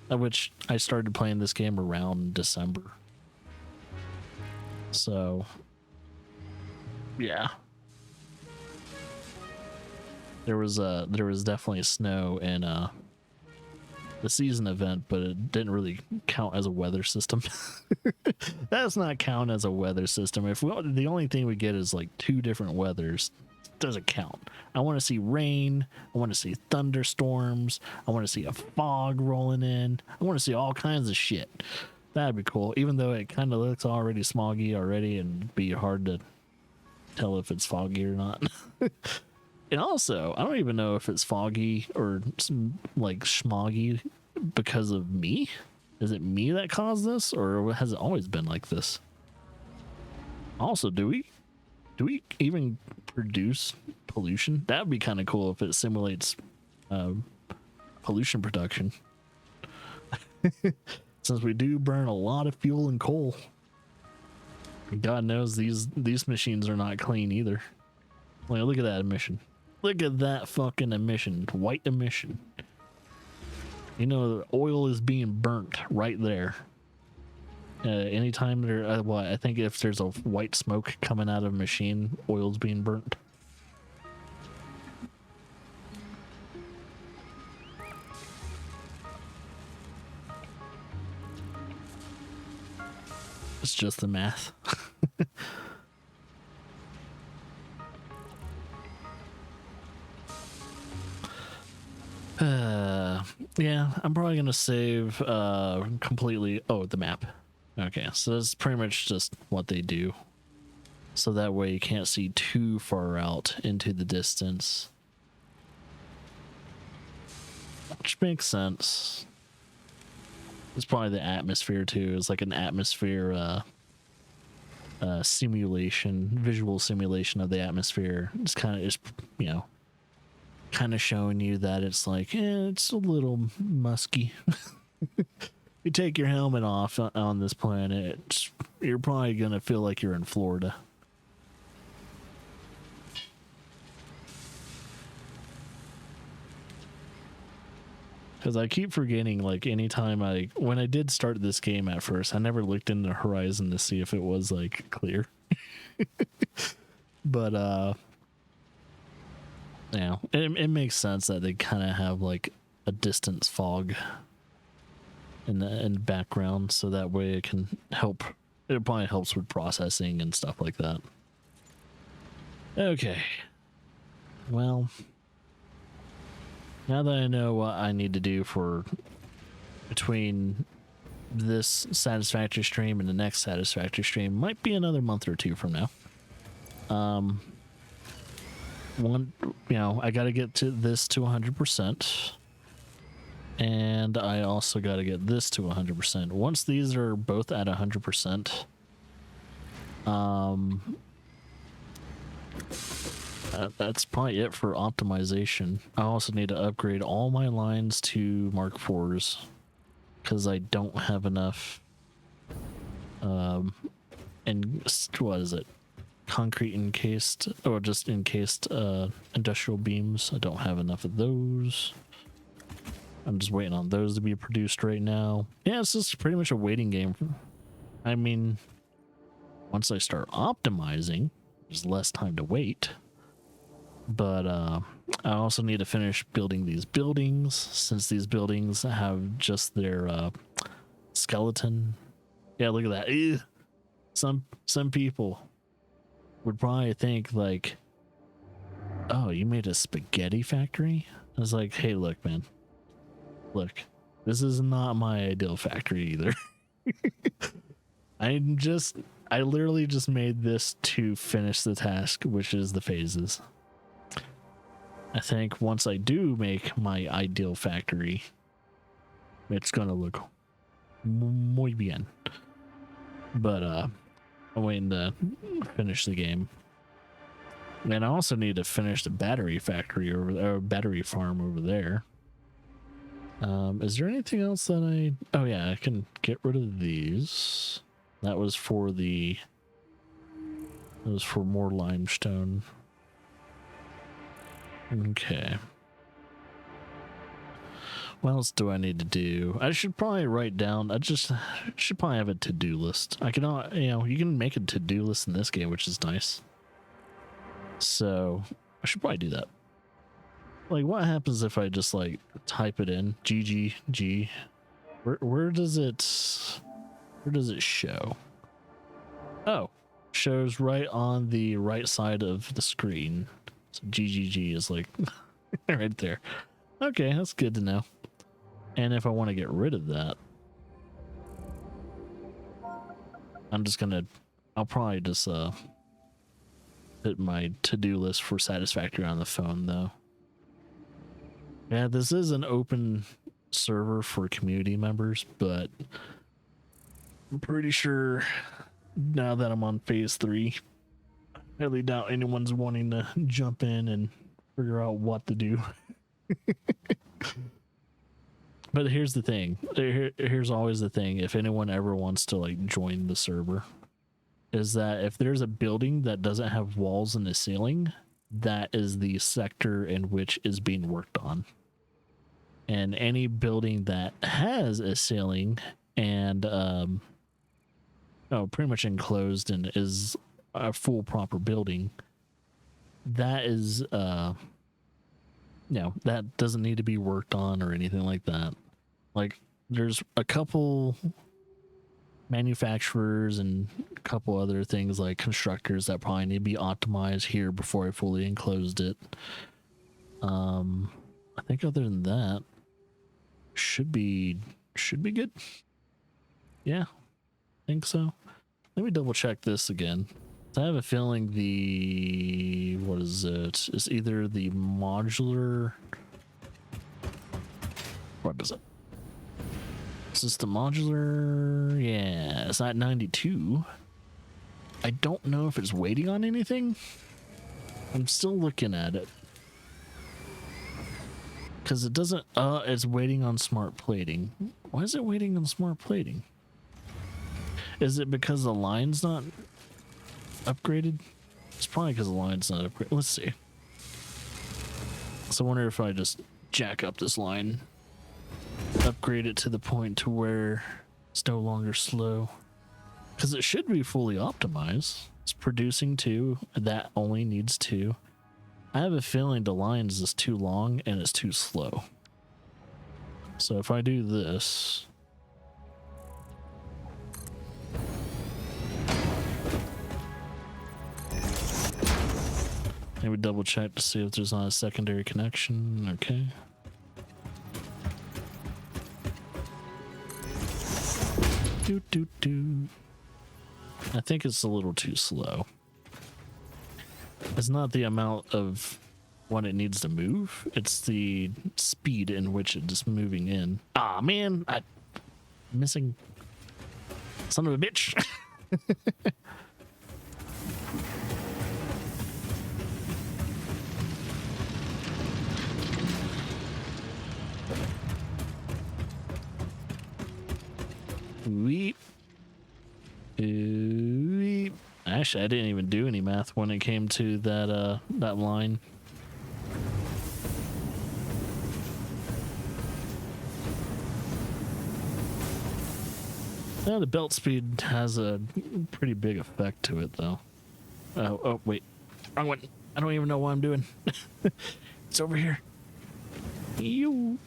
S1: of which I started playing this game around December. So yeah, there was definitely snow in the season event, but it didn't really count as a weather system. That does not count as a weather system. If the only thing we get is like 2 different weathers, it doesn't count. I want to see rain. I want to see thunderstorms. I want to see a fog rolling in. I want to see all kinds of shit. That'd be cool. Even though it kind of looks already smoggy already, and it'd be hard to tell if it's foggy or not. And also, I don't even know if it's foggy or like schmoggy because of me. Is it me that caused this, or has it always been like this? Also, do we even produce pollution? That would be kind of cool if it simulates pollution production. Since we do burn a lot of fuel and coal. God knows these machines are not clean either. Like, look at that emission. Look at that fucking emission. White emission. You know, the oil is being burnt right there. Anytime there, well, I think if there's a white smoke coming out of a machine, oil's being burnt. It's just the math. Yeah, I'm probably gonna save completely. Oh, the map. Okay, so that's pretty much just what they do. So that way you can't see too far out into the distance. Which makes sense. It's probably the atmosphere too. It's like an atmosphere simulation, visual simulation of the atmosphere. It's kind of, you know, kind of showing you that it's like, it's a little musky. You take your helmet off on this planet, you're probably gonna feel like you're in Florida. Because I keep forgetting, like, anytime when I did start this game at first, I never looked into the horizon to see if it was, like, clear. But, yeah, it makes sense that they kind of have, like, a distance fog in the background, so that way it can help. It probably helps with processing and stuff like that. Okay. Well, now that I know what I need to do for between this Satisfactory stream and the next Satisfactory stream, might be another month or 2 from now. I got to get to this to 100%, and I also got to get this to 100%. Once these are both at 100%, that's probably it for optimization. I also need to upgrade all my lines to Mark IVs because I don't have enough and what is it, concrete encased or just encased industrial beams. I don't have enough of those. I'm just waiting on those to be produced right now. Yeah, it's just pretty much a waiting game. I mean, once I start optimizing, there's less time to wait. But I also need to finish building these buildings, since these buildings have just their skeleton. Yeah, look at that. Ew. Some people would probably think like, oh, you made a spaghetti factory? I was like, hey, look, man. Look, this is not my ideal factory either. I literally just made this to finish the task, which is the phases. I think once I do make my ideal factory, it's gonna look muy bien. But I'm waiting to finish the game. And I also need to finish the battery factory battery farm over there. Is there anything else that oh yeah, I can get rid of these. That was for more limestone. Okay. What else do I need to do? I should probably write down. I should probably have a to-do list. I can, you can make a to-do list in this game, which is nice. So I should probably do that. Like, what happens if I just like type it in GGG? Where does it show? Oh, shows right on the right side of the screen. So GGG is like right there. Okay, that's good to know. And if I want to get rid of that, I'll probably just put my to-do list for Satisfactory on the phone though. Yeah, this is an open server for community members, but I'm pretty sure now that I'm on phase 3, I highly doubt anyone's wanting to jump in and figure out what to do. But here's the thing. Here's always the thing. If anyone ever wants to like join the server, is that if there's a building that doesn't have walls in the ceiling, that is the sector in which is being worked on. And any building that has a ceiling and pretty much enclosed and is a full proper building, that is that doesn't need to be worked on or anything like that. Like, there's a couple manufacturers and a couple other things like constructors that probably need to be optimized here before I fully enclosed it. I think other than that, should be good. Yeah, I think so. Let me double check this again. I have a feeling what is it? It's either the modular. What is it? Is this the modular? Yeah, it's at 92. I don't know if it's waiting on anything. I'm still looking at it. Because it doesn't, it's waiting on smart plating. Why is it waiting on smart plating? Is it because the line's not upgraded? It's probably because the line's not upgraded. Let's see. So I wonder if I just jack up this line, upgrade it to the point to where it's no longer slow. Because it should be fully optimized. It's producing 2. That only needs 2. I have a feeling the line is just too long and it's too slow. So if I do this, maybe double check to see if there's not a secondary connection. Okay. I think it's a little too slow. It's not the amount of when it needs to move, it's the speed in which it's moving in. Ah, man, I'm missing. Son of a bitch. Weep. Weep. Actually, I didn't even do any math when it came to that line. Yeah, the belt speed has a pretty big effect to it, though. Oh, wait. Wrong one. I don't even know what I'm doing. It's over here. You.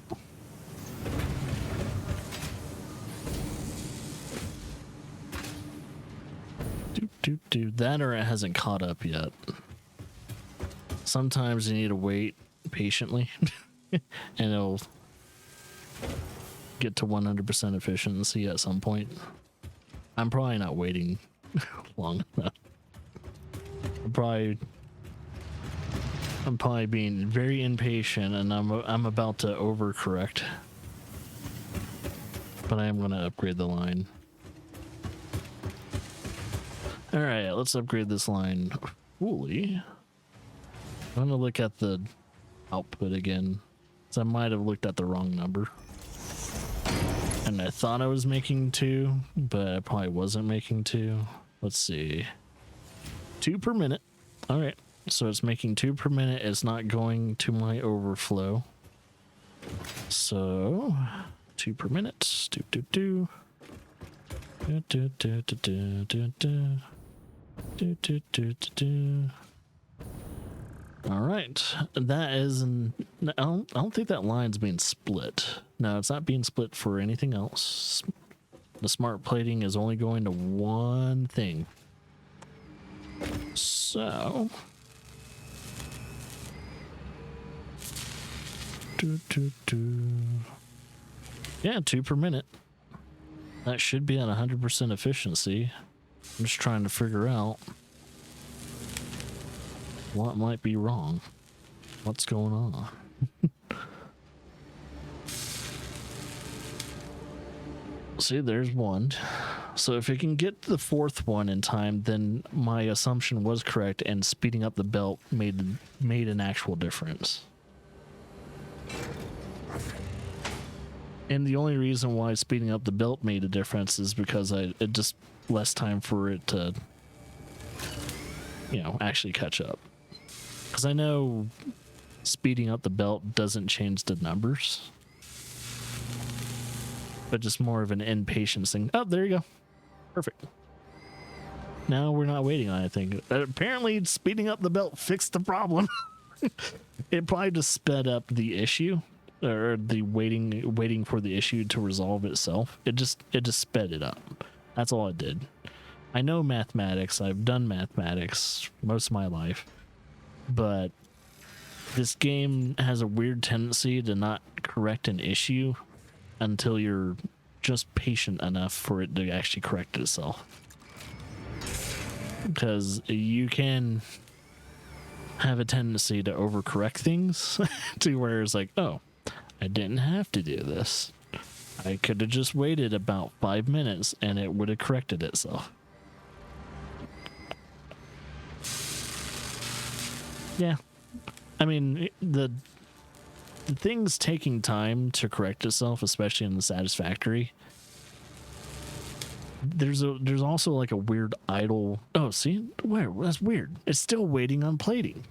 S1: Dude, that or it hasn't caught up yet. Sometimes you need to wait patiently and it'll get to 100% efficiency at some point. I'm probably not waiting long enough. I'm probably being very impatient and I'm about to overcorrect. But I am going to upgrade the line. All right, let's upgrade this line fully. I'm going to look at the output again, because I might have looked at the wrong number. And I thought I was making 2, but I probably wasn't making 2. Let's see. 2 per minute. All right. So it's making 2 per minute. It's not going to my overflow. So 2 per minute. Do do do. Do do do do do do do. Do do do do do. All right, that is I don't think that line's being split. No, it's not being split for anything else. The smart plating is only going to one thing. So, yeah, 2 per minute. That should be at 100% efficiency. I'm just trying to figure out what might be wrong. What's going on? See, there's one. So if it can get the 4th one in time, then my assumption was correct, and speeding up the belt made an actual difference. And the only reason why speeding up the belt made a difference is because it just less time for it to, actually catch up. Because I know speeding up the belt doesn't change the numbers, but just more of an impatience thing. Oh, there you go. Perfect. Now we're not waiting on anything. Apparently, speeding up the belt fixed the problem. It probably just sped up the issue, or the waiting for the issue to resolve itself. It just sped it up. That's all it did. I know mathematics. I've done mathematics most of my life. But this game has a weird tendency to not correct an issue until you're just patient enough for it to actually correct itself. Because you can have a tendency to overcorrect things to where it's like, oh, I didn't have to do this. I could have just waited about 5 minutes and it would have corrected itself. Yeah. I mean, the things taking time to correct itself, especially in the Satisfactory, there's also like a weird idle. Oh, see, where? That's weird. It's still waiting on plating.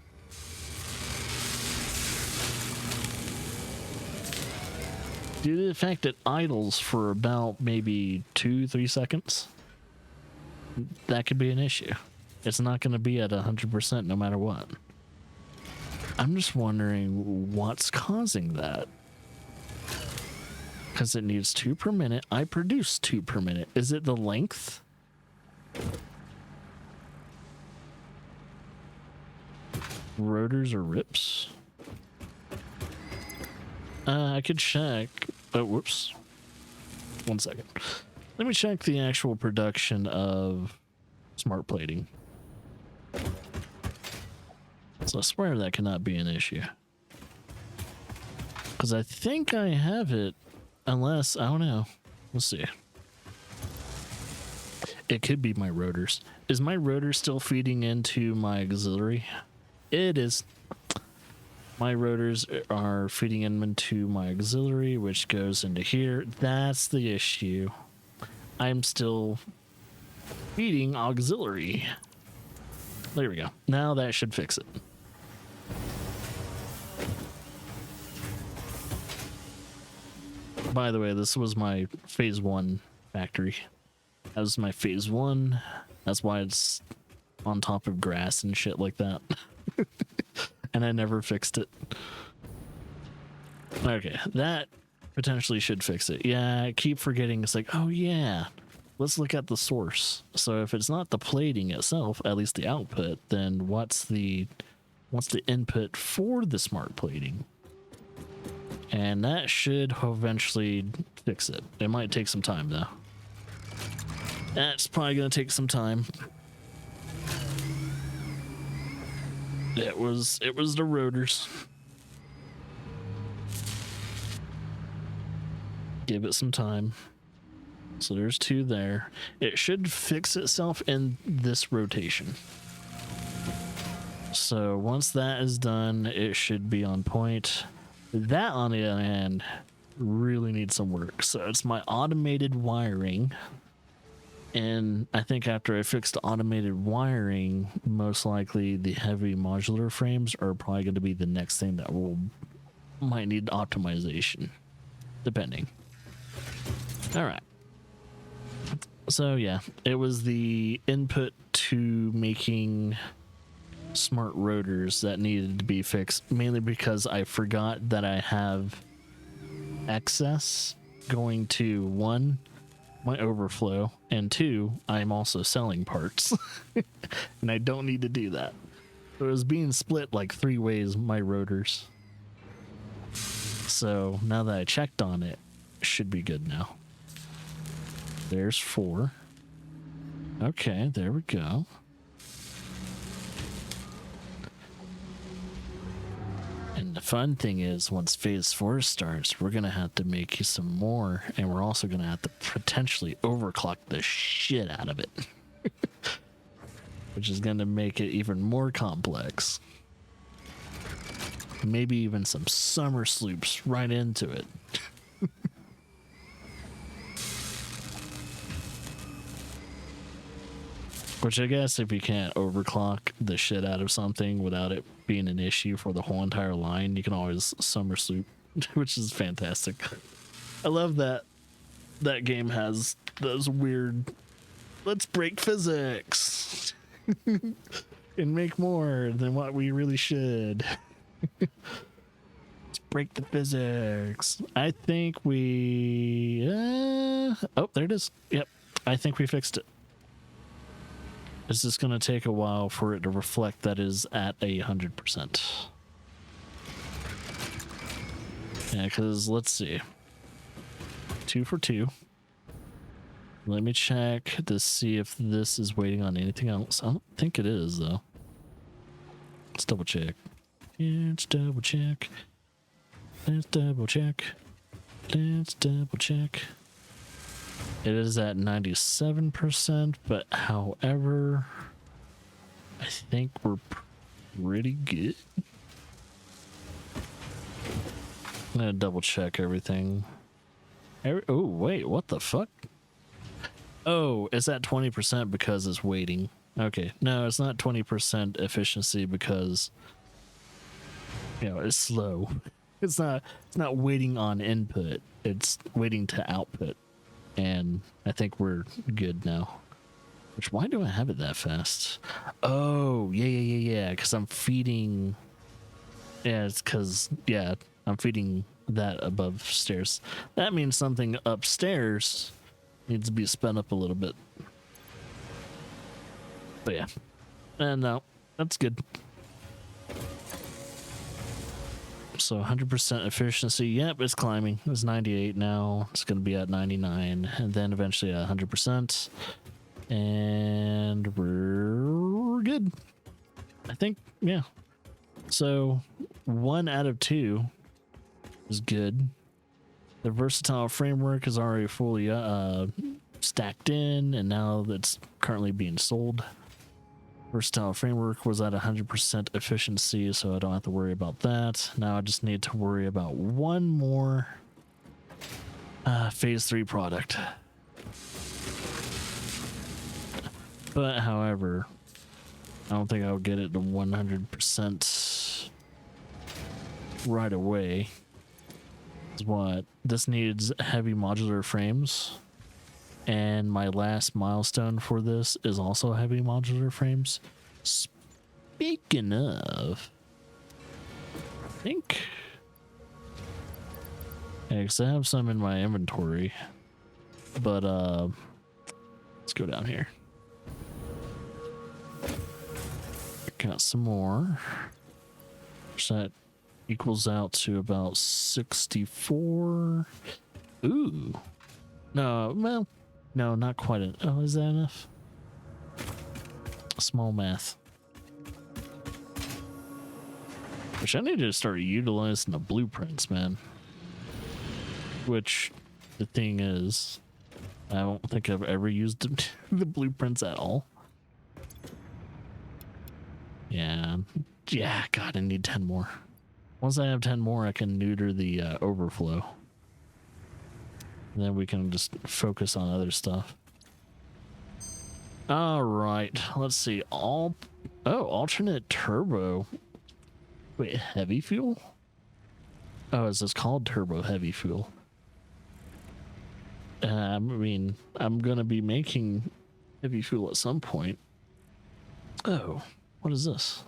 S1: Due to the fact it idles for about maybe 2-3 seconds, that could be an issue. It's not going to be at 100% no matter what. I'm just wondering what's causing that. Because it needs 2 per minute. I produce 2 per minute. Is it the length? Rotors or rips? I could check. Oh, whoops. 1 second. Let me check the actual production of smart plating. So I swear that cannot be an issue. Because I think I have it, unless, I don't know. Let's see. It could be my rotors. Is my rotor still feeding into my auxiliary? It is. My rotors are feeding into my auxiliary, which goes into here. That's the issue. I'm still feeding auxiliary. There we go. Now that should fix it. By the way, this was my phase 1 factory. That was my phase 1. That's why it's on top of grass and shit like that. And I never fixed it. Okay, that potentially should fix it. Yeah, I keep forgetting. It's like, oh yeah, let's look at the source. So if it's not the plating itself, at least the output, then what's the input for the smart plating? And that should eventually fix it. It might take some time though. That's probably gonna take some time. It was the rotors. Give it some time. So there's 2 there. It should fix itself in this rotation. So once that is done, it should be on point. That, on the other hand, really needs some work. So it's my automated wiring And I think after I fixed automated wiring, most likely the heavy modular frames are probably going to be the next thing that will might need optimization, depending. All right. So yeah, it was the input to making smart rotors that needed to be fixed, mainly because I forgot that I have excess going to one, my overflow, and two, I'm also selling parts. And I don't need to do that. So it was being split like 3 ways, my rotors. So now that I checked on it, it should be good now. There's 4. Okay, there we go. And the fun thing is, once phase 4 starts, we're going to have to make some more, and we're also going to have to potentially overclock the shit out of it. Which is going to make it even more complex. Maybe even some summer sloops right into it. Which I guess if you can't overclock the shit out of something without it being an issue for the whole entire line, you can always summer sloop, which is fantastic. I love that that game has those weird, let's break physics and make more than what we really should. Let's break the physics. I think we... oh, there it is. Yep, I think we fixed it. It's just going to take a while for it to reflect that is at 100%. Yeah, because let's see. 2 for 2. Let me check to see if this is waiting on anything else. I don't think it is, though. Let's double check. Yeah, let's double check. Let's double check. Let's double check. It is at 97%, but however, I think we're pretty good. I'm gonna double check everything. Oh, wait, what the fuck? Oh, it's at 20% because it's waiting. Okay, no, it's not 20% efficiency because, you know, it's slow. It's not waiting on input. It's waiting to output. And I think we're good now. Which, why do I have it that fast? Oh, yeah. Because I'm feeding... Yeah, it's because, yeah, I'm feeding that above stairs. That means something upstairs needs to be sped up a little bit. But yeah. And no, that's good. So 100% efficiency. Yep, it's climbing. It's 98 now. It's going to be at 99 and then eventually at 100%. And we're good. I think, yeah. So 1 out of 2 is good. The versatile framework is already fully stacked in, and now it's currently being sold. Versatile framework was at 100% efficiency, so I don't have to worry about that. Now I just need to worry about one more phase 3 product. But however, I don't think I'll get it to 100% right away. Is what this needs: heavy modular frames. And my last milestone for this is also heavy modular frames. Speaking of, I think, because I have some in my inventory, but let's go down here. Got some more. So that equals out to about 64. Ooh, no, well. No, not quite. Oh, is that enough? Small math. Which I need to start utilizing the blueprints, man. Which, the thing is, I don't think I've ever used the blueprints at all. Yeah. Yeah, God, I need 10 more. Once I have 10 more, I can neuter the overflow. And then we can just focus on other stuff. All right, let's see. Alternate turbo. Wait, heavy fuel? Oh, is this called turbo heavy fuel? I mean, I'm gonna be making heavy fuel at some point. Oh, what is this?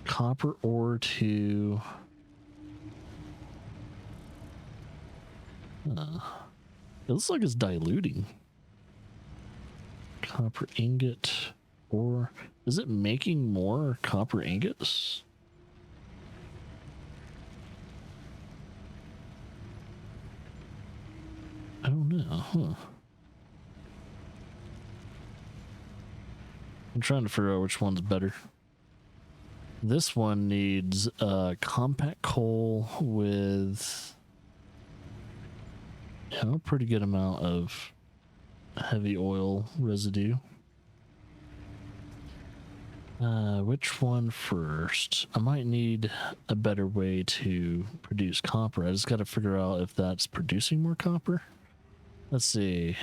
S1: Copper ore to... it looks like it's diluting. Copper ingot, or is it making more copper ingots? I don't know, huh? I'm trying to figure out which one's better. This one needs compact coal with a pretty good amount of heavy oil residue. Which one first? I might need a better way to produce copper. I just got to figure out if that's producing more copper. Let's see.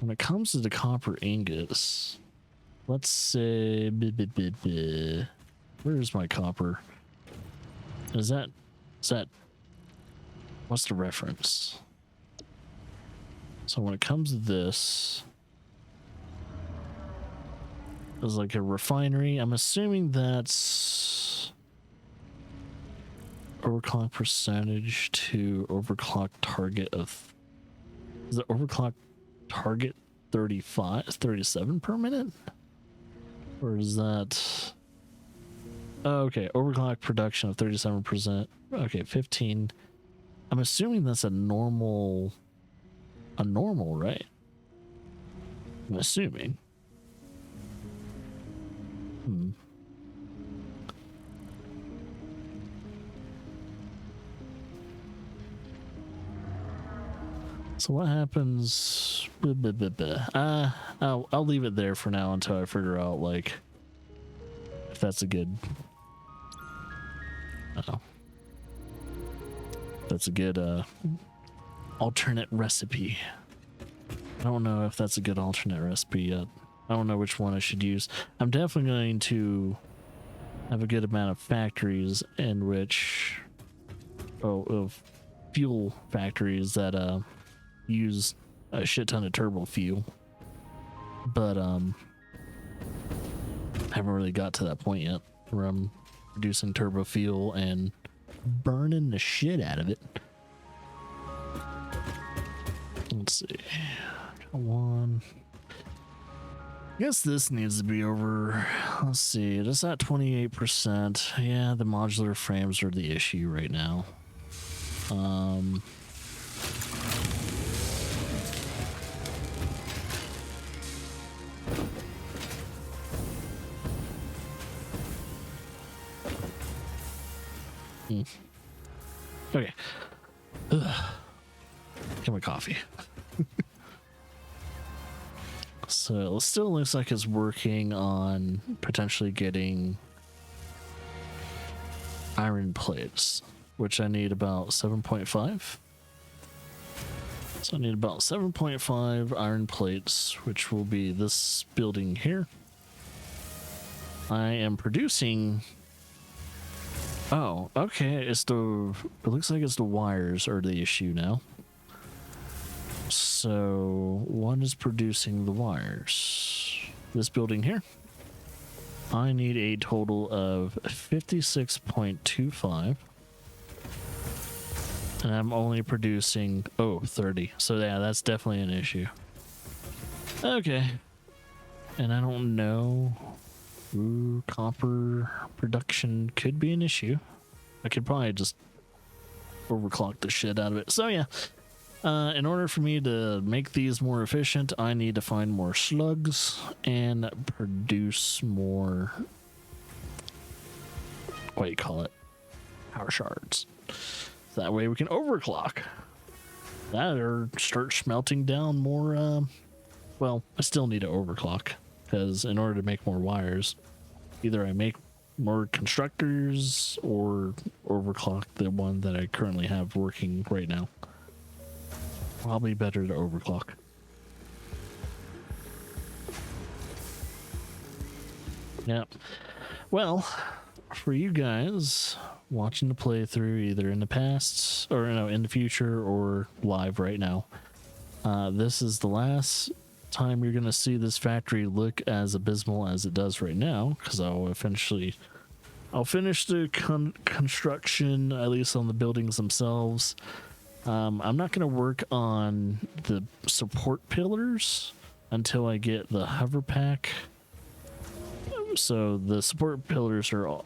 S1: When it comes to the copper ingots, let's say, where's my copper? Is that, what's the reference? So when it comes to this, it's like a refinery. I'm assuming that's overclock percentage to overclock target of, is the overclock target 37 per minute? Or is that, oh, okay, overclock production of 37%. Okay, 15. I'm assuming that's a normal, right? I'm assuming. So what happens? I'll leave it there for now until I figure out, like, if that's a good. That's a good alternate recipe. I don't know if that's a good alternate recipe yet. I don't know which one I should use. I'm definitely going to have a good amount of factories in which, of fuel factories that use a shit ton of turbo fuel, but haven't really got to that point yet where I'm producing turbo fuel and burning the shit out of it. Let's see, one. I guess this needs to be over. Let's see, it is at 28%. Yeah, the modular frames are the issue right now. Okay. Ugh. Get my coffee. So it still looks like it's working on potentially getting iron plates, which I need about 7.5. So I need about 7.5 iron plates, which will be this building here. I am producing... Oh, okay. It looks like it's the wires are the issue now. So one is producing the wires. This building here. I need a total of 56.25. And I'm only producing 30. So yeah, that's definitely an issue. Okay. And I don't know. Ooh, copper production could be an issue. I could probably just overclock the shit out of it. So yeah, in order for me to make these more efficient, I need to find more slugs and produce more, what do you call it, power shards. So that way we can overclock that or start smelting down more. Well, I still need to overclock, because in order to make more wires, either I make more constructors or overclock the one that I currently have working right now. Probably better to overclock. Yep. Well, for you guys watching the playthrough, either in the past or no, in the future or live right now, this is the last time you're gonna see this factory look as abysmal as it does right now, because I'll finish the construction, at least on the buildings themselves. I'm not gonna work on the support pillars until I get the hover pack. So the support pillars are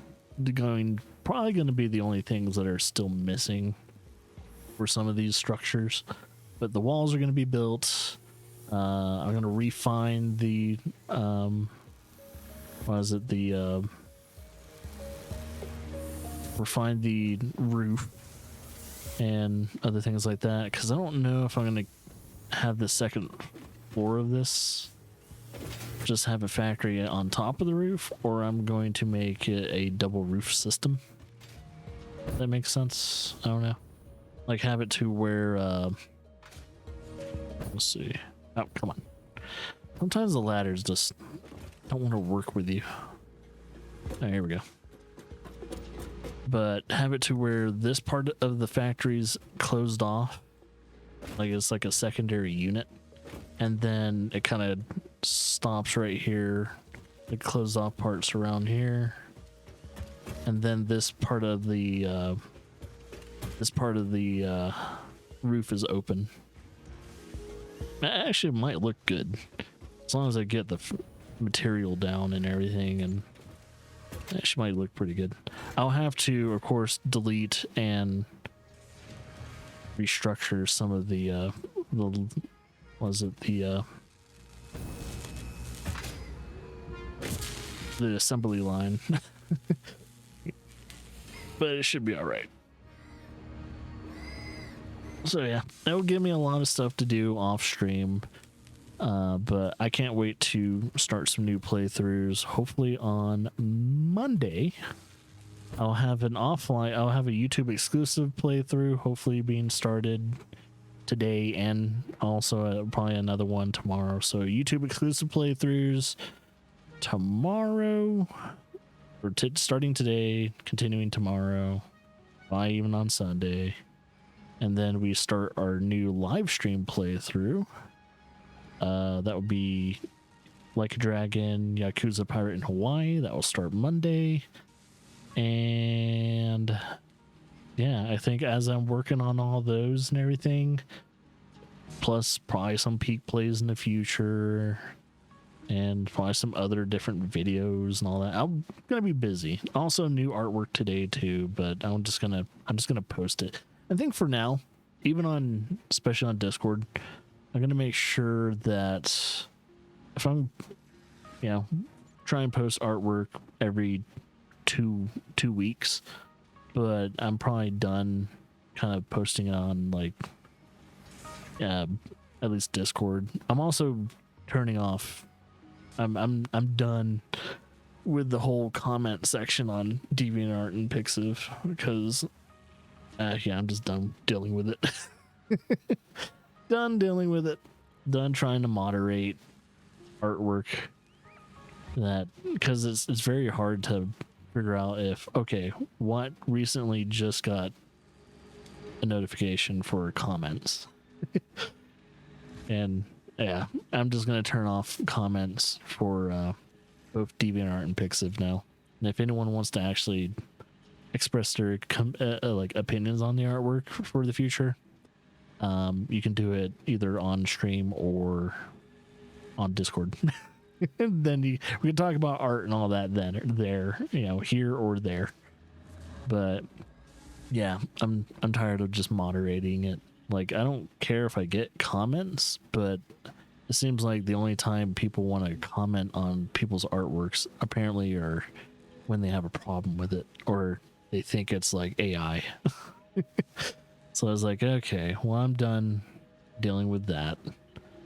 S1: probably going to be the only things that are still missing for some of these structures, but the walls are going to be built. I'm going to refine the refine the roof and other things like that, because I don't know if I'm going to have the second floor of this just have a factory on top of the roof, or I'm going to make it a double roof system. That makes sense. I don't know. Like have it to where let's see. Oh, come on. Sometimes the ladders just don't want to work with you. Oh, here we go. But have it to where this part of the factory's closed off, like it's like a secondary unit, and then it kind of stops right here. The closed off parts around here, and then this part of the roof is open. Actually, it might look good as long as I get the material down and everything, and actually might look pretty good. I'll have to, of course, delete and restructure some of the assembly line. But it should be all right. So yeah, that will give me a lot of stuff to do off stream, but I can't wait to start some new playthroughs. Hopefully on Monday I'll have a YouTube exclusive playthrough, hopefully being started today, and also probably another one tomorrow. So YouTube exclusive playthroughs tomorrow, or starting today, continuing tomorrow, probably even on Sunday, and then we start our new live stream playthrough. That would be Like a Dragon, Yakuza Pirate in Hawaii. That will start Monday, and yeah, I think as I'm working on all those and everything, plus probably some peak plays in the future, and probably some other different videos and all that. I'm gonna be busy. Also, new artwork today too, but I'm just gonna post it. I think for now, especially on Discord, I'm gonna make sure that if I'm, try and post artwork every two weeks, but I'm probably done kind of posting it on like at least Discord. I'm also turning off. I'm done with the whole comment section on DeviantArt and Pixiv, because I'm just done dealing with it. Done dealing with it. Done trying to moderate artwork, because it's very hard to figure out what recently just got a notification for comments. And yeah, I'm just gonna turn off comments for both DeviantArt and Pixiv now. And if anyone wants to actually express their opinions on the artwork for the future, you can do it either on stream or on Discord. And then we can talk about art and all that here or there. But yeah, I'm tired of just moderating it. Like, I don't care if I get comments, but it seems like the only time people want to comment on people's artworks apparently are when they have a problem with it, or they think it's like AI. So I was like, okay, well, I'm done dealing with that.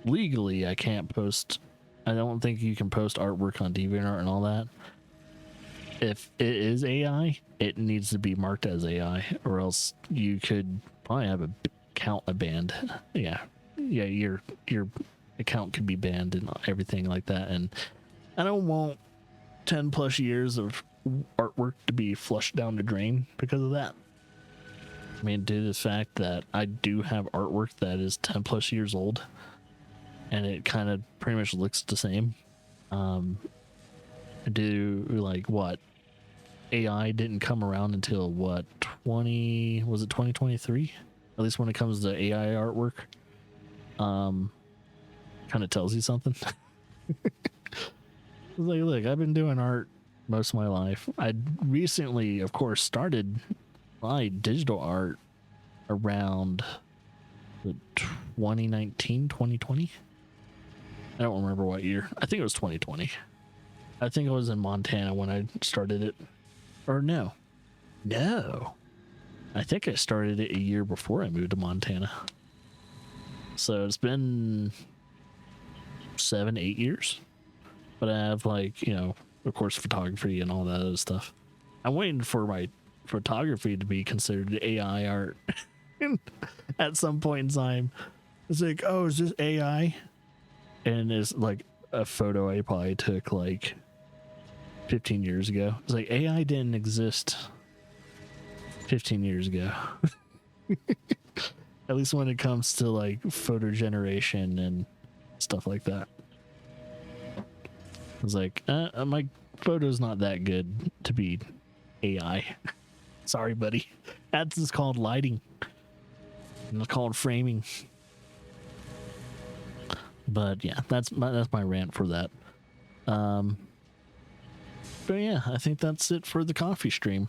S1: Legally, I can't post. I don't think you can post artwork on DeviantArt and all that. If it is AI, it needs to be marked as AI, or else you could probably have a banned. Yeah, your account could be banned and everything like that. And I don't want 10 plus years of artwork to be flushed down the drain because of that. I mean, due to the fact that I do have artwork that is 10 plus years old and it kind of pretty much looks the same. I do like what AI didn't come around until what 2023, at least when it comes to AI artwork. Kind of tells you something. Like, look, I've been doing art most of my life. I recently, of course, started my digital art around 2019, 2020. I don't remember what year. I think it was 2020. I think I was in Montana when I started it. Or no. I think I started it a year before I moved to Montana. So it's been 7-8 years. But I have, like, you know, of course, photography and all that other stuff. I'm waiting for my photography to be considered AI art at some point in time. It's like, oh, is this AI? And it's like a photo I probably took like 15 years ago. It's like AI didn't exist 15 years ago. At least when it comes to like photo generation and stuff like that. I was like, my photo's not that good to be AI. Sorry, buddy. That's just called lighting. And it's called framing. But yeah, that's my rant for that. But yeah, I think that's it for the coffee stream.